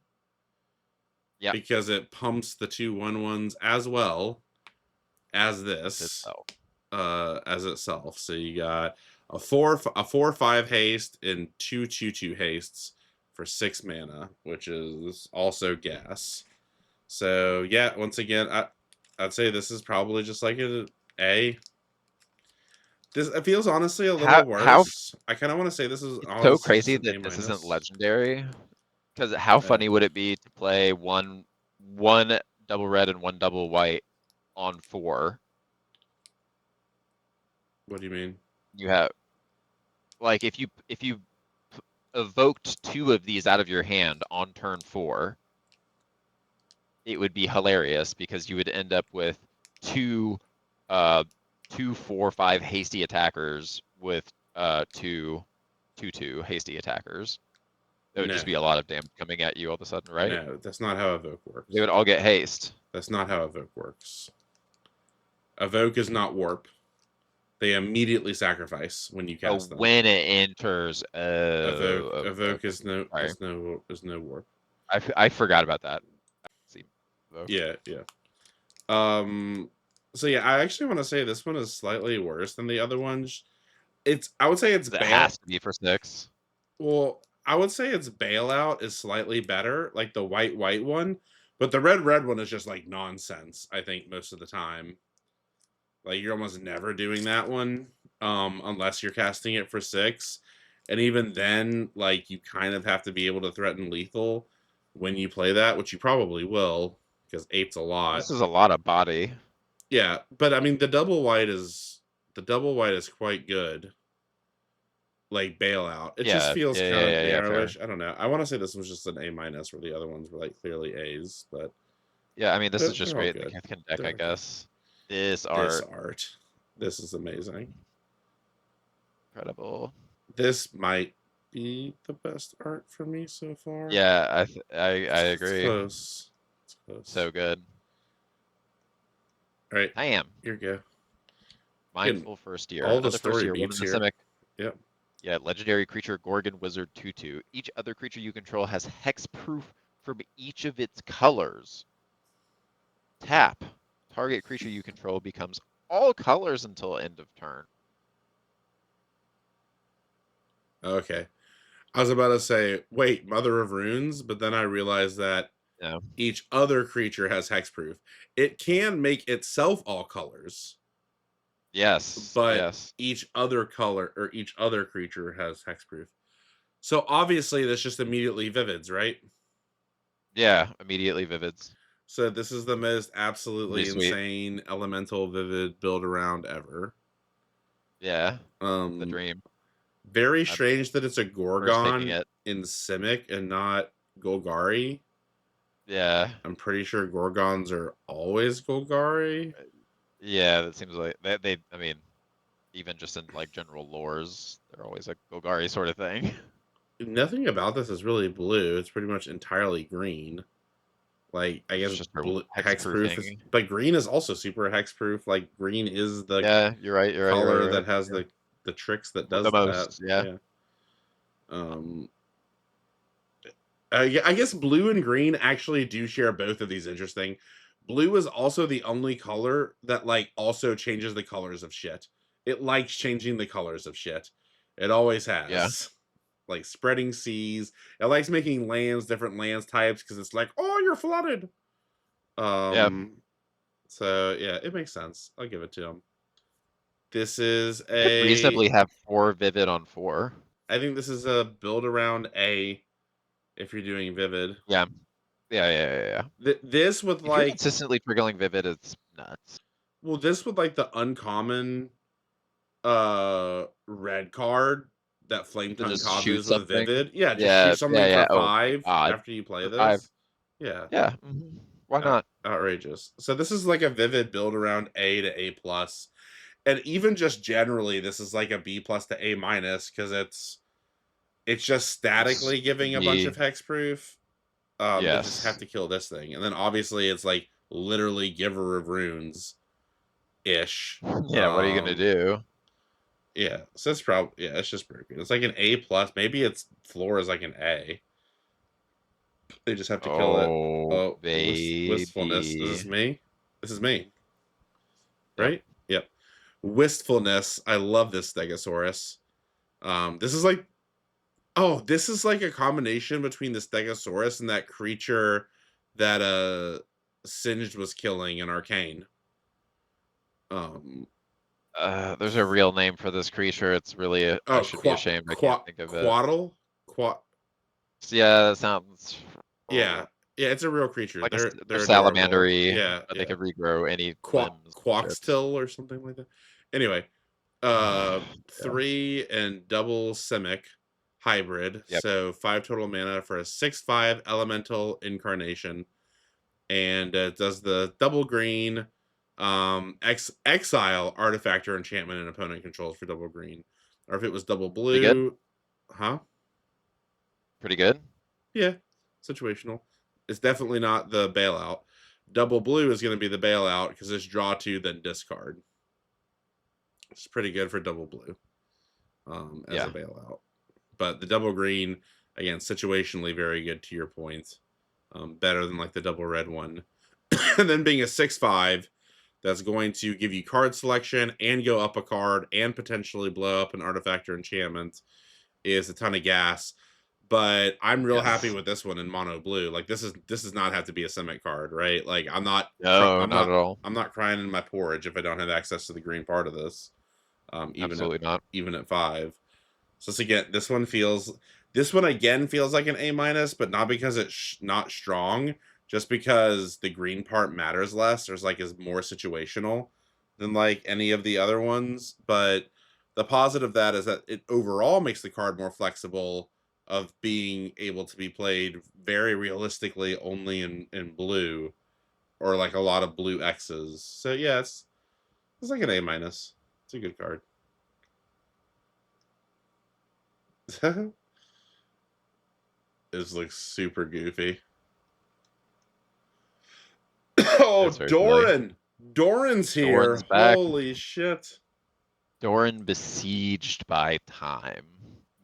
Yeah. Because it pumps the 2 1/1s as well as this as itself. So you got a 4/5 haste and 2/2/2 hastes for 6 mana, which is also gas. So yeah, once again, I'd say this is probably just like an A. This it feels honestly a little How worse. I kind of want to say this is it's so just crazy an that A this isn't minus. legendary. Because how Yeah. funny would it be to play one double red and one double white on 4? What do you mean? You have like if you evoked 2 of these out of your hand on turn 4, it would be hilarious because you would end up with 2 uh 2 4 5 hasty attackers with 2 hasty attackers. There would No, just be a lot of damage coming at you all of a sudden, right? no, that's not how evoke They works. would all get haste. That's not how evoke works. Evoke is not warp. They immediately sacrifice when you Oh, cast them. when it enters. Oh, Evoke okay. is no Sorry. warp. I forgot about that. See, evoke. Yeah. So yeah, I actually want to say this one is slightly worse than the other ones. I would say it's It has to be for 6. Well, I would say its bailout is slightly better, like the white one, but the red one is just like nonsense, I think, most of the time. Like you're almost never doing that one, unless you're casting it for 6. And even then, like you kind of have to be able to threaten lethal when you play that, which you probably will, because 8's a lot. This is a lot of body. Yeah, but I mean the double white is quite good. Like bailout. It just Yeah, feels yeah, kind yeah, of yeah, yeah, fair. narrowish. I don't know. I want to say this was just an A minus, where the other ones were like clearly A's, but Yeah, I mean, this is just they're all great in the good. Kithkin deck, They're I all good. guess. This This art, art, this is amazing. incredible. This might be the best art for me so far. Yeah, I It's agree. close. It's close. So good. All right, I am. here you go. Getting Mindful first year. all the Another first story year, one in beats the here. Simic. Yep. Yeah, legendary creature Gorgon Wizard 2/2. Each other creature you control has hexproof from each of its colors. Tap. Target creature you control becomes all colors until end of turn. Okay. I was about to say, wait, Mother of Runes, but then I realized that Yeah. each other creature has hexproof. It can make itself all colors, Yes. but Yes. each other color or each other creature has hexproof. So obviously, this just immediately vivids, right? Yeah. Immediately vivids. So this is the most Pretty absolutely sweet. insane elemental vivid build around ever. Yeah. The Um, dream. very I'm strange that it's a first picking Gorgon it. in Simic and not Golgari. Yeah. I'm pretty sure Gorgons are always Golgari. Yeah. That seems like they. I mean, even just in like general lores, they're always a Golgari sort of thing. Nothing about this is really blue. It's pretty much entirely green. Like I It's guess just for blue hexproof is, hexproofing. but green is also super hexproof. Like green is the Yeah. You're right. You're right. You're right. color You're that right. has Yeah. the tricks that The does that. most. Yeah. Yeah. Um. Yeah, I guess blue and green actually do share both of these interesting. Blue is also the only color that like also changes the colors of shit. It likes changing the colors of shit. It always Yeah. has. Like spreading seas. It likes making lands different lands types because it's like, oh, you're flooded. Yeah. Um. So yeah, it makes sense. I'll give it to him. This is You could a. reasonably have 4 vivid on 4. I think this is a build around A. If you're doing vivid, Yeah. Yeah. Yeah. Yeah. Yeah. this with If you're like, consistently triggering vivid, it's nuts. well, this with like the uncommon red card that flame To tongue just shoot kabus with something. vivid. Yeah, just Yeah. shoot Yeah. something for Yeah. Oh my 5 God. after you play For 5. this. Yeah. Yeah. Why not? Outrageous. So this is like a vivid build around A to A plus, and even just generally, this is like a B plus to A minus because it's just It's statically giving a bunch the of hexproof. That just have yes. to kill this thing, and then obviously it's like literally Giver of Runes ish. Yeah. What are you gonna do? Yeah, so it's probably, yeah, it's just broken. It's like an A plus. Maybe its floor is like an A. They just have to kill it. Oh Oh, wistfulness. Is baby. this me? This is me, Yep. right? Yep. Wistfulness. I love this Stegosaurus. This is like, oh, this is like a combination between the Stegosaurus and that creature that Singed was killing in Arcane. Um, There's a real name for this creature. It's really I oh, should be ashamed. I can't think of it. Quaddle? Quad. So yeah, that sounds Yeah, yeah, it's a real creature. like they're They're adorable. salamandery, Yeah, but they yeah. could regrow any limbs and ships. Quoxtil or something like that. Anyway, Yeah. 3 and double Simic hybrid. Yep. So 5 total mana for a 6/5 elemental incarnation, and it does the double green exile artifact or enchantment and opponent controls for double green. Or if it was double Pretty good. blue, huh? Pretty good. Yeah, situational. It's definitely not the bailout. Double blue is going to be the bailout because it's draw 2 then discard. It's pretty good for double blue as a Yeah. bailout. But the double green, again, situationally very good to your point. Better than like the double red one. And then being a 6/5, that's going to give you card selection and go up a card and potentially blow up an artifact or enchantment is a ton of gas. But I'm real happy Yes. with this one in mono blue. Like this does not have to be a Simic card, right? Like No, not at all. I'm not crying in my porridge if I don't have access to the green part of this. Absolutely not. Even at 5. So this again, this one again feels like an A minus, but not because it's not strong, just because the green part matters less. There's like is more situational than like any of the other ones. But the positive of that is that it overall makes the card more flexible of being able to be played very realistically only in blue or like a lot of blue X's. So yeah, it's like an A minus. It's a good card. This looks super goofy. Oh, That's very silly. Doran! Doran's here. Doran's back. Holy shit. Doran besieged by time.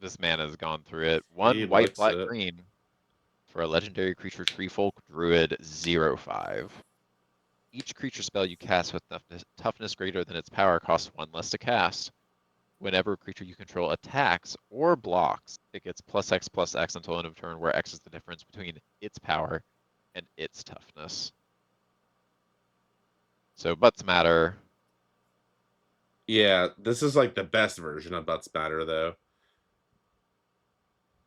This man has gone through it. He 1 white, looks black, it. green for a legendary creature Treefolk Druid 0/5. Each creature spell you cast with toughness greater than its power costs 1 less to cast. whenever a creature you control attacks or blocks, it gets +X until end of turn, where X is the difference between its power and its toughness. So butts matter. Yeah, this is like the best version of Butts Matter, though.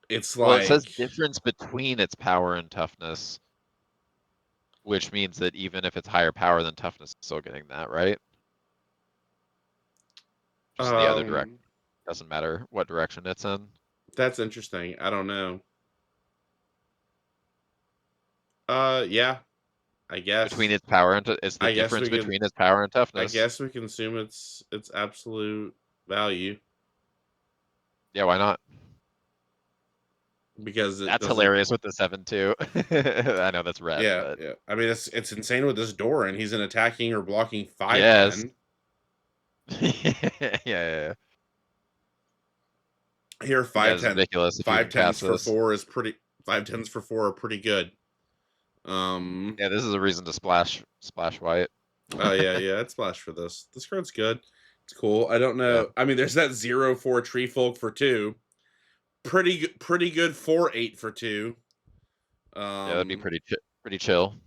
It's Well, it says like, difference between its power and toughness, which means that even if it's higher power than toughness, it's still getting that, right? Just in the other direction. um, Doesn't matter what direction it's in. that's interesting. I don't know. Yeah, I Between guess. its power and it's the I guess difference we can. between its power and I toughness. guess we can assume it's absolute value Yeah, why not? because it That's doesn't. hilarious with the 7-2. I know that's red, Yeah, but yeah. I mean, it's insane with this door, and he's an attacking or blocking yes. 5/10. Yeah. Here, Yeah, it's 5/10, ridiculous if you five can tens cast for this. 4 is pretty. 5/10s for 4 are pretty good. Yeah, this is a reason to splash white. Oh yeah, yeah. It's splash for this. This card's good. It's cool. I don't Yeah. know. I mean, there's that 0/4 tree folk for 2. Pretty good 4/8 for 2. Yeah, that'd be Um, pretty chill.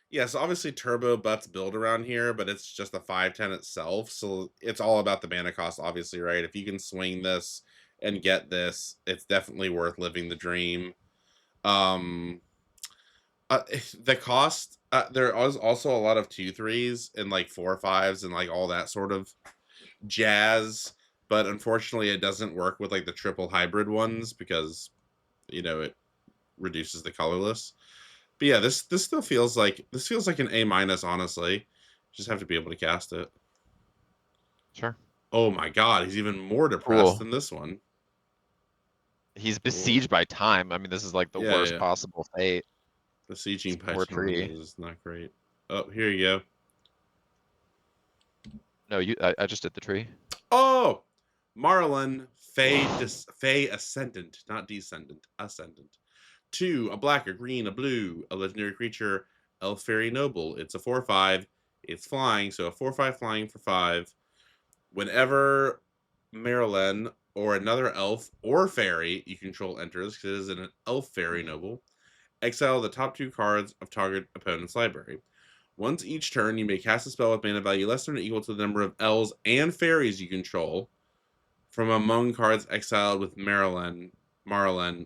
yes, obviously turbo butts build around here, but it's just a 5/10 itself, so it's all about the mana cost, obviously, right? If you can swing this and get this, it's definitely worth living the dream. Um, the cost, there is also a lot of 2/3s and like 4/5s and like all that sort of jazz, but unfortunately, it doesn't work with like the triple hybrid ones because it reduces the colorless. But yeah, this still feels like an A minus. Honestly, just have to be able to cast it. Sure. Oh my god, he's even more depressed Cool. than this one. He's Cool. besieged by time. I mean, this is like the Yeah, worst yeah. possible fate. The This sieging by poor time tree. is not great. Oh, here you go. No, I just did the tree. Oh, Marlin Fey Ascendant, not Descendant, Ascendant. 2, a black, a green, a blue, a legendary creature, Elf Fairy Noble. It's a 4/5. It's flying, so a 4/5 flying for 5. Whenever Marilyn or another elf or fairy you control enters, because it is an elf fairy noble, exile the top 2 cards of target opponent's library. Once each turn, you may cast a spell with mana value less than or equal to the number of elves and fairies you control from among cards exiled with Marlin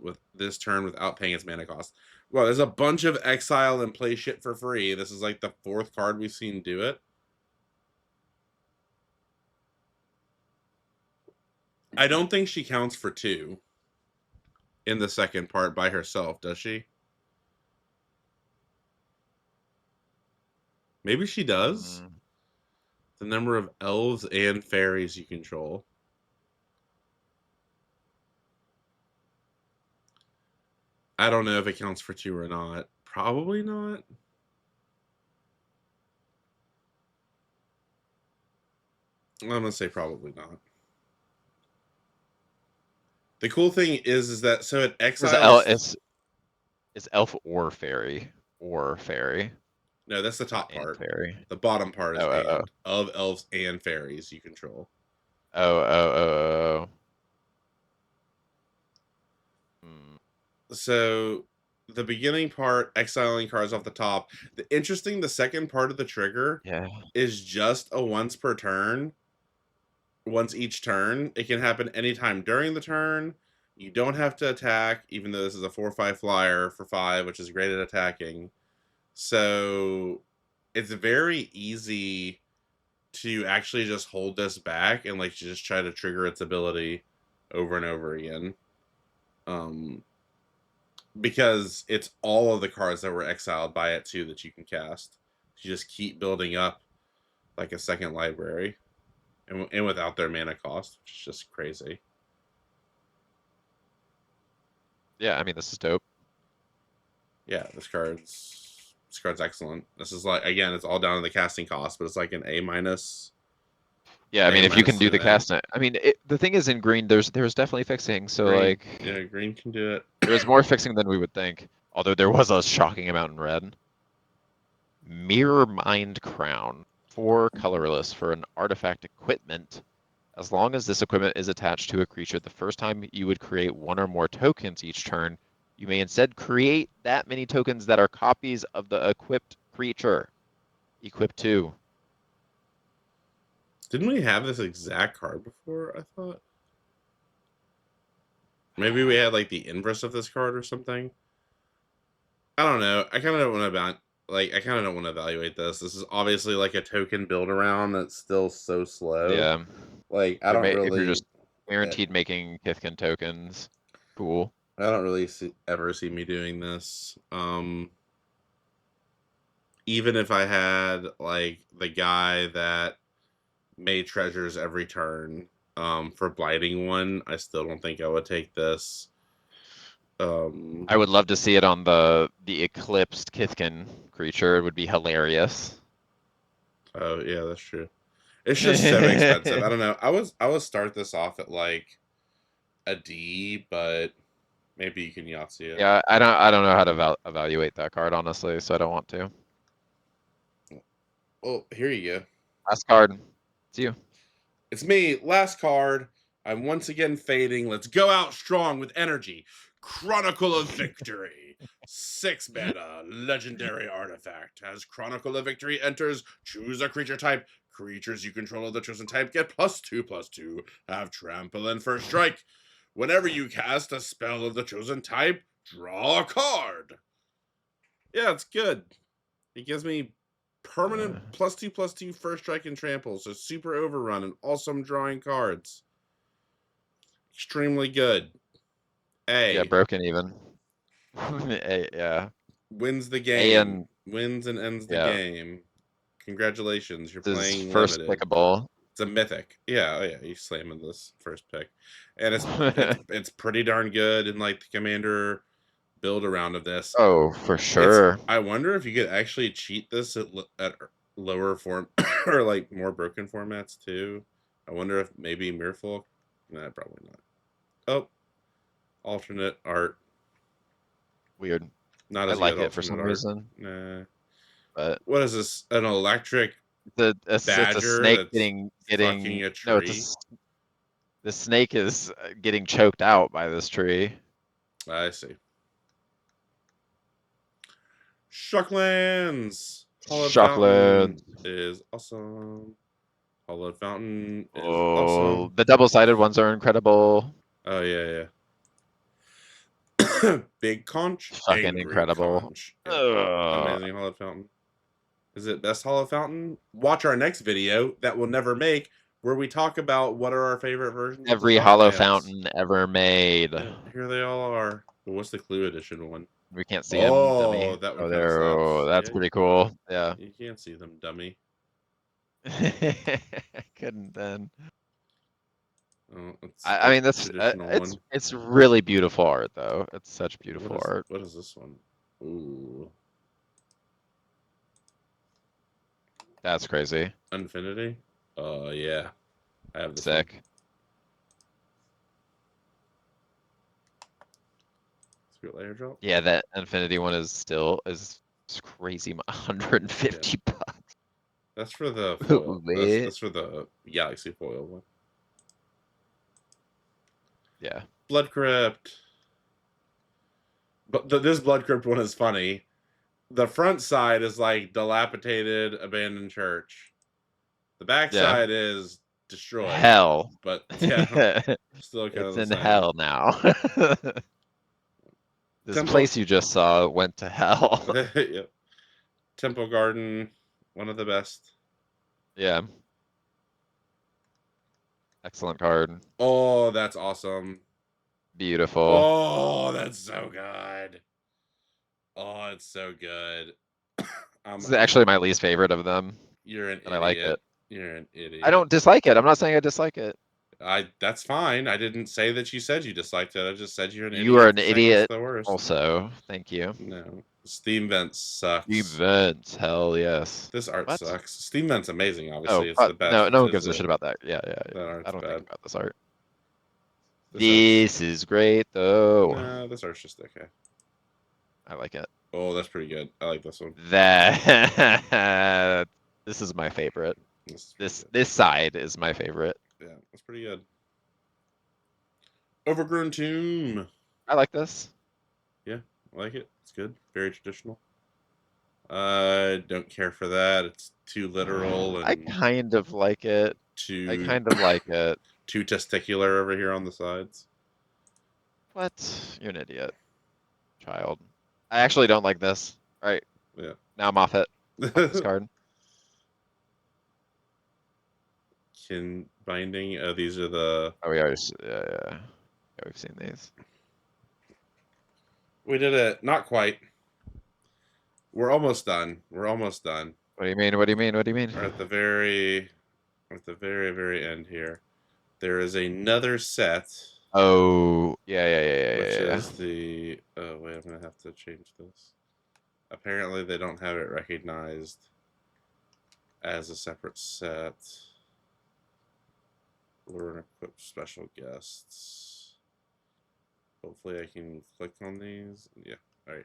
with this turn without paying its mana cost. Well, there's a bunch of exile and play shit for free. This is like the 4th card we've seen do it. I don't think she counts for 2 in the second part by herself, does she? Maybe she does. Mm, The number of elves and fairies you control. I don't know if it counts for 2 or not. Probably not. I'm gonna say probably not. The cool thing is that so it Is el exiles. is elf or fairy No, that's the not top and part. fairy. The bottom part is Oh oh oh and of elves and fairies you control. oh. Hmm. So the beginning part, exiling cards off the top. The second part of the trigger Yeah. is just a once per turn. Once each turn. It can happen anytime during the turn. You don't have to attack, even though this is a 4/5 flyer for 5, which is great at attacking. So it's very easy to actually just hold this back and like just try to trigger its ability over and over again. Um because it's all of the cards that were exiled by it too that you can cast. You just keep building up like a second library and without their mana cost, which is just crazy. Yeah, I mean this is dope. Yeah, this card's excellent. This is like again, it's all down to the casting cost, but it's like an A minus, Yeah, I mean if you can to do the an A. cast, I mean the thing is in green there's definitely fixing. So Green, like yeah, green can do it. there's more fixing than we would think. Although there was a shocking amount in red. Mirror Mind Crown, 4 colorless for an artifact equipment. As long as this equipment is attached to a creature, the first time you would create one or more tokens each turn, you may instead create that many tokens that are copies of the equipped creature. Equip 2. Didn't we have this exact card before? I thought maybe we had like the inverse of this card or something. I don't know. I kind of don't want to I kind of don't want to evaluate this. This is obviously like a token build around that's still so slow. Yeah. Like I don't If you're really, just guaranteed making Kithkin tokens, cool. I don't really ever see me doing this. Even if I had like the guy that made treasures every turn, for blighting one, I still don't think I would take this. I would love to see it on the Eclipsed Kithkin creature. It would be hilarious. Oh yeah, that's true. It's just so expensive. I don't know. I would start this off at like a D, but maybe you can Yahtzee it. Yeah, I don't know how to evaluate that card honestly, so I don't want to. Well, here you go. Last card. It's you. It's me. Last card. I'm once again fading. Let's go out strong with energy. Chronicle of Victory. 6 mana, legendary artifact. As Chronicle of Victory enters, choose a creature type. Creatures you control of the chosen type get +2/+2. Have trample and first strike. Whenever you cast a spell of the chosen type, draw a card. Yeah, it's good. It gives me permanent +2/+2 first strike and trample, so super overrun and awesome drawing cards. Extremely good. Yeah, A. broken even. Yeah. Wins the A game. and Wins and ends the yeah. game. Congratulations, you're This is playing first limited. pickable. It's a mythic. Yeah, oh yeah, you slamming this first pick. And it's pretty darn good in like the commander build around of this. Oh, for sure. I wonder if you could actually cheat this at lower form or like more broken formats too. I wonder if maybe Mirfolk. Nah, probably not. Oh, alternate art. Weird. Not I as like good it for alternate some art. reason, Nah. but What is this? An electric it's a badger snake that's fucking a no, tree? the snake is getting choked out by this tree. I see. Shocklands. Hollowed Fountain Shockland. is awesome. Hollowed Fountain is Oh, awesome. the double-sided ones are incredible. Oh yeah, yeah. Big Conch, Fucking Angry incredible. Conch. Yeah. Ugh. Amazing Hollowed Fountain. Is it best Hollow Fountain? Watch our next video that we'll never make, where we talk about what are our favorite versions of the Every hollow Shocklands. fountain ever made. Yeah, here they all are. But what's the Clue Edition one? We can't see him, Oh, dummy. that one Oh, kind of there. Oh, sucks. that's Yeah, pretty cool. Yeah. you can't see them, dummy. Couldn't then. Oh, it's I mean, that's traditional one. it's really beautiful art though. It's such beautiful art. What is this one? Ooh, That's crazy. Infinity. Yeah, I have this Sick. one. Spirit Layer Drop. Yeah, that Infinity one is it's crazy. 150 bucks. That's for the foil. Wait. That's for the Galaxy foil one. Yeah. Blood Crypt. But this Blood Crypt one is funny. The front side is like dilapidated, abandoned church. The back Yeah. side is destroyed. Hell. But yeah, still kind It's of the in same. hell now. This Temple. place you just saw went to hell. Yep. Temple Garden, one of the best. Yeah. Excellent card. Oh, that's awesome. Beautiful. Oh, that's so good. Oh, it's so good. This is actually my least favorite of them. You're an idiot. I like it. You're an idiot. I don't dislike it. I'm not saying I dislike it. That's fine. I didn't say that you said you disliked it. I just said you're an idiot. You are an for saying idiot. it's the worst. Also, thank you. No. Steam Vents sucks. Events, hell yes. This art What? sucks. Steam Vent's amazing, Oh, obviously. It's the best. no, no one Just gives a shit about that. Yeah, yeah. That art's I don't bad. think about this art. This is great though. No, this art's just okay. I like it. Oh, that's pretty good. I like this one. That this is my favorite. This This side is my favorite. Yeah, that's pretty good. Overgrown Tomb. I like this. Yeah, I like it. It's good. Very traditional. Don't care for that. It's too literal I and kind of like it. I too kind of like it. too testicular over here on the sides. What? You're an idiot, child. I actually don't like this. All right, Yeah. now I'm off it. Off this card. Kin binding. Oh, these are the. Oh, we already. Yeah, we've seen these. We did it. Not quite. We're almost done. We're almost done. What do you mean? What do you mean? What do you mean? We're at the very end here. There is another set, Oh, yeah. which is the. Oh wait, I'm gonna have to change this. Apparently, they don't have it recognized as a separate set. Lorwyn Eclipsed special guests. Hopefully, I can click on these. Yeah. All right.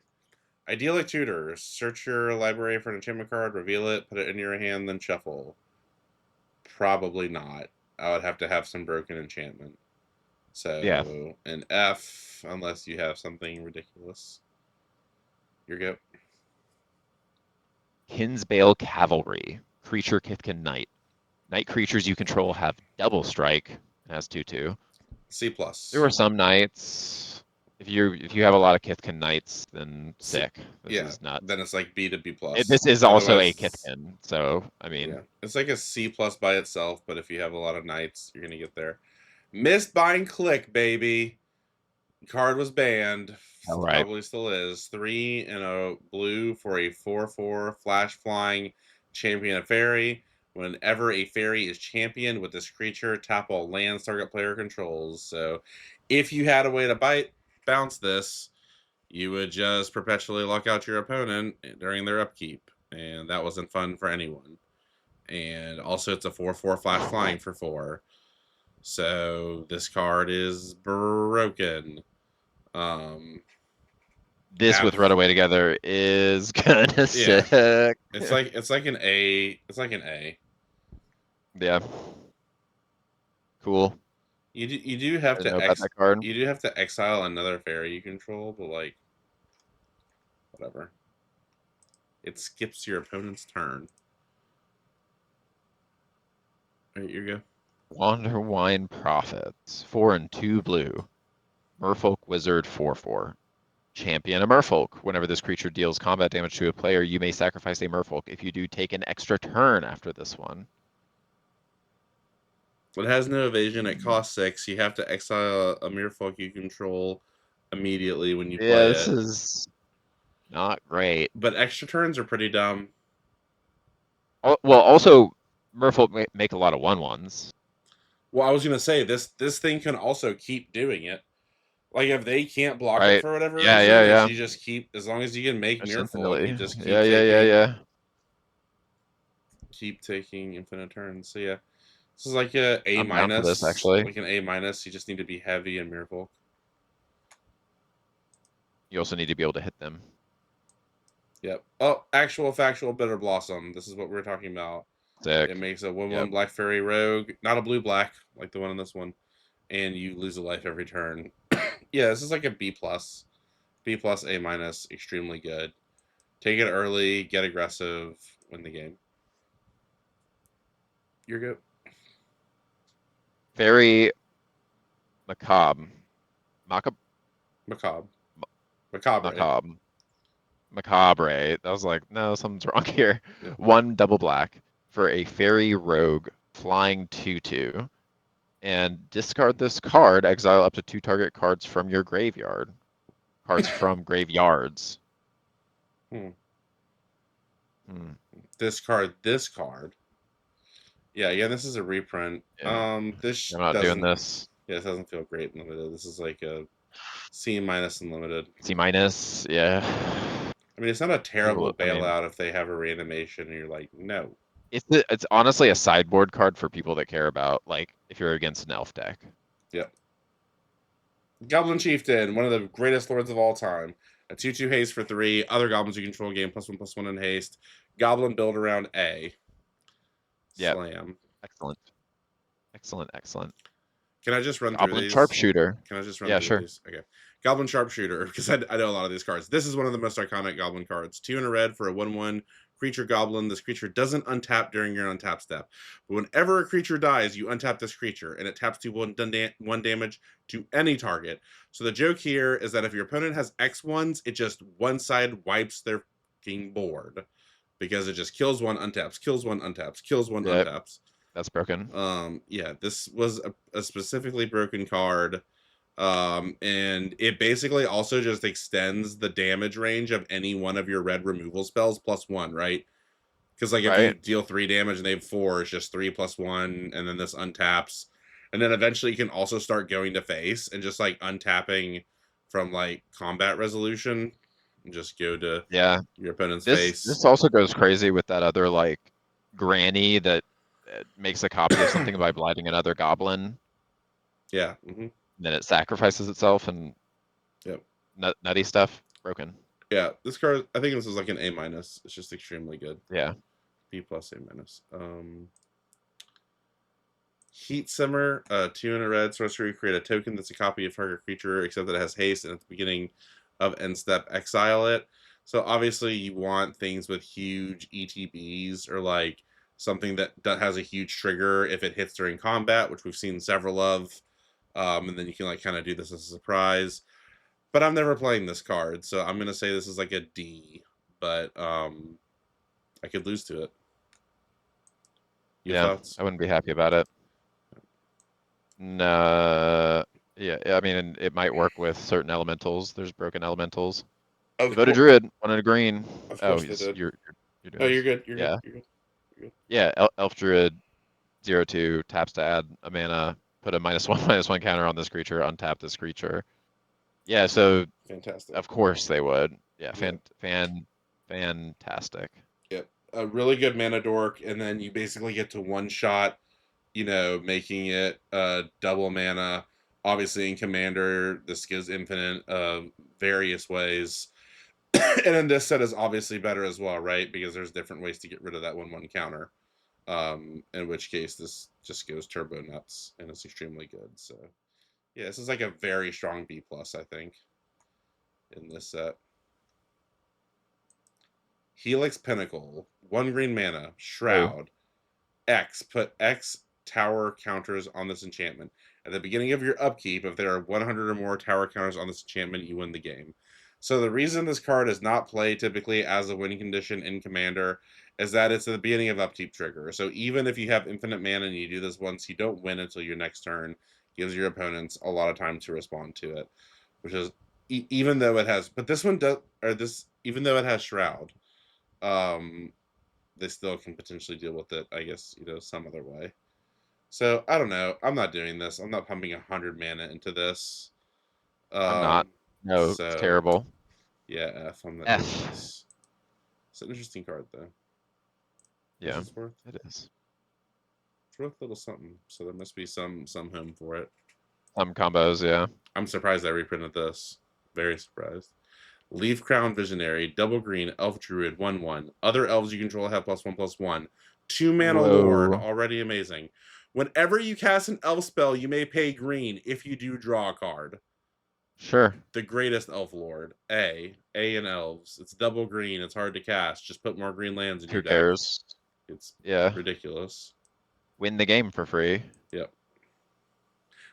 Idyllic Tutors. Search your library for an enchantment card, reveal it, put it in your hand, then shuffle. Probably not. I would have to have some broken enchantment. So, Yeah. an F, unless you have something ridiculous. You're good. Kinsbale Cavalry. Creature Kithkin Knight. Knight creatures you control have double strike. It has 2/2. C+. There were some knights. If you have a lot of Kithkin Knights, then C, sick. This yeah. is not. Then it's like B to B plus. This is also a Otherwise, Kithkin, so I mean, yeah, it's like a C plus by itself. But if you have a lot of knights, you're gonna get there. Mistbind Click, baby. Card was banned. all right. Probably still is. 3 and a blue for a 4/4 flash flying champion of fairy. Whenever a fairy is championed with this creature, tap all lands target player controls. So if you had a way to bounce this, you would just perpetually lock out your opponent during their upkeep. And that wasn't fun for anyone. And also it's a 4/4 flash flying for 4. So this card is broken. This with Abs- Runaway together is kind of yeah, sick. it's like an A. It's like an A. Yeah. Cool. You do have I didn't to know about that card. you do have to exile another fairy you control, but like whatever. It skips your opponent's turn. All right, you go. Wanderwine Prophets. 4 and 2 blue. Merfolk Wizard 4/4. Champion a Merfolk. Whenever this creature deals combat damage to a player, you may sacrifice a Merfolk. If you do, take an extra turn after this one. It has no evasion. It costs 6. You have to exile a merfolk you control immediately when you Yeah, play this it. is not great. But extra turns are pretty dumb. Well, also, Merfolk make a lot of 1/1s. Well, I was gonna say this thing can also keep doing it. Like if they can't block it Right? for whatever Yeah, reason, yeah. you just keep as long as you can make There's Mirfolk, you infinitely. just Yeah. keep taking infinite turns. So yeah, this is like a A I'm down for this, minus, actually. like an A minus. You just need to be heavy in Mirfolk. You also need to be able to hit them. Yep. Oh, actual factual bitter blossom. This is what we're talking about. Sick. It makes a 1/1 Yep. black fairy rogue, not a blue black like the one in this one, and you lose a life every turn. Yeah, this is like a B plus, A minus, extremely good. Take it early, get aggressive, win the game. You're good. Very macabre. Macabre. Macabre. Macabre. Macabre. Macabre. I was like, no, something's wrong here. Yeah. 1 double black for a fairy rogue flying 2/2. And discard this card, exile up to 2 target cards from your graveyard. Cards from graveyards. Hmm. Hmm. This card. Yeah, this is a reprint. Yeah. This I'm not doing doesn't. this. Yeah, this doesn't feel great in limited. This is like a C minus in limited. C minus. Yeah. I mean, it's not a terrible I mean, bailout if they have a reanimation and you're like, no. it's honestly a sideboard card for people that care about, like, if you're against an elf deck. Yep. Goblin Chieftain, one of the greatest lords of all time. A 2/2 haste for 3. Other goblins you control gain +1/+1 in haste. Goblin build around A. Yep. Slam. Excellent. Excellent, excellent. Can I just run through Goblin these? Sharpshooter. Can I just run Yeah, through sure. these? Okay. Goblin Sharpshooter, because I know a lot of these cards. This is one of the most iconic Goblin cards. 2 in a red for a 1/1 creature Goblin. This creature doesn't untap during your untap step. But whenever a creature dies, you untap this creature, and it taps to one damage to any target. So the joke here is that if your opponent has X1s, it just one side wipes their fucking board. Because it just kills one, untaps, kills one, untaps, kills one, Yep, untaps. that's broken. Yeah, this was a specifically broken card. And it basically also just extends the damage range of any one of your red removal spells +1, right? Because like if you Right. deal 3 damage and they have 4, it's just 3 +1, and then this untaps. And then eventually you can also start going to face and just like untapping from like combat resolution and just go to Yeah. your opponent's This face. this also goes crazy with that other like granny that makes a copy of something by blighting another goblin, Yeah. Mm-hmm. and then it sacrifices itself and Yep. nutty stuff. Broken. Yeah, this card, I think this is like an A minus. It's just extremely good. Yeah. B plus A minus. Heat Simmer, 2 in a red sorcery. Create a token that's a copy of target creature, except that it has haste, and at the beginning of end step, exile it. So obviously, you want things with huge ETBs or like something that has a huge trigger if it hits during combat, which we've seen several of. And then you can like kind of do this as a surprise. But I'm never playing this card, so I'm gonna say this is like a D. But I could lose to it. Your Yeah. thoughts? I wouldn't be happy about it. No. Yeah. I mean, it might work with certain elementals. There's broken elementals. Of Devoted course, Druid, one in a green. of Oh, course they did. you're Oh, doing you're this. good. You're good. Yeah. You're good. You're good. Yeah. Elf Druid 0/2 taps to add a mana. Put a -1 -1 counter on this creature. Untap this creature. Yeah. So Fantastic. of course they would. Yeah. Yeah. Fantastic. Yep. A really good mana dork, and then you basically get to one shot, making it double mana. Obviously, in Commander, this gives infinite various ways. And then this set is obviously better as well, right? Because there's different ways to get rid of that 1/1 counter. In which case, this just goes turbo nuts, and it's extremely good. So, yeah, this is like a very strong B plus, I think, in this set. Helix Pinnacle, 1 green mana, Oh, Shroud, X. Put X tower counters on this enchantment. At the beginning of your upkeep, if there are 100 or more tower counters on this enchantment, you win the game. So the reason this card is not played typically as a winning condition in Commander is that it's at the beginning of upkeep trigger. So even if you have infinite mana and you do this once, you don't win until your next turn. Gives your opponents a lot of time to respond to it, which is even though it has. But this one does, or this even though it has Shroud, um, they still can potentially deal with it. I guess some other way. So I don't know. I'm not doing this. I'm not pumping 100 mana into this. I'm not. No, it's So terrible. yeah, F. I'm not doing F. this. It's an interesting card though. What's Yeah, this worth? it is. It's worth a little something. So there must be some home for it. Some combos, yeah. I'm surprised I reprinted this. Very surprised. Leaf Crown Visionary, double green, Elf Druid, 1/1. Other elves you control have +1/+1. 2 mana Lord, Whoa. already amazing. Whenever you cast an elf spell, you may pay green if you do draw a card. Sure. The greatest elf lord. A in elves. It's double green. It's hard to cast. Just put more green lands in your Who deck. cares? It's Yeah. ridiculous. Win the game for free. Yep.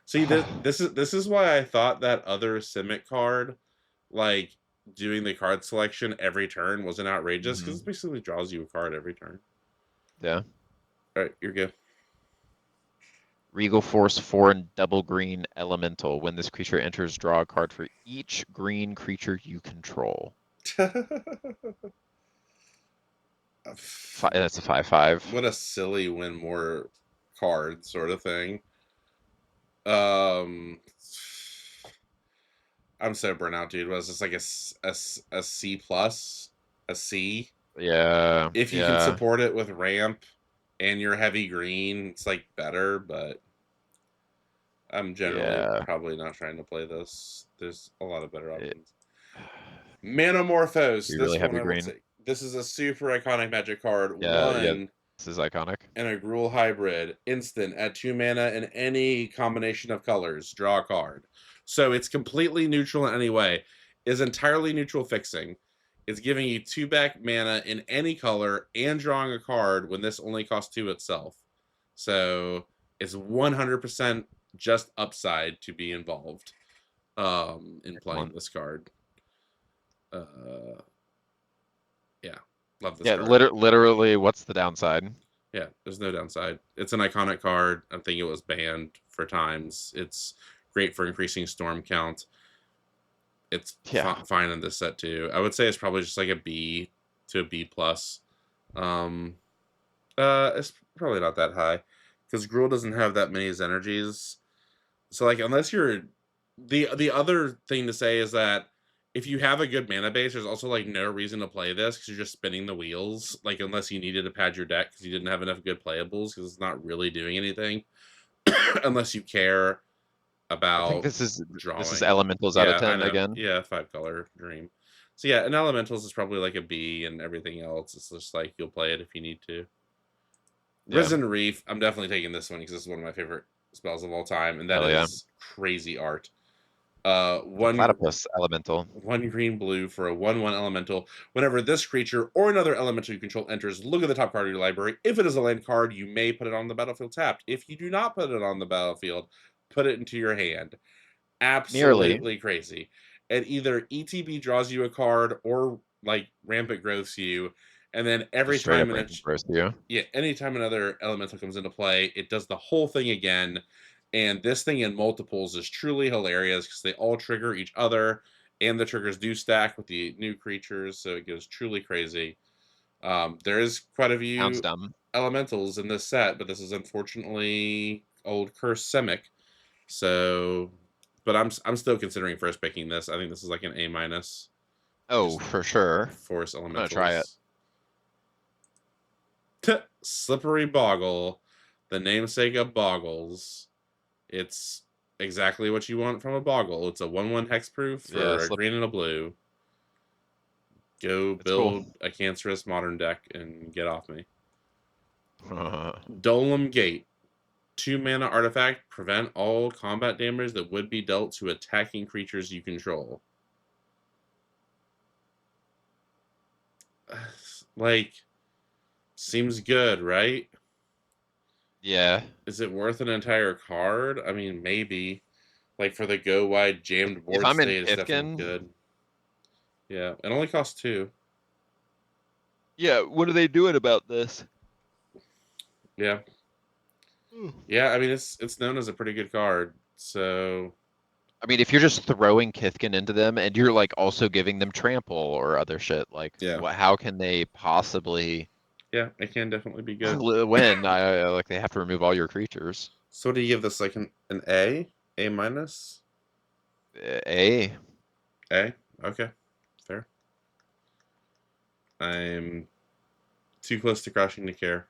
See, this is why I thought that other Simic card, like doing the card selection every turn, wasn't outrageous because it basically draws you a card every turn. Yeah. All right, you're good. Regal Force 4 and double green elemental. When this creature enters, draw a card for each green creature you control. That's a 5/5. What a silly win more card sort of thing. Um, I'm so burnt out, dude. Was this like a C plus, a C? Yeah. If you can Yeah. support it with ramp and you're heavy green, it's like better, but I'm generally Yeah. probably not trying to play this. There's a lot of better It, options. Manamorphose. be This really one heavy I will green. take. This is a super iconic Magic card. Yeah. Yeah. One This is iconic. And a Gruul hybrid. Instant at 2 mana in any combination of colors. Draw a card. So it's completely neutral in any way. Is entirely neutral fixing. It's giving you 2 back mana in any color and drawing a card when this only costs 2 itself. So it's 100% just upside to be involved in playing this card. Yeah, love this card. Literally, what's the downside? Yeah, there's no downside. It's an iconic card. I think it was banned for times. It's great for increasing storm count. It's fine in this set too. I would say it's probably just like a B to a B plus. It's probably not that high because Gruul doesn't have that many energies. So like, unless you're the other thing to say is that if you have a good mana base, there's also like no reason to play this because you're just spinning the wheels. Like unless you needed to pad your deck because you didn't have enough good playables because it's not really doing anything unless you care about. I think this is drawing. elementals out of 10 again. Yeah, 5-color dream. So yeah, and elementals is probably like a B, and everything else it's just like you'll play it if you need to. Yeah. Risen Reef, I'm definitely taking this one because this is one of my favorite spells of all time, and that is crazy art. One platypus elemental. 1 green blue for a 1/1 elemental. Whenever this creature or another elemental you control enters, look at the top card of your library. If it is a land card, you may put it on the battlefield tapped. If you do not put it on the battlefield, put it into your hand. Absolutely crazy. And either ETB draws you a card or like Rampant Growths you, and then every time anytime another elemental comes into play, it does the whole thing again. And this thing in multiples is truly hilarious because they all trigger each other, and the triggers do stack with the new creatures, so it goes truly crazy. There is quite a few elementals in this set, but this is unfortunately old Cursed Simic. So, but I'm still considering first picking this. I think this is like an A-. Oh, for sure. Force elementals. I'm gonna try it. Slippery Boggle, the namesake of Boggles. It's exactly what you want from a Boggle. It's a 1/1 hexproof for a green and a blue. Go build a cancerous modern deck and get off me. Dolem Gate. 2 mana artifact. Prevent all combat damage that would be dealt to attacking creatures you control. Like, seems good, right? Yeah. Is it worth an entire card? I mean, maybe. Like for the go wide jammed board state, it's definitely good. Yeah, it only costs 2. Yeah, what are they doing about this? Yeah. Yeah, I mean it's known as a pretty good card. So I mean, if you're just throwing Kithkin into them and you're like also giving them trample or other shit, like how can they possibly? Yeah, it can definitely be good. When like they have to remove all your creatures. So do you give this like an A? A-? A. A? Okay. Fair. I'm too close to crashing to care.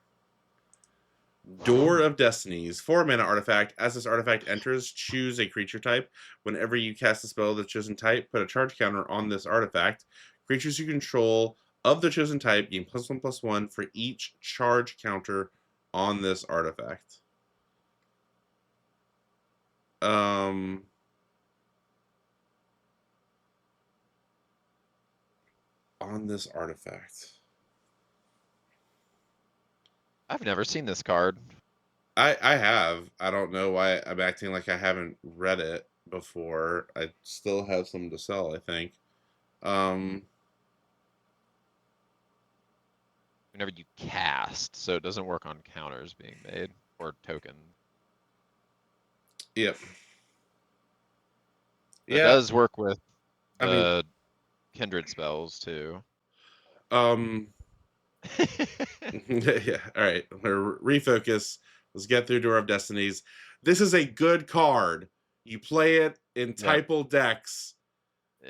Door of Destinies. 4 mana artifact. As this artifact enters, choose a creature type. Whenever you cast a spell of the chosen type, put a charge counter on this artifact. Creatures you control of the chosen type gain +1/+1 for each charge counter on this artifact. On this artifact. I've never seen this card. I have. I don't know why I'm acting like I haven't read it before. I still have some to sell, I think. Whenever you cast, so it doesn't work on counters being made or token. Yep. It does work with the kindred spells too. Yeah. All right. We're refocus. Let's get through Door of Destinies. This is a good card. You play it in Typal decks.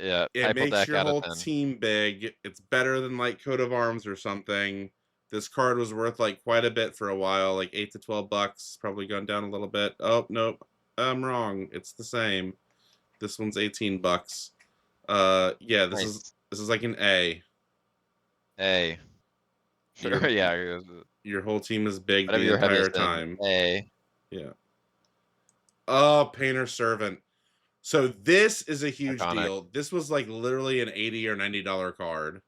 Yeah. It makes your whole team big. It's better than like Coat of Arms or something. This card was worth like quite a bit for a while, like $8 to $12. Probably gone down a little bit. Oh nope, I'm wrong. It's the same. This one's $18. Yeah. This is like an A. A. Sure. Yeah. Your whole team is big Whatever the your entire heaviest in. time. A. Yeah. Oh, Painter Servant. So this is a huge Iconic. deal. This was like literally an $80 or $90 card.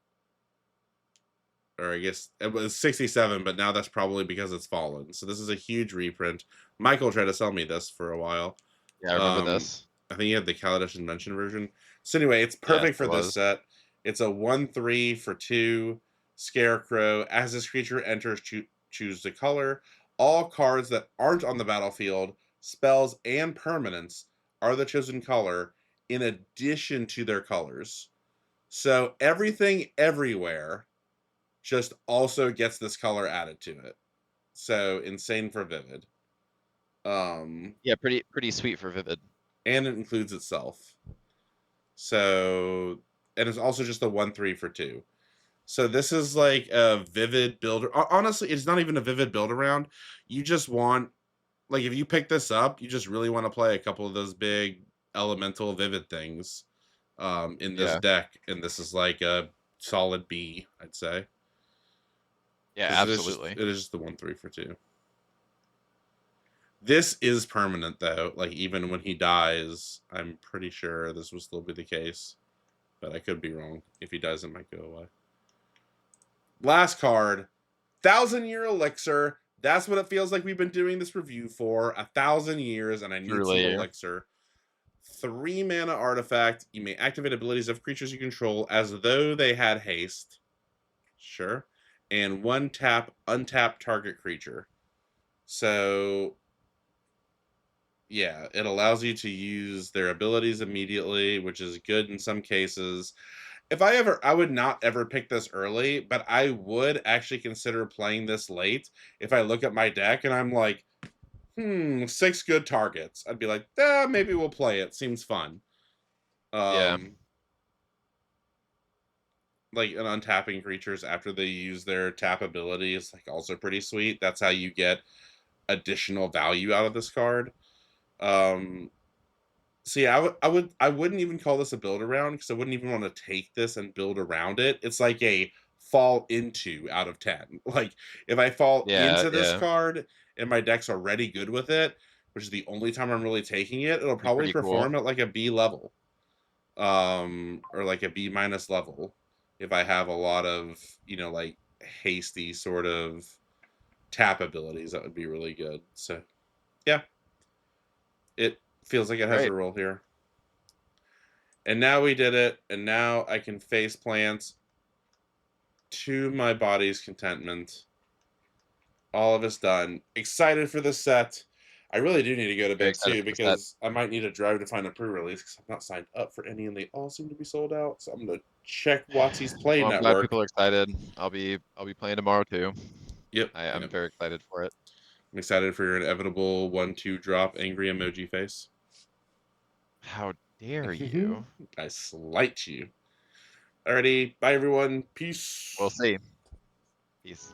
Or I guess it was 67, but now that's probably because it's fallen. So this is a huge reprint. Michael tried to sell me this for a while. Yeah, I remember this. I think he had the Kaladesh Invention version. So anyway, it's Yeah, perfect for it this was. set. It's a 1/3 for 2 Scarecrow. As this creature enters, choose the color. All cards that aren't on the battlefield, spells and permanents, are the chosen color in addition to their colors. So everything everywhere just also gets this color added to it. So insane for Vivid. Yeah, pretty sweet for Vivid. And it includes itself. So, and it's also just a 1/3 for 2. So this is like a Vivid builder. Honestly, it's not even a Vivid build around. You just want, like, if you pick this up, you just really want to play a couple of those big elemental Vivid things in this Yeah. deck. And this is like a solid B, I'd say. Yeah, Because absolutely. it is just the 1/3 for 2. This is permanent though. Like even when he dies, I'm pretty sure this will still be the case. But I could be wrong. If he dies, it might go away. Last card, 1,000-Year Elixir. That's what it feels like we've been doing this review for. 1,000 years, and I need some Truly. elixir. 3 mana artifact. You may activate abilities of creatures you control as though they had haste. Sure. And 1 tap, untap target creature. So yeah, it allows you to use their abilities immediately, which is good in some cases. I would not ever pick this early, but I would actually consider playing this late if I look at my deck and I'm like, 6 good targets. I'd be like, maybe we'll play it. Seems fun. Yeah. Like an untapping creatures after they use their tap ability is like also pretty sweet. That's how you get additional value out of this card. So yeah, I wouldn't even call this a build around because I wouldn't even want to take this and build around it. It's like a fall into out of 10. Like if I fall Yeah, into this yeah. card and my deck's already good with it, which is the only time I'm really taking it, it'll Be probably pretty cool. perform at like a B level. Or like a B minus level if I have a lot of, like hasty sort of tap abilities, that would be really good. So yeah, it feels like it has a Great. role here. And now we did it, and now I can face plants to my body's contentment. All of it's done. Excited for this set. I really do need to go to Very bed excited too for the set. because I might need to drive to find a pre-release because I'm not signed up for any and they all seem to be sold out. So I'm gonna check Watsy's Play Well, I'm glad Network. people are excited. I'll be playing tomorrow too. Yep, I'm yep. very excited for it. I'm excited for your inevitable 1/2 drop angry emoji face. How dare you? I slight you. Alrighty, bye everyone. We'll Peace. see. Peace.